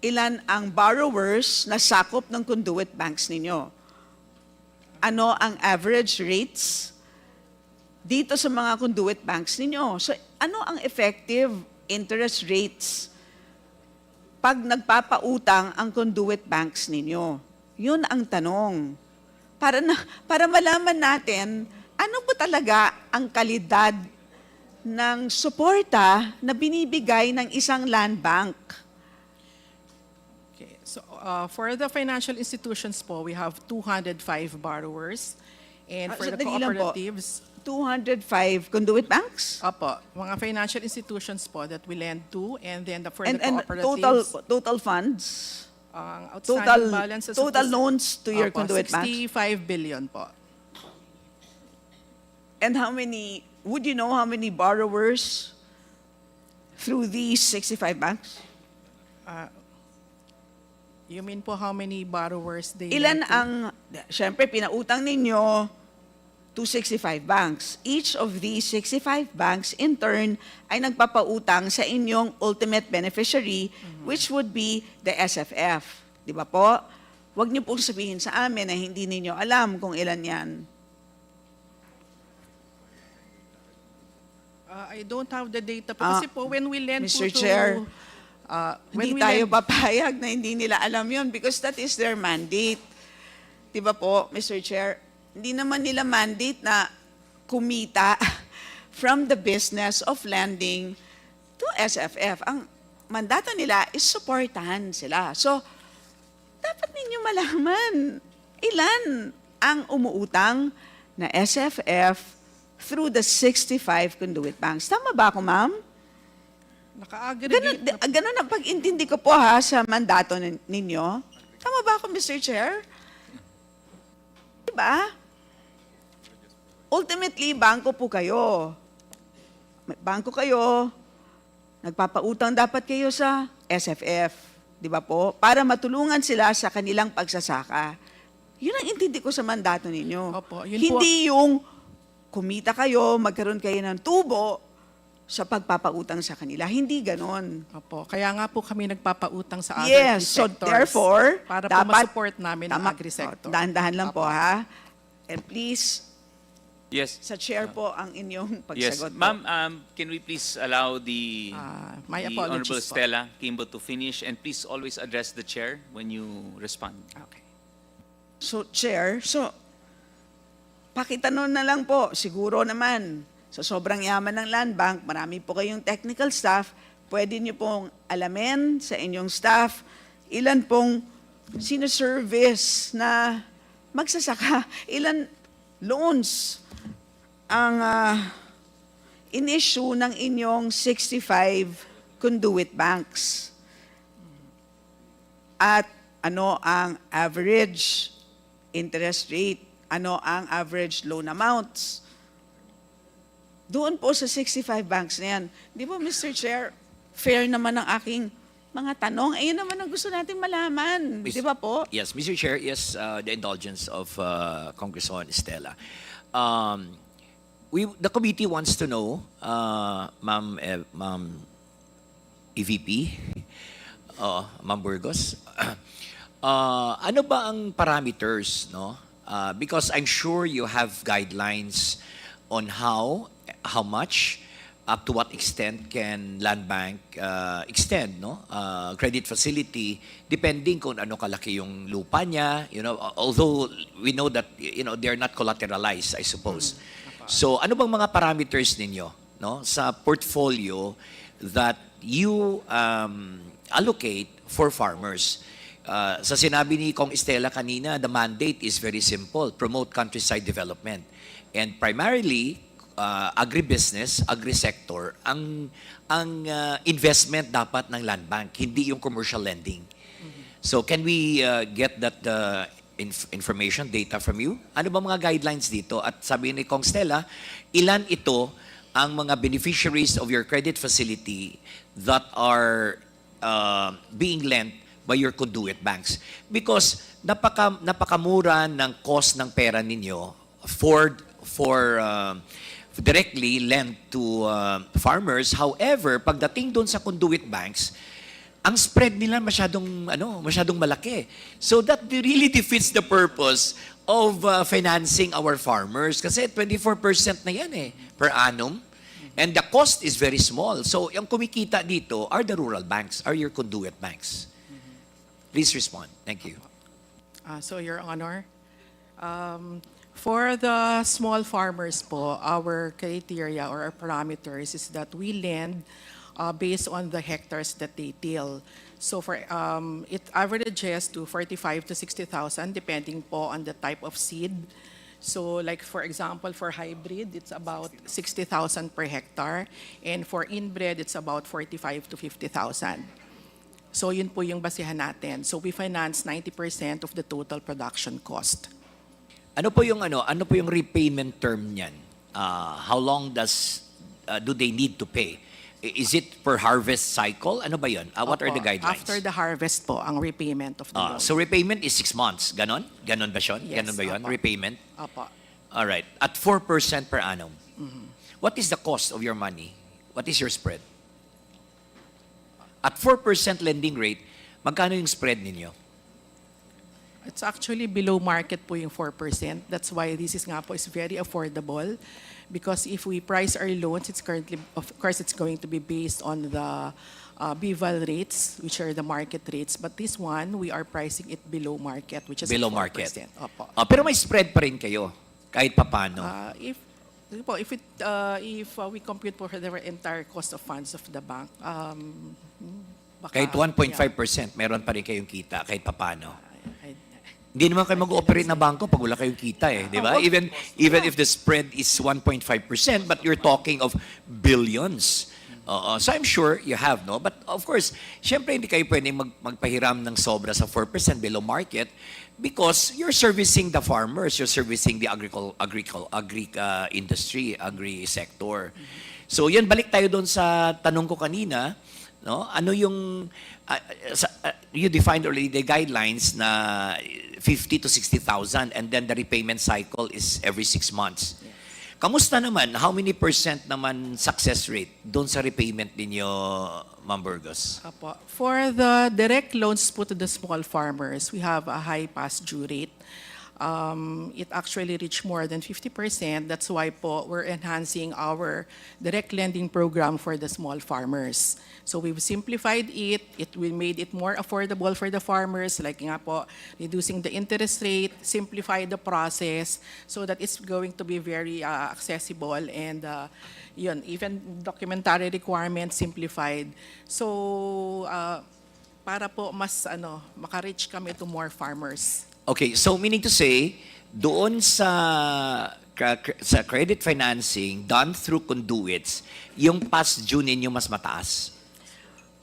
Speaker 16: Ilan ang borrowers na sakop ng conduit banks ninyo? Ano ang average rates dito sa mga conduit banks ninyo? So, ano ang effective interest rates pag nagpapautang ang conduit banks ninyo? Yun ang tanong. Para malaman natin, ano po talaga ang kalidad ng suporta na binibigay ng isang land bank?
Speaker 18: Okay. So, for the financial institutions po, we have 205 borrowers. And for the
Speaker 16: Sandali lang po.
Speaker 18: cooperatives,
Speaker 16: 205 conduit banks?
Speaker 18: Opo, mga financial institutions po that we lend to, and then for the
Speaker 16: And
Speaker 18: cooperatives,
Speaker 16: total funds?
Speaker 18: ang outstanding balances of
Speaker 16: Total
Speaker 18: this-
Speaker 16: loans to your
Speaker 18: Opo,
Speaker 16: conduit banks?
Speaker 18: 65 billion po.
Speaker 16: And would you know how many borrowers through these 65 banks?
Speaker 18: You mean po how many borrowers they
Speaker 16: Ilan
Speaker 18: lend to?
Speaker 16: ang, syempre pinautang ninyo to 65 banks. Each of these 65 banks in turn ay nagpapautang sa inyong ultimate beneficiary, which would be the SFF. Di ba po? Huwag niyo pong sabihin sa amin na hindi ninyo alam kung ilan yan.
Speaker 18: I don't have the data po. Kasi po, when we lend
Speaker 16: Mr.
Speaker 18: po to...
Speaker 16: Chair,
Speaker 18: when
Speaker 16: hindi
Speaker 18: we
Speaker 16: tayo
Speaker 18: lend-
Speaker 16: papayag na hindi nila alam yun because that is their mandate. Di ba po, Mr. Chair? Hindi naman nila mandate na kumita from the business of lending to SFF. Ang mandato nila is supportahan sila. So, dapat ninyo malaman ilan ang umuutang na SFF through the 65 conduit banks. Tama ba ako, ma'am?
Speaker 18: Naka-aggregate
Speaker 16: Ganun ang pag-intindi ko po ha sa mandato ninyo. Tama ba ako, Mr. Chair? Diba? Ultimately, bangko po kayo. Bangko kayo, nagpapautang dapat kayo sa SFF, di ba po? Para matulungan sila sa kanilang pagsasaka. Yun ang intindi ko sa mandato ninyo.
Speaker 18: Opo, yun
Speaker 16: Hindi yung kumita kayo, magkaroon kayo ng tubo sa pagpapautang sa kanila. Hindi ganon.
Speaker 18: Opo. Kaya nga po kami nagpapautang sa other
Speaker 16: Yes, so
Speaker 18: sectors.
Speaker 16: therefore,
Speaker 18: para po
Speaker 16: dapat,
Speaker 18: ma-support namin ang agri-sector.
Speaker 16: Dahan-dahan lang po ha. And please,
Speaker 4: Yes.
Speaker 16: sa chair po ang inyong
Speaker 4: Yes.
Speaker 16: pagsagot po.
Speaker 4: Ma'am, can we please allow the
Speaker 18: my
Speaker 4: the
Speaker 18: apologies
Speaker 4: Honorable
Speaker 18: po.
Speaker 4: Stella Kimbo to finish, and please always address the chair when you respond.
Speaker 18: Okay.
Speaker 16: So, Chair, pakitanon na lang po, siguro naman, sa sobrang yaman ng Land Bank, marami po kayong technical staff, pwede niyo pong alamin sa inyong staff, ilan pong sinaservice na magsasaka, ilan loans ang in-issue ng inyong 65 conduit banks. At ano ang average interest rate, ano ang average loan amounts. Doon po sa 65 banks na yan. Di ba, Mr. Chair, fair naman ang aking mga tanong. Ayun naman ang gusto nating malaman. Di ba po?
Speaker 14: Yes, Mr. Chair, yes, the indulgence of Congresswoman Estela. The committee wants to know, Ma'am EVP, Ma'am Burgos, ano ba ang parameters, no? Because I'm sure you have guidelines on how much, up to what extent can Land Bank extend, no? Credit facility, depending kung ano kalaki yung lupa niya, you know, although we know that, you know, they're not collateralized, I suppose. So, ano bang mga parameters ninyo, no, sa portfolio that you allocate for farmers? Sa sinabi ni Kong Estela kanina, the mandate is very simple, promote countryside development. And primarily, agribusiness, agri-sector, ang investment dapat ng Land Bank, hindi yung commercial lending. So can we get that information, data from you? Ano ba mga guidelines dito? At sabi ni Kong Stella, ilan ito ang mga beneficiaries of your credit facility that are being lent by your conduit banks? Because napakamura ng cost ng pera ninyo for directly lent to farmers. However, pagdating doon sa conduit banks, ang spread nila masyadong malaki. So that really defeats the purpose of financing our farmers. Kasi 24% na yan per annum. And the cost is very small. So yung kumikita dito are the rural banks, are your conduit banks. Please respond. Thank you.
Speaker 18: So, Your Honor, for the small farmers po, our criteria or our parameters is that we lend based on the hectares that they till. So for it averages to 45 to 60,000 depending po on the type of seed. So like for example, for hybrid, it's about 60,000 per hectare, and for inbred, it's about 45 to 50,000. So yun po yung basihan natin. So we finance 90% of the total production cost.
Speaker 14: Ano po yung repayment term niyan? How long do they need to pay? Is it per harvest cycle? Ano ba yun? What are the guidelines?
Speaker 18: After the harvest po, ang repayment of the loan.
Speaker 14: So repayment is 6 months. Ganon? Ganon ba yun?
Speaker 18: Yes,
Speaker 14: Ganon ba yun?
Speaker 18: opo.
Speaker 14: Repayment?
Speaker 18: Opo.
Speaker 14: All right. At 4% per annum. What is the cost of your money? What is your spread? At 4% lending rate, magkano yung spread ninyo?
Speaker 18: It's actually below market po yung 4%. That's why this is nga po is very affordable. Because if we price our loans, it's currently, of course, it's going to be based on the BVAL rates, which are the market rates. But this one, we are pricing it below market, which is
Speaker 14: Below
Speaker 18: at 4%.
Speaker 14: market.
Speaker 18: Opo.
Speaker 14: Pero may spread pa rin kayo, kahit papano.
Speaker 18: If we compute for the entire cost of funds of the bank, baka,
Speaker 14: Kahit 1.5%, meron pa rin kayong kita, kahit papano. Hindi naman kayo mag-ooperate na bangko pag wala kayong kita di ba? Even if the spread is 1.5%, but you're talking of billions So I'm sure you have, no? But of course, syempre hindi kayo pwedeng magpahiram ng sobra sa 4% below market because you're servicing the farmers, you're servicing the industry, agri-sector. So yan, balik tayo doon sa tanong ko kanina, no? Ano yung, you defined already the guidelines na 50 to 60,000 and then the repayment cycle is every 6 months. Kamusta naman? How many % naman success rate doon sa repayment ninyo, Ma'am Burgos?
Speaker 18: Apo. For the direct loans po to the small farmers, we have a high past due rate. It actually reached more than 50%. That's why po we're enhancing our direct lending program for the small farmers. So we've simplified it. We made it more affordable for the farmers, like nga po, reducing the interest rate, simplify the process so that it's going to be very accessible and yun, even documentary requirements simplified. So para po mas maka-reach kami to more farmers.
Speaker 14: Okay, so meaning to say, doon sa credit financing done through conduits, yung past due ninyo mas mataas?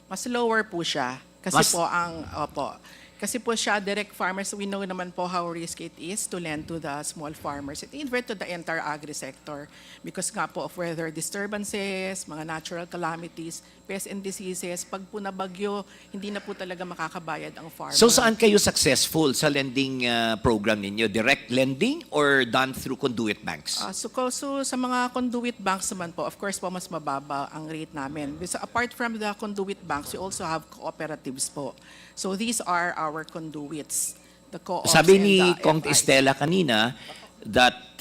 Speaker 18: Mas lower po siya. Kasi kasi po siya, direct farmers, we know naman po how risky it is to lend to the small farmers. It invert to the entire agri-sector because nga po of weather disturbances, mga natural calamities, pests and diseases, pag po nabagyo, hindi na po talaga makakabayad ang farmer.
Speaker 14: So saan kayo successful sa lending program ninyo? Direct lending or done through conduit banks?
Speaker 18: So sa mga conduit banks naman po, of course po mas mababa ang rate namin. So apart from the conduit banks, we also have cooperatives po. So these are our conduits, the co-ops
Speaker 14: Sabi
Speaker 18: and
Speaker 14: ni
Speaker 18: the
Speaker 14: Kong
Speaker 18: FIs.
Speaker 14: Estela kanina that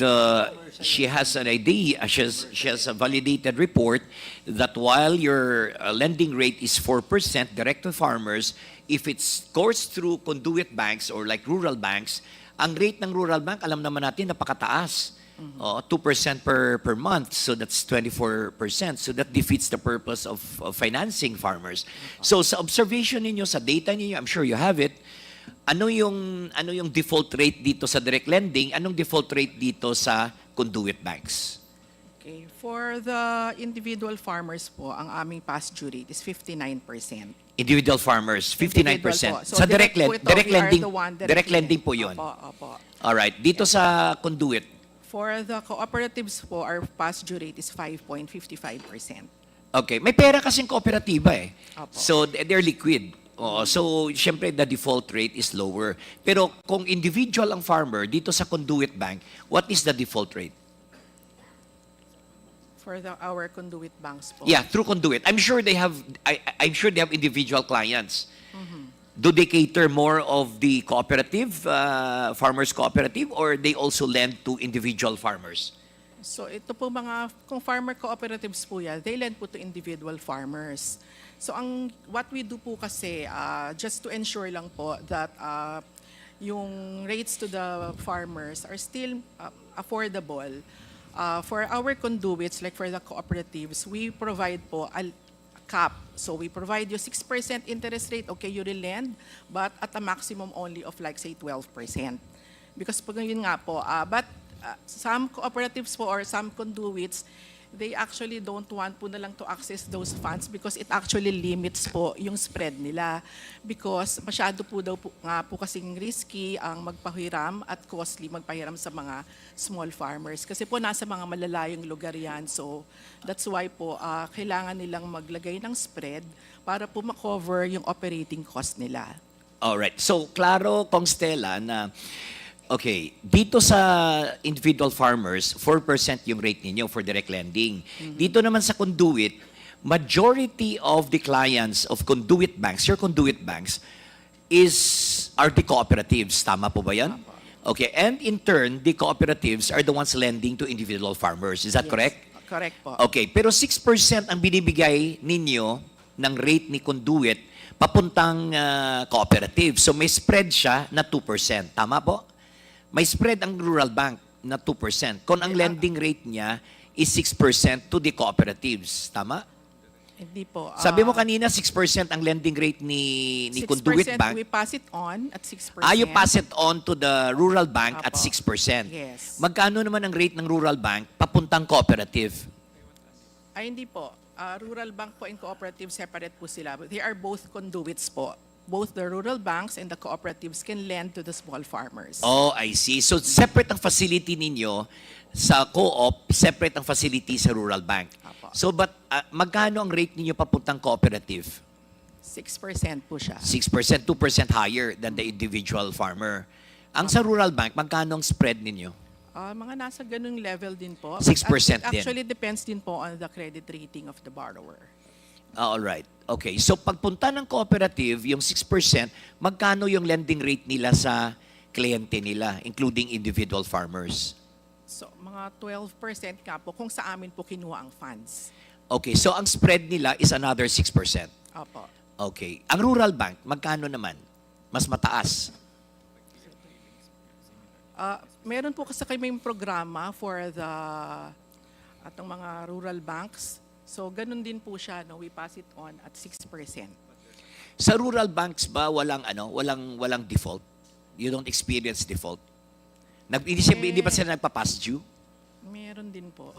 Speaker 14: she has an idea, she has a validated report that while your lending rate is 4% direct to farmers, if it goes through conduit banks or like rural banks, ang rate ng rural bank, alam naman natin, napakataas. 2% per month, so that's 24%. So that defeats the purpose of financing farmers. So sa observation ninyo, sa data ninyo, I'm sure you have it, ano yung default rate dito sa direct lending? Anong default rate dito sa conduit banks?
Speaker 18: Okay. For the individual farmers po, ang aming past due rate is 59%.
Speaker 14: Individual farmers, 59%.
Speaker 18: Individual po. So
Speaker 14: Sa direct
Speaker 18: po ito, we are the one
Speaker 14: direct lending po yun.
Speaker 18: Opo.
Speaker 14: Alright, dito sa conduit,
Speaker 18: For the cooperatives po, our past due rate is 5.55%.
Speaker 14: okay, may pera kasing kooperatiba eh.
Speaker 18: Opo.
Speaker 14: So they're liquid. So syempre the default rate is lower. Pero kung individual ang farmer dito sa conduit bank, what is the default rate?
Speaker 18: For our conduit banks po.
Speaker 14: Yeah, through conduit. I'm sure they have individual clients. Do they cater more of the cooperative, farmers cooperative, or they also lend to individual farmers?
Speaker 18: So ito po kung farmer cooperatives po yan, they lend po to individual farmers. So what we do po kasi, just to ensure lang po that yung rates to the farmers are still affordable, for our conduits, like for the cooperatives, we provide po a cap. So we provide you 6% interest rate, okay, you will lend, but at a maximum only of like say 12%. Because pag yun nga po, but some cooperatives po or some conduits, they actually don't want po na lang to access those funds because it actually limits po yung spread nila. Because masyado po daw po, nga po kasing risky ang magpahiram at costly magpahiram sa mga small farmers. Kasi po nasa mga malalayong lugar yan. So that's why po kailangan nilang maglagay ng spread para po makover yung operating cost nila.
Speaker 14: Alright. So klaro, Kong Stella, na okay, dito sa individual farmers, 4% yung rate ninyo for direct lending. Dito naman sa conduit, majority of the clients of conduit banks, your conduit banks, are the cooperatives. Tama po ba yan? Okay, and in turn, the cooperatives are the ones lending to individual farmers. Is that correct?
Speaker 18: Correct po.
Speaker 14: Okay, pero 6% ang binibigay ninyo ng rate ni conduit papuntang cooperative. So may spread siya na 2%. Tama po? May spread ang rural bank na 2%. Kung ang lending rate niya is 6% to the cooperatives. Tama?
Speaker 18: Hindi po.
Speaker 14: Sabi mo kanina 6% ang lending rate ni Conduit
Speaker 18: 6%
Speaker 14: Bank.
Speaker 18: we pass it on at 6%.
Speaker 14: You pass it on to the rural bank at
Speaker 18: Apo.
Speaker 14: 6%.
Speaker 18: Yes.
Speaker 14: Magkano naman ang rate ng rural bank papuntang cooperative?
Speaker 18: Ay, hindi po. Rural bank po and cooperative separate po sila. They are both conduits po. Both the rural banks and the cooperatives can lend to the small farmers.
Speaker 14: Oh, I see. So separate ang facility ninyo sa co-op, separate ang facility sa rural bank.
Speaker 18: Apo.
Speaker 14: So but magkano ang rate ninyo papuntang cooperative?
Speaker 18: 6% po siya.
Speaker 14: 6%, 2% higher than the individual farmer. Ang sa rural bank, magkano ang spread ninyo?
Speaker 18: Mga nasa ganung level din po.
Speaker 14: 6%
Speaker 18: It
Speaker 14: din.
Speaker 18: actually depends din po on the credit rating of the borrower.
Speaker 14: All right. Okay. So pagpunta ng cooperative, yung 6%, magkano yung lending rate nila sa kliyente nila, including individual farmers?
Speaker 18: So, mga 12% nga po kung sa amin po kinuha ang funds.
Speaker 14: Okay. So ang spread nila is another 6%.
Speaker 18: Opo.
Speaker 14: Okay. Ang rural bank, magkano naman? Mas mataas.
Speaker 18: Meron po kasi kayo may programa for the atong mga rural banks. So, ganun din po siya, no? We pass it on at 6%.
Speaker 14: Sa rural banks ba walang default? You don't experience default? Hindi ba sila nagpa-pass due?
Speaker 18: Meron din po.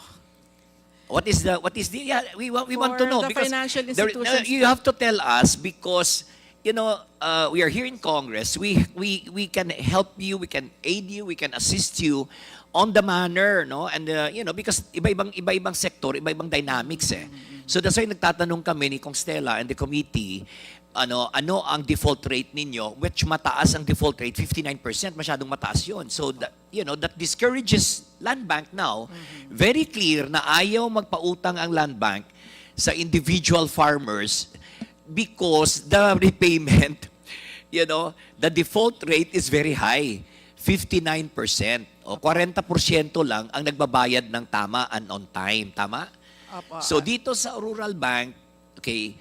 Speaker 14: What is the yeah, we want to know
Speaker 18: For the
Speaker 14: because
Speaker 18: financial institutions
Speaker 14: you have to tell us because we are here in Congress. We can help you, we can aid you, we can assist you on the manner, no? And because iba-ibang sector, iba-ibang dynamics eh. So that's why nagtatanong kami ni Kong Stella and the committee, ano ang default rate ninyo, which mataas ang default rate, 59%, masyadong mataas 'yon. So that discourages land bank now. Very clear na ayaw magpautang ang land bank sa individual farmers because the repayment, the default rate is very high, 59%. O 40% lang ang nagbabayad ng tama and on time, tama? So dito sa rural bank, okay,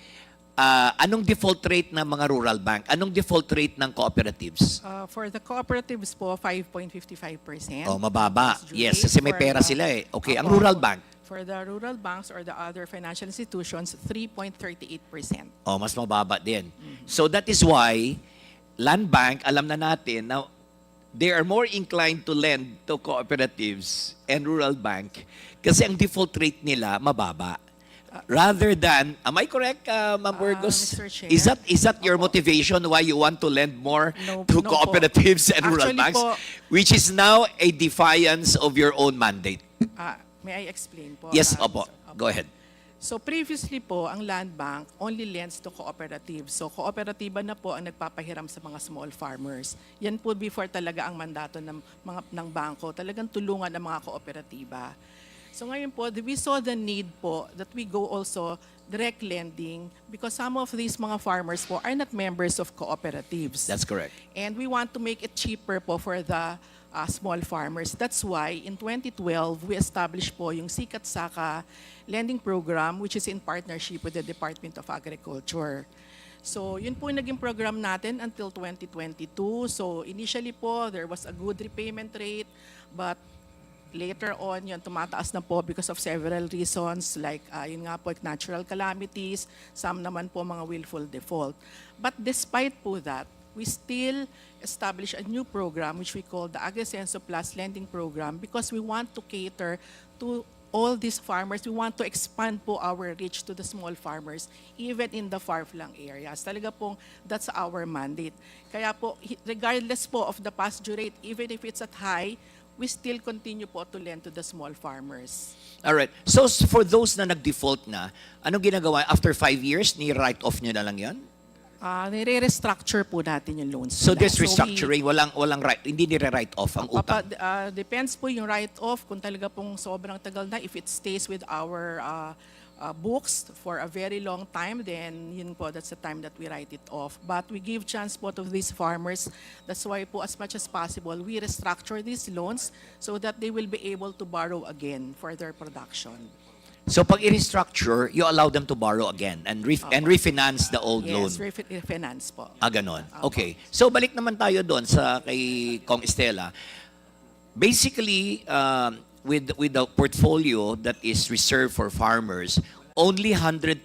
Speaker 14: anong default rate ng mga rural bank? Anong default rate ng cooperatives?
Speaker 18: For the cooperatives po, 5.55%.
Speaker 14: Oh, mababa.
Speaker 18: That's due
Speaker 14: Yes,
Speaker 18: date.
Speaker 14: kasi may
Speaker 18: For
Speaker 14: pera
Speaker 18: the-
Speaker 14: sila eh. Okay, ang
Speaker 18: Opo.
Speaker 14: rural bank,
Speaker 18: For the rural banks or the other financial institutions, 3.38%.
Speaker 14: oh, mas mababa din. So that is why land bank, alam na natin, now they are more inclined to lend to cooperatives and rural bank kasi ang default rate nila mababa. Rather than, am I correct, Ma'am Burgos?
Speaker 18: Mr. Chair?
Speaker 14: Is that your motivation why you want to lend more to
Speaker 18: No po.
Speaker 14: cooperatives and rural
Speaker 18: Actually
Speaker 14: banks,
Speaker 18: po-
Speaker 14: which is now a defiance of your own mandate?
Speaker 18: May I explain po?
Speaker 14: Yes, opo. Go ahead.
Speaker 18: So previously po, ang land bank only lends to cooperatives. So kooperatiba na po ang nagpapahiram sa mga small farmers. Yan po before talaga ang mandato ng bangko, talagang tulungan ang mga kooperatiba. So ngayon po, we saw the need po that we go also direct lending because some of these mga farmers po are not members of cooperatives.
Speaker 14: That's correct.
Speaker 18: And we want to make it cheaper po for the small farmers. That's why in 2012, we established po yung Sikat Saka lending program which is in partnership with the Department of Agriculture. So yun po yung naging program natin until 2022. So initially po, there was a good repayment rate, but later on, yun, tumataas na po because of several reasons like yun nga po, natural calamities, some naman po mga willful default. But despite po that, we still establish a new program which we call the Agrisenso Plus Lending Program because we want to cater to all these farmers. We want to expand po our reach to the small farmers even in the far-flung areas. Talaga pong that's our mandate. Kaya po, regardless po of the past due rate, even if it's at high, we still continue po to lend to the small farmers.
Speaker 14: All right. So for those na nag-default na, anong ginagawa? After 5 years, ni-write off nyo na lang yan?
Speaker 18: Nire-restructure po natin yung loans
Speaker 14: So
Speaker 18: nila.
Speaker 14: this restructuring, walang right, hindi nire-write off ang utang.
Speaker 18: Depends po yung write-off kung talaga pong sobrang tagal na. If it stays with our books for a very long time, then yun po, that's the time that we write it off. But we give chance po to these farmers. That's why po as much as possible, we restructure these loans so that they will be able to borrow again for their production.
Speaker 14: So pag i-restructure, you allow them to borrow again and refinance the old loan.
Speaker 18: Yes, refinance po.
Speaker 14: Ganon. Okay. So balik naman tayo doon sa kay Kong Estela. Basically, with the portfolio that is reserved for farmers, only 120,000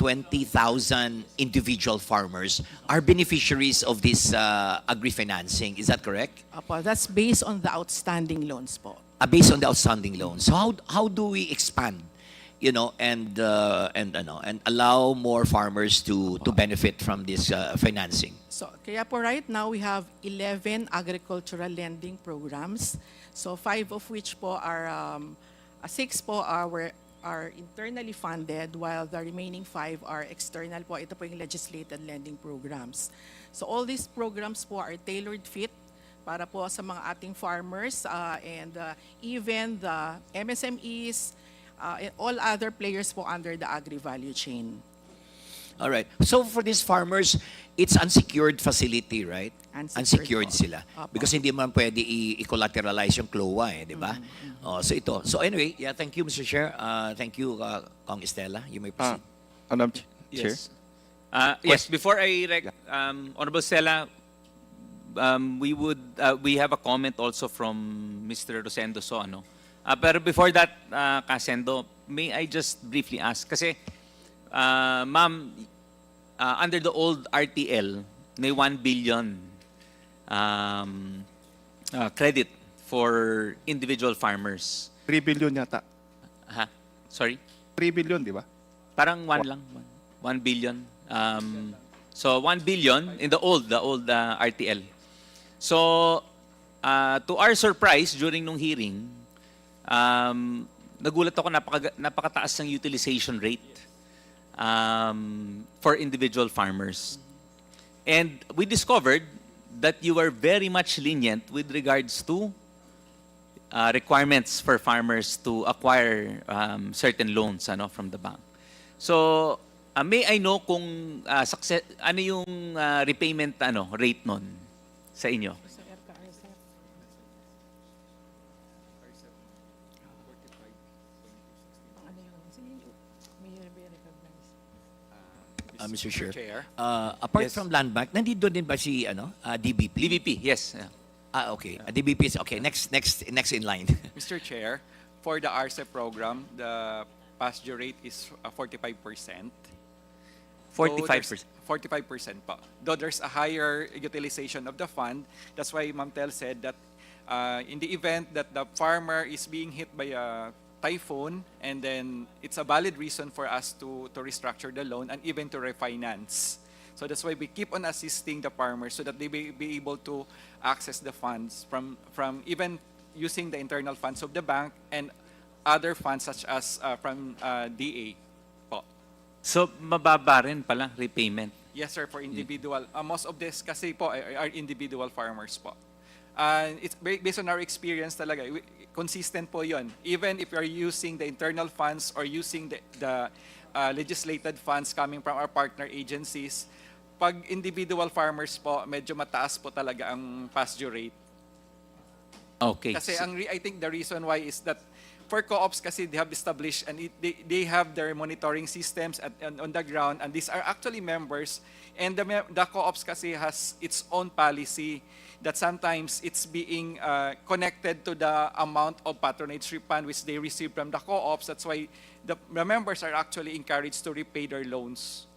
Speaker 14: individual farmers are beneficiaries of this agri-financing. Is that correct?
Speaker 18: Apo, that's based on the outstanding loans po.
Speaker 14: Based on the outstanding loans. So how do we expand and allow more farmers to benefit from this financing.
Speaker 18: So, kaya po right now we have 11 agricultural lending programs. So 5 of which po are, 6 po are internally funded, while the remaining 5 are external po. Ito po yung legislated lending programs. So all these programs po are tailored fit para po sa mga ating farmers and even the MSMEs and all other players po under the agri-value chain.
Speaker 14: All right. So for these farmers, it's unsecured facility, right? Unsecured
Speaker 18: po.
Speaker 14: sila.
Speaker 18: Opo.
Speaker 14: Because hindi man pwede i-collateralize yung CLOA, di ba? So ito. So anyway, yeah, thank you, Mr. Chair. Thank you, Kong Estela. You may proceed.
Speaker 7: Madam Chair?
Speaker 4: Yes. Yes, before Honorable Stella, we have a comment also from Mr. Rosendo So, ano? Pero before that, Kasendo, may I just briefly ask? Kasi, ma'am, under the old RTL, may 1 billion credit for individual farmers.
Speaker 7: 3 billion yata.
Speaker 4: Ha? Sorry?
Speaker 7: 3 billion, di ba?
Speaker 4: Parang 1 lang. 1 billion. So 1 billion in the old RTL. So to our surprise during nung hearing, nagulat ako napakataas ng utilization rate for individual farmers. And we discovered that you are very much lenient with regards to requirements for farmers to acquire certain loans from the bank. So may I know kung ano yung repayment rate nun sa inyo?
Speaker 14: Mr. Chair.
Speaker 4: Chair.
Speaker 14: Apart
Speaker 4: Yes.
Speaker 14: from land bank, nandito din ba si DBP?
Speaker 4: DBP, yes.
Speaker 14: Okay. DBP is okay. Next in line.
Speaker 8: Mr. Chair, for the RCEP program, the pass-due rate is 45%.
Speaker 4: 45%.
Speaker 8: 45% pa. Though there's a higher utilization of the fund, that's why Ma'am Tel said that in the event that the farmer is being hit by a typhoon, and then it's a valid reason for us to restructure the loan and even to refinance. So that's why we keep on assisting the farmers so that they may be able to access the funds from even using the internal funds of the bank and other funds such as from DA po.
Speaker 4: So mababa rin pala repayment.
Speaker 8: Yes sir, for individual. Most of this kasi po are individual farmers po. It's based on our experience talaga. Consistent po yon. Even if you're using the internal funds or using the legislated funds coming from our partner agencies, pag individual farmers po, medyo mataas po talaga ang pass-due rate.
Speaker 4: Okay.
Speaker 8: Kasi I think the reason why is that for co-ops kasi they have established and they have their monitoring systems on the ground, and these are actually members, and the co-ops kasi has its own policy that sometimes it's being connected to the amount of patronage refund which they receive from the co-ops. That's why the members are actually encouraged to repay their loans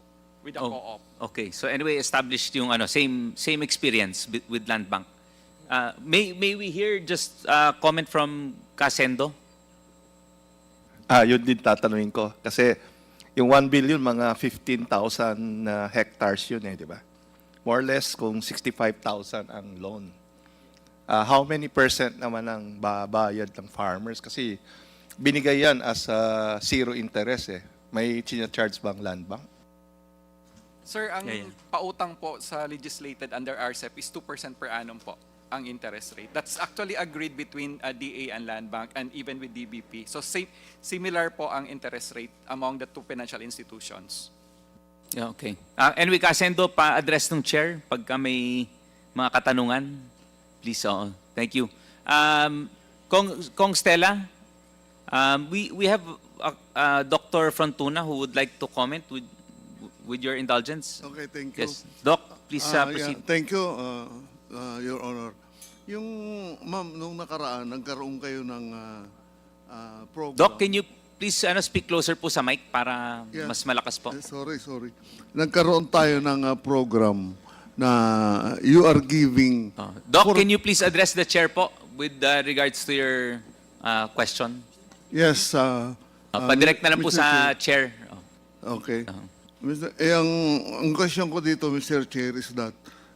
Speaker 8: with the co-op.
Speaker 4: Okay. So anyway, established yung same experience with Land Bank. May we hear just comment from Kasendo?
Speaker 7: Yun din tatanungin ko. Kasi yung 1 billion, mga 15,000 hectares yun di ba? More or less kung 65,000 ang loan. How many % naman ang babayad ng farmers? Kasi binigay yan as zero interest May charge bang land bank?
Speaker 8: Sir, ang pautang po sa legislated under RCEP is 2% per annum po ang interest rate. That's actually agreed between DA and Land Bank and even with DBP. So similar po ang interest rate among the two financial institutions.
Speaker 4: Yeah, okay. Anyway, Kasendo, pa-address ng chair pagka may mga katanungan. Please, thank you. Kong Stella, we have Dr. Frontuna who would like to comment with your indulgence.
Speaker 19: Okay, thank you.
Speaker 4: Yes. Doc, please proceed.
Speaker 19: Thank you, Your Honor. Yung, ma'am, nung nakaraan, nagkaroon kayo ng program.
Speaker 4: Doc, can you please speak closer po sa mic para mas malakas po.
Speaker 19: Sorry. Nagkaroon tayo ng program na you are giving...
Speaker 4: Doc, can you please address the chair po with regards to your question?
Speaker 19: Yes.
Speaker 4: Pa-direct na lang po
Speaker 19: Mr.
Speaker 4: sa chair.
Speaker 19: Okay. Ang question ko dito, Mr. Chair, is that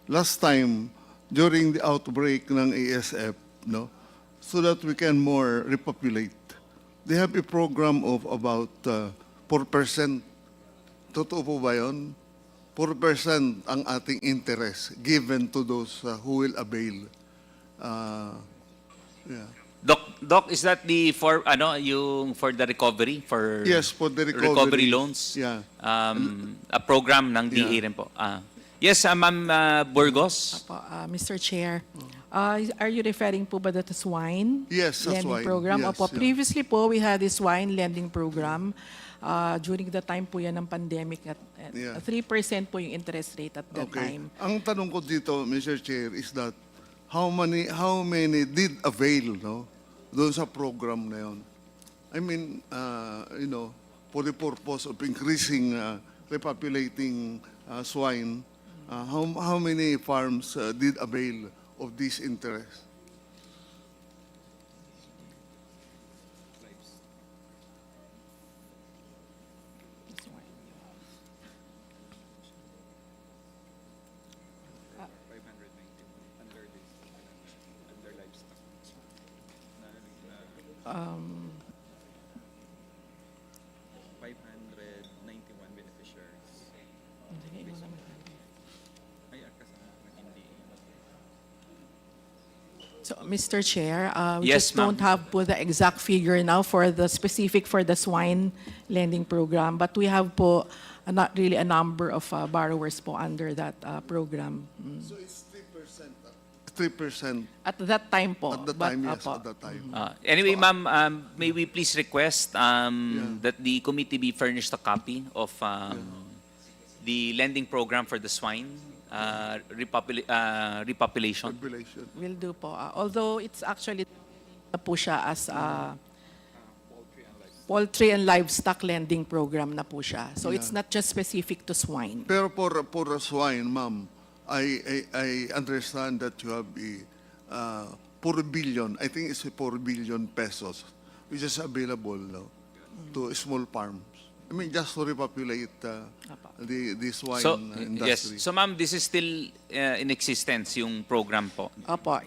Speaker 19: last time, during the outbreak ng ASF, no, so that we can more repopulate, they have a program of about 4%. Totoo po ba yun? 4% ang ating interest given to those who will avail. Yeah.
Speaker 4: Doc, is that the yung for the recovery for
Speaker 19: Yes, for the recovery.
Speaker 4: loans?
Speaker 19: Yeah.
Speaker 4: A program ng DA rin po. Yes, Ma'am Burgos.
Speaker 18: Apo, Mr. Chair, are you referring po ba to swine
Speaker 19: Yes, sa
Speaker 18: lending
Speaker 19: swine.
Speaker 18: program?
Speaker 19: Yes,
Speaker 18: Opo,
Speaker 19: yeah.
Speaker 18: previously po, we had this swine lending program. During the time po yan ng pandemic, at
Speaker 19: Yeah.
Speaker 18: 3% po yung interest rate at that
Speaker 19: Okay.
Speaker 18: time.
Speaker 19: Ang tanong ko dito, Mr. Chair, is that how many did avail, no, doon sa program na yun? I mean, for the purpose of increasing, repopulating swine, how many farms did avail of this interest?
Speaker 18: Um,
Speaker 8: 591 beneficiaries.
Speaker 18: So, Mr. Chair, we
Speaker 4: Yes,
Speaker 18: just don't
Speaker 4: ma'am.
Speaker 18: have po the exact figure now for the specific for the swine lending program, but we have po not really a number of borrowers po under that program.
Speaker 19: So it's 3%. 3%.
Speaker 18: At that time po.
Speaker 19: At the
Speaker 18: but,
Speaker 19: time, yes,
Speaker 18: apo.
Speaker 19: at the time.
Speaker 4: Anyway, ma'am, may we please request that the committee be furnished a copy of the lending program for the swine repopulation.
Speaker 19: Population.
Speaker 18: Will do po. Although it's actually po siya as poultry and livestock lending program na po siya. So it's not just specific to swine.
Speaker 19: Pero for swine, ma'am, I understand that you have a 4 billion, I think it's 4 billion pesos, which is available to small farms. I mean, just to repopulate the swine
Speaker 4: So,
Speaker 19: industry.
Speaker 4: yes. So, ma'am, this is still in existence, yung program po.
Speaker 18: Opo.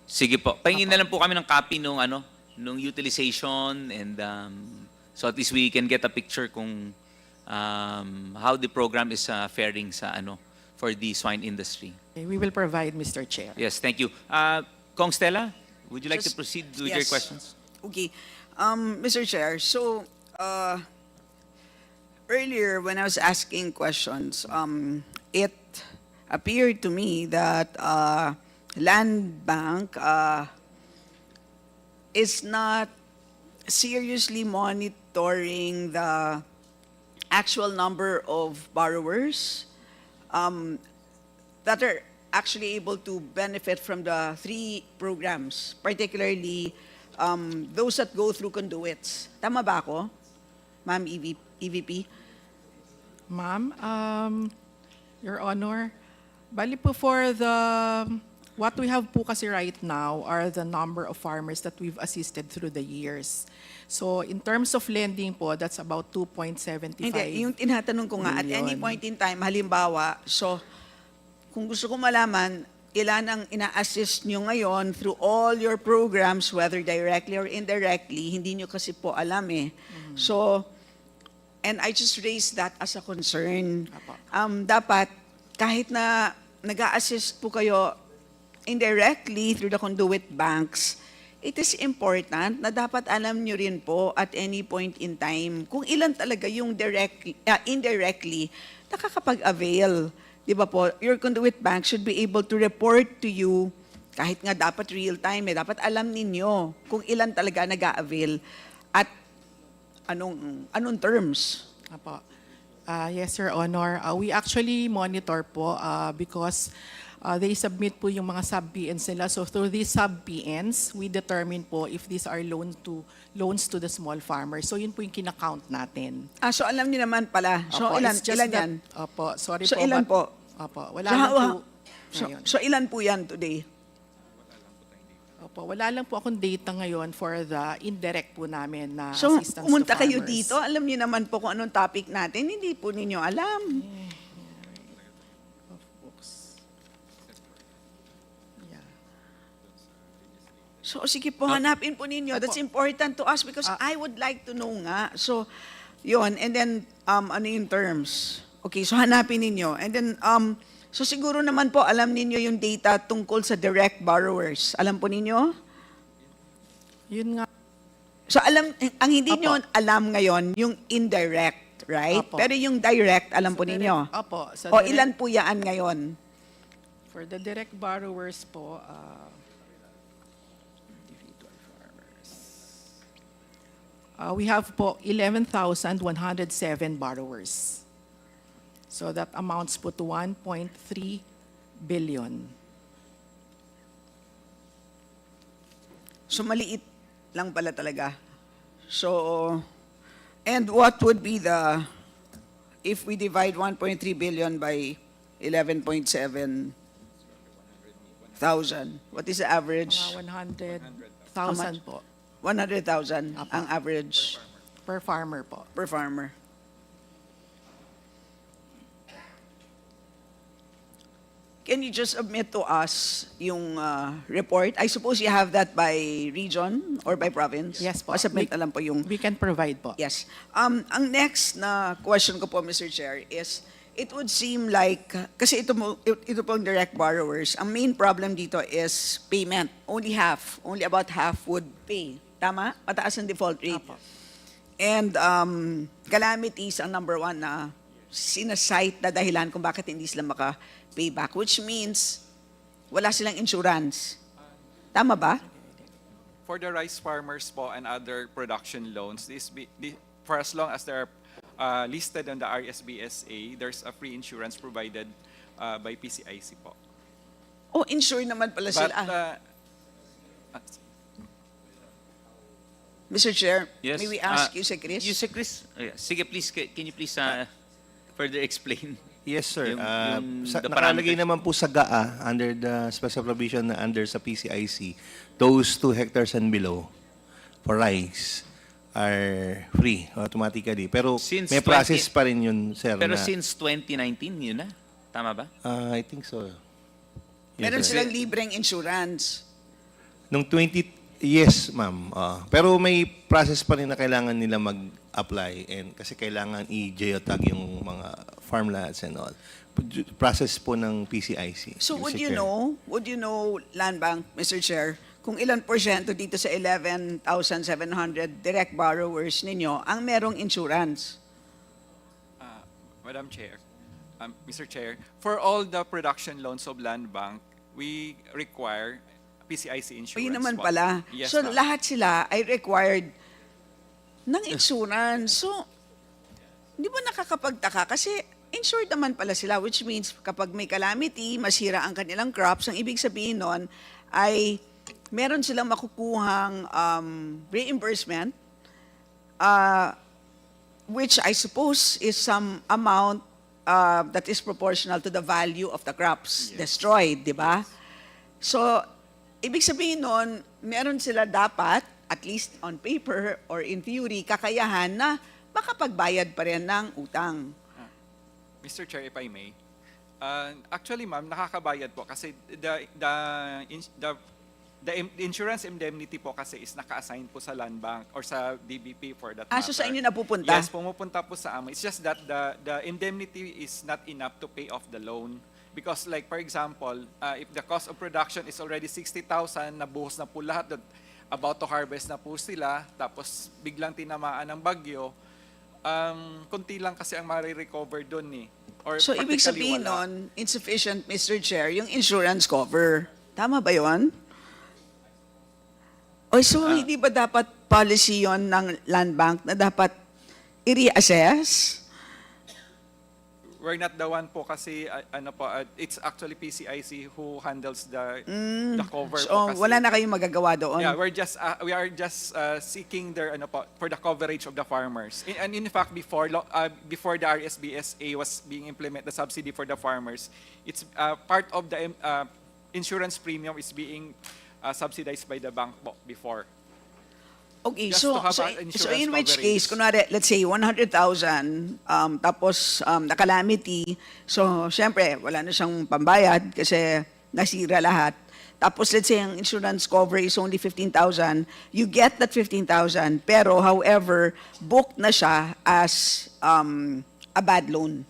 Speaker 4: Sige po. Pahingin na lang po kami ng copy nung utilization and so at least we can get a picture kung how the program is faring sa for the swine industry.
Speaker 18: We will provide, Mr. Chair.
Speaker 4: Yes, thank you. Kong Stella, would you like to proceed with your
Speaker 16: Yes.
Speaker 4: questions?
Speaker 16: Okay. Mr. Chair, so earlier when I was asking questions, it appeared to me that Land Bank is not seriously monitoring the actual number of borrowers that are actually able to benefit from the 3 programs, particularly those that go through conduits. Tama ba ako, Ma'am EVP?
Speaker 18: Ma'am, Your Honor, bali po for what we have po kasi right now are the number of farmers that we've assisted through the years. So in terms of lending po, that's about 2.75
Speaker 16: Hindi, yung tinatanong ko nga, at any
Speaker 18: million.
Speaker 16: point in time, halimbawa, so kung gusto ko malaman, ilan ang ina-assist nyo ngayon through all your programs, whether directly or indirectly, hindi nyo kasi po alam eh. So, and I just raised that as a concern. Dapat, kahit na nag-a-assist po kayo indirectly through the conduit banks, it is important na dapat alam nyo rin po at any point in time kung ilan talaga yung indirectly nakakapag-avail. Di ba po, your conduit bank should be able to report to you, kahit nga dapat real time, dapat alam ninyo kung ilan talaga nag-a-avail at anong terms.
Speaker 18: Apo. Yes, Your Honor. We actually monitor po because they submit po yung mga sub-PNs nila. So through these sub-PNs, we determine po if these are loans to the small farmers. So yun po yung kinakount natin.
Speaker 16: So alam niyo naman pala. So
Speaker 18: Opo,
Speaker 16: ilan
Speaker 18: it's just
Speaker 16: yan?
Speaker 18: that- Opo, sorry
Speaker 16: So
Speaker 18: po.
Speaker 16: ilan po?
Speaker 18: Opo, wala na po.
Speaker 16: So,
Speaker 18: ngayon.
Speaker 16: so ilan po yan today?
Speaker 18: Opo, wala lang po akong data ngayon for the indirect po namin na
Speaker 16: So,
Speaker 18: assistance
Speaker 16: pumunta
Speaker 18: to
Speaker 16: kayo
Speaker 18: farmers.
Speaker 16: dito, alam niyo naman po kung anong topic natin, hindi po ninyo alam.
Speaker 18: Of books. Yeah.
Speaker 16: So, sige po, hanapin po ninyo. That's important to us because I would like to know nga. So, yun. And then, ano yung terms? Okay, so hanapin ninyo. And then, so siguro naman po, alam ninyo yung data tungkol sa direct borrowers. Alam po ninyo?
Speaker 18: Yun nga.
Speaker 16: So, ang hindi nyo alam ngayon, yung indirect, right?
Speaker 18: Apo.
Speaker 16: Pero yung direct, alam po ninyo?
Speaker 18: Opo. Sa
Speaker 16: O
Speaker 18: direct-
Speaker 16: ilan po yan ngayon?
Speaker 18: For the direct borrowers po, individual farmers. We have po 11,107 borrowers. So that amounts po to 1.3 billion.
Speaker 16: So maliit lang pala talaga. So, and what would be the, if we divide 1.3 billion by 11.7 thousand, what is the average?
Speaker 18: Mga
Speaker 16: How
Speaker 18: 100,000
Speaker 16: much?
Speaker 18: po
Speaker 16: 100,000 ang average
Speaker 18: per farmer po.
Speaker 16: per farmer. Can you just submit to us yung report? I suppose you have that by region or by province?
Speaker 18: Yes po.
Speaker 16: Submit na lang po yung...
Speaker 18: We can provide po.
Speaker 16: Yes. Ang next na question ko po, Mr. Chair, is it would seem like, kasi ito pong direct borrowers, ang main problem dito is payment. Only about half would pay. Tama? Mataas ang default rate. And calamities ang number one na sinasite na dahilan kung bakit hindi sila maka-pay back, which means wala silang insurance. Tama ba?
Speaker 8: For the rice farmers po and other production loans, for as long as they're listed on the RSBSA, there's a free insurance provided by PCIC po.
Speaker 16: Oh, insure naman pala
Speaker 8: But,
Speaker 16: sila. Mr. Chair,
Speaker 4: Yes.
Speaker 16: may we ask you, Sir Chris?
Speaker 4: You, Sir Chris. Sige, please, can you please further explain?
Speaker 13: Yes, sir.
Speaker 4: The
Speaker 13: Nakalagay
Speaker 4: parameters.
Speaker 13: naman po sa GAA, under the special provision na under sa PCIC, those 2 hectares and below for rice are free automatically. Pero
Speaker 4: Since
Speaker 13: may process pa rin yun, sir.
Speaker 4: Pero
Speaker 13: na,
Speaker 4: since 2019, yun na. Tama ba?
Speaker 13: I think so.
Speaker 16: Meron
Speaker 13: sir.
Speaker 16: silang libreng insurance.
Speaker 13: Nung yes, ma'am. Pero may process pa rin na kailangan nila mag-apply and kasi kailangan i-geotag yung mga farmlands and all. Process po ng PCIC.
Speaker 16: So
Speaker 13: Mr.
Speaker 16: would you
Speaker 13: Chair.
Speaker 16: know, Land Bank, Mr. Chair, kung ilan porsyento dito sa 11,700 direct borrowers ninyo ang merong insurance?
Speaker 8: Madam Chair, Mr. Chair, for all the production loans of Land Bank, we require PCIC insurance.
Speaker 16: Yun naman
Speaker 8: po.
Speaker 16: pala.
Speaker 8: Yes,
Speaker 16: So
Speaker 8: ma'am.
Speaker 16: lahat sila ay required ng insurance. So, di ba nakakapagtaka? Kasi insured naman pala sila, which means kapag may calamity, masira ang kanilang crops, ang ibig sabihin nun ay meron silang makukuhang reimbursement, which I suppose is some amount that is proportional to the value of the crops destroyed, di ba? So, ibig sabihin nun, meron sila dapat, at least on paper or in theory, kakayahan na makapagbayad pa rin ng utang.
Speaker 8: Mr. Chair, if I may. Actually, ma'am, nakakabayad po kasi the insurance indemnity po kasi is naka-assign po sa Land Bank or sa DBP for that matter.
Speaker 16: So sa inyo napupunta?
Speaker 8: Yes, pumupunta po sa amin. It's just that the indemnity is not enough to pay off the loan. Because like for example, if the cost of production is already 60,000, nabuhos na po lahat, about to harvest na po sila, tapos biglang tinamaan ng bagyo, kunti lang kasi ang marirecover doon eh. Or
Speaker 16: So ibig
Speaker 8: practically
Speaker 16: sabihin
Speaker 8: wala.
Speaker 16: nun, insufficient, Mr. Chair, yung insurance cover. Tama ba yun? O so hindi ba dapat policy yon ng Land Bank na dapat i-reassess?
Speaker 8: We're not the one po kasi it's actually PCIC who handles the cover
Speaker 16: So
Speaker 8: po kasi.
Speaker 16: wala na kayong magagawa doon?
Speaker 8: Yeah, we are just seeking their for the coverage of the farmers. And in fact before the RSBSA was being implemented, the subsidy for the farmers, it's part of the insurance premium is being subsidized by the bank po before.
Speaker 16: Okay,
Speaker 8: Just
Speaker 16: so,
Speaker 8: to have
Speaker 16: so,
Speaker 8: an
Speaker 16: so
Speaker 8: insurance
Speaker 16: in which
Speaker 8: coverage.
Speaker 16: case, kunwari, let's say 100,000, tapos na calamity, so syempre, wala na siyang pambayad kasi nasira lahat. Tapos let's say ang insurance cover is only 15,000, you get that 15,000, pero however, booked na siya as a bad loan.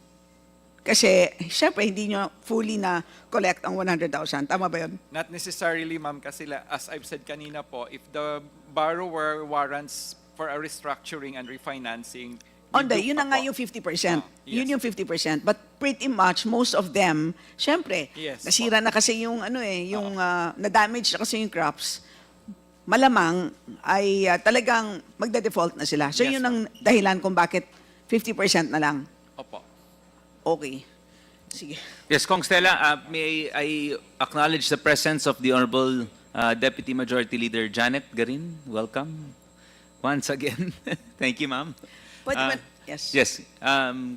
Speaker 16: Kasi syempre, hindi nyo fully na collect ang 100,000. Tama ba yun?
Speaker 8: Not necessarily, ma'am, kasi as I've said kanina po, if the borrower warrants for a restructuring and refinancing,
Speaker 16: Yun na nga yung 50%. Yun yung 50%. But pretty much, most of them, syempre,
Speaker 8: Yes.
Speaker 16: nasira na kasi yung, na-damage na kasi yung crops, malamang ay talagang magda-default na sila. So
Speaker 8: Yes,
Speaker 16: yun ang dahilan kung bakit 50% na lang.
Speaker 8: Opo.
Speaker 16: Okay. Sige.
Speaker 4: Yes, Kong Stella, may I acknowledge the presence of the Honorable Deputy Majority Leader Janet Garin. Welcome once again. Thank you, ma'am.
Speaker 16: Pwede ba, yes.
Speaker 4: Yes,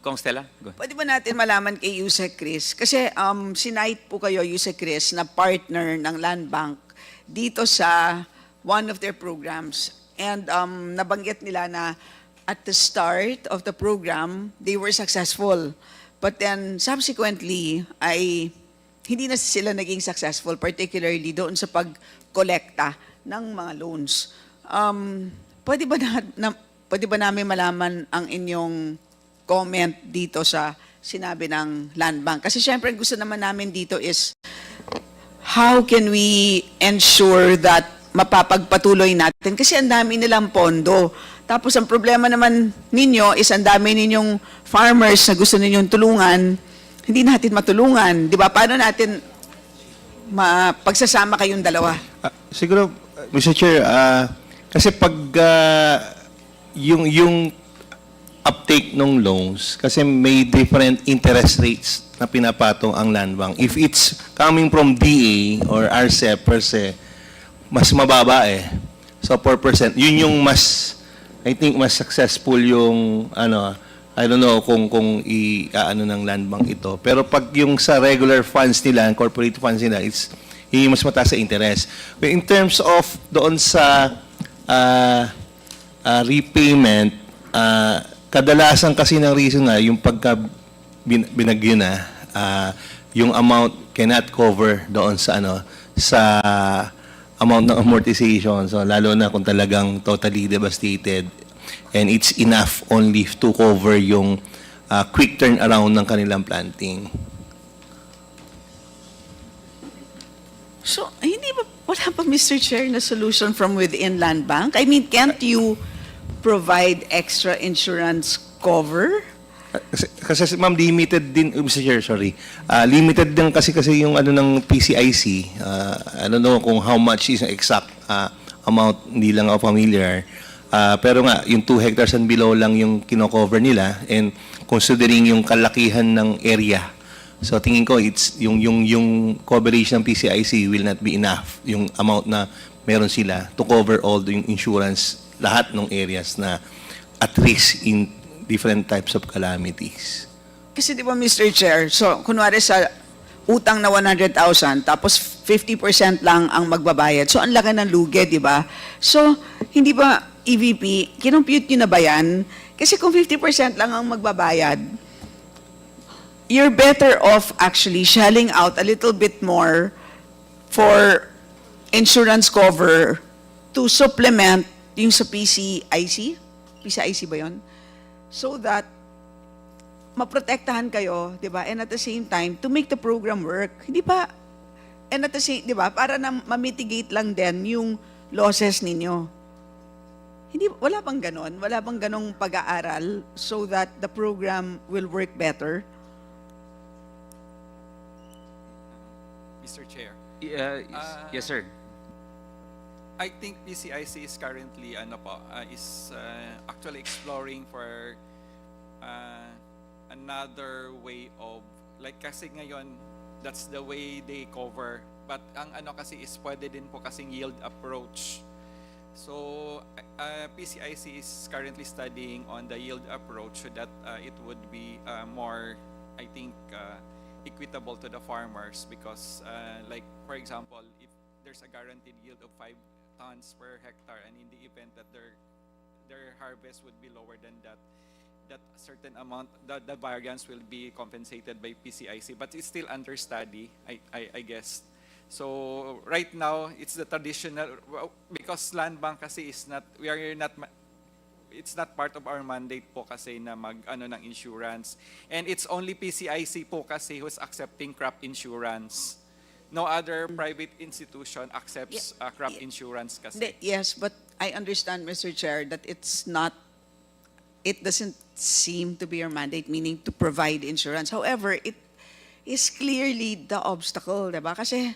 Speaker 4: Kong Stella, go ahead.
Speaker 16: Pwede ba natin malaman kay Yusek Chris? Kasi sinight po kayo, Yusek Chris, na partner ng Land Bank dito sa one of their programs. And nabanggit nila na at the start of the program, they were successful. But then subsequently, ay hindi na sila naging successful, particularly doon sa pag-kolekta ng mga loans. Pwede ba namin malaman ang inyong comment dito sa sinabi ng Land Bank? Kasi syempre gusto naman namin dito is how can we ensure that mapapagpatuloy natin? Kasi ang dami nilang pondo. Tapos ang problema naman ninyo is ang dami ninyong farmers na gusto ninyong tulungan, hindi natin matulungan. Di ba? Paano natin pagsasama kayong dalawa?
Speaker 13: Siguro, Mr. Chair, kasi pag yung uptake ng loans, kasi may different interest rates na pinapatong ang Land Bank. If it's coming from DA or RCEP per se, mas mababa eh. So 4%, yun yung I think mas successful yung I don't know kung ng Land Bank ito. Pero pag yung sa regular funds nila, corporate funds nila, yung mas mataas sa interest. But in terms of doon sa repayment, kadalasan kasi ng reason nga, yung pagka binagyo na, yung amount cannot cover doon sa sa amount ng amortization. So lalo na kung talagang totally devastated and it's enough only to cover yung quick turnaround ng kanilang planting.
Speaker 16: So, wala pa, Mr. Chair, na solution from within Land Bank? I mean, can't you provide extra insurance cover?
Speaker 13: Kasi ma'am, limited din, Mr. Chair, sorry. Limited din kasi yung ng PCIC. I don't know kung how much is ang exact amount, hindi lang ako familiar. Pero nga, yung 2 hectares and below lang yung kino-cover nila and considering yung kalakihan ng area. So tingin ko it's yung coverage ng PCIC will not be enough, yung amount na meron sila to cover all the insurance, lahat ng areas na at risk in different types of calamities.
Speaker 16: Kasi di ba, Mr. Chair, so kunwari sa utang na 100,000, tapos 50% lang ang magbabayad. So ang laki ng lugi, di ba? So hindi ba, EVP, kinompute nyo na ba yan? Kasi kung 50% lang ang magbabayad, you're better off actually shelling out a little bit more for insurance cover to supplement yung sa PCIC? PCIC ba yun? So that maprotektahan kayo, di ba? And at the same time, to make the program work. Hindi ba? And at the same, di ba? Para na ma-mitigate lang din yung losses ninyo. Wala bang ganon? Wala bang ganong pag-aaral so that the program will work better?
Speaker 8: Mr. Chair.
Speaker 4: Yes, sir.
Speaker 8: I think PCIC is currently actually exploring for another way of kasi ngayon that's the way they cover, but ang kasi is pwede din po kasing yield approach. So PCIC is currently studying on the yield approach so that it would be more, I think, equitable to the farmers because like for example, if there's a guaranteed yield of 5 tons per hectare, and in the event that their harvest would be lower than that, that certain amount, the variance will be compensated by PCIC, but it's still under study, I guess. So right now, it's the traditional, because land bank kasi is not, it's not part of our mandate po kasi na mag-ano ng insurance. And it's only PCIC po kasi who's accepting crop insurance. No other private institution accepts crop insurance kasi.
Speaker 16: Yes, but I understand, Mr. Chair, that it's not, it doesn't seem to be your mandate, meaning to provide insurance. However, it is clearly the obstacle, diba? Kasi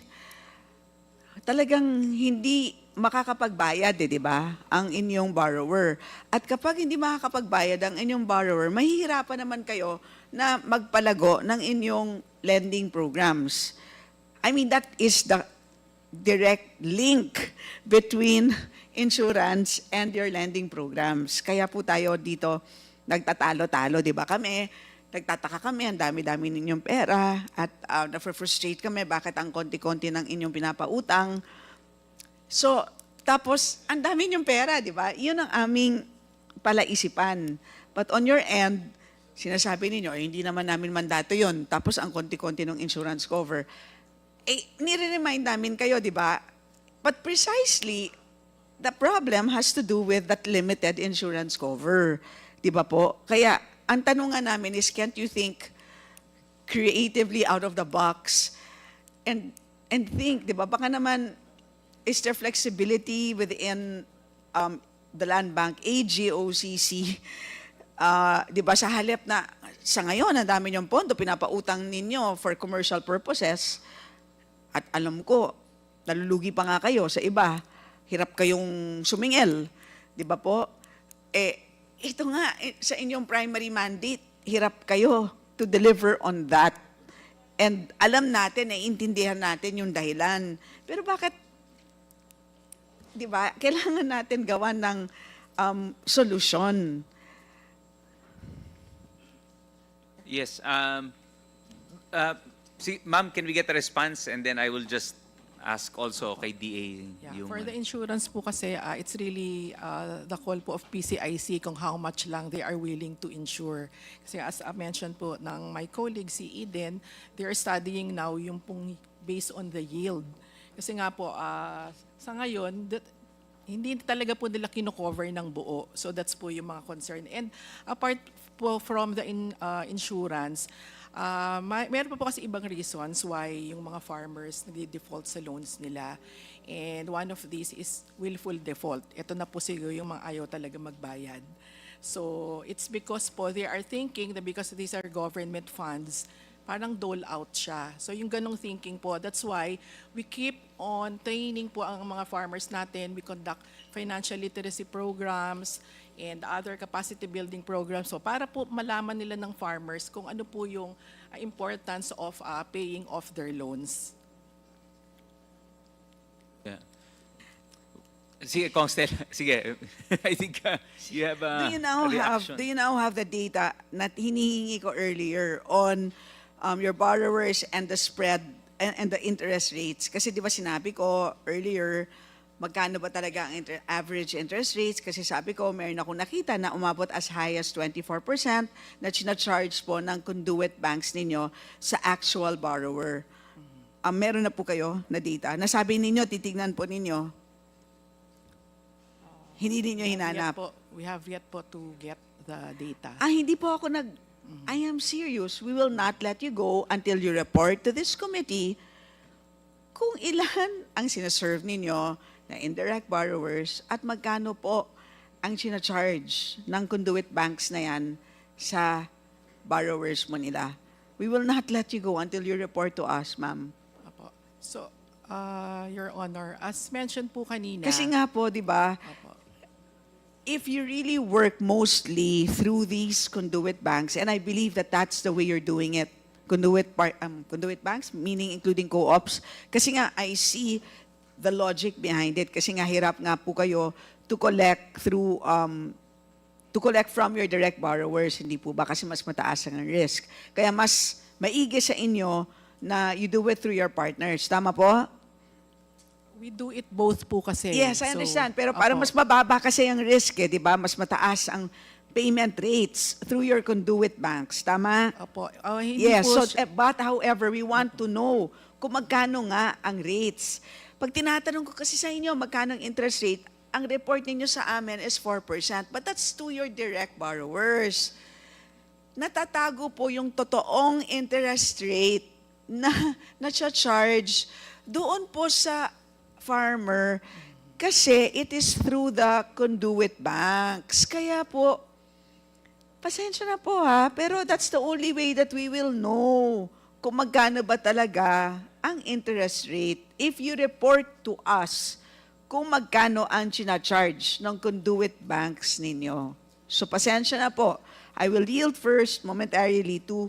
Speaker 16: talagang hindi makakapagbayad, di ba, ang inyong borrower. At kapag hindi makakapagbayad ang inyong borrower, mahihirapan naman kayo na magpalago ng inyong lending programs. I mean, that is the direct link between insurance and your lending programs. Kaya po tayo dito nagtatalo-talo, di ba? Nagtataka kami, ang dami-dami ninyong pera at na-frustrate kami bakit ang konti-konti ng inyong pinapautang. So, tapos, ang dami ninyong pera, di ba? Yun ang aming palaisipan. But on your end, sinasabi ninyo, hindi naman namin mandato yun. Tapos, ang konti-konti ng insurance cover. Nire-remind namin kayo, di ba? But precisely, the problem has to do with that limited insurance cover. Di ba po? Kaya, ang tanong nga namin is, can't you think creatively out of the box and think, di ba? Baka naman, is there flexibility within the land bank, AGOCC, di ba, sa halip na sa ngayon, ang dami niyong pondo, pinapautang ninyo for commercial purposes, at alam ko, nalulugi pa nga kayo sa iba, hirap kayong sumingil, di ba po? Ito nga, sa inyong primary mandate, hirap kayo to deliver on that. And alam natin, naiintindihan natin yung dahilan. Pero bakit, di ba, kailangan natin gawan ng solusyon.
Speaker 4: Yes. Ma'am, can we get a response? And then I will just ask also kay DA.
Speaker 18: Yeah, for the insurance po kasi, it's really the call po of PCIC kung how much lang they are willing to insure. Kasi as I mentioned po ng my colleague, si Eden, they are studying now yung pong based on the yield. Kasi nga po, sa ngayon, hindi talaga po nila kino-cover ng buo. So that's po yung mga concern. And apart po from the insurance, meron po kasi ibang reasons why yung mga farmers nag-default sa loans nila. And one of these is willful default. Ito na po siguro yung mga ayaw talaga magbayad. So it's because po they are thinking that because these are government funds, parang dole out siya. So yung ganong thinking po, that's why we keep on training po ang mga farmers natin. We conduct financial literacy programs and other capacity building programs. So para po malaman nila ng farmers kung ano po yung importance of paying off their loans.
Speaker 4: Yeah. Sige, Constel. Sige. I think you have a reaction.
Speaker 16: Do you now have the data na hinihingi ko earlier on your borrowers and the spread and the interest rates? Kasi di ba sinabi ko earlier, magkano ba talaga ang average interest rates? Kasi sabi ko, meron akong nakita na umabot as high as 24% na charge po ng conduit banks ninyo sa actual borrower. Meron na po kayo na data. Nasabi ninyo, titignan po ninyo. Hindi ninyo hinanap.
Speaker 18: We have yet po to get the data.
Speaker 16: Hindi po ako I am serious. We will not let you go until you report to this committee kung ilan ang sinaserve ninyo na indirect borrowers at magkano po ang sinacharge ng conduit banks na yan sa borrowers mo nila. We will not let you go until you report to us, ma'am.
Speaker 18: So, Your Honor, as mentioned po kanina.
Speaker 16: Kasi nga po, di ba, if you really work mostly through these conduit banks, and I believe that that's the way you're doing it, conduit banks, meaning including co-ops, kasi nga I see the logic behind it, kasi nga hirap nga po kayo to collect through to collect from your direct borrowers, hindi po ba? Kasi mas mataas ang risk. Kaya mas maigi sa inyo na you do it through your partners. Tama po?
Speaker 18: We do it both po kasi.
Speaker 16: Yes, I
Speaker 18: So,
Speaker 16: understand. Pero para
Speaker 18: opo.
Speaker 16: mas mababa kasi ang risk, di ba? Mas mataas ang payment rates through your conduit banks. Tama?
Speaker 18: Opo. Hindi
Speaker 16: Yes,
Speaker 18: po
Speaker 16: so, but however, we want to know kung magkano nga ang rates. Pag tinatanong ko kasi sa inyo, magkano ang interest rate, ang report ninyo sa amin is 4%. But that's to your direct borrowers. Natatago po yung totoong interest rate na charge doon po sa farmer kasi it is through the conduit banks. Kaya po, pasensya na po ha, pero that's the only way that we will know kung magkano ba talaga ang interest rate if you report to us kung magkano ang charge ng conduit banks ninyo. So pasensya na po. I will yield first momentarily to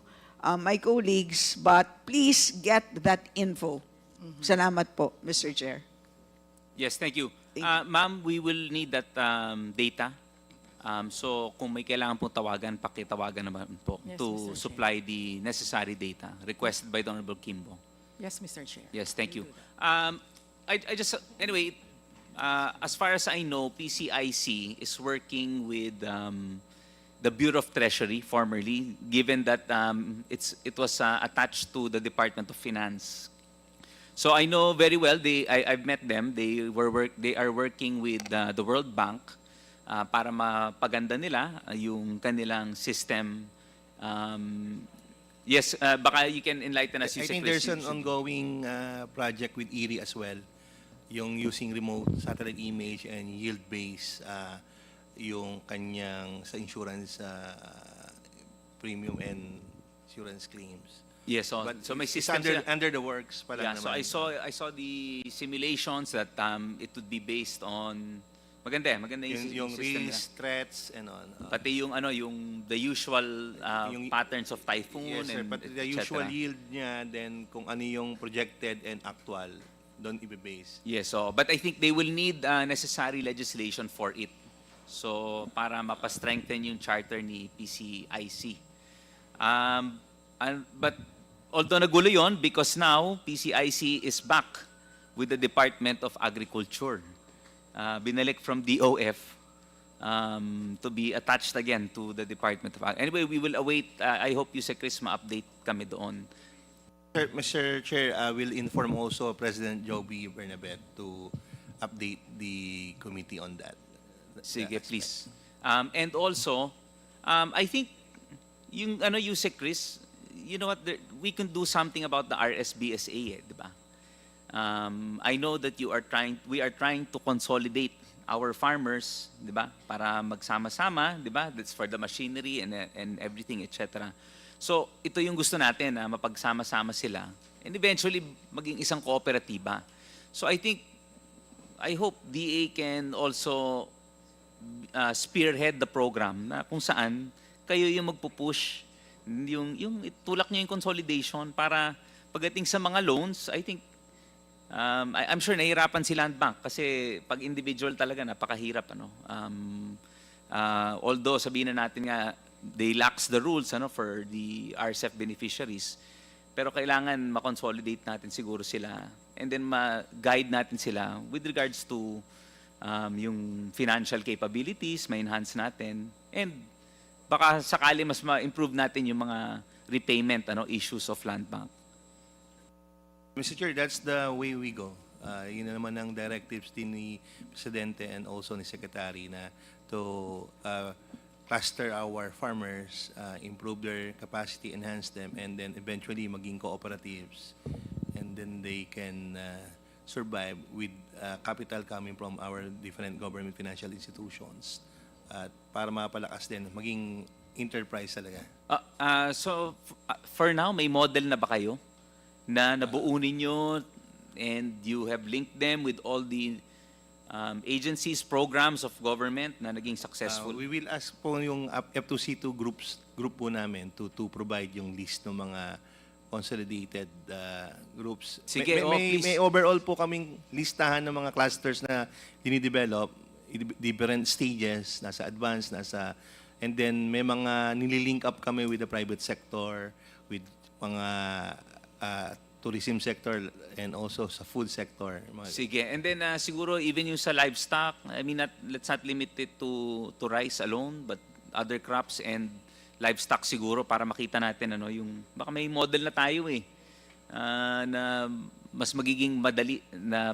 Speaker 16: my colleagues, but please get that info. Salamat po, Mr. Chair.
Speaker 4: Yes, thank you. Ma'am, we will need that data. So kung may kailangan pong tawagan, pakitawagan naman po
Speaker 18: Yes,
Speaker 4: to
Speaker 18: Mr. Chair.
Speaker 4: supply the necessary data requested by the Honorable Kimbo.
Speaker 18: Yes, Mr. Chair.
Speaker 4: Yes, thank you. I just, anyway, as far as I know, PCIC is working with the Bureau of Treasury formerly, given that it was attached to the Department of Finance. So I know very well. I've met them. They are working with the World Bank para mapaganda nila yung kanilang system. Yes, baka you can enlighten us.
Speaker 13: I think there's an ongoing project with ERI as well, yung using remote satellite image and yield-based yung kanyang sa insurance premium and insurance claims.
Speaker 4: Yes, so,
Speaker 13: But
Speaker 4: so may
Speaker 13: it's
Speaker 4: system
Speaker 13: under the works pa lang
Speaker 4: Yeah, so
Speaker 13: naman.
Speaker 4: I saw the simulations that it would be based on maganda
Speaker 13: yung
Speaker 4: system nila.
Speaker 13: risks, threats, and on.
Speaker 4: Pati yung yung the usual
Speaker 13: Yung-
Speaker 4: patterns of typhoon
Speaker 13: Yes, sir.
Speaker 4: and
Speaker 13: But the
Speaker 4: et
Speaker 13: usual
Speaker 4: cetera.
Speaker 13: yield niya, then kung ano yung projected and actual, doon ibe-base.
Speaker 4: Yes, so but I think they will need necessary legislation for it. So para mapa-strengthen yung charter ni PCIC. But although nagulo yon because now PCIC is back with the Department of Agriculture. Binalik from DOF to be attached again to the Department of Agriculture. Anyway, we will await. I hope you say Chris ma-update kami doon.
Speaker 13: Mr. Chair, I will inform also President Joby Bernabet to update the committee on that.
Speaker 4: Sige, please. And also, I think yung you say Chris, you know what, we can do something about the RSBSA, di ba? I know that we are trying to consolidate our farmers, di ba? Para magsama-sama, di ba? That's for the machinery and everything, etc. So, ito yung gusto natin, na mapagsama-sama sila. And eventually, maging isang kooperatiba. So, I hope DA can also spearhead the program na kung saan kayo yung magpupush, yung tulak nyo yung consolidation para pagdating sa mga loans, I think, I'm sure nahihirapan si Land Bank kasi pag individual talaga napakahirap. Although sabihin na natin nga, they lax the rules for the RCEP beneficiaries, pero kailangan ma-consolidate natin siguro sila and then ma-guide natin sila with regards to yung financial capabilities, ma-enhance natin, and baka sakali mas ma-improve natin yung mga repayment issues of Land Bank.
Speaker 13: Mr. Chair, that's the way we go. Yun na naman ang directives din ni Presidente and also ni Secretary na to cluster our farmers, improve their capacity, enhance them, and then eventually maging cooperatives. And then they can survive with capital coming from our different government financial institutions. At para mapalakas din, maging enterprise talaga.
Speaker 4: So, for now, may model na ba kayo na nabuo ninyo and you have linked them with all the agencies, programs of government na naging successful?
Speaker 13: We will ask po yung F2C2 group po namin to provide yung list ng mga consolidated groups.
Speaker 4: Sige, please.
Speaker 13: May overall po kaming listahan ng mga clusters na dinidevelop, different stages, nasa advanced, and then may mga nililink up kami with the private sector, with mga tourism sector and also sa food sector.
Speaker 4: Sige. And then siguro even yung sa livestock, I mean, let's not limit it to rice alone, but other crops and livestock siguro para makita natin ano yung baka may model na tayo na mas magiging madali na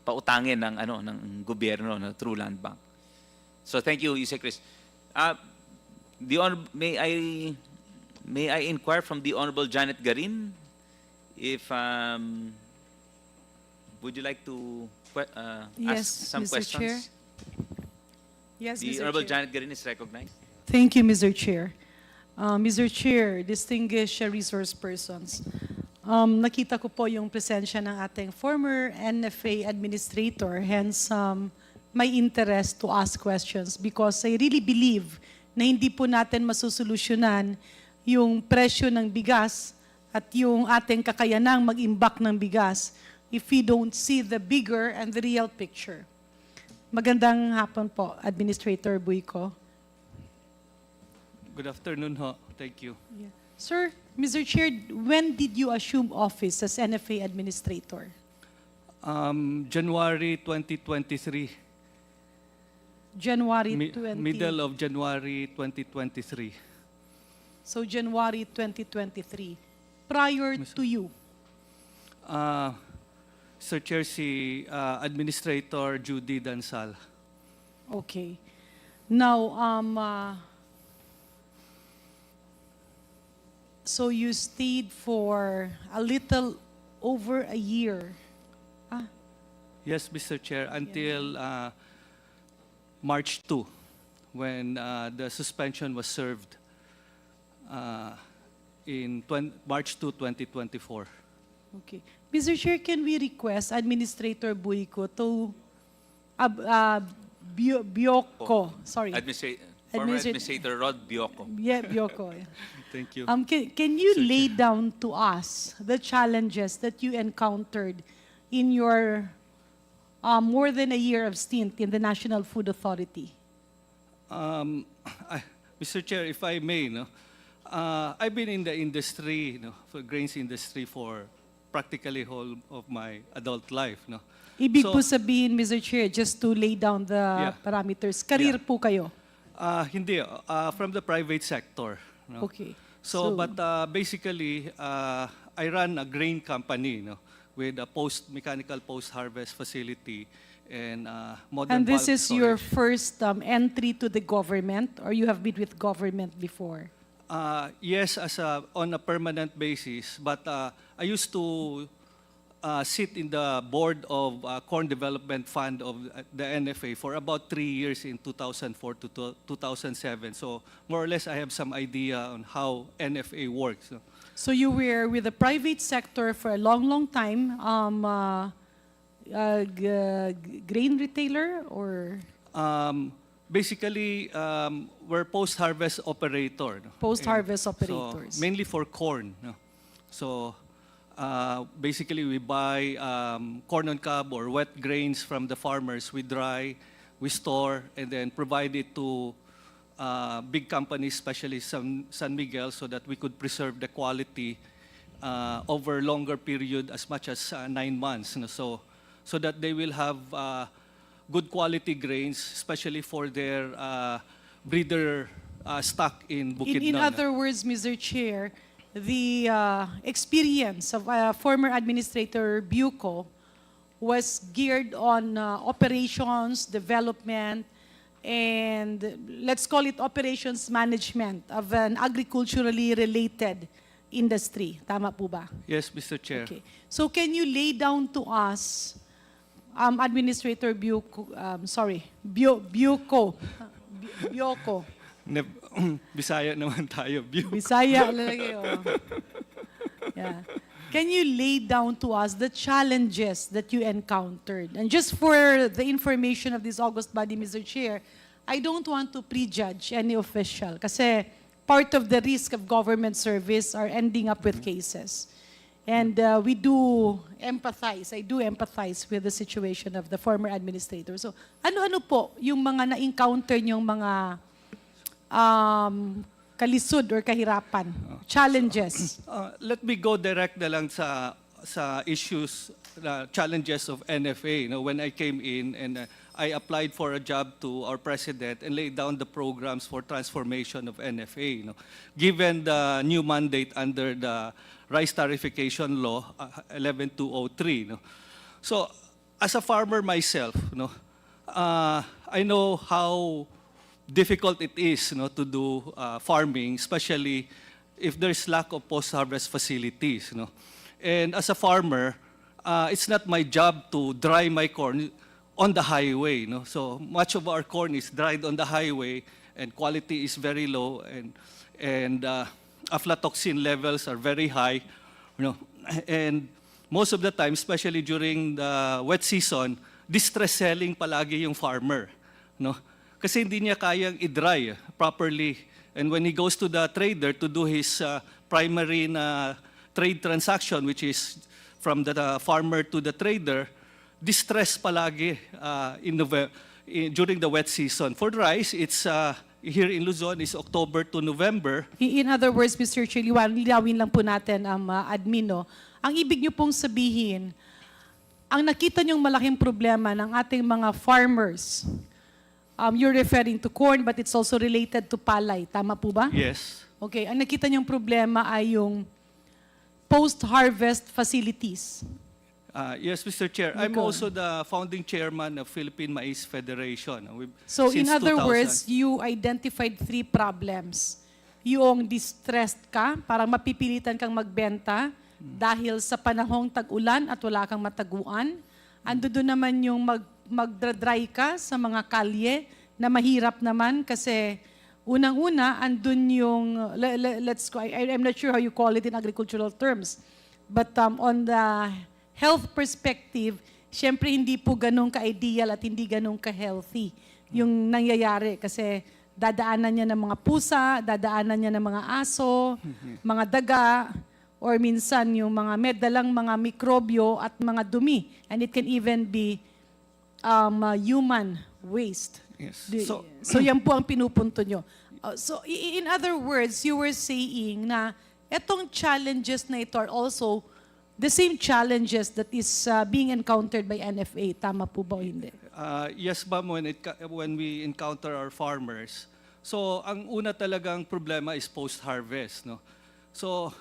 Speaker 4: pautangin ng gobyerno na through land bank. So thank you, Yusek Chris. May I inquire from the Honorable Janet Garin if would you like to ask some
Speaker 9: Mr.
Speaker 4: questions?
Speaker 9: Chair. Yes,
Speaker 4: The
Speaker 9: Mr.
Speaker 4: Honorable
Speaker 9: Chair.
Speaker 4: Janet Garin is recognized.
Speaker 9: Thank you, Mr. Chair. Mr. Chair, distinguished resource persons, nakita ko po yung presensya ng ating former NFA administrator, hence my interest to ask questions because I really believe na hindi po natin masusolusyonan yung presyo ng bigas at yung ating kakayanang mag-imbak ng bigas if we don't see the bigger and the real picture. Magandang hapon po, Administrator Buico.
Speaker 3: Good afternoon ho. Thank you.
Speaker 9: Yeah. Sir, Mr. Chair, when did you assume office as NFA Administrator?
Speaker 3: January 2023.
Speaker 9: January
Speaker 3: Middle of January 2023.
Speaker 9: So January 2023. Prior to you.
Speaker 3: Sir Chair, si Administrator Judy Dansal.
Speaker 9: Okay. Now, so you stayed for a little over a year.
Speaker 3: Yes, Mr. Chair, until March 2, when the suspension was served in March 2, 2024.
Speaker 9: Okay. Mr. Chair, can we request Administrator Buico to Bioko, sorry.
Speaker 4: Former Administrator Rod Bioko.
Speaker 9: Yeah, Bioko. Yeah.
Speaker 3: Thank you.
Speaker 9: Can you lay down to us the challenges that you encountered in your more than a year of stint in the National Food Authority?
Speaker 3: Mr. Chair, if I may, I've been in the industry, for grains industry for practically whole of my adult life.
Speaker 9: Ibig po sabihin, Mr. Chair, just to lay down the parameters, career po kayo?
Speaker 3: Hindi, from the private sector.
Speaker 9: Okay.
Speaker 3: So, but basically, I run a grain company with a mechanical post-harvest facility and modern
Speaker 9: And this
Speaker 3: bulk
Speaker 9: is your
Speaker 3: storage.
Speaker 9: first entry to the government, or you have been with government before?
Speaker 3: Yes, on a permanent basis, but I used to sit in the board of Corn Development Fund of the NFA for about 3 years in 2004 to 2007. So more or less, I have some idea on how NFA works.
Speaker 9: So you were with the private sector for a long, long time, grain retailer or?
Speaker 3: Basically, we're post-harvest operator.
Speaker 9: Post-harvest
Speaker 3: So,
Speaker 9: operators.
Speaker 3: mainly for corn. So basically, we buy corn on cob or wet grains from the farmers. We dry, we store, and then provide it to big companies, especially San Miguel, so that we could preserve the quality over longer period, as much as 9 months. So that they will have good quality grains, especially for their breeder stock in Bukidnon.
Speaker 9: In other words, Mr. Chair, the experience of former Administrator Buico was geared on operations, development, and let's call it operations management of an agriculturally related industry. Tama po ba?
Speaker 3: Yes, Mr. Chair.
Speaker 9: Okay. So can you lay down to us, Administrator Buico, Buico.
Speaker 3: Bisaya naman tayo.
Speaker 9: Bisaya lalagay, oh. Yeah. Can you lay down to us the challenges that you encountered? And just for the information of this august body, Mr. Chair, I don't want to prejudge any official kasi part of the risk of government service are ending up with cases. And we do empathize, I do empathize with the situation of the former administrator. So ano-ano po yung mga na-encounter niyong mga kalisod or kahirapan? Challenges.
Speaker 3: Let me go direct na lang sa issues, challenges of NFA. When I came in and I applied for a job to our president and laid down the programs for transformation of NFA. Given the new mandate under the Rice Tarification Law 11203. So, as a farmer myself, I know how difficult it is to do farming, especially if there's lack of post-harvest facilities. And as a farmer, it's not my job to dry my corn on the highway. So much of our corn is dried on the highway, and quality is very low, and aflatoxin levels are very high. And most of the time, especially during the wet season, distress selling palagi yung farmer. Kasi hindi niya kayang i-dry properly. And when he goes to the trader to do his primary trade transaction, which is from the farmer to the trader, distress palagi during the wet season. For rice, it's here in Luzon is October to November.
Speaker 9: In other words, Mr. Chair, lilawin lang po natin ang admin. Ang ibig niyo pong sabihin, ang nakita niyong malaking problema ng ating mga farmers, you're referring to corn, but it's also related to palay. Tama po ba?
Speaker 3: Yes.
Speaker 9: Okay. Ang nakita niyong problema ay yung post-harvest facilities.
Speaker 3: Yes, Mr. Chair. I'm also the founding chairman of Philippine Maize Federation.
Speaker 9: So in
Speaker 3: Since
Speaker 9: other
Speaker 3: 2000.
Speaker 9: words, you identified 3 problems. Yung distressed ka, parang mapipilitan kang magbenta dahil sa panahong tag-ulan at wala kang mataguan. Ando doon naman yung magdra-dry ka sa mga kalye na mahirap naman kasi unang-una, andun yung, let's go, I'm not sure how you call it in agricultural terms, but on the health perspective, syempre hindi po ganun ka-ideal at hindi ganun ka-healthy yung nangyayari kasi dadaanan niya ng mga pusa, dadaanan niya ng mga aso, mga daga, or minsan yung mga medalang mga mikrobyo at mga dumi. And it can even be human waste.
Speaker 3: Yes.
Speaker 9: So yan po ang pinupunto nyo. So in other words, you were saying na etong challenges na ito are also the same challenges that is being encountered by NFA. Tama po ba o hindi?
Speaker 3: Yes, ma'am, when we encounter our farmers. So, ang una talagang problema is post-harvest. So,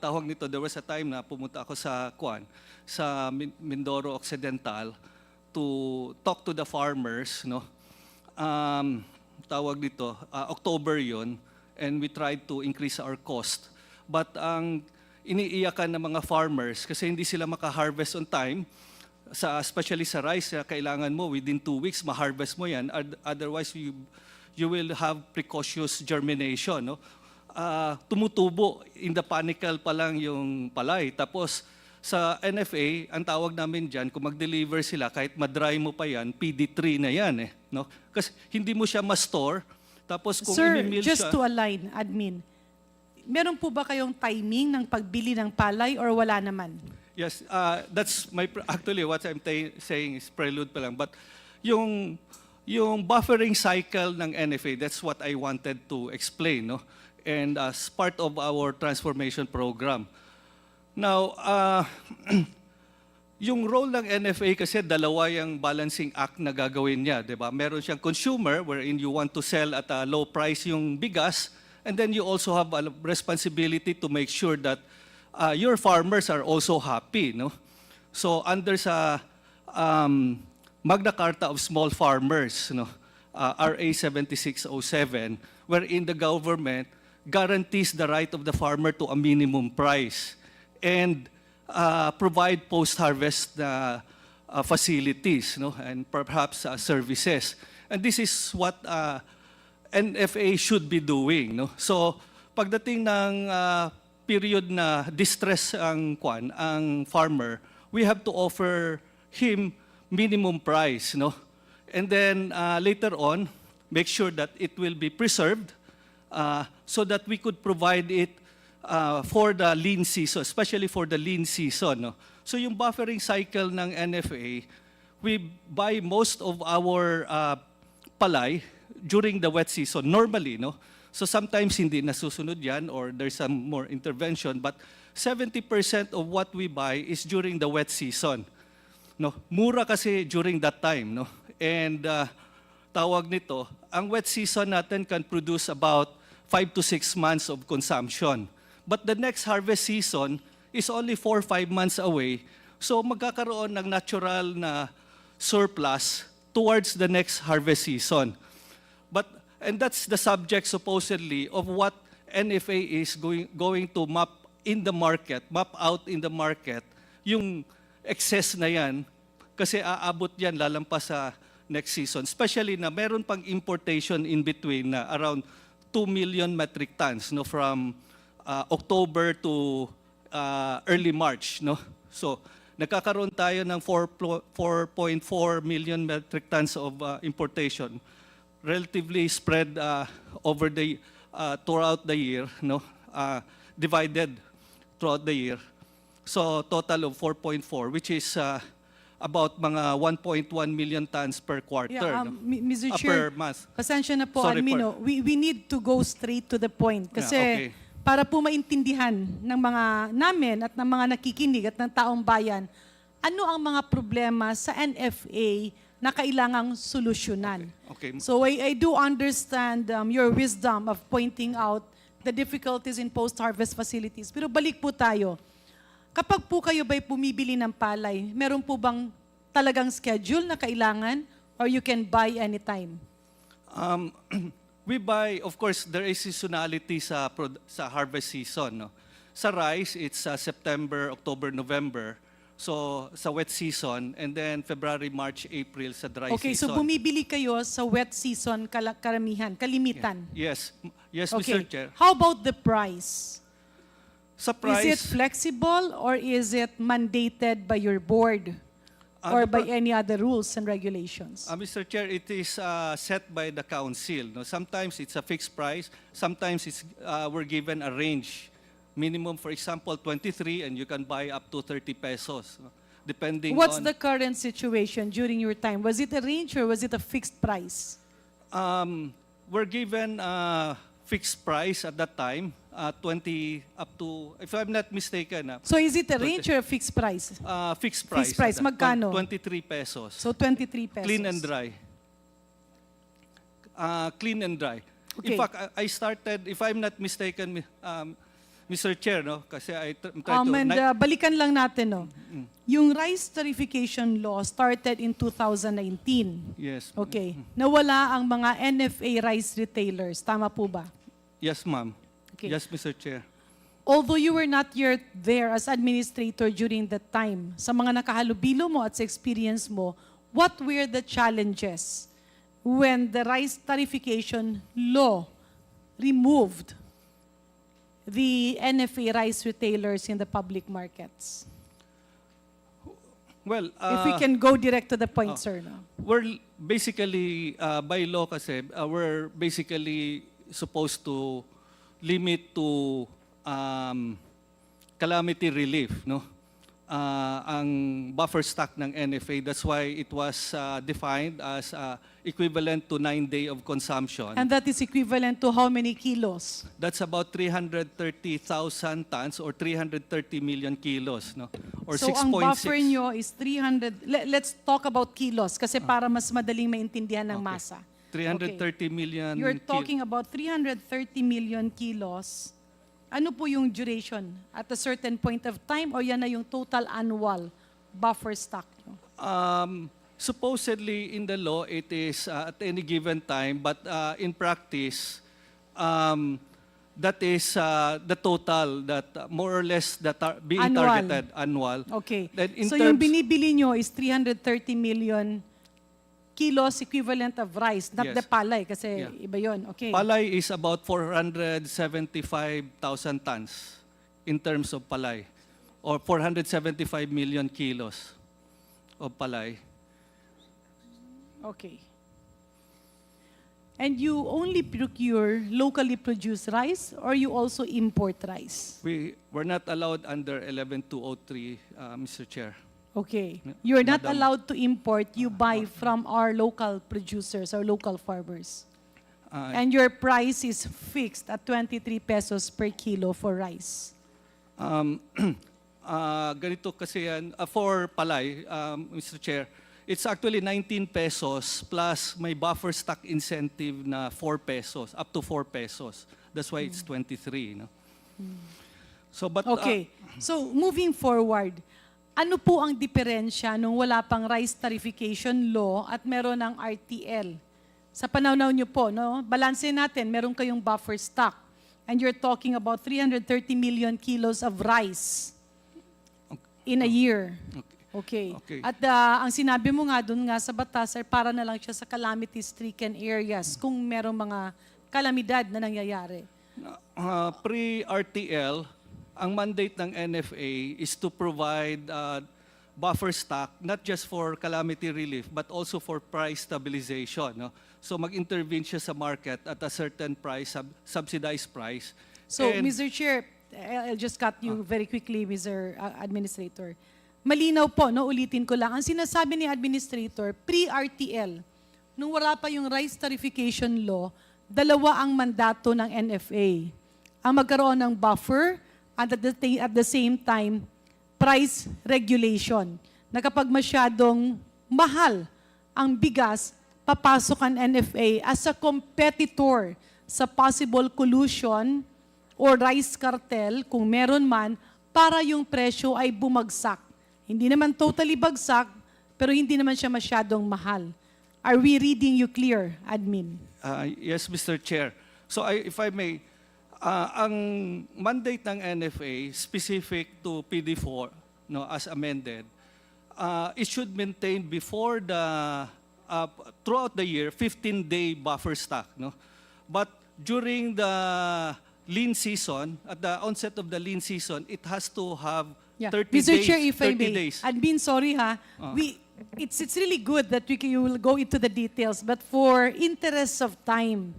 Speaker 3: tawag nito, there was a time na pumunta ako sa Mindoro Occidental to talk to the farmers. Tawag nito, October yun, and we tried to increase our cost. But ang iniiyakan ng mga farmers kasi hindi sila maka-harvest on time, especially sa rice, kailangan mo within 2 weeks ma-harvest mo yan, otherwise you will have precocious germination. Tumutubo, in the panicle pa lang yung palay. Tapos sa NFA, ang tawag namin dyan, kung mag-deliver sila, kahit ma-dry mo pa yan, PD3 na yan. Kasi hindi mo siya ma-store. Tapos kung
Speaker 9: Sir,
Speaker 3: imimil
Speaker 9: just
Speaker 3: siya,
Speaker 9: to align, admin, meron po ba kayong timing ng pagbili ng palay or wala naman?
Speaker 3: yes, that's actually what I'm saying is prelude pa lang. But yung buffering cycle ng NFA, that's what I wanted to explain. And as part of our transformation program. Now, yung role ng NFA kasi dalawa yung balancing act na gagawin niya, di ba? Meron siyang consumer wherein you want to sell at a low price yung bigas, and then you also have a responsibility to make sure that your farmers are also happy, So under sa Magna Carta of Small Farmers, RA 7607, wherein the government guarantees the right of the farmer to a minimum price and provide post-harvest facilities, and perhaps services. And this is what NFA should be doing. So, pagdating ng period na distress ang farmer, we have to offer him minimum price. And then later on, make sure that it will be preserved so that we could provide it for the lean season, especially for the lean season. So yung buffering cycle ng NFA, we buy most of our palay during the wet season, normally. So sometimes hindi nasusunod yan or there's some more intervention, but 70% of what we buy is during the wet season. No, mura kasi during that time, no. And tawag nito, ang wet season natin can produce about 5 to 6 months of consumption. But the next harvest season is only 4 or 5 months away. So magkakaroon ng natural na surplus towards the next harvest season. And that's the subject supposedly of what NFA is going to map out in the market, yung excess na yan, kasi aabot yan lalampas sa next season. Especially na meron pang importation in between na around 2 million metric tons, no, from October to early March, no. So nagkakaroon tayo ng 4.4 million metric tons of importation, relatively spread over the throughout the year, no, divided throughout the year. So total of 4.4, which is about mga 1.1 million tons per quarter,
Speaker 9: Yeah,
Speaker 3: no?
Speaker 9: Mr. Chair,
Speaker 3: Per month.
Speaker 9: pasensya na po,
Speaker 3: Sorry,
Speaker 9: Almino. We need to go straight to the point. Kasi
Speaker 3: Yeah, okay.
Speaker 9: para po maintindihan ng mga namin at ng mga nakikinig at ng taong bayan, ano ang mga problema sa NFA na kailangang solusyonan.
Speaker 3: Okay.
Speaker 9: So I do understand your wisdom of pointing out the difficulties in post-harvest facilities. Pero balik po tayo. Kapag po kayo ba'y bumibili ng palay, meron po bang talagang schedule na kailangan or you can buy anytime?
Speaker 3: We buy, of course, there is seasonality sa harvest season. No? Sa rice, it's September, October, November. So sa wet season, and then February, March, April sa dry
Speaker 9: Okay,
Speaker 3: season.
Speaker 9: so bumibili kayo sa wet season karamihan, kalimitan.
Speaker 3: Yes, yes,
Speaker 9: Okay.
Speaker 3: Mr. Chair.
Speaker 9: How about the price?
Speaker 3: Sa price,
Speaker 9: Is it flexible or is it mandated by your board or by any other rules and regulations?
Speaker 3: Mr. Chair, it is set by the council. No? Sometimes it's a fixed price. Sometimes it's we're given a range. Minimum, for example, 23, and you can buy up to 30 pesos, no? Depending
Speaker 9: What's
Speaker 3: on...
Speaker 9: the current situation during your time? Was it a range or was it a fixed price?
Speaker 3: We're given a fixed price at that time, 20 up to, if I'm not mistaken,
Speaker 9: So is it a range or a fixed price?
Speaker 3: fixed price.
Speaker 9: Fixed price,
Speaker 3: at that-
Speaker 9: magkano?
Speaker 3: 23 pesos.
Speaker 9: So 23 pesos.
Speaker 3: Clean and dry. Clean and dry.
Speaker 9: Okay.
Speaker 3: In fact, I started, if I'm not mistaken, Mr. Chair, no, kasi I'm trying to...
Speaker 9: And balikan lang natin, no. Yung rice tarification law started in 2019.
Speaker 3: Yes.
Speaker 9: Okay. Nawala ang mga NFA rice retailers. Tama po ba?
Speaker 3: Yes, ma'am.
Speaker 9: Okay.
Speaker 3: Yes, Mr. Chair.
Speaker 9: Although you were not yet there as administrator during that time, sa mga nakahalubilo mo at sa experience mo, what were the challenges when the rice tarification law removed the NFA rice retailers in the public markets?
Speaker 3: Well,
Speaker 9: If we can go direct to the point, sir. No?
Speaker 3: we're basically, by law kasi, we're basically supposed to limit to calamity relief, no? Ang buffer stock ng NFA. That's why it was defined as equivalent to 9 days of consumption.
Speaker 9: And that is equivalent to how many kilos?
Speaker 3: That's about 330,000 tons or 330 million kilos, no? Or
Speaker 9: So
Speaker 3: 6.6.
Speaker 9: ang buffer nyo is 300, let's talk about kilos kasi para mas madaling maintindihan ng masa.
Speaker 3: 330 million
Speaker 9: You're talking about 330 million kilos. Ano po yung duration? At a certain point of time o yan na yung total annual buffer stock nyo?
Speaker 3: Supposedly in the law, it is at any given time, but in practice, that is the total that more or less that are being
Speaker 9: Annual.
Speaker 3: targeted annual.
Speaker 9: Okay.
Speaker 3: Then in
Speaker 9: So yung
Speaker 3: terms-
Speaker 9: binibili nyo is 330 million kilos equivalent of rice, not
Speaker 3: Yes.
Speaker 9: the palay kasi
Speaker 3: Yeah.
Speaker 9: iba yun. Okay.
Speaker 3: Palay is about 475,000 tons in terms of palay, or 475 million kilos of palay.
Speaker 9: Okay. And you only procure locally produced rice or you also import rice?
Speaker 3: We're not allowed under 11203, Mr. Chair.
Speaker 9: Okay. You're not
Speaker 3: Madam.
Speaker 9: allowed to import, you buy from our local producers or local farmers. And your price is fixed at 23 pesos per kilo for rice.
Speaker 3: Ganito kasi yan, for palay, Mr. Chair, it's actually 19 pesos plus may buffer stock incentive na 4 pesos, up to 4 pesos. That's why it's 23. No? So, but,
Speaker 9: Okay. So, moving forward, ano po ang diferensya nung wala pang rice tarification law at meron ng RTL? Sa panahon niyo po, no? Balanse natin, meron kayong buffer stock. And you're talking about 330 million kilos of rice in a year. Okay. At ang sinabi mo nga dun nga sa batas ay para na lang siya sa calamity-stricken areas kung merong mga kalamidad na nangyayari.
Speaker 3: Pre-RTL, ang mandate ng NFA is to provide buffer stock not just for calamity relief but also for price stabilization. No? So mag-intervene siya sa market at a certain price, subsidized price.
Speaker 9: So, Mr. Chair, I'll just cut you very quickly, Mr. Administrator. Malinaw po, no? Ulitin ko lang. Ang sinasabi ni Administrator, pre-RTL, nung wala pa yung rice tarification law, dalawa ang mandato ng NFA. Ang magkaroon ng buffer at at the same time, price regulation. Na kapag masyadong mahal ang bigas, papasok ang NFA as a competitor sa possible collusion or rice cartel, kung meron man, para yung presyo ay bumagsak. Hindi naman totally bagsak, pero hindi naman siya masyadong mahal. Are we reading you clear, Admin?
Speaker 3: Yes, Mr. Chair. So if I may, ang mandate ng NFA specific to PD4, no, as amended, it should maintain before the throughout the year 15-day buffer stock, no. But during the lean season, at the onset of the lean season, it has to have 30
Speaker 9: Mr.
Speaker 3: days.
Speaker 9: Chair, if I
Speaker 3: 30
Speaker 9: may,
Speaker 3: days.
Speaker 9: Admin, sorry ha, it's really good that you will go into the details, but for interest of time,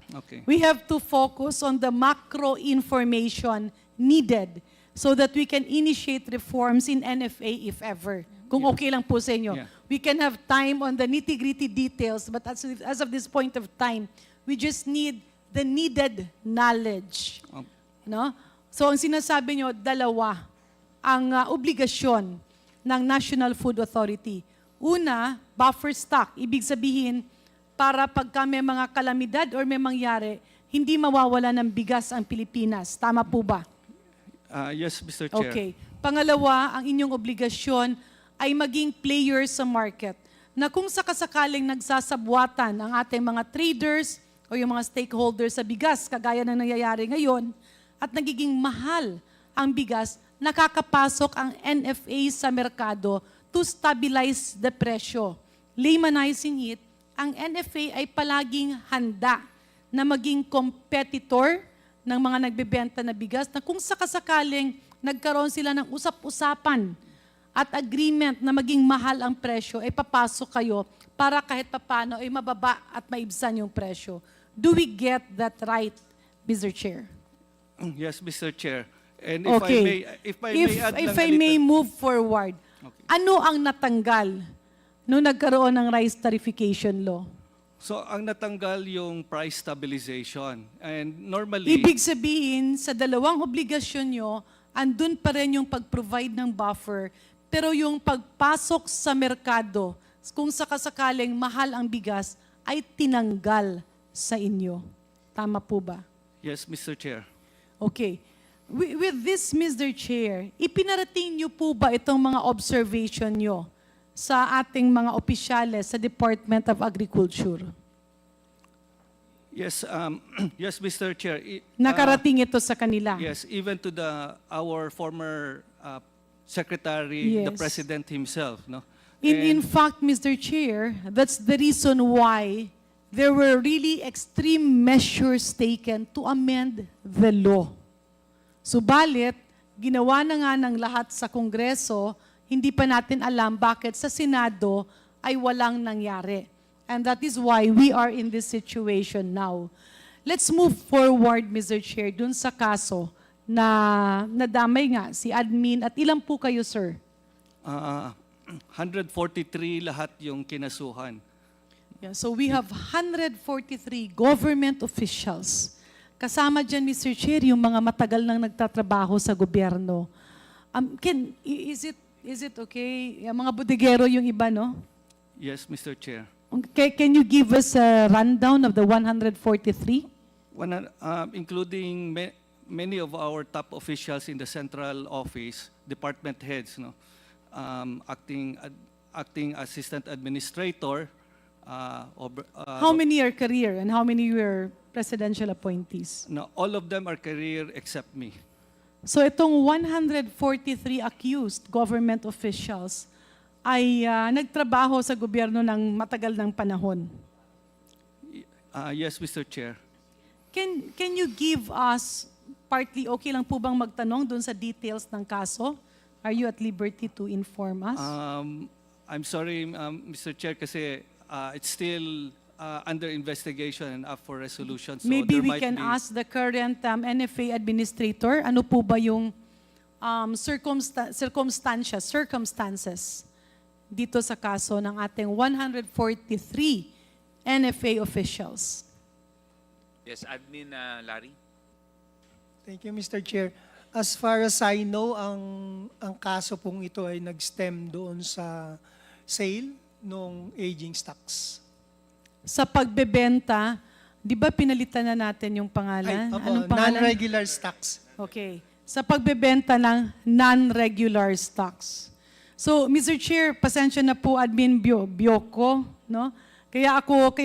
Speaker 9: we have to focus on the macro information needed so that we can initiate reforms in NFA if ever. Kung okay lang po sa inyo.
Speaker 3: Yeah.
Speaker 9: We can have time on the nitty-gritty details, but as of this point of time, we just need the needed knowledge. No? So ang sinasabi nyo, dalawa ang obligasyon ng National Food Authority. Una, buffer stock. Ibig sabihin, para pagka may mga kalamidad or may mangyari, hindi mawawala ng bigas ang Pilipinas. Tama po ba?
Speaker 3: Yes, Mr. Chair.
Speaker 9: Okay. Pangalawa, ang inyong obligasyon ay maging player sa market na kung sakasakaling nagsasabwatan ang ating mga traders o yung mga stakeholders sa bigas, kagaya ng nangyayari ngayon, at nagiging mahal ang bigas, nakakapasok ang NFA sa merkado to stabilize the presyo. Laymanizing it, ang NFA ay palaging handa na maging competitor ng mga nagbebenta na bigas na kung sakasakaling nagkaroon sila ng usap-usapan at agreement na maging mahal ang presyo, ay papasok kayo para kahit papano ay mababa at maibsan yung presyo. Do we get that right, Mr. Chair?
Speaker 3: Yes, Mr. Chair. And
Speaker 9: Okay.
Speaker 3: if I
Speaker 9: may move forward, ano ang natanggal nung nagkaroon ng rice tarification law?
Speaker 3: So ang natanggal yung price stabilization. And normally,
Speaker 9: Ibig sabihin, sa dalawang obligasyon nyo, andun pa rin yung pag-provide ng buffer, pero yung pagpasok sa merkado, kung sakasakaling mahal ang bigas, ay tinanggal sa inyo. Tama po ba?
Speaker 3: yes, Mr. Chair.
Speaker 9: Okay. With this, Mr. Chair, ipinarating niyo po ba itong mga observation niyo sa ating mga opisyales sa Department of Agriculture?
Speaker 3: Yes, yes, Mr. Chair.
Speaker 9: Nakarating ito sa kanila?
Speaker 3: Yes, even to our former secretary, the
Speaker 9: Yes.
Speaker 3: president himself, no.
Speaker 9: In fact, Mr. Chair, that's the reason why there were really extreme measures taken to amend the law. Subalit, ginawa na nga ng lahat sa Kongreso, hindi pa natin alam bakit sa Senado ay walang nangyari. And that is why we are in this situation now. Let's move forward, Mr. Chair, dun sa kaso na nadamay nga si admin at ilan po kayo, sir?
Speaker 3: 143 lahat yung kinasuhan.
Speaker 9: Yeah, so we have 143 government officials. Kasama dyan, Mr. Chair, yung mga matagal nang nagtatrabaho sa gobyerno. Is it okay? Yung mga bodegero yung iba, no?
Speaker 3: Yes, Mr. Chair.
Speaker 9: Okay, can you give us a rundown of the 143?
Speaker 3: Including many of our top officials in the central office, department heads, no, acting assistant administrator.
Speaker 9: How many are career and how many were presidential appointees?
Speaker 3: No, all of them are career except me.
Speaker 9: So itong 143 accused government officials ay nagtrabaho sa gobyerno ng matagal ng panahon.
Speaker 3: Yes, Mr. Chair.
Speaker 9: Can you give us, partly okay lang po bang magtanong dun sa details ng kaso? Are you at liberty to inform us?
Speaker 3: I'm sorry, Mr. Chair, kasi it's still under investigation and up for resolution. So
Speaker 9: Maybe
Speaker 3: there
Speaker 9: we
Speaker 3: might
Speaker 9: can
Speaker 3: be,
Speaker 9: ask the current NFA administrator, ano po ba yung circumstances dito sa kaso ng ating 143 NFA officials?
Speaker 4: Yes, Admin Larry.
Speaker 20: Thank you, Mr. Chair. As far as I know, ang kaso pong ito ay nag-stem doon sa sale ng aging stocks.
Speaker 9: Sa pagbebenta, di ba pinalitan na natin yung pangalan? Anong pangalan?
Speaker 20: Non-regular stocks.
Speaker 9: Okay. Sa pagbebenta ng non-regular stocks. So, Mr. Chair, pasensya na po, Admin Bioko, no? Kaya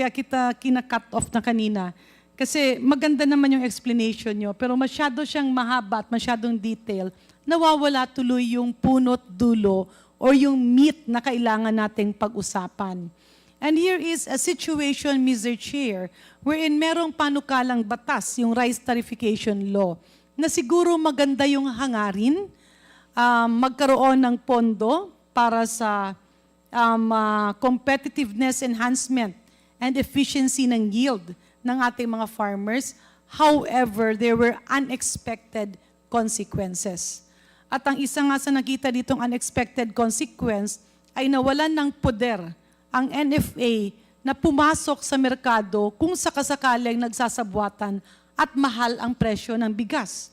Speaker 9: kita kina-cut off na kanina. Kasi maganda naman yung explanation nyo, pero masyado siyang mahaba at masyadong detail, nawawala tuloy yung punot dulo or yung meat na kailangan nating pag-usapan. And here is a situation, Mr. Chair, wherein merong panukalang batas, yung rice tarification law, na siguro maganda yung hangarin, magkaroon ng pondo para sa competitiveness enhancement and efficiency ng yield ng ating mga farmers. However, there were unexpected consequences. At ang isa nga sa nakita ditong unexpected consequence ay nawalan ng poder ang NFA na pumasok sa merkado kung sakasakaling nagsasabwatan at mahal ang presyo ng bigas.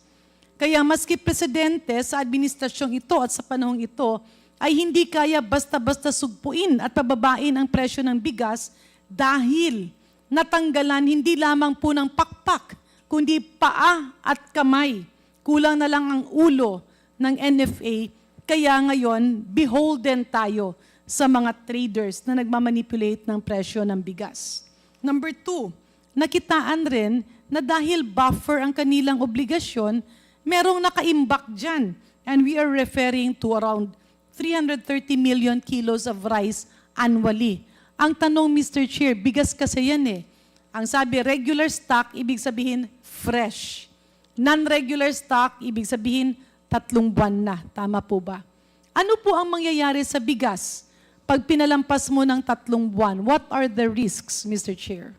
Speaker 9: Kaya maski presidente sa administrasyong ito at sa panahong ito ay hindi kaya basta-basta sugpuin at pababain ang presyo ng bigas dahil natanggalan hindi lamang po ng pakpak, kundi paa at kamay. Kulang na lang ang ulo ng NFA, kaya ngayon beholden tayo sa mga traders na nagmamanipulate ng presyo ng bigas. Number 2, nakitaan rin na dahil buffer ang kanilang obligasyon, merong nakaimbak dyan. And we are referring to around 330 million kilos of rice annually. Ang tanong, Mr. Chair, bigas kasi yan eh. Ang sabi, regular stock, ibig sabihin fresh. Non-regular stock, ibig sabihin 3 buwan na. Tama po ba? Ano po ang mangyayari sa bigas pag pinalampas mo ng 3 buwan? What are the risks, Mr. Chair?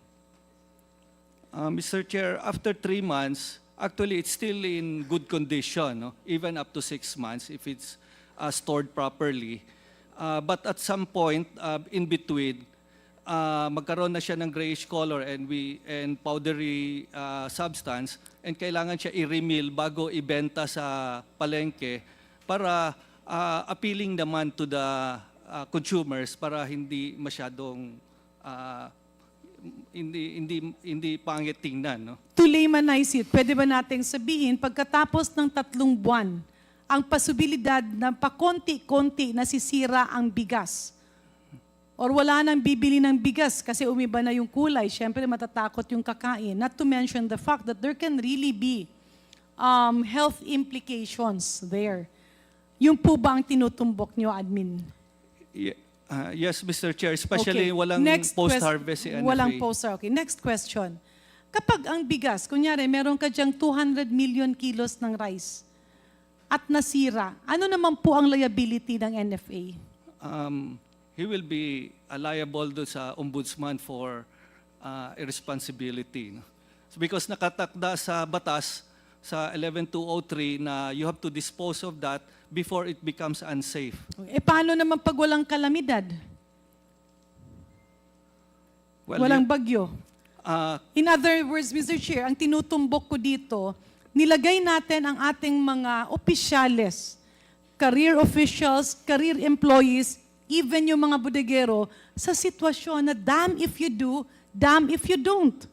Speaker 3: Mr. Chair, after 3 months, actually it's still in good condition, no? Even up to 6 months if it's stored properly. But at some point in between, magkaroon na siya ng grayish color and powdery substance, and kailangan siya i-remill bago ibenta sa palengke para appealing naman to the consumers para hindi masyadong hindi pangit tingnan, no?
Speaker 9: To laymanize it, pwede ba nating sabihin, pagkatapos ng 3 buwan, ang posibilidad na pakonti-konti nasisira ang bigas, or wala nang bibili ng bigas kasi umiba na yung kulay, syempre matatakot yung kakain. Not to mention the fact that there can really be health implications there. Yung po ba ang tinutumbok nyo, Admin?
Speaker 3: Yes, Mr. Chair, especially walang post-harvest si NFA.
Speaker 9: Walang post-harvest. Okay, next question. Kapag ang bigas, kunyari, meron ka dyang 200 million kilos ng rice at nasira, ano naman po ang liability ng NFA?
Speaker 3: He will be liable do sa ombudsman for irresponsibility. No? So because nakatakda sa batas, sa 11203, na you have to dispose of that before it becomes unsafe.
Speaker 9: Paano naman pag walang kalamidad? Walang bagyo. In other words, Mr. Chair, ang tinutumbok ko dito, nilagay natin ang ating mga opisyales, career officials, career employees, even yung mga bodegero, sa sitwasyon na damn if you do, damn if you don't.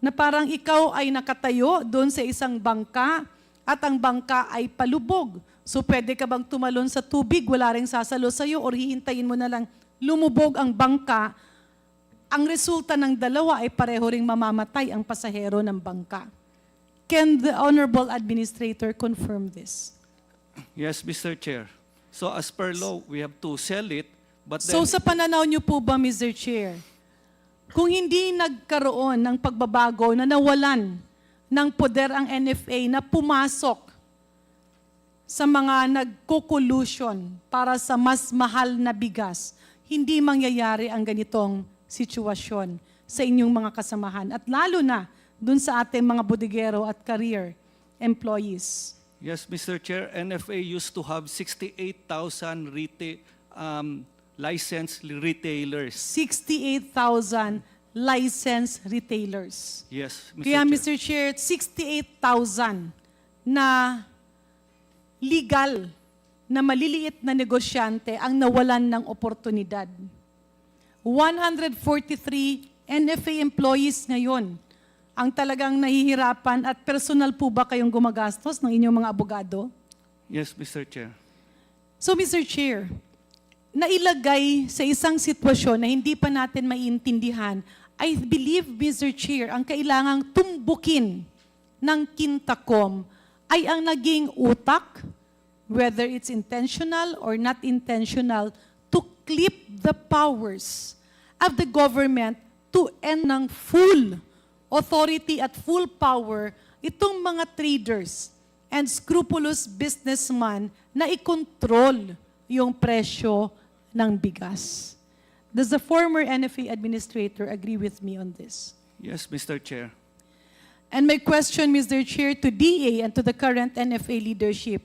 Speaker 9: Na parang ikaw ay nakatayo doon sa isang bangka at ang bangka ay palubog. So pwede ka bang tumalon sa tubig, wala ring sasalo sa'yo, or hihintayin mo na lang lumubog ang bangka. Ang resulta ng dalawa ay pareho ring mamamatay ang pasahero ng bangka. Can the Honorable Administrator confirm this?
Speaker 3: Yes, Mr. Chair. So as per law, we have to sell it, but then...
Speaker 9: So sa pananaw niyo po ba, Mr. Chair, kung hindi nagkaroon ng pagbabago na nawalan ng poder ang NFA na pumasok sa mga nagko-collusion para sa mas mahal na bigas, hindi mangyayari ang ganitong sitwasyon sa inyong mga kasamahan at lalo na dun sa ating mga bodegero at career employees.
Speaker 3: Yes, Mr. Chair, NFA used to have 68,000 licensed retailers.
Speaker 9: 68,000 licensed retailers.
Speaker 3: Yes, Mr.
Speaker 9: Kaya
Speaker 3: Chair.
Speaker 9: Mr. Chair, 68,000 na legal na maliliit na negosyante ang nawalan ng oportunidad. 143 NFA employees ngayon ang talagang nahihirapan at personal po ba kayong gumagastos ng inyong mga abogado?
Speaker 3: Yes, Mr. Chair.
Speaker 9: So Mr. Chair, nailagay sa isang sitwasyon na hindi pa natin maiintindihan, I believe, Mr. Chair, ang kailangang tumbukin ng Kintakom ay ang naging utak, whether it's intentional or not intentional, to clip the powers of the government to end ng full authority at full power itong mga traders and scrupulous businessmen na ikontrol yung presyo ng bigas. Does the former NFA administrator agree with me on this?
Speaker 3: Yes, Mr. Chair.
Speaker 9: And my question, Mr. Chair, to DA and to the current NFA leadership,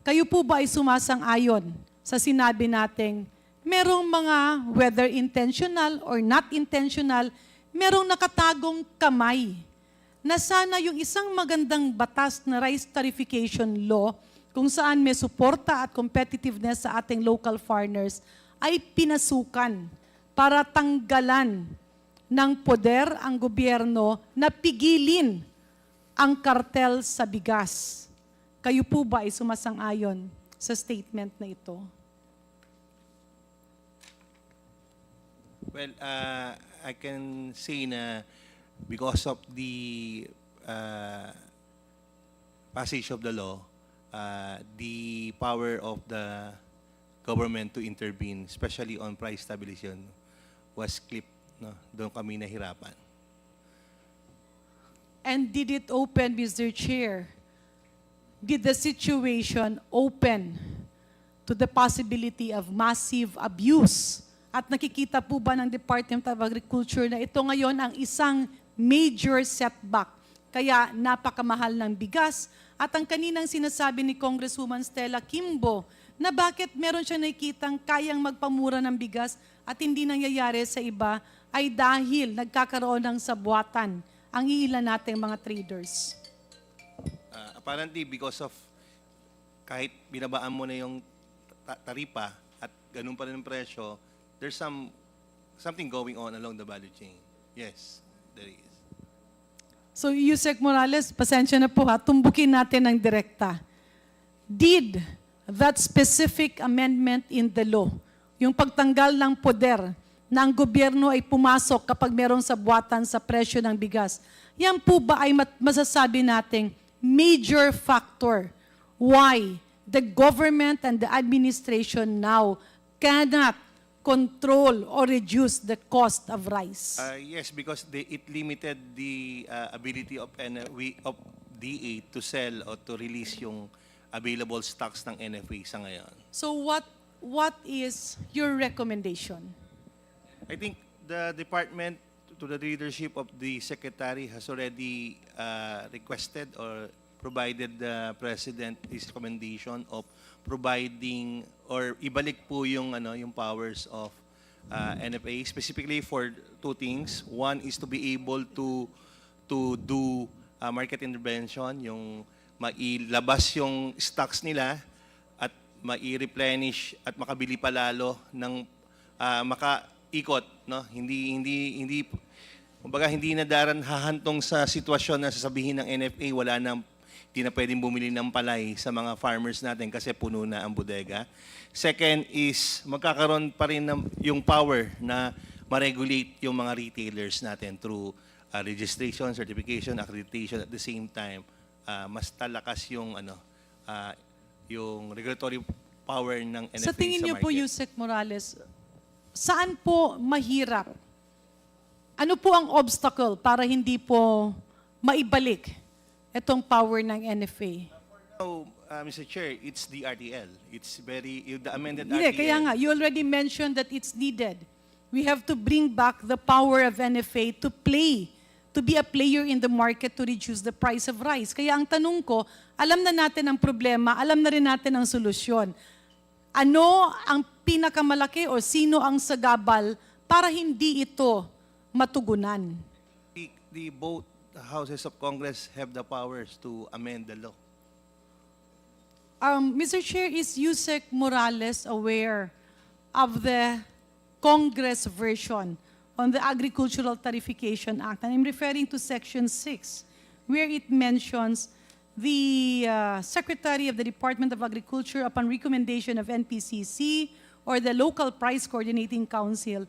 Speaker 9: kayo po ba ay sumasang-ayon sa sinabi nating merong mga, whether intentional or not intentional, merong nakatagong kamay na sana yung isang magandang batas na rice tarification law kung saan may suporta at competitiveness sa ating local farmers ay pinasukan para tanggalan ng poder ang gobyerno na pigilin ang kartel sa bigas. Kayo po ba ay sumasang-ayon sa statement na ito?
Speaker 13: Well, I can say na because of the passage of the law, the power of the government to intervene, especially on price stabilization, was clipped. No? Doon kami nahirapan.
Speaker 9: And did it open, Mr. Chair? Did the situation open to the possibility of massive abuse? At nakikita po ba ng Department of Agriculture na ito ngayon ang isang major setback? Kaya napakamahal ng bigas. At ang kaninang sinasabi ni Congresswoman Stella Kimbo na bakit meron siya nakikitang kayang magpamura ng bigas at hindi nangyayari sa iba ay dahil nagkakaroon ng sabwatan ang iilan nating mga traders.
Speaker 13: Apparently, because of kahit binabaan mo na yung taripa at ganun pa rin ang presyo, there's something going on along the value chain. Yes, there is.
Speaker 9: So, Yusek Morales, pasensya na po ha, tumbukin natin ng direkta. Did that specific amendment in the law, yung pagtanggal ng poder na ang gobyerno ay pumasok kapag merong sabwatan sa presyo ng bigas, yan po ba ay masasabi nating major factor why the government and the administration now cannot control or reduce the cost of rice?
Speaker 13: Yes, because it limited the ability of DA to sell or to release yung available stocks ng NFA sa ngayon.
Speaker 9: So what is your recommendation?
Speaker 13: I think the department, to the leadership of the secretary, has already requested or provided the president his recommendation of providing or ibalik po yung yung powers of NFA, specifically for two things. One is to be able to do market intervention, yung mailabas yung stocks nila at mai-replenish at makabili palalo ng makaikot, no? Hindi kumbaga hindi na hahantong sa sitwasyon na sasabihin ng NFA hindi na pwedeng bumili ng palay sa mga farmers natin kasi puno na ang bodega. Second is magkakaroon pa rin ng yung power na ma-regulate yung mga retailers natin through registration, certification, accreditation. At the same time, mas talakas yung yung regulatory power ng NFA
Speaker 9: Sa tingin niyo
Speaker 13: market.
Speaker 9: po, Yusek Morales, saan po mahirap? Ano po ang obstacle para hindi po maibalik itong power ng NFA?
Speaker 13: So, Mr. Chair, it's the RTL. It's the amended
Speaker 9: Hindi,
Speaker 13: RTL.
Speaker 9: kaya nga, you already mentioned that it's needed. We have to bring back the power of NFA to be a player in the market to reduce the price of rice. Kaya ang tanong ko, alam na natin ang problema, alam na rin natin ang solusyon. Ano ang pinakamalaki o sino ang sagabal para hindi ito matugunan?
Speaker 13: Both houses of Congress have the powers to amend the law.
Speaker 9: Mr. Chair, is Yusek Morales aware of the Congress version on the Agricultural Tarification Act? And I'm referring to Section 6, where it mentions the Secretary of the Department of Agriculture, upon recommendation of NPCC or the Local Price Coordinating Council.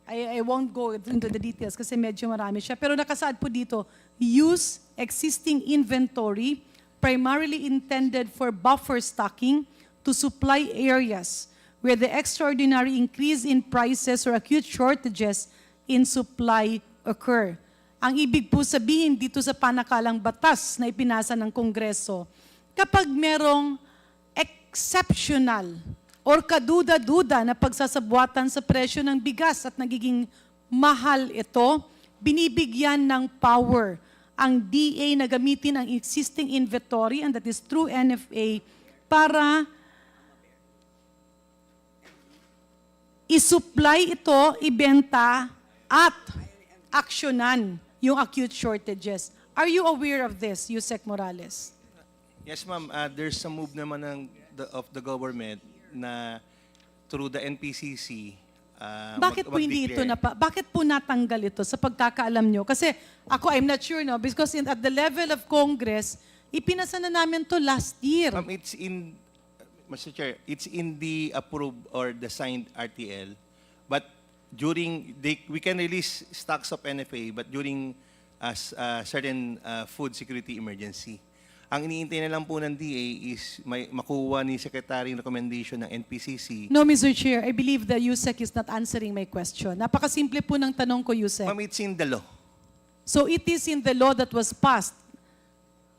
Speaker 9: I won't go into the details kasi medyo marami siya. Pero nakasaad po dito, use existing inventory primarily intended for buffer stocking to supply areas where the extraordinary increase in prices or acute shortages in supply occur. Ang ibig po sabihin dito sa panakalang batas na ipinasa ng Kongreso, kapag merong exceptional or kaduda-duda na pagsasabuatan sa presyo ng bigas at nagiging mahal ito, binibigyan ng power ang DA na gamitin ang existing inventory, and that is through NFA, para isupply ito, ibenta, at aksyonan yung acute shortages. Are you aware of this, Yusek Morales?
Speaker 13: Yes, ma'am. There's a move naman of the government na through the NPCC.
Speaker 9: Bakit po hindi ito bakit po natanggal ito sa pagkakaalam nyo? Kasi ako, I'm not sure, no? Because at the level of Congress, ipinasa na namin to last year.
Speaker 13: Mr. Chair, it's in the approved or the signed RTL, but we can release stocks of NFA, but during certain food security emergency. Ang iniintay na lang po ng DA is makuha ni Secretary ng recommendation ng NPCC.
Speaker 9: No, Mr. Chair, I believe that Yusek is not answering my question. Napakasimple po ng tanong ko, Yusek.
Speaker 13: Ma'am, it's in the law.
Speaker 9: So it is in the law that was passed.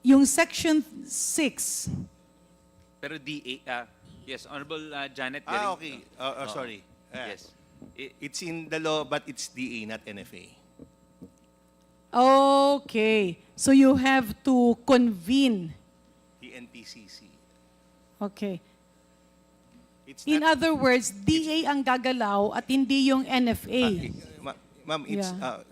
Speaker 9: Yung Section 6.
Speaker 4: Pero DA, yes, Honorable Janet.
Speaker 13: Okay. Sorry.
Speaker 4: Yes.
Speaker 13: It's in the law, but it's DA, not NFA.
Speaker 9: Okay. So you have to convene.
Speaker 13: The NPCC.
Speaker 9: Okay. In other words, DA ang gagalaw at hindi yung NFA.
Speaker 13: Ma'am,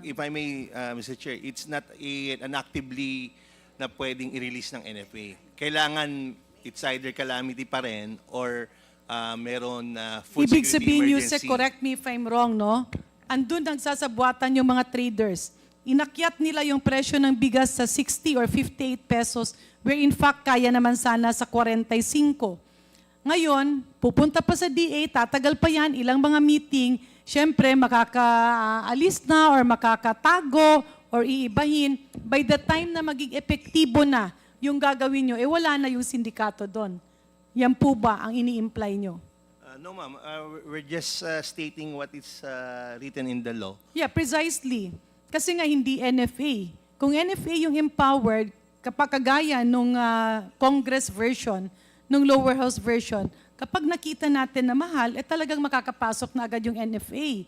Speaker 13: if I may, Mr. Chair, it's not an actively na pwedeng i-release ng NFA. Kailangan it's either calamity pa rin or meron food
Speaker 9: Ibig
Speaker 13: security
Speaker 9: sabihin,
Speaker 13: emergency.
Speaker 9: Yusek, correct me if I'm wrong, no? Andun nagsasabuatan yung mga traders. Inakyat nila yung presyo ng bigas sa 60 or 58 pesos, where in fact, kaya naman sana sa 45. Ngayon, pupunta pa sa DA, tatagal pa yan, ilang mga meeting, syempre makakaalis na or makakatago or iibahin. By the time na maging epektibo na yung gagawin nyo, wala na yung sindikato doon. Yan po ba ang ini-imply nyo?
Speaker 13: No, ma'am. We're just stating what is written in the law.
Speaker 9: Yeah, precisely. Kasi nga hindi NFA. Kung NFA yung empowered, kapag kagaya nung Congress version, nung lower house version, kapag nakita natin na mahal, talagang makakapasok na agad yung NFA.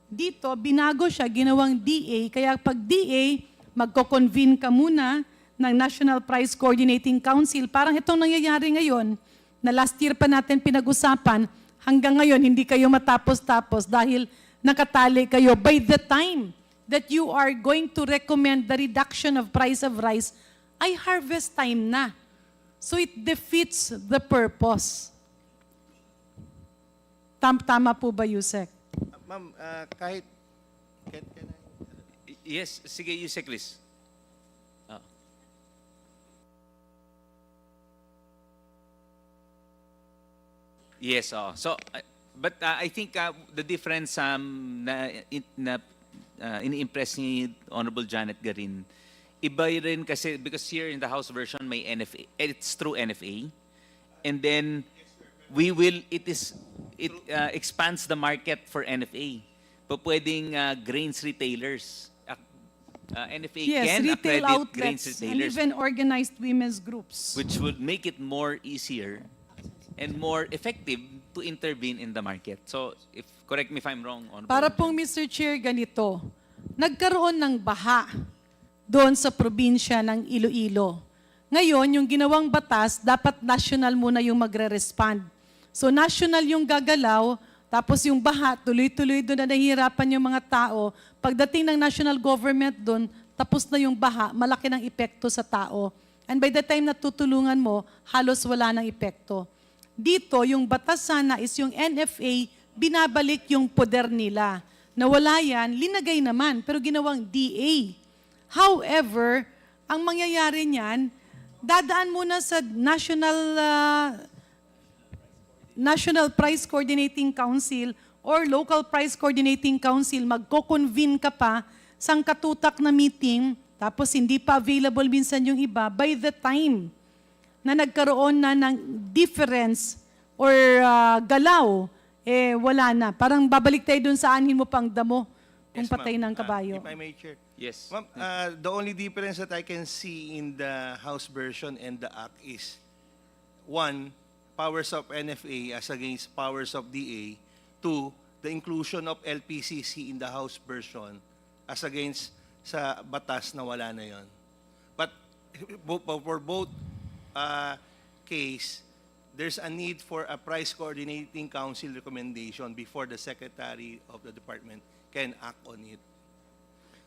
Speaker 9: Dito, binago siya, ginawang DA, kaya pag DA, magko-convene ka muna ng National Price Coordinating Council. Parang itong nangyayari ngayon, na last year pa natin pinag-usapan, hanggang ngayon hindi kayo matapos-tapos dahil nakatali kayo. By the time that you are going to recommend the reduction of price of rice, ay harvest time na. So it defeats the purpose. Tama po ba, Yusek?
Speaker 13: Ma'am, kahit...
Speaker 4: Yes, sige, Yusek, please. Yes, so but I think the difference na ini-impress ni Honorable Janet Garin, iba rin kasi because here in the House version may NFA, it's through NFA, and then it expands the market for NFA. Pa pwedeng grains retailers. NFA
Speaker 9: Yes,
Speaker 4: can
Speaker 9: retail
Speaker 4: accredit grains
Speaker 9: outlets and
Speaker 4: retailers,
Speaker 9: even organized women's groups.
Speaker 4: which would make it more easier and more effective to intervene in the market. So, correct me if I'm wrong.
Speaker 9: Para pong Mr. Chair, ganito, nagkaroon ng baha doon sa probinsya ng Iloilo. Ngayon, yung ginawang batas, dapat national muna yung magre-respond. So national yung gagalaw, tapos yung baha, tuloy-tuloy doon na nahihirapan yung mga tao. Pagdating ng national government doon, tapos na yung baha, malaki ng epekto sa tao. And by the time na tutulungan mo, halos wala ng epekto. Dito, yung batas sana is yung NFA, binabalik yung poder nila. Nawala yan, linagay naman, pero ginawang DA. However, ang mangyayari niyan, dadaan muna sa National Price Coordinating Council or Local Price Coordinating Council, magko-convene ka pa sa katutak na meeting, tapos hindi pa available minsan yung iba, by the time na nagkaroon na ng difference or galaw, wala na. Parang babalik tayo dun sa anin mo pang damo kung patay ng kabayo.
Speaker 13: If I may, Chair.
Speaker 4: Yes.
Speaker 13: Ma'am, the only difference that I can see in the House version and the Act is, one, powers of NFA as against powers of DA. Two, the inclusion of LPCC in the House version as against sa batas na wala na yon. But for both case, there's a need for a price coordinating council recommendation before the secretary of the department can act on it.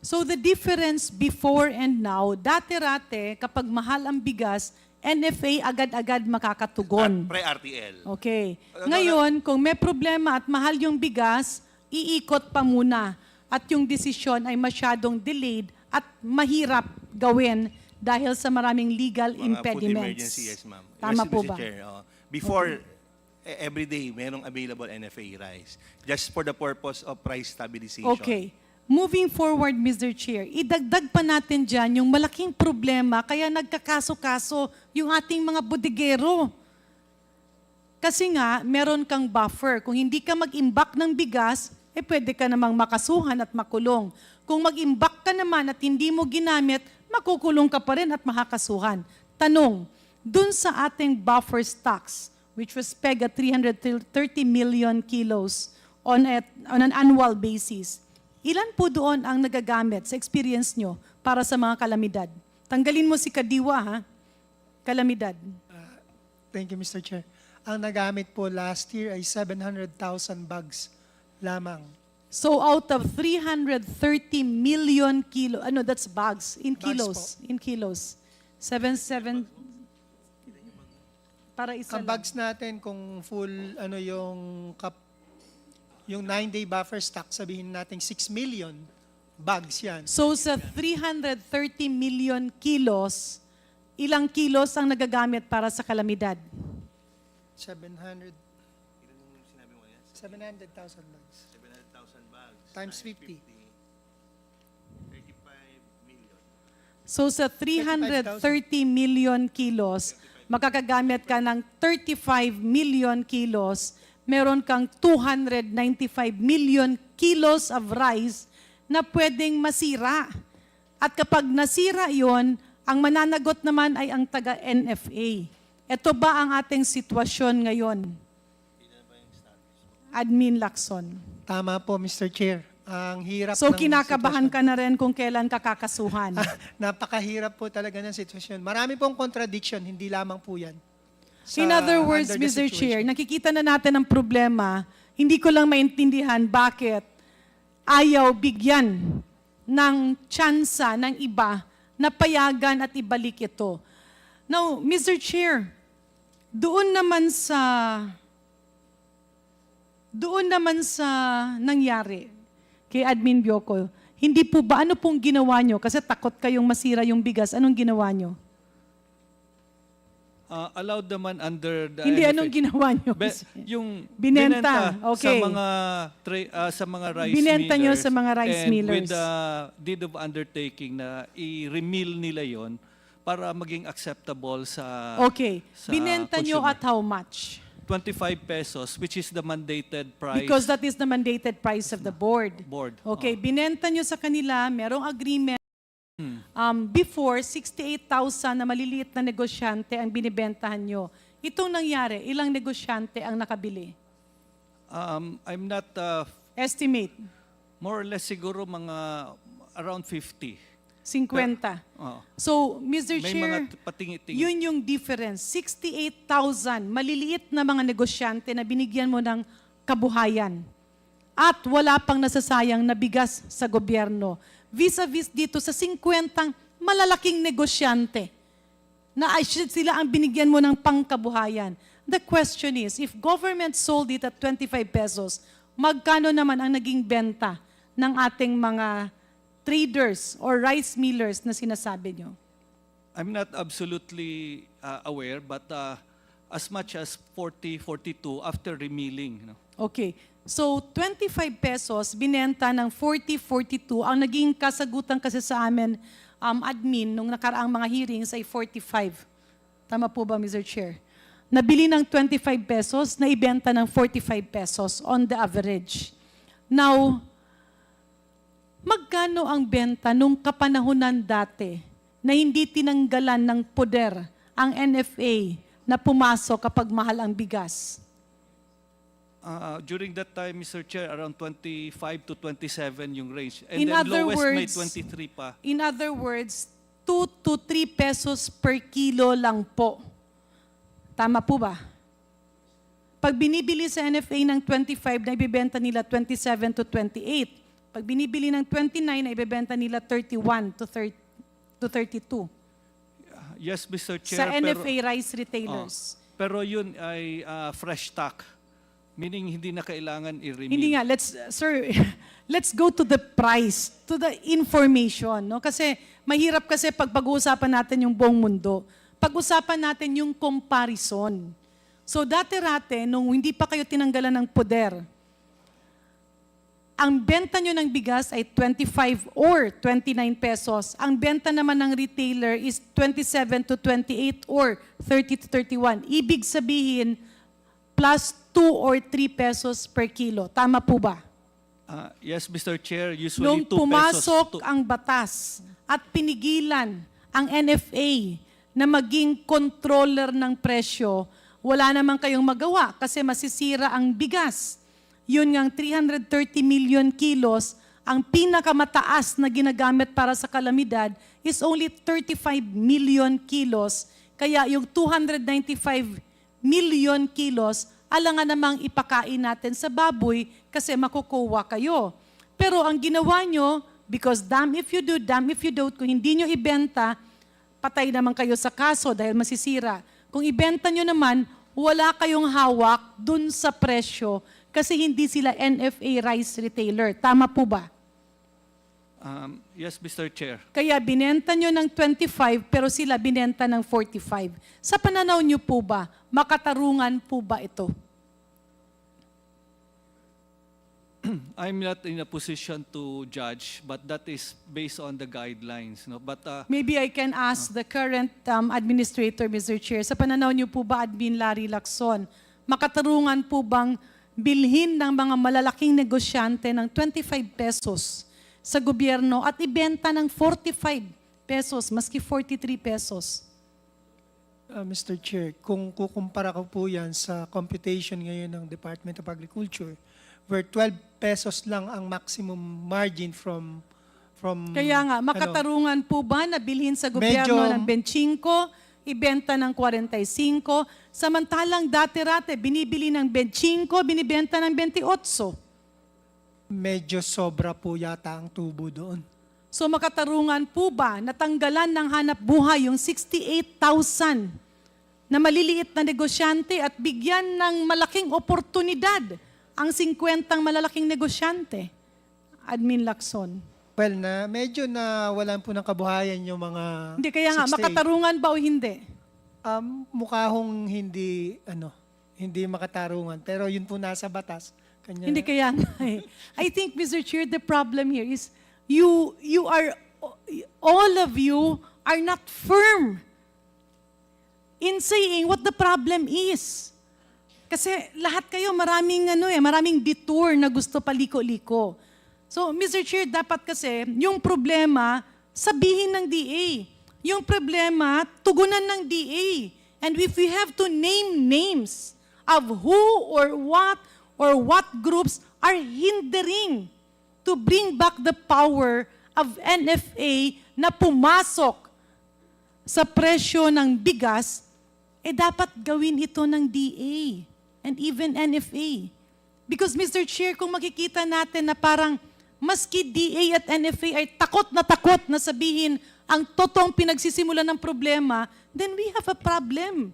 Speaker 9: So the difference before and now, dati-rate, kapag mahal ang bigas, NFA agad-agad makakatugon.
Speaker 13: Pre-RTL.
Speaker 9: Okay. Ngayon, kung may problema at mahal yung bigas, iikot pa muna. At yung desisyon ay masyadong delayed at mahirap gawin dahil sa maraming legal
Speaker 13: Food
Speaker 9: impediments.
Speaker 13: emergency, yes, ma'am.
Speaker 9: Tama
Speaker 13: Yes,
Speaker 9: po
Speaker 13: Mr.
Speaker 9: ba?
Speaker 13: Chair, before, every day, merong available NFA rice. Just for the purpose of price stabilization.
Speaker 9: Okay. Moving forward, Mr. Chair, idagdag pa natin dyan yung malaking problema kaya nagkakaso-kaso yung ating mga bodegero. Kasi nga, meron kang buffer. Kung hindi ka mag-imbak ng bigas, pwede ka namang makasuhan at makulong. Kung mag-imbak ka naman at hindi mo ginamit, makukulong ka pa rin at makakasuhan. Tanong, dun sa ating buffer stocks, which was pegged at 330 million kilos on an annual basis, ilan po doon ang nagagamit sa experience nyo para sa mga kalamidad? Tanggalin mo si Kadiwa, ha? Kalamidad.
Speaker 20: Thank you, Mr. Chair. Ang nagamit po last year ay 700,000 bags lamang.
Speaker 9: So out of 330 million kilo, that's bags, in kilos. In kilos. 7 para isa
Speaker 20: Ang
Speaker 9: lang.
Speaker 20: bags natin kung full yung 9-day buffer stock, sabihin natin 6 million bags yan.
Speaker 9: So sa 330 million kilos, ilang kilos ang nagagamit para sa kalamidad?
Speaker 20: 700,000 bags.
Speaker 13: 700,000 bags.
Speaker 20: Times 50.
Speaker 13: 35 million.
Speaker 9: So sa 330 million kilos, makakagamit ka ng 35 million kilos, meron kang 295 million kilos of rice na pwedeng masira. At kapag nasira yon, ang mananagot naman ay ang taga-NFA. Ito ba ang ating sitwasyon ngayon? Admin Lacson.
Speaker 20: Tama po, Mr. Chair. Ang hirap
Speaker 9: So
Speaker 20: ng
Speaker 9: kinakabahan
Speaker 20: sitwasyon.
Speaker 9: ka na rin kung kailan ka kakasuhan.
Speaker 20: Napakahirap po talaga ng sitwasyon. Marami pong contradiction, hindi lamang po yan. sa
Speaker 9: In other words,
Speaker 20: under the
Speaker 9: Mr. Chair,
Speaker 20: situation.
Speaker 9: nakikita na natin ang problema. Hindi ko lang maintindihan bakit ayaw bigyan ng tsansa ng iba na payagan at ibalik ito. Now, Mr. Chair, doon naman sa nangyari kay Admin Bioco, hindi po ba, ano pong ginawa nyo? Kasi takot kayong masira yung bigas. Anong ginawa nyo?
Speaker 3: Allowed naman under the
Speaker 9: Hindi,
Speaker 3: NFA.
Speaker 9: anong ginawa nyo?
Speaker 3: Yung
Speaker 9: Binenta, okay.
Speaker 3: sa mga rice
Speaker 9: Binenta nyo
Speaker 3: millers
Speaker 9: sa mga rice
Speaker 3: and
Speaker 9: millers.
Speaker 3: with the deed of undertaking na i-remill nila yon para maging acceptable sa
Speaker 9: Okay.
Speaker 3: sa
Speaker 9: Binenta nyo
Speaker 3: consumer.
Speaker 9: at how much?
Speaker 3: 25 pesos, which is the mandated price.
Speaker 9: Because that is the mandated price of the board.
Speaker 3: Board.
Speaker 9: Okay, binenta nyo sa kanila, merong agreement. Before, 68,000 na maliliit na negosyante ang binibentahan nyo. Itong nangyari, ilang negosyante ang nakabili?
Speaker 3: I'm not,
Speaker 9: Estimate,
Speaker 3: more or less siguro mga around 50.
Speaker 9: 50.
Speaker 3: Oh.
Speaker 9: So, Mr.
Speaker 3: May
Speaker 9: Chair,
Speaker 3: mga patingi-tingi.
Speaker 9: yun yung difference. 68,000 maliliit na mga negosyante na binigyan mo ng kabuhayan. At wala pang nasasayang na bigas sa gobyerno. Vis-a-vis dito sa 50 malalaking negosyante na sila ang binigyan mo ng pangkabuhayan. The question is, if government sold it at 25 pesos, magkano naman ang naging benta ng ating mga traders or rice millers na sinasabi nyo?
Speaker 3: I'm not absolutely aware, but as much as 40, 42 after remilling. No?
Speaker 9: Okay. So, 25 pesos, binenta ng 40, 42. Ang naging kasagutan kasi sa amin, admin, nung nakaraang mga hearings ay 45. Tama po ba, Mr. Chair? Nabili ng 25 pesos, naibenta ng 45 pesos on the average. Now, magkano ang benta nung kapanahunan dati na hindi tinanggalan ng poder ang NFA na pumasok kapag mahal ang bigas?
Speaker 3: During that time, Mr. Chair, around 25 to 27 yung range. And
Speaker 9: In
Speaker 3: then
Speaker 9: other
Speaker 3: lowest may
Speaker 9: words,
Speaker 3: 23 pa.
Speaker 9: In other words, 2 to 3 pesos per kilo lang po. Tama po ba? Pag binibili sa NFA ng 25, na ibibenta nila 27 to 28. Pag binibili ng 29, na ibibenta nila 31 to 32.
Speaker 3: Yes, Mr. Chair.
Speaker 9: Sa NFA rice retailers.
Speaker 3: Pero yun ay fresh stock. Meaning hindi na kailangan i-remit.
Speaker 9: Hindi nga, let's go to the price, to the information. No? Kasi mahirap kasi pag pag-uusapan natin yung buong mundo. Pag-usapan natin yung comparison. So dati-rate, nung hindi pa kayo tinanggalan ng poder, ang benta nyo ng bigas ay 25 or 29 pesos. Ang benta naman ng retailer is 27 to 28 or 30 to 31. Ibig sabihin, plus 2 or 3 pesos per kilo. Tama po ba?
Speaker 3: Yes, Mr. Chair. Usually
Speaker 9: Nung
Speaker 3: 2 pesos.
Speaker 9: pumasok ang batas at pinigilan ang NFA na maging controller ng presyo, wala naman kayong magawa kasi masisira ang bigas. Yun ngang 330 million kilos, ang pinakamataas na ginagamit para sa kalamidad is only 35 million kilos. Kaya yung 295 million kilos, alangan namang ipakain natin sa baboy kasi makukuha kayo. Pero ang ginawa nyo, because damn if you do, damn if you don't, kung hindi nyo ibenta, patay naman kayo sa kaso dahil masisira. Kung ibenta nyo naman, wala kayong hawak dun sa presyo kasi hindi sila NFA rice retailer. Tama po ba?
Speaker 3: Yes, Mr. Chair.
Speaker 9: Kaya binenta nyo ng 25 pero sila binenta ng 45. Sa pananaw nyo po ba, makatarungan po ba ito?
Speaker 3: I'm not in a position to judge, but that is based on the guidelines. No? But
Speaker 9: Maybe I can ask the current administrator, Mr. Chair. Sa pananaw niyo po ba, Admin Larry Lacson, makatarungan po bang bilhin ng mga malalaking negosyante ng 25 pesos sa gobyerno at ibenta ng 45 pesos, maski 43 pesos?
Speaker 20: Mr. Chair, kung kukumpara ko po yan sa computation ngayon ng Department of Agriculture, where 12 pesos lang ang maximum margin from
Speaker 9: Kaya nga, makatarungan po ba na bilhin sa gobyerno ng 25, ibenta ng 45, samantalang dati-rate, binibili ng 25, binibenta ng 28.
Speaker 20: Medyo sobra po yata ang tubo doon.
Speaker 9: So makatarungan po ba natanggalan ng hanap buhay yung 68,000 na maliliit na negosyante at bigyan ng malaking oportunidad ang 50 malalaking negosyante? Admin Lacson.
Speaker 20: Well, medyo nawalan po ng kabuhayan yung mga
Speaker 9: Hindi, kaya nga,
Speaker 20: 68.
Speaker 9: makatarungan ba o hindi?
Speaker 20: Mukha hong hindi makatarungan. Pero yun po nasa batas.
Speaker 9: Hindi kaya nga eh. I think, Mr. Chair, the problem here is you are, all of you are not firm in saying what the problem is. Kasi lahat kayo maraming detour na gusto paliko-liko. So, Mr. Chair, dapat kasi yung problema sabihin ng DA. Yung problema tugunan ng DA. And if we have to name names of who or what groups are hindering to bring back the power of NFA na pumasok sa presyo ng bigas, dapat gawin ito ng DA and even NFA. Because Mr. Chair, kung makikita natin na parang maski DA at NFA ay takot na sabihin ang totoong pinagsisimulan ng problema, then we have a problem.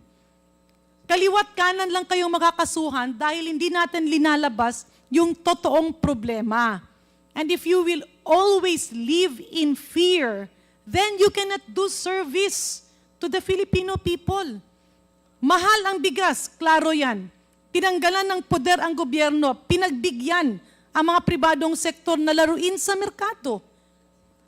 Speaker 9: Kaliwat kanan lang kayong makakasuhan dahil hindi natin linalabas yung totoong problema. And if you will always live in fear, then you cannot do service to the Filipino people. Mahal ang bigas, klaro yan. Tinanggalan ng poder ang gobyerno, pinagbigyan ang mga pribadong sektor na laruin sa merkado.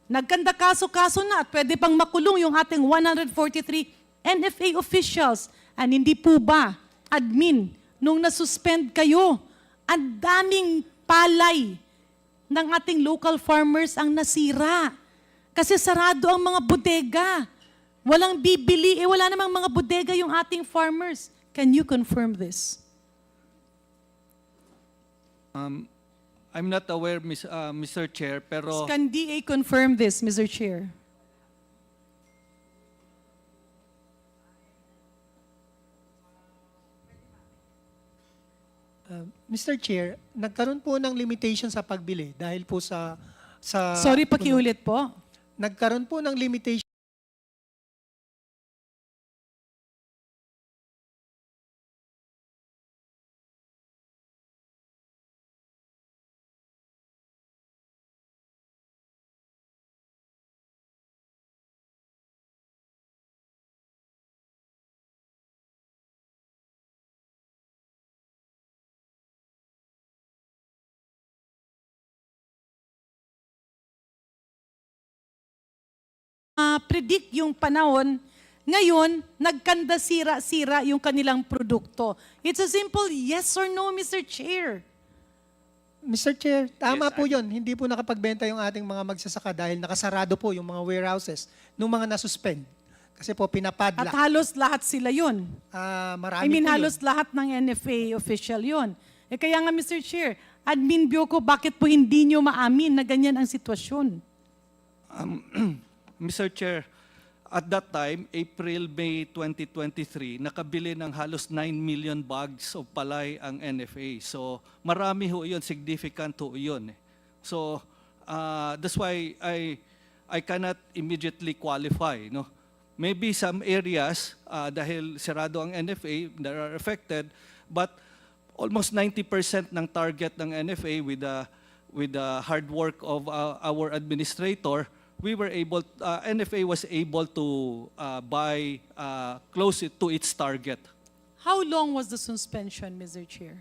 Speaker 9: Nagkanda kaso-kaso na at pwede pang makulong yung ating 143 NFA officials. And hindi po ba, admin, nung nasuspend kayo, ang daming palay ng ating local farmers ang nasira. Kasi sarado ang mga bodega. Walang bibili, wala namang mga bodega yung ating farmers. Can you confirm this?
Speaker 3: I'm not aware, Mr. Chair, pero...
Speaker 9: Can DA confirm this, Mr. Chair?
Speaker 20: Mr. Chair, nagkaroon po ng limitation sa pagbili dahil po sa
Speaker 9: Sorry, pakiulit po.
Speaker 20: Nagkaroon po ng limitation
Speaker 9: predict yung panahon, ngayon, nagkanda sira-sira yung kanilang produkto. It's a simple yes or no, Mr. Chair.
Speaker 20: Mr. Chair, tama po yun. Hindi po nakapagbenta yung ating mga magsasaka dahil nakasarado po yung mga warehouses nung mga nasuspend. Kasi po pinapadla.
Speaker 9: At halos lahat sila yun.
Speaker 20: Marami po
Speaker 9: halos lahat ng NFA official yun. Kaya nga, Mr. Chair, Admin Bioco, bakit po hindi nyo maamin na ganyan ang sitwasyon?
Speaker 3: Mr. Chair, at that time, April-May 2023, nakabili ng halos 9 million bags of palay ang NFA. So, marami ho yun, significant ho yun. So, that's why I cannot immediately qualify. No? Maybe some areas, dahil sarado ang NFA, that are affected, but almost 90% ng target ng NFA with the hard work of our administrator, NFA was able to buy close to its target.
Speaker 9: How long was the suspension, Mr. Chair?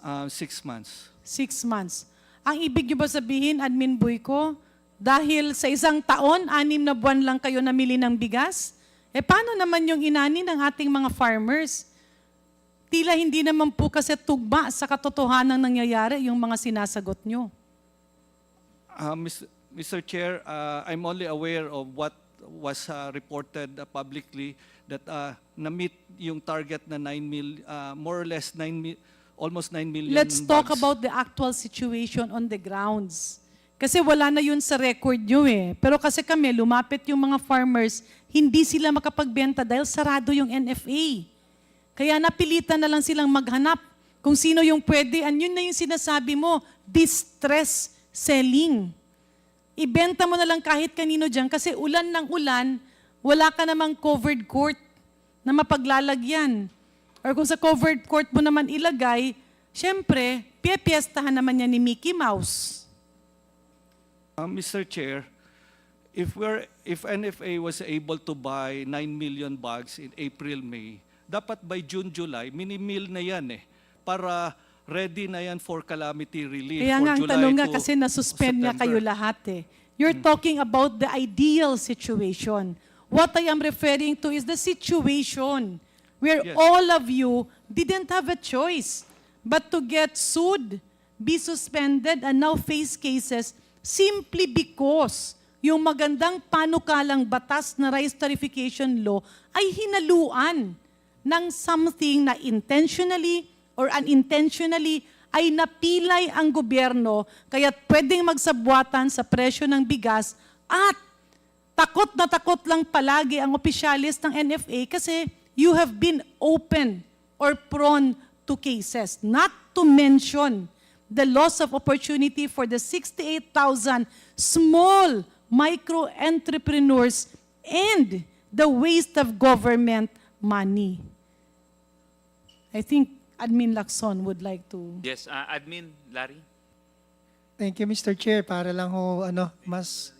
Speaker 3: 6 months.
Speaker 9: 6 months. Ang ibig niyo ba sabihin, Admin Boyko, dahil sa isang taon, 6 na buwan lang kayo namili ng bigas? Paano naman yung inani ng ating mga farmers? Tila hindi naman po kasi tugma sa katotohanan ng nangyayari yung mga sinasagot nyo.
Speaker 3: Mr. Chair, I'm only aware of what was reported publicly that na-meet yung target na 9 million, more or less almost 9 million
Speaker 9: Let's talk
Speaker 3: bags.
Speaker 9: about the actual situation on the grounds. Kasi wala na yun sa record nyo eh. Pero kasi kami, lumapit yung mga farmers hindi sila makapagbenta dahil sarado yung NFA. Kaya napilitan na lang silang maghanap kung sino yung pwede. And yun na yung sinasabi mo, distress selling. Ibenta mo na lang kahit kanino dyan kasi ulan ng ulan, wala ka namang covered court na mapaglalagyan. Or kung sa covered court mo naman ilagay, syempre, pipiestahan naman yan ni Mickey Mouse.
Speaker 17: Mr. Chair, if NFA was able to buy 9 million bags in April, May, dapat by June, July, mini-mill na yan para ready na yan for calamity relief
Speaker 9: Kaya
Speaker 17: for
Speaker 9: nga ang
Speaker 17: July
Speaker 9: tanong nga
Speaker 17: to
Speaker 9: kasi nasuspend nga
Speaker 17: September.
Speaker 9: kayo lahat eh. You're talking about the ideal situation. What I am referring to is the situation where
Speaker 17: Yes.
Speaker 9: all of you didn't have a choice but to get sued, be suspended, and now face cases simply because yung magandang panukalang batas na rice tarification law ay hinaluan ng something na intentionally or unintentionally ay napilay ang gobyerno kaya pwedeng magsabwatan sa presyo ng bigas at takot na takot lang palagi ang opisyalis ng NFA kasi you have been open or prone to cases. Not to mention the loss of opportunity for the 68,000 small micro-entrepreneurs and the waste of government money. I think Admin Lacson would like to...
Speaker 4: Yes, Admin, Larry.
Speaker 20: Thank you, Mr. Chair. Para lang ho, mas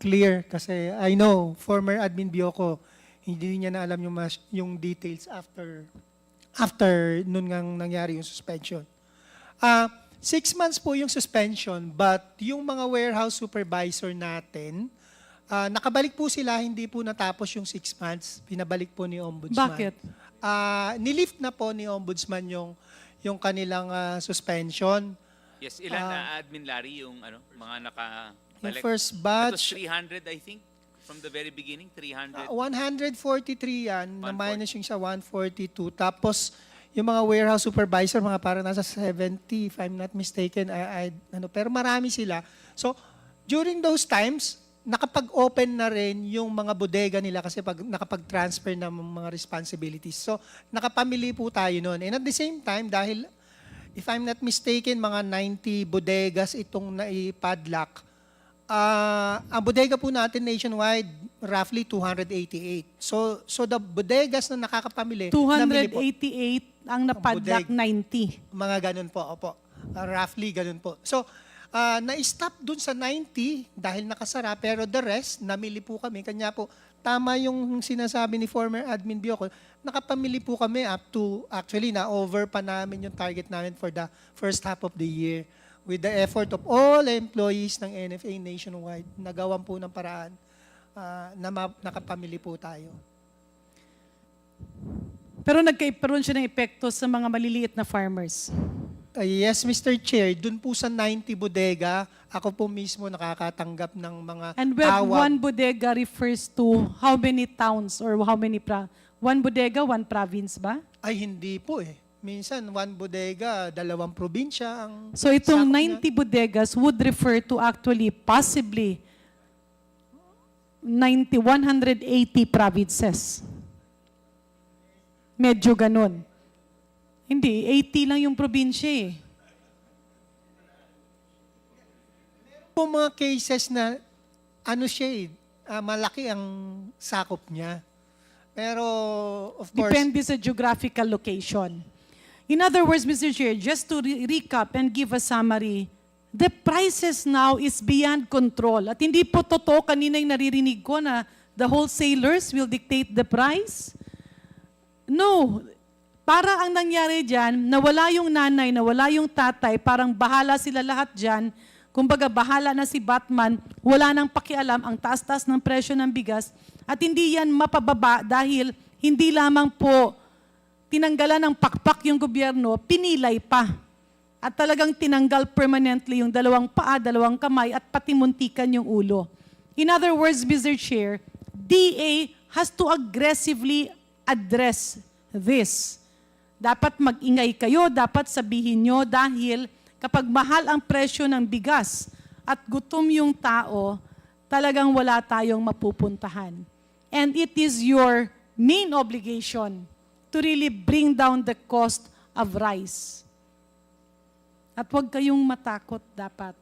Speaker 20: clear kasi I know former Admin Bioco, hindi niya na alam yung details after nun ngang nangyari yung suspension. 6 months po yung suspension, but yung mga warehouse supervisor natin, nakabalik po sila, hindi po natapos yung 6 months, pinabalik po ni Ombudsman.
Speaker 9: Bakit?
Speaker 20: Nilift na po ni Ombudsman yung kanilang suspension.
Speaker 4: Yes, ilan na Admin Larry yung mga nakabalik?
Speaker 20: Yung first
Speaker 4: It
Speaker 20: batch,
Speaker 4: was 300, I think, from the very beginning, 300.
Speaker 20: 143 yan, na-minus yung sa 142. Tapos, yung mga warehouse supervisor, mga parang nasa 70, if I'm not mistaken. Pero marami sila. So, during those times, nakapag-open na rin yung mga bodega nila kasi nakapag-transfer na mga responsibilities. So, nakapamili po tayo noon. And at the same time, dahil, if I'm not mistaken, mga 90 bodegas itong naipadlock, ang bodega po natin nationwide, roughly 288. So the bodegas na nakakapamili, namili po.
Speaker 9: 288 ang napadlock, 90.
Speaker 20: Mga ganun po, opo. Roughly ganun po. So, na-stop dun sa 90 dahil nakasara, pero the rest, namili po kami. Kanya po, tama yung sinasabi ni former Admin Bioco, nakapamili po kami up to, actually, na-over pa namin yung target namin for the first half of the year. With the effort of all employees ng NFA nationwide, nagawan po ng paraan na nakapamili po tayo.
Speaker 9: Pero nagkaroon siya ng epekto sa mga maliliit na farmers.
Speaker 20: Yes, Mr. Chair, dun po sa 90 bodega, ako po mismo nakakatanggap ng mga
Speaker 9: And when one bodega refers to how many towns or how many one bodega, one province ba?
Speaker 20: Ay, hindi po eh. Minsan, one bodega, 2 probinsya ang...
Speaker 9: So itong
Speaker 20: sakop
Speaker 9: 90
Speaker 20: niya.
Speaker 9: bodegas would refer to actually possibly 180 provinces. Medyo ganun. Hindi, 80 lang yung probinsya eh.
Speaker 20: Po mga cases na malaki ang sakop niya. Pero, of course...
Speaker 9: Depende sa geographical location. In other words, Mr. Chair, just to recap and give a summary, the prices now is beyond control. At hindi po totoo, kanina yung naririnig ko na the wholesalers will dictate the price. No. Para ang nangyari dyan, nawala yung nanay, nawala yung tatay, parang bahala sila lahat dyan. Kumbaga, bahala na si Batman, wala nang pakialam ang taas-taas ng presyo ng bigas. At hindi yan mapababa dahil hindi lamang po tinanggalan ng pakpak yung gobyerno, pinilay pa. At talagang tinanggal permanently yung 2 paa, 2 kamay, at pati muntikan yung ulo. In other words, Mr. Chair, DA has to aggressively address this. Dapat mag-ingay kayo, dapat sabihin nyo dahil kapag mahal ang presyo ng bigas at gutom yung tao, talagang wala tayong mapupuntahan. And it is your main obligation to really bring down the cost of rice. At huwag kayong matakot dapat.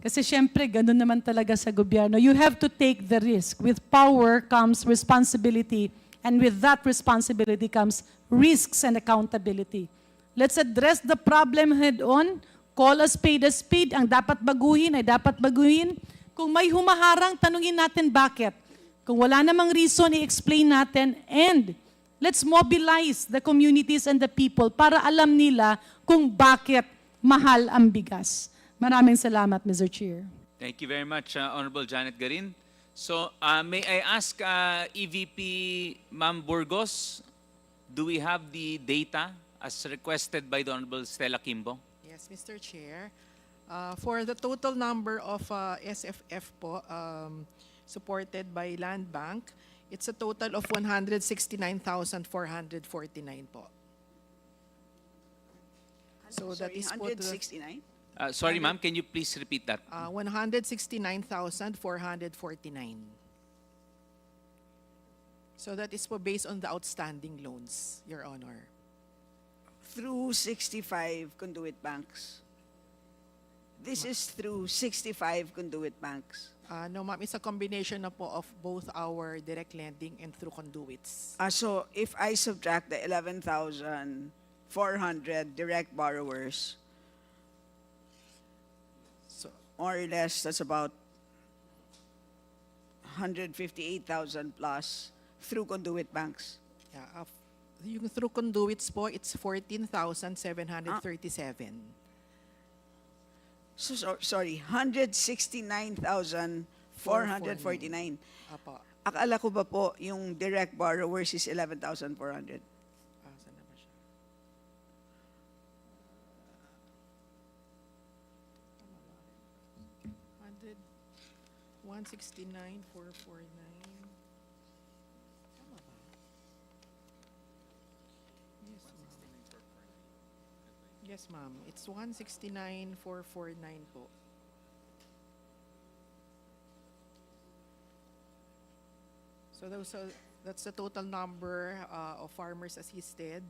Speaker 9: Kasi syempre, ganun naman talaga sa gobyerno. You have to take the risk. With power comes responsibility. And with that responsibility comes risks and accountability. Let's address the problem head-on. Call a spade a spade. Ang dapat baguhin ay dapat baguhin. Kung may humaharang, tanungin natin bakit. Kung wala namang reason, i-explain natin. And let's mobilize the communities and the people para alam nila kung bakit mahal ang bigas. Maraming salamat, Mr. Chair.
Speaker 4: Thank you very much, Honorable Janet Garin. So, may I ask EVP Ma'am Burgos, do we have the data as requested by the Honorable Stella Kimbo?
Speaker 18: Yes, Mr. Chair. For the total number of SFF po, supported by Land Bank, it's a total of 169,449 po. So that is po
Speaker 16: 169?
Speaker 4: Sorry, ma'am, can you please repeat that?
Speaker 18: 169,449. So that is po based on the outstanding loans, Your Honor.
Speaker 16: Through 65 conduit banks. This is through 65 conduit banks.
Speaker 18: No, ma'am, it's a combination na po of both our direct lending and through conduits.
Speaker 16: So if I subtract the 11,400 direct borrowers,
Speaker 18: So,
Speaker 16: more or less, that's about 158,000 plus through conduit banks.
Speaker 18: yeah, yung through conduits po, it's 14,737.
Speaker 16: Sorry, 169,449.
Speaker 18: Apo.
Speaker 16: Akala ko ba po yung direct borrowers is 11,400?
Speaker 18: Saan na ba siya? 169,449. Tama ba? Yes, ma'am. It's 169,449 po. So that's the total number of farmers assisted.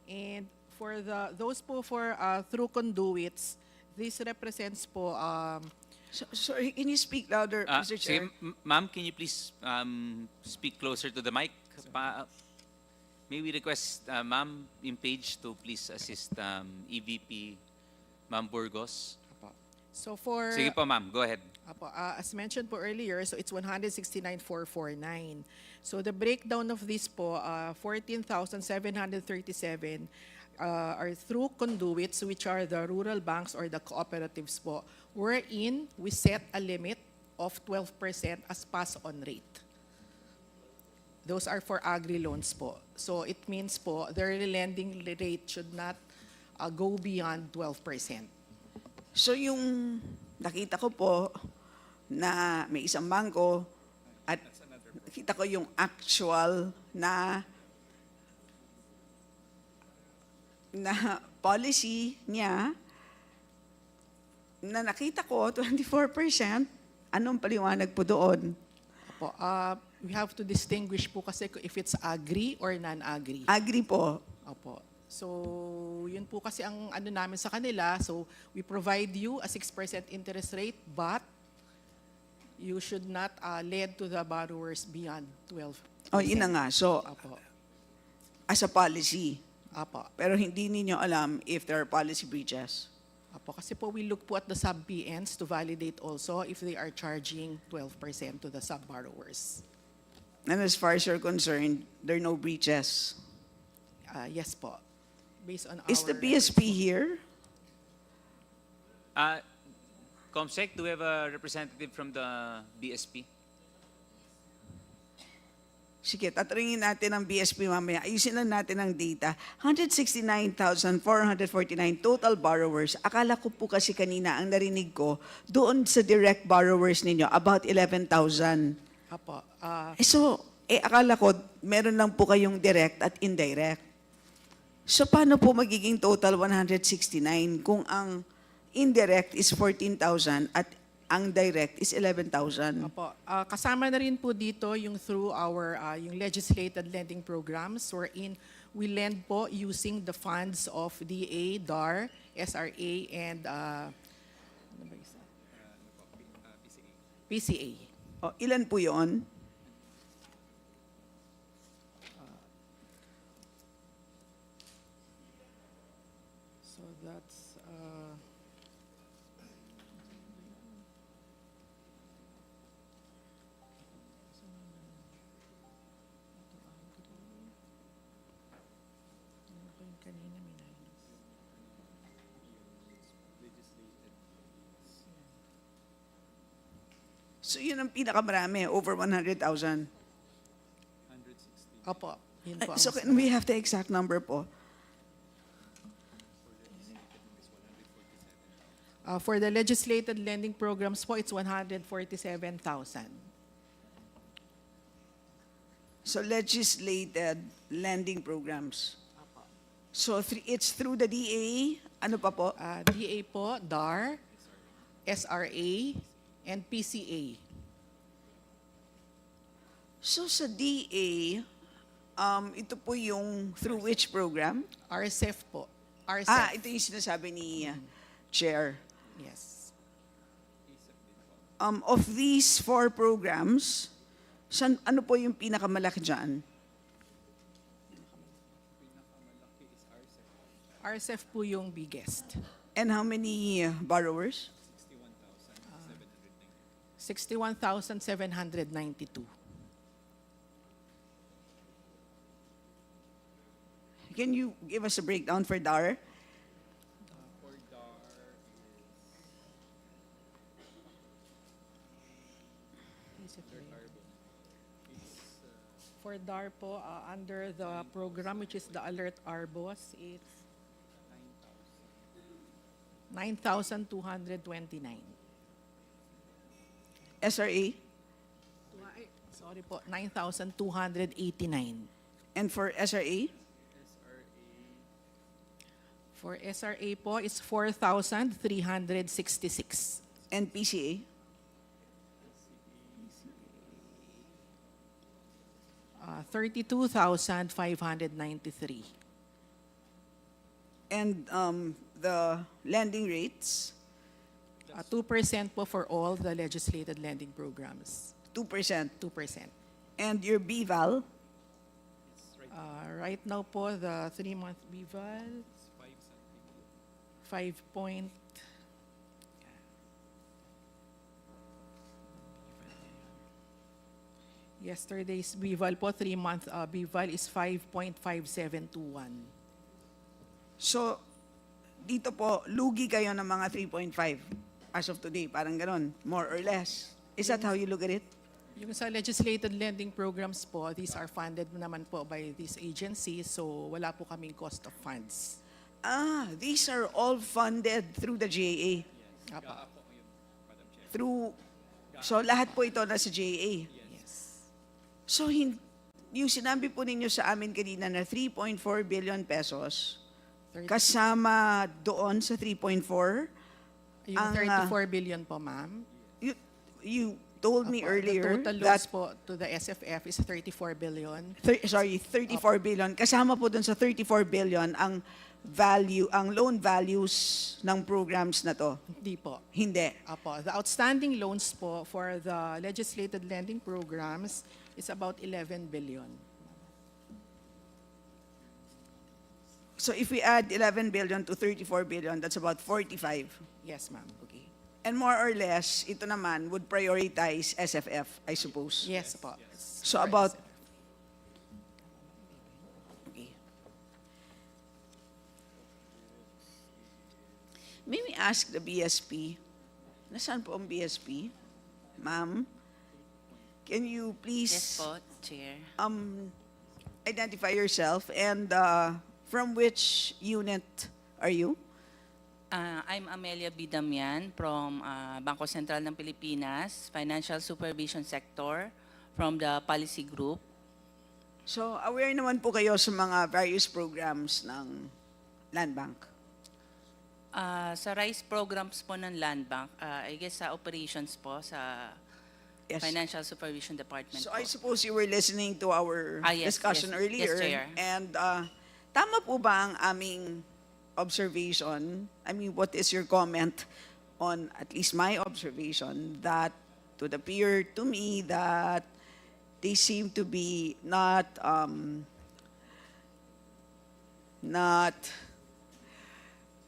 Speaker 18: And for those po for through conduits, this represents po
Speaker 16: Sorry, can you speak louder, Mr. Chair?
Speaker 4: Sige, ma'am, can you please speak closer to the mic? May we request ma'am in page to please assist EVP Ma'am Burgos?
Speaker 18: so for
Speaker 4: Sige po, ma'am, go ahead.
Speaker 18: Apo, as mentioned po earlier, so it's 169,449. So the breakdown of this po, 14,737 are through conduits, which are the rural banks or the cooperatives po, wherein we set a limit of 12% as pass-on rate. Those are for agri-loans po. So it means po, their lending rate should not go beyond 12%.
Speaker 16: So yung nakita ko po na may isang bangko at nakita ko yung actual na policy niya na nakita ko 24%. Anong paliwanag po doon?
Speaker 18: Apo, we have to distinguish po kasi if it's agri or non-agri.
Speaker 16: Agri po.
Speaker 18: Opo. So, yun po kasi ang ano namin sa kanila. So, we provide you a 6% interest rate, but you should not lend to the borrowers beyond 12%.
Speaker 16: Oh, yun na nga. So,
Speaker 18: Apo.
Speaker 16: as a policy.
Speaker 18: Apo.
Speaker 16: Pero hindi ninyo alam if there are policy breaches.
Speaker 18: Apo. Kasi po we look po at the sub-PNs to validate also if they are charging 12% to the sub-borrowers.
Speaker 16: And as far as you're concerned, there are no breaches.
Speaker 18: Yes po. Based on
Speaker 16: Is the
Speaker 18: our
Speaker 16: BSP here?
Speaker 4: Comsec, do we have a representative from the BSP?
Speaker 16: Sige, tatanungin natin ang BSP mamaya. Ayusin lang natin ang data. 169,449 total borrowers. Akala ko po kasi kanina ang narinig ko, doon sa direct borrowers ninyo, about 11,000.
Speaker 18: Apo.
Speaker 16: Akala ko, meron lang po kayong direct at indirect. So, paano po magiging total 169 kung ang indirect is 14,000 at ang direct is 11,000.
Speaker 18: Opo. Kasama na rin po dito yung through our yung legislated lending programs wherein we lend po using the funds of DA, DAR, SRA, and ano ba isa? PCA.
Speaker 16: O, ilan po yon?
Speaker 18: So that's
Speaker 16: So yun ang pinakamarami, over 100,000.
Speaker 18: Opo. Yun po ang
Speaker 16: So
Speaker 18: mas
Speaker 16: can we have the exact number po?
Speaker 18: For the legislated lending programs po, it's 147,000.
Speaker 16: So legislated lending programs. So it's through the DA, ano pa po?
Speaker 18: DA po, DAR, SRA, and PCA.
Speaker 16: So sa DA, ito po yung through which program?
Speaker 18: RCEF po. RCEF.
Speaker 16: Ito yung sinasabi ni Chair.
Speaker 18: Yes.
Speaker 16: Of these 4 programs, ano po yung pinakamalaki dyan?
Speaker 18: RCEF po yung biggest.
Speaker 16: And how many borrowers?
Speaker 18: 61,792.
Speaker 16: Can you give us a breakdown for DAR?
Speaker 18: For DAR po, under the program which is the Alert Arbos, it's 9,229.
Speaker 16: SRA?
Speaker 18: Sorry po, 9,289.
Speaker 16: And for SRA?
Speaker 18: For SRA po, it's 4,366.
Speaker 16: And PCA?
Speaker 18: Uh, 32,593.
Speaker 16: And the lending rates?
Speaker 18: 2% po for all the legislated lending programs.
Speaker 16: 2%.
Speaker 18: 2%.
Speaker 16: And your BVAL?
Speaker 18: Right now po, the 3-month BVAL, 5 point, yesterday's BVAL po, 3-month BVAL is 5.5721.
Speaker 16: So, dito po, lugi kayo ng mga 3.5 as of today, parang ganon, more or less. Is that how you look at it?
Speaker 18: Yung sa legislated lending programs po, these are funded naman po by these agencies, so wala po kaming cost of funds.
Speaker 16: These are all funded through the GAA.
Speaker 18: Apa.
Speaker 16: So lahat po ito nasa GAA.
Speaker 18: Yes.
Speaker 16: So yung sinabi po ninyo sa amin kanina na 3.4 billion pesos, kasama doon sa 3.4,
Speaker 18: Yung 34 billion po, ma'am.
Speaker 16: you told me earlier
Speaker 18: The total
Speaker 16: that
Speaker 18: loans po to the SFF is 34 billion.
Speaker 16: 34 billion. Kasama po dun sa 34 billion ang value, ang loan values ng programs na to.
Speaker 18: Hindi po.
Speaker 16: Hindi.
Speaker 18: Apo. The outstanding loans po for the legislated lending programs is about 11 billion.
Speaker 16: So if we add 11 billion to 34 billion, that's about 45.
Speaker 18: Yes, ma'am.
Speaker 16: Okay. And more or less, ito naman would prioritize SFF, I suppose.
Speaker 18: Yes po.
Speaker 16: So about... Okay. May we ask the BSP? Nasaan po ang BSP? Ma'am, can you please...
Speaker 12: Yes po, Chair.
Speaker 16: Identify yourself and from which unit are you?
Speaker 21: I'm Amelia Bidamian from Bangko Sentral ng Pilipinas, Financial Supervision Sector, from the Policy Group.
Speaker 16: So, aware naman po kayo sa mga various programs ng Land Bank?
Speaker 21: Sa rice programs po ng Land Bank, I guess sa operations po, sa
Speaker 16: Yes.
Speaker 21: Financial Supervision Department
Speaker 16: So
Speaker 21: po.
Speaker 16: I suppose you were listening to our
Speaker 21: Yes,
Speaker 16: discussion
Speaker 21: yes,
Speaker 16: earlier.
Speaker 21: yes, Chair.
Speaker 16: And tama po ba ang aming observation? I mean, what is your comment on at least my observation that it would appear to me that they seem to be not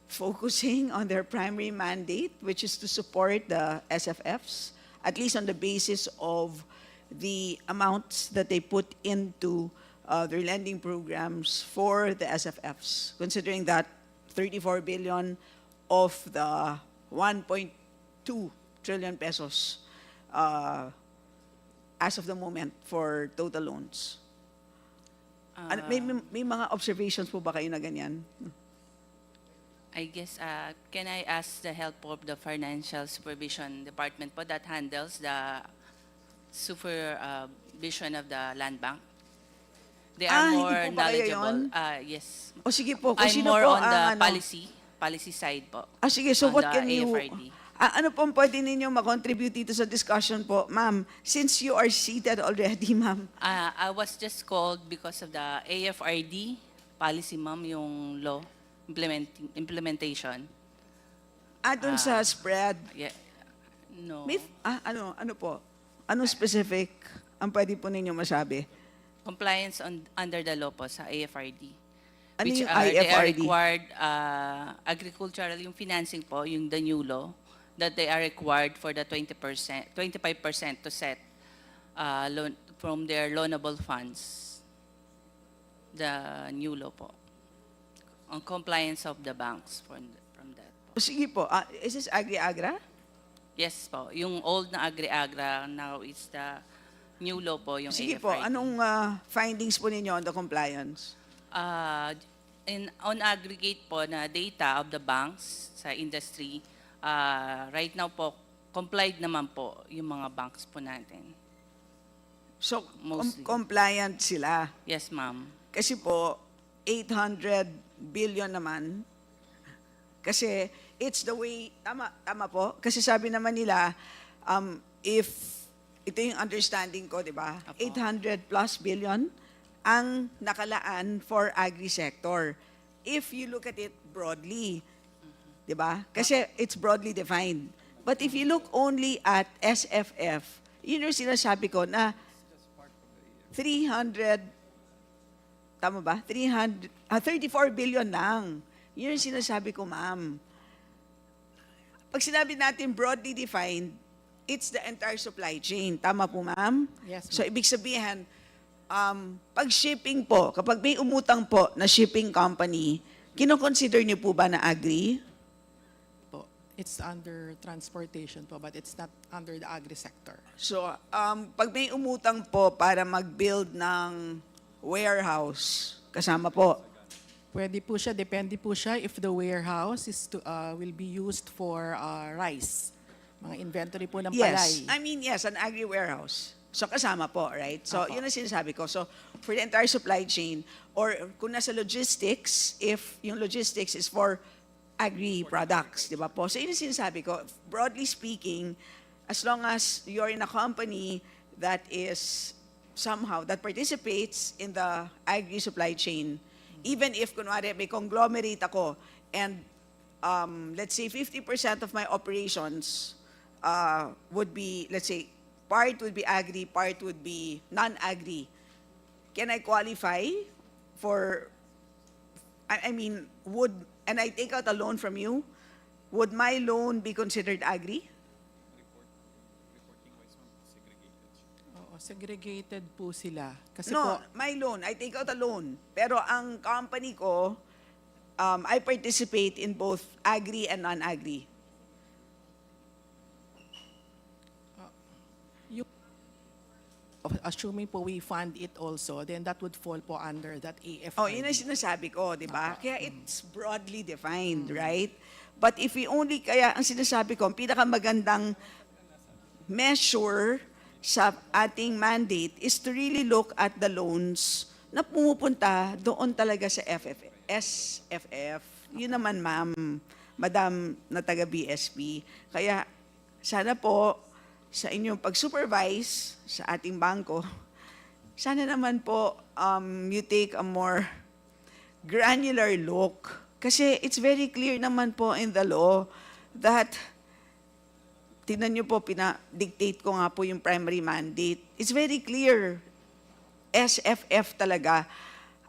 Speaker 16: focusing on their primary mandate, which is to support the SFFs, at least on the basis of the amounts that they put into their lending programs for the SFFs, considering that 34 billion of the 1.2 trillion pesos as of the moment for total loans. May mga observations po ba kayo na ganyan?
Speaker 21: I guess, can I ask the help of the Financial Supervision Department po that handles the supervision of the Land Bank? They are
Speaker 16: Hindi
Speaker 21: more
Speaker 16: po ba kayo
Speaker 21: knowledgeable.
Speaker 16: yun?
Speaker 21: Yes.
Speaker 16: O sige po, kung
Speaker 21: I'm
Speaker 16: sino
Speaker 21: more
Speaker 16: po
Speaker 21: on
Speaker 16: ang
Speaker 21: the
Speaker 16: ano?
Speaker 21: policy side po.
Speaker 16: Sige, so
Speaker 21: on
Speaker 16: what
Speaker 21: the
Speaker 16: can you...
Speaker 21: AFRD.
Speaker 16: Ano pong pwede ninyo makontribute dito sa discussion po, ma'am? Since you are seated already, ma'am.
Speaker 21: I was just called because of the AFRD policy, ma'am, yung law implementation.
Speaker 16: Dun sa spread.
Speaker 21: Yeah. No.
Speaker 16: Ano po? Ano specific ang pwede po ninyo masabi?
Speaker 21: Compliance under the law po sa AFRD.
Speaker 16: Ano
Speaker 21: Which
Speaker 16: yung
Speaker 21: they are
Speaker 16: IFRD?
Speaker 21: required, agricultural, yung financing po, yung the new law, that they are required for the 25% to set loan from their loanable funds. The new law po. On compliance of the banks from that.
Speaker 16: Sige po. Is this Agri-Agra?
Speaker 21: Yes po. Yung old na Agri-Agra, now it's the new law po, yung
Speaker 16: Sige
Speaker 21: AFRD.
Speaker 16: po. Anong findings po ninyo on the compliance?
Speaker 21: On aggregate po na data of the banks sa industry, right now po, complied naman po yung mga banks po natin.
Speaker 16: So,
Speaker 21: Mostly.
Speaker 16: compliant sila.
Speaker 21: Yes, ma'am.
Speaker 16: Kasi po, 800 billion naman. Kasi it's the way, tama po. Kasi sabi naman nila, if, ito yung understanding ko, di ba? 800 plus billion ang nakalaan for agri-sector. If you look at it broadly, di ba? Kasi it's broadly defined. But if you look only at SFF, yun yung sinasabi ko na 300, tama ba? 34 billion lang. Yun yung sinasabi ko, ma'am. Pag sinabi natin broadly defined, it's the entire supply chain. Tama po, ma'am?
Speaker 18: Yes, ma'am.
Speaker 16: So, ibig sabihin, pag shipping po, kapag may umutang po na shipping company, kinoconsider niyo po ba na agri?
Speaker 18: Po. It's under transportation po, but it's not under the agri-sector.
Speaker 16: So, pag may umutang po para mag-build ng warehouse, kasama po.
Speaker 18: Pwede po siya, depende po siya if the warehouse will be used for rice. Mga inventory po ng palay.
Speaker 16: Yes. I mean, yes, an agri-warehouse. So, kasama po, right? So,
Speaker 18: Apo.
Speaker 16: yun ang sinasabi ko. So, for the entire supply chain, or kung nasa logistics, if yung logistics is for agri-products, di ba po? So, yun ang sinasabi ko. Broadly speaking, as long as you're in a company that is somehow, that participates in the agri-supply chain, even if, kunwari, may conglomerate ako, and let's say 50% of my operations would be, let's say, part would be agri, part would be non-agri. Can I qualify for, I mean, and I take out a loan from you, would my loan be considered agri?
Speaker 18: Oo, segregated po sila. Kasi
Speaker 16: No,
Speaker 18: po,
Speaker 16: my loan, I take out a loan. Pero ang company ko, I participate in both agri and non-agri.
Speaker 18: assuming po we fund it also, then that would fall po under that AFRD.
Speaker 16: Oh, yun ang sinasabi ko, di ba? Kaya it's broadly defined, right? But if we only, kaya ang sinasabi ko, ang pinakamagandang measure sa ating mandate is to really look at the loans na pumupunta doon talaga sa SFF. Yun naman, ma'am. Madam na taga BSP. Kaya sana po sa inyong pag-supervise sa ating bangko, sana naman po you take a more granular look. Kasi it's very clear naman po in the law that, tingnan niyo po, dictate ko nga po yung primary mandate. It's very clear, SFF talaga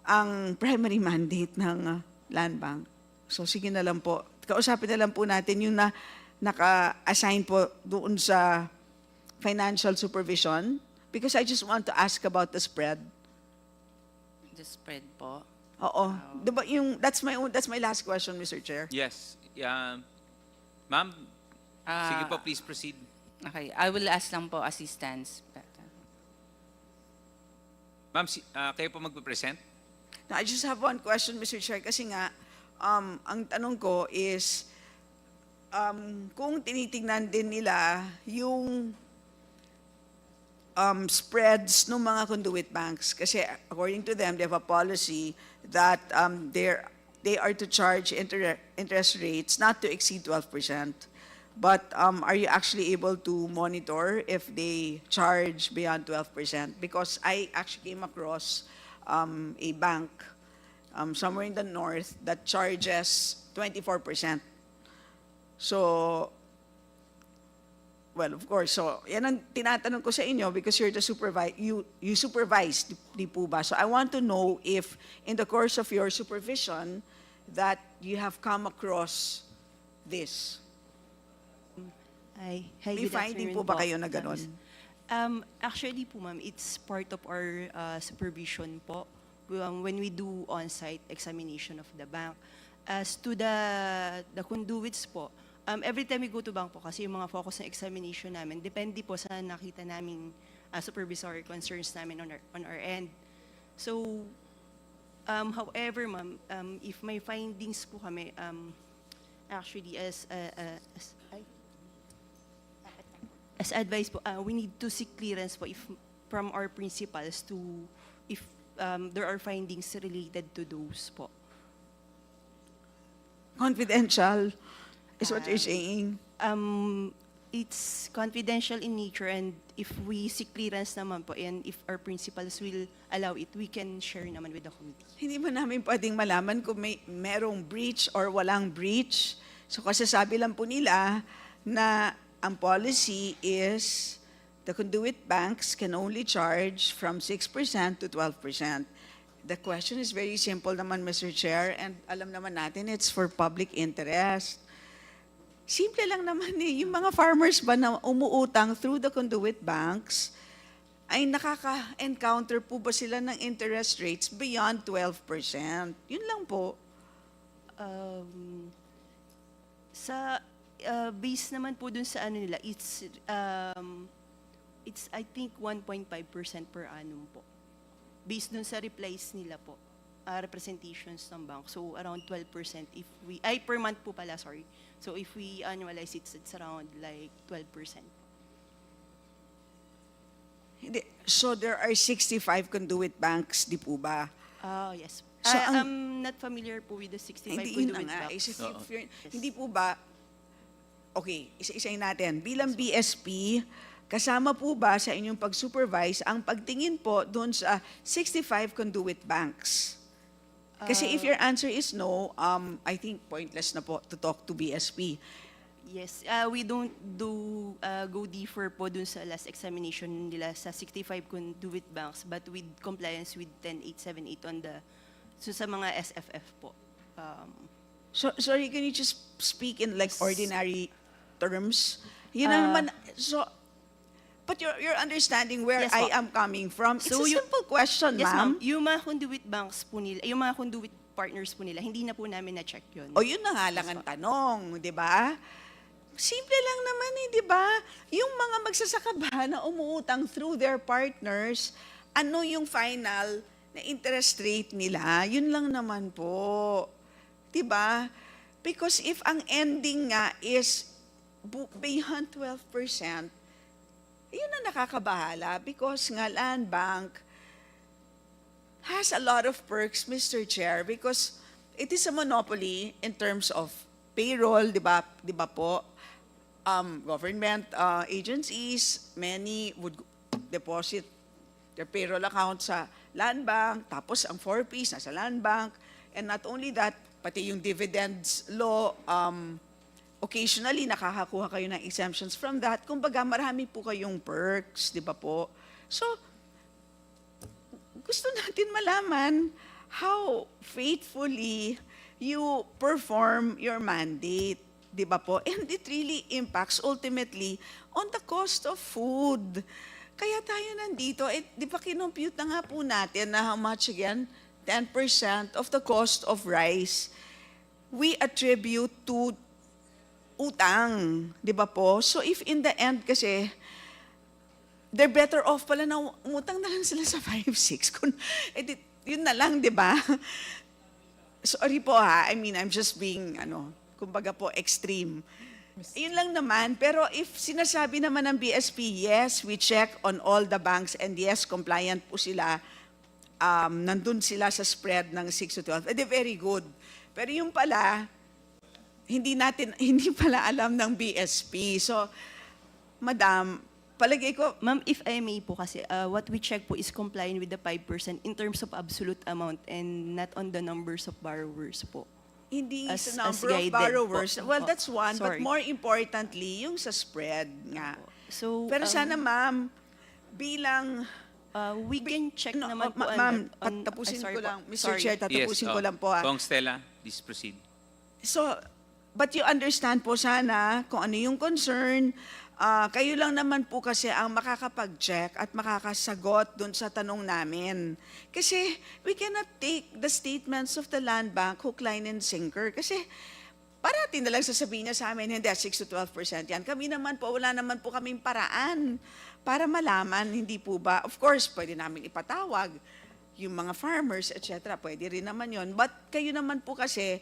Speaker 16: ang primary mandate ng Land Bank. So sige na lang po, kausapin na lang po natin yung naka-assign po doon sa financial supervision, because I just want to ask about the spread.
Speaker 21: The spread po.
Speaker 16: Oo. Diba that's my last question, Mr. Chair.
Speaker 4: Yes. Ma'am, sige po, please proceed.
Speaker 21: Okay, I will ask lang po assistance.
Speaker 4: Ma'am, kayo po magpe-present?
Speaker 16: Now, I just have one question, Mr. Chair, kasi nga, ang tanong ko is, kung tinitingnan din nila yung spreads ng mga conduit banks, kasi according to them, they have a policy that they are to charge interest rates not to exceed 12%. But are you actually able to monitor if they charge beyond 12%? Because I actually came across a bank somewhere in the north that charges 24%. So, well, of course. So, yan ang tinatanong ko sa inyo because you're the you supervise, di po ba? So, I want to know if in the course of your supervision that you have come across this.
Speaker 2: Hi,
Speaker 16: May
Speaker 2: good
Speaker 16: finding
Speaker 2: afternoon
Speaker 16: po ba kayo na ganon?
Speaker 2: Actually po, ma'am, it's part of our supervision po when we do on-site examination of the bank. As to the conduits po, every time we go to bank po, kasi yung mga focus ng examination namin, depende po sa nakita naming supervisory concerns namin on our end. So, however, ma'am, if may findings po kami, actually as advice po, we need to seek clearance po from our principals if there are findings related to those po.
Speaker 16: Confidential is what you're saying.
Speaker 2: It's confidential in nature, and if we seek clearance naman po, and if our principals will allow it, we can share naman with the committee.
Speaker 16: Hindi ba namin pwedeng malaman kung merong breach or walang breach? So kasi sabi lang po nila na ang policy is the conduit banks can only charge from 6% to 12%. The question is very simple naman, Mr. Chair, and alam naman natin it's for public interest. Simple lang naman yung mga farmers ba na umuutang through the conduit banks, ay nakaka-encounter po ba sila ng interest rates beyond 12%? Yun lang po.
Speaker 2: Base naman po dun sa ano nila, it's I think 1.5% per annum po. Based dun sa replies nila po, representations ng bank. So around 12% if per month po pala, sorry. So if we annualize it, it's around like 12%.
Speaker 16: So there are 65 conduit banks, di po ba?
Speaker 2: Yes.
Speaker 16: So
Speaker 2: I'm not familiar po with the 65
Speaker 16: hindi yun
Speaker 2: conduit
Speaker 16: nga.
Speaker 2: banks.
Speaker 16: Hindi po ba, okay, isa-isayin natin. Bilang BSP, kasama po ba sa inyong pag-supervise ang pagtingin po doon sa 65 conduit banks? Kasi if your answer is no, I think pointless na po to talk to BSP.
Speaker 2: Yes, we don't go deeper po dun sa last examination nila sa 65 conduit banks, but with compliance with 10878 on sa mga SFF po.
Speaker 16: So, sorry, can you just speak in like ordinary terms? Yun na naman, so, but you're understanding where
Speaker 2: Yes,
Speaker 16: I
Speaker 2: po.
Speaker 16: am coming from. It's
Speaker 2: So,
Speaker 16: a simple question,
Speaker 2: Yes,
Speaker 16: ma'am.
Speaker 2: Yung mga conduit banks po nila, yung mga conduit partners po nila, hindi na po namin na-check yun.
Speaker 16: O yun na nga lang ang tanong, di ba? Simple lang naman di ba? Yung mga magsasaka ba na umuutang through their partners, ano yung final na interest rate nila? Yun lang naman po. Di ba? Because if ang ending nga is beyond 12%, yun na nakakabahala because nga Land Bank has a lot of perks, Mr. Chair, because it is a monopoly in terms of payroll, di ba po, government agencies, many would deposit their payroll account sa land bank, tapos ang 4Ps nasa land bank, and not only that, pati yung dividends law, occasionally nakakakuha kayo ng exemptions from that. Kumbaga, marami po kayong perks, di ba po? So, gusto natin malaman how faithfully you perform your mandate, di ba po? And it really impacts ultimately on the cost of food. Kaya tayo nandito, di ba kinompute na nga po natin na how much again? 10% of the cost of rice we attribute to utang, di ba po? So if in the end kasi, they're better off pala na umutang na lang sila sa 5-6. Yun na lang, di ba? Sorry po ha, I mean, I'm just being, kumbaga po, extreme. Yun lang naman, pero if sinasabi naman ng BSP, yes, we check on all the banks and yes, compliant po sila, nandun sila sa spread ng 6 to 12, very good. Pero yung pala, hindi pala alam ng BSP. So, Madam, palagay ko,
Speaker 2: Ma'am, if I may po kasi, what we check po is complying with the 5% in terms of absolute amount and not on the numbers of borrowers po.
Speaker 16: hindi
Speaker 2: As
Speaker 16: sa number of
Speaker 2: guided
Speaker 16: borrowers.
Speaker 2: po.
Speaker 16: Well, that's one, but
Speaker 2: Sorry.
Speaker 16: more importantly, yung sa spread nga.
Speaker 2: So,
Speaker 16: Pero sana, ma'am, bilang
Speaker 2: we can check
Speaker 16: no,
Speaker 2: naman po
Speaker 16: ma'am,
Speaker 2: on
Speaker 16: tapusin
Speaker 2: sorry
Speaker 16: ko
Speaker 2: po.
Speaker 16: lang. Mr.
Speaker 2: Sorry.
Speaker 16: Chair, tatapusin ko lang po.
Speaker 4: Kong Stella, please proceed.
Speaker 16: So, but you understand po sana kung ano yung concern. Kayo lang naman po kasi ang makakapag-check at makakasagot dun sa tanong namin. Kasi we cannot take the statements of the land bank hook, line, and sinker. Kasi parati na lang sasabihin niya sa amin, hindi, 6 to 12% yan. Kami naman po, wala naman po kaming paraan para malaman, hindi po ba? Of course, pwede namin ipatawag yung mga farmers, etc. Pwede rin naman yon. But kayo naman po kasi,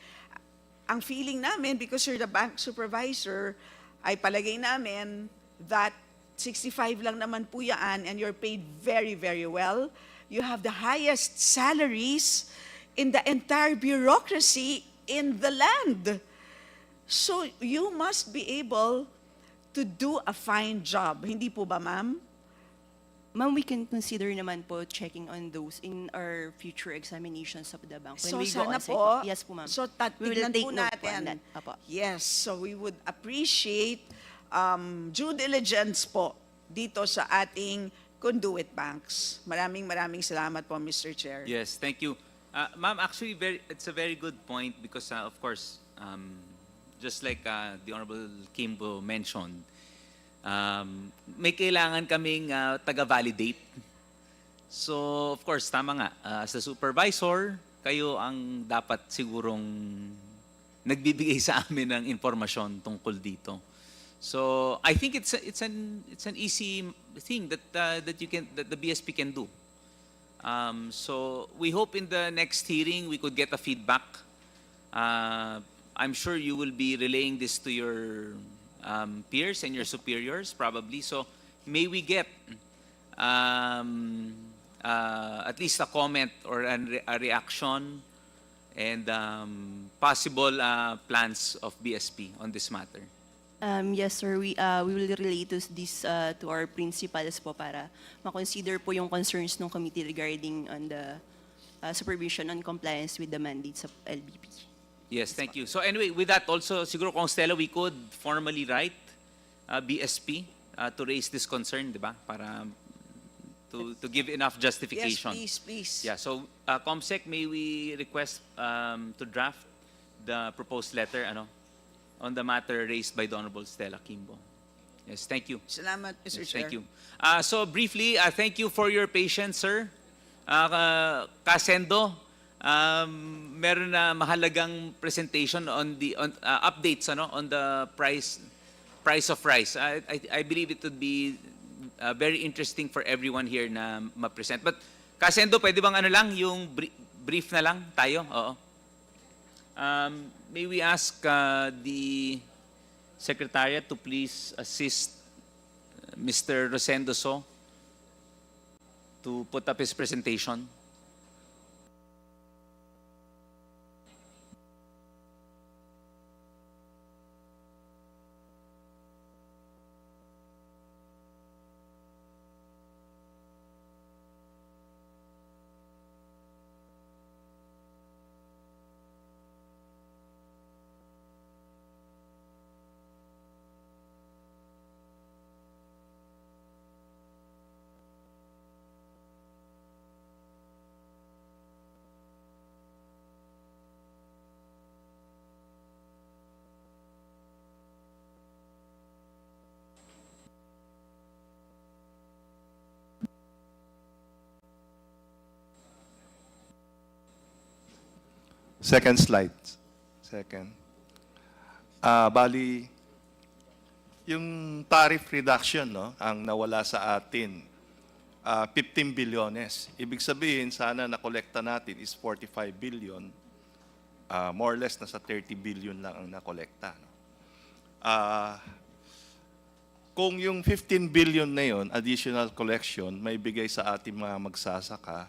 Speaker 16: ang feeling namin, because you're the bank supervisor, ay palagay namin that 65 lang naman po yan and you're paid very, very well. You have the highest salaries in the entire bureaucracy in the land. So you must be able to do a fine job. Hindi po ba, ma'am?
Speaker 2: Ma'am, we can consider naman po checking on those in our future examinations of the bank. When
Speaker 16: So
Speaker 2: we go
Speaker 16: sana
Speaker 2: on site
Speaker 16: po,
Speaker 2: Yes po, ma'am.
Speaker 16: so
Speaker 2: We will
Speaker 16: tignan
Speaker 2: take
Speaker 16: po
Speaker 2: note po on
Speaker 16: natin.
Speaker 2: that. Apo.
Speaker 16: Yes, so we would appreciate due diligence po dito sa ating conduit banks. Maraming salamat po, Mr. Chair.
Speaker 4: Yes, thank you. Ma'am, actually, it's a very good point because, of course, just like the Honorable Kimbo mentioned, may kailangan kaming taga-validate. So, of course, tama nga. As a supervisor, kayo ang dapat sigurong nagbibigay sa amin ng informasyon tungkol dito. So, I think it's an easy thing that the BSP can do. So, we hope in the next hearing we could get a feedback. I'm sure you will be relaying this to your peers and your superiors probably. So may we get at least a comment or a reaction and possible plans of BSP on this matter.
Speaker 2: Yes, sir. We will relate this to our principals po para ma-consider po yung concerns ng committee regarding on the supervision on compliance with the mandates of LBP.
Speaker 4: Yes, thank you. So anyway, with that also, siguro kung Stella, we could formally write BSP to raise this concern, di ba? Para to give enough justification.
Speaker 16: Yes, please.
Speaker 4: Yeah, so COMSEC, may we request to draft the proposed letter on the matter raised by the Honorable Stella Kimbo. Yes, thank you.
Speaker 16: Salamat, Mr.
Speaker 4: Yes,
Speaker 16: Chair.
Speaker 4: thank you. So briefly, thank you for your patience, sir. Kasendo, meron na mahalagang presentation on the updates on the price of rice. I believe it would be very interesting for everyone here na ma-present. But Kasendo, pwede bang yung brief na lang tayo? Oo. May we ask the Secretariat to please assist Mr. Rosendo So to put up his presentation.
Speaker 7: Second slide. Second. Bali, yung tariff reduction, no, ang nawala sa atin, 15 bilyones. Ibig sabihin, sana nakolekta natin is 45 billion. More or less, nasa 30 billion lang ang nakolekta. No? Kung yung 15 billion na yon, additional collection, may bigay sa ating mga magsasaka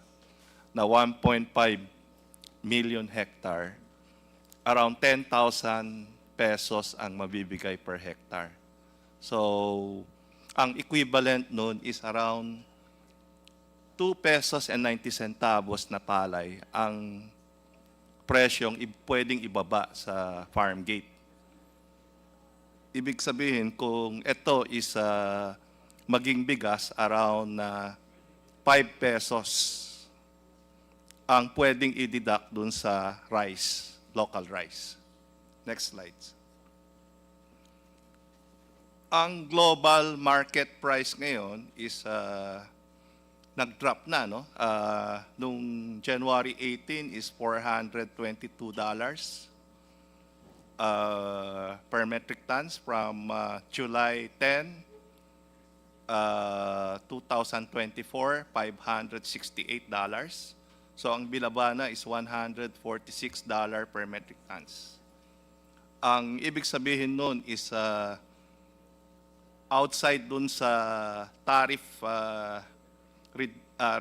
Speaker 7: na 1.5 million hectare, around 10,000 pesos ang mabibigay per hectare. So, ang equivalent nun is around 2 pesos and 90 centavos na palay ang presyong pwedeng ibaba sa farm gate. Ibig sabihin, kung ito is maging bigas, around 5 pesos ang pwedeng i-deduct dun sa rice, local rice. Next slide. Ang global market price ngayon is nag-drop na, no? Nung January 18 is $422 per metric tons from July 10, 2024, $568. So ang binaba na is $146 per metric tons. Ang ibig sabihin nun is outside dun sa tariff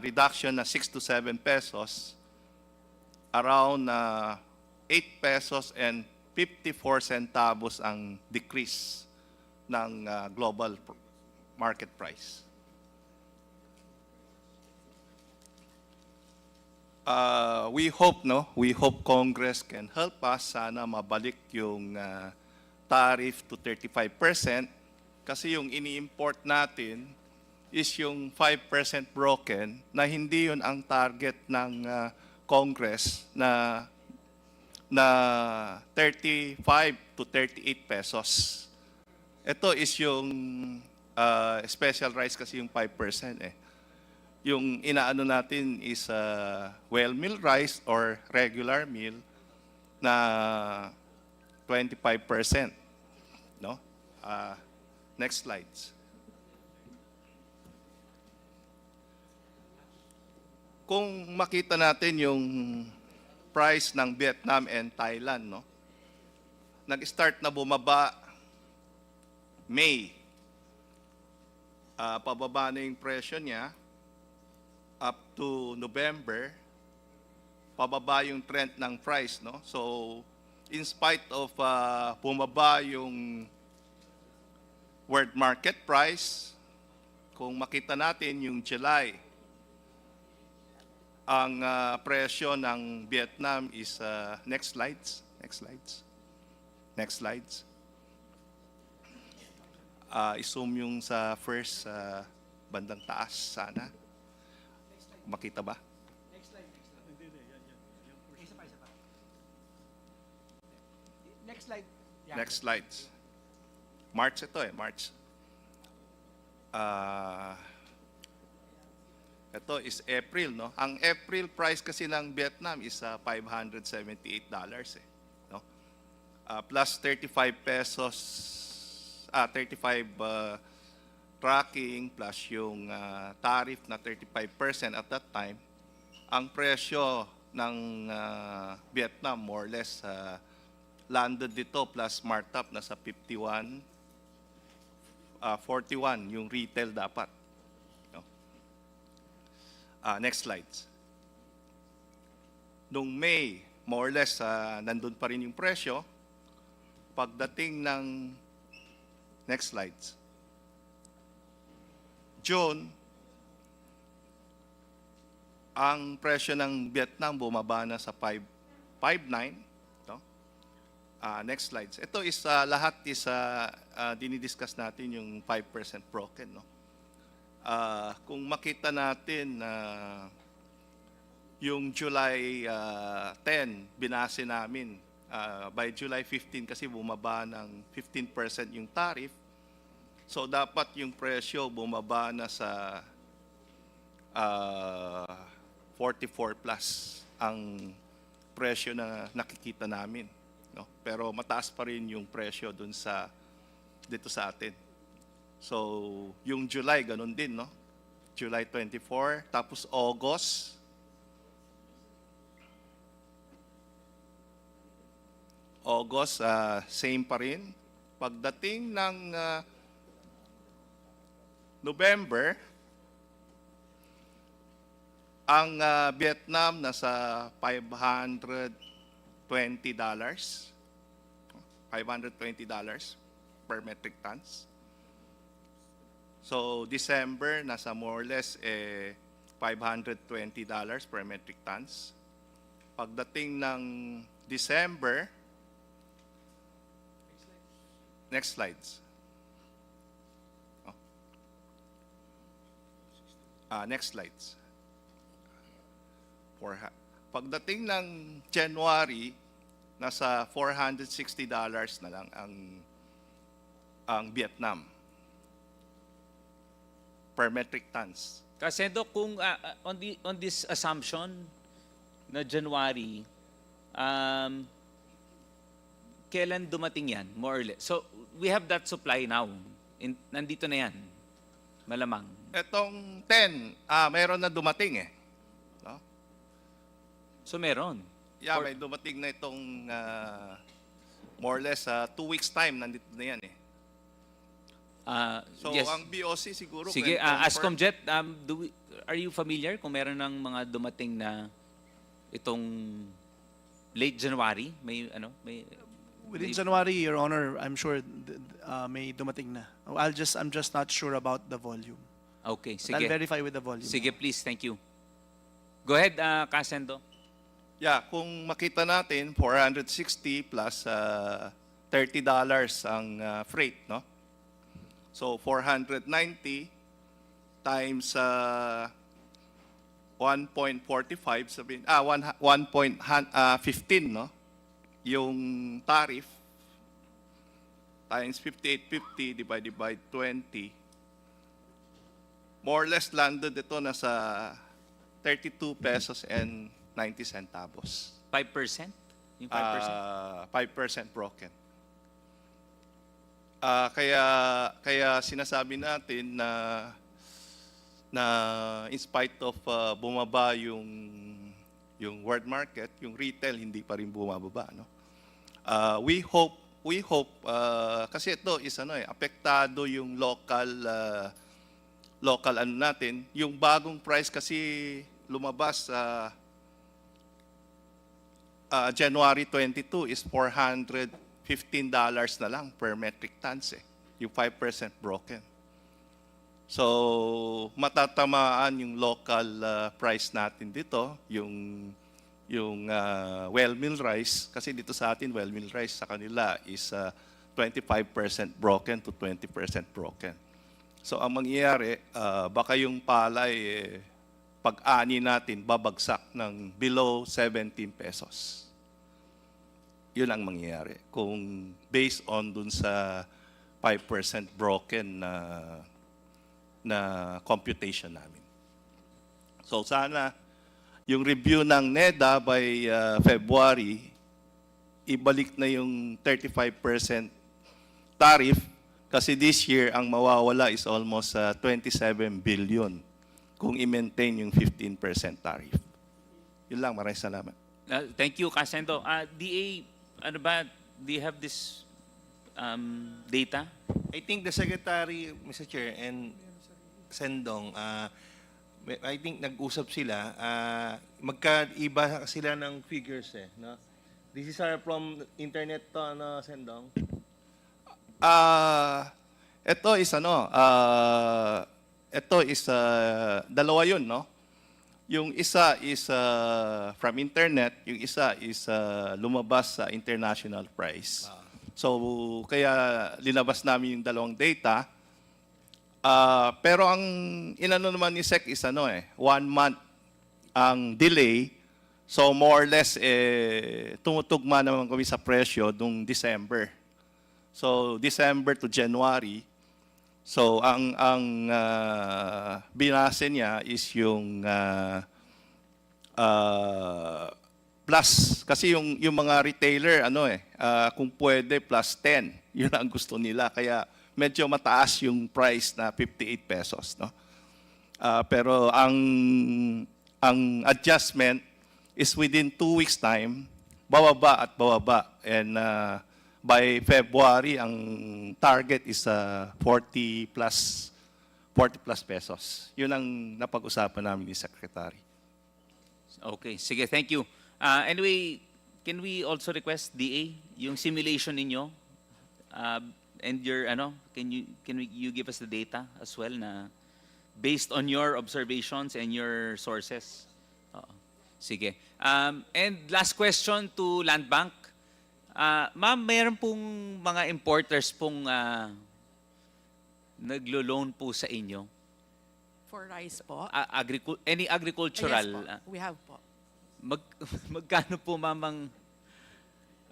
Speaker 7: reduction na 6 to 7 pesos, around 8 pesos and 54 centavos ang decrease ng global market price. We hope Congress can help us. Sana mabalik yung tariff to 35% kasi yung ini-import natin is yung 5% broken na hindi yun ang target ng Congress na 35 to 38 pesos. Ito is yung special rice kasi yung 5% eh. Yung inaano natin is well meal rice or regular meal na 25%. No? Next slides. Kung makita natin yung price ng Vietnam and Thailand, no? Nag-start na bumaba May. Pababa na yung presyo niya up to November. Pababa yung trend ng price, no? So, in spite of bumaba yung world market price, kung makita natin yung July, ang presyo ng Vietnam is next slides. I-zoom yung sa first bandang taas sana. Makita ba?
Speaker 20: Next slide. Yeah.
Speaker 7: Next slides. March ito eh, March. Ito is April, no? Ang April price kasi ng Vietnam is $578 eh, no? Plus 35 pesos, 35 tracking plus yung tariff na 35% at that time. Ang presyo ng Vietnam more or less landed dito plus markup na sa 51, 41 yung retail dapat. Next slides. Nung May, more or less, nandun pa rin yung presyo. Pagdating ng next slides. June, ang presyo ng Vietnam bumaba na sa 5.9. No? Next slides. Ito is lahat is dinidiscuss natin yung 5% broken. No? Kung makita natin yung July 10, binase namin. By July 15 kasi bumaba ng 15% yung tariff. So dapat yung presyo bumaba na sa 44 plus ang presyo na nakikita namin, no? Pero mataas pa rin yung presyo dun sa dito sa atin. So, yung July ganun din, no? July 24, tapos August. August, same pa rin. Pagdating ng November, ang Vietnam nasa $520. $520 per metric tons. So December nasa more or less $520 per metric tons. Pagdating ng December, next slides. Next slides. Pagdating ng January, nasa $460 na lang ang Vietnam per metric tons.
Speaker 4: Kasi kung on this assumption na January, kailan dumating yan, more or less? So, we have that supply now. Nandito na yan. Malamang.
Speaker 7: Etong 10, meron na dumating eh. No?
Speaker 4: So, meron.
Speaker 7: Yeah, may dumating na itong more or less 2 weeks time, nandito na yan eh. So,
Speaker 4: yes.
Speaker 7: ang BOC siguro...
Speaker 4: Sige,
Speaker 7: can confirm.
Speaker 4: Ascomjet, are you familiar kung meron ng mga dumating na itong late January?
Speaker 6: Within January, Your Honor, I'm sure may dumating na. I'm just not sure about the volume.
Speaker 4: Okay,
Speaker 6: But
Speaker 4: sige.
Speaker 6: I'll verify with the volume.
Speaker 4: Sige, please, thank you. Go ahead, Casendo.
Speaker 7: Yeah, kung makita natin, 460 plus $30 ang freight, no? So, 490 times 1.45, sabihin, 1.15, no? Yung tariff times 58.50 divided by 20, more or less landed ito nasa 32 pesos and 90 centavos.
Speaker 4: 5%? Yung 5%?
Speaker 7: 5% broken. Kaya sinasabi natin na in spite of bumaba yung world market, yung retail hindi pa rin bumababa, no? We hope kasi ito is apektado yung local natin. Yung bagong price kasi lumabas January 22 is $415 na lang per metric tons eh. Yung 5% broken. So, matatamaan yung local price natin dito, yung well mill rice, kasi dito sa atin well mill rice sa kanila is 25% broken to 20% broken. So, ang mangyayari, baka yung palay pag-ani natin babagsak ng below 17 pesos. Yun ang mangyayari kung based on dun sa 5% broken na computation namin. So sana yung review ng NEDA by February, ibalik na yung 35% tariff kasi this year ang mawawala is almost 27 billion kung i-maintain yung 15% tariff. Yun lang, maraming salamat.
Speaker 4: Thank you, Casendo. DA, do you have this data?
Speaker 13: I think the Secretary, Mr. Chair, and Sendong, I think nag-usap sila, magkaiba sila ng figures eh. No? This is from internet to, Sendong?
Speaker 7: Ito is dalawa yun, no? Yung isa is from internet, yung isa is lumabas sa international price. So, kaya linabas namin yung dalawang data. Pero ang inano naman ni SEC is 1 month ang delay. So, more or less, tumutugma naman kami sa presyo nung December. So, December to January. So, ang binase niya is yung plus. Kasi yung mga retailer, kung pwede, plus 10. Yun ang gusto nila. Kaya medyo mataas yung price na 58 pesos. No? Pero ang adjustment is within 2 weeks' time, bababa at bababa. And by February, ang target is 40 plus pesos. Yun ang napag-usapan namin ni Secretary.
Speaker 4: Okay, sige, thank you. Anyway, can we also request DA yung simulation ninyo and your can you give us the data as well na based on your observations and your sources? Sige. And last question to Land Bank. Ma'am, mayroon pong mga importers pong naglo-loan po sa inyo?
Speaker 18: For rice po?
Speaker 4: Any agricultural?
Speaker 18: Yes po, we have po.
Speaker 4: Magkano po, ma'am,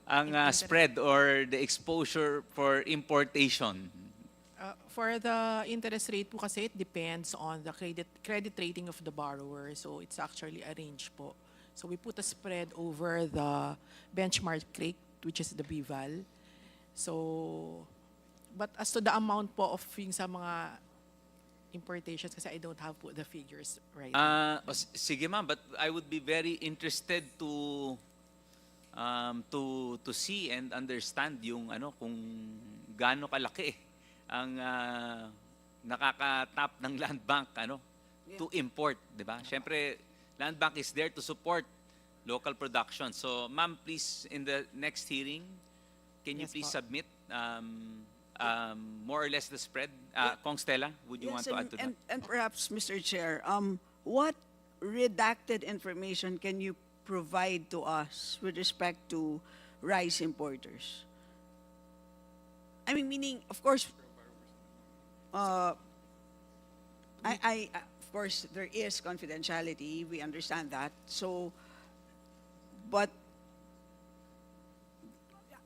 Speaker 4: ang spread or the exposure for importation?
Speaker 18: For the interest rate po kasi, it depends on the credit rating of the borrower. So it's actually a range po. So we put a spread over the benchmark rate, which is the BVAL. So, but as to the amount po of yung sa mga importations, kasi I don't have po the figures right now.
Speaker 4: Sige, ma'am, but I would be very interested to see and understand yung kung gaano kalaki ang nakaka-tap ng Land Bank to import, di ba? Siyempre, Land Bank is there to support local production. So, ma'am, please, in the next hearing, can you please submit more or less the spread? Kong Stella, would you want to add to that?
Speaker 16: And perhaps, Mr. Chair, what redacted information can you provide to us with respect to rice importers? I mean, meaning, of course, of course, there is confidentiality. We understand that. So, but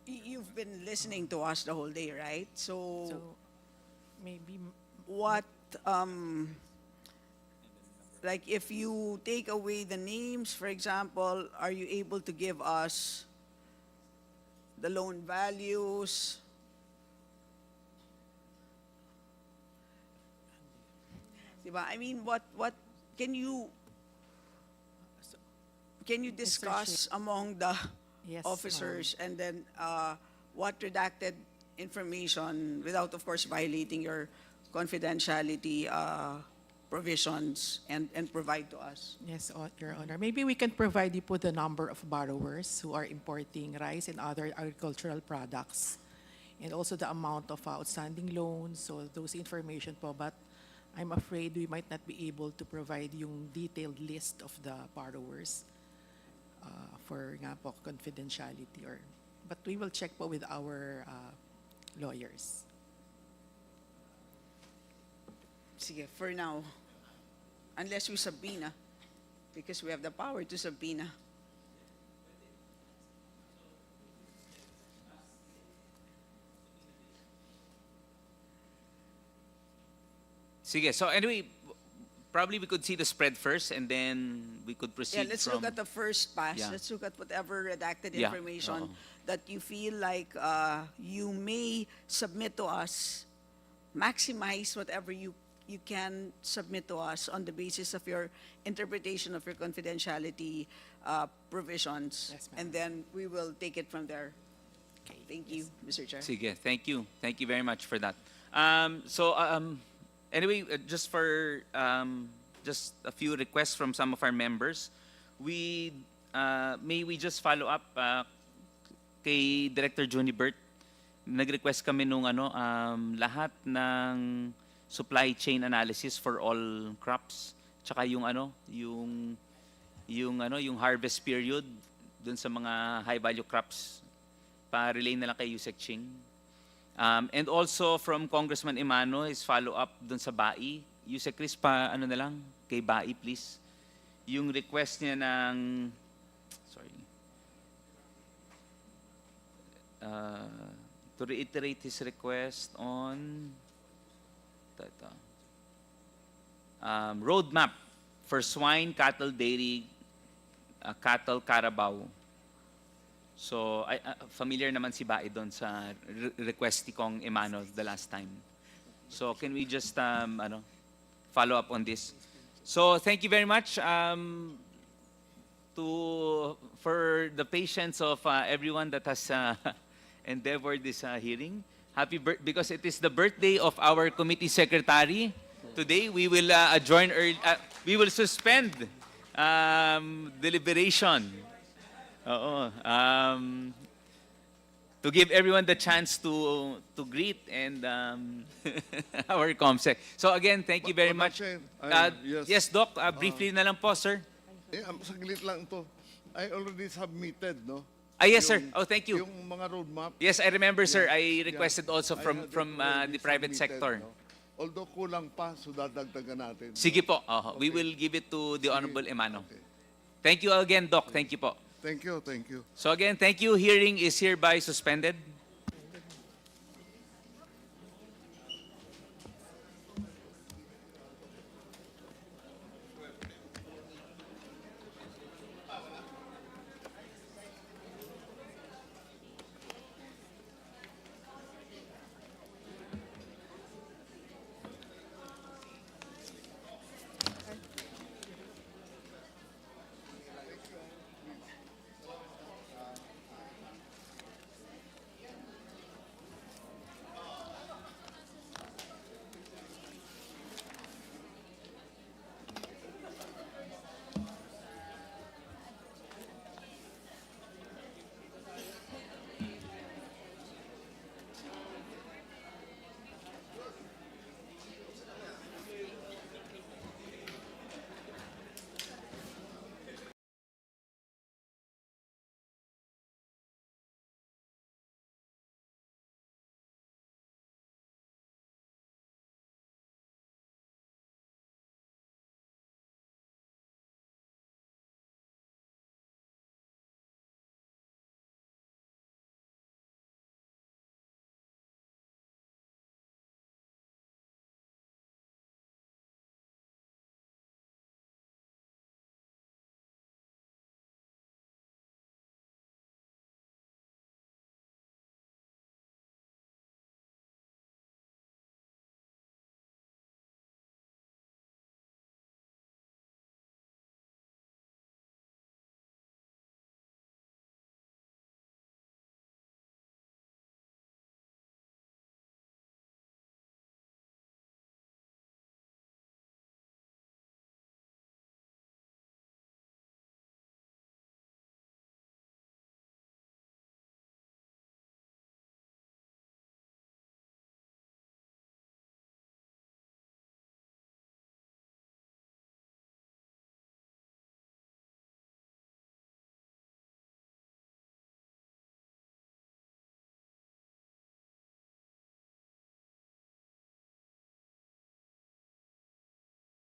Speaker 16: you've been listening to us the whole day, right? So
Speaker 18: maybe
Speaker 16: what, like if you take away the names, for example, are you able to give us the loan values? Diba? I mean, what can you discuss among the
Speaker 18: Yes,
Speaker 16: officers, and then what redacted information, without of course violating your confidentiality provisions, and provide to us?
Speaker 18: Yes, Your Honor. Maybe we can provide you with the number of borrowers who are importing rice and other agricultural products, and also the amount of outstanding loans, so those information po. But I'm afraid we might not be able to provide yung detailed list of the borrowers for nga po confidentiality. But we will check po with our lawyers.
Speaker 16: Sige, for now, unless we subpoena, because we have the power to subpoena.
Speaker 4: Sige, so anyway, probably we could see the spread first and then we could proceed
Speaker 16: Yeah, let's
Speaker 4: from...
Speaker 16: look at the first pass.
Speaker 4: Yeah.
Speaker 16: Let's look at whatever redacted
Speaker 4: Yeah,
Speaker 16: information
Speaker 4: oo.
Speaker 16: that you feel like you may submit to us. Maximize whatever you can submit to us on the basis of your interpretation of your confidentiality provisions.
Speaker 18: Yes, ma'am.
Speaker 16: And then we will take it from there.
Speaker 18: Okay.
Speaker 16: Thank you, Mr. Chair.
Speaker 4: Sige, thank you. Thank you very much for that. Anyway, just for just a few requests from some of our members, may we just follow up kay Director Johnny Bert. Nag-request kami nung lahat ng supply chain analysis for all crops, tsaka yung harvest period dun sa mga high value crops, pa-relay na lang kay Yusek Ching. And also from Congressman Imano is follow up dun sa BAI. Yusek Chris, na lang kay BAI please. Yung request niya ng to reiterate his request on roadmap for swine, cattle, dairy, cattle, carabao, So, familiar naman si Bae doon sa request ni Kong Emano the last time. So, can we just follow up on this? So, thank you very much for the patience of everyone that has endeavored this hearing. Because it is the birthday of our committee secretary. Today, we will adjourn early. We will suspend deliberation. To give everyone the chance to greet and our ComSec. So again, thank you very much. Yes, Doc, briefly na lang po, sir.
Speaker 19: Saglit lang to. I already submitted, no?
Speaker 4: Yes, sir. Oh, thank you.
Speaker 19: Yung mga roadmap.
Speaker 4: Yes, I remember, sir. I requested also from the private sector.
Speaker 19: No? Although kulang pa, so dadagdagan natin.
Speaker 4: Sige po. We will give it to the Honorable Emano. Thank you again, Doc. Thank you po.
Speaker 19: Thank you, thank you.
Speaker 4: So again, thank you. Hearing is hereby suspended.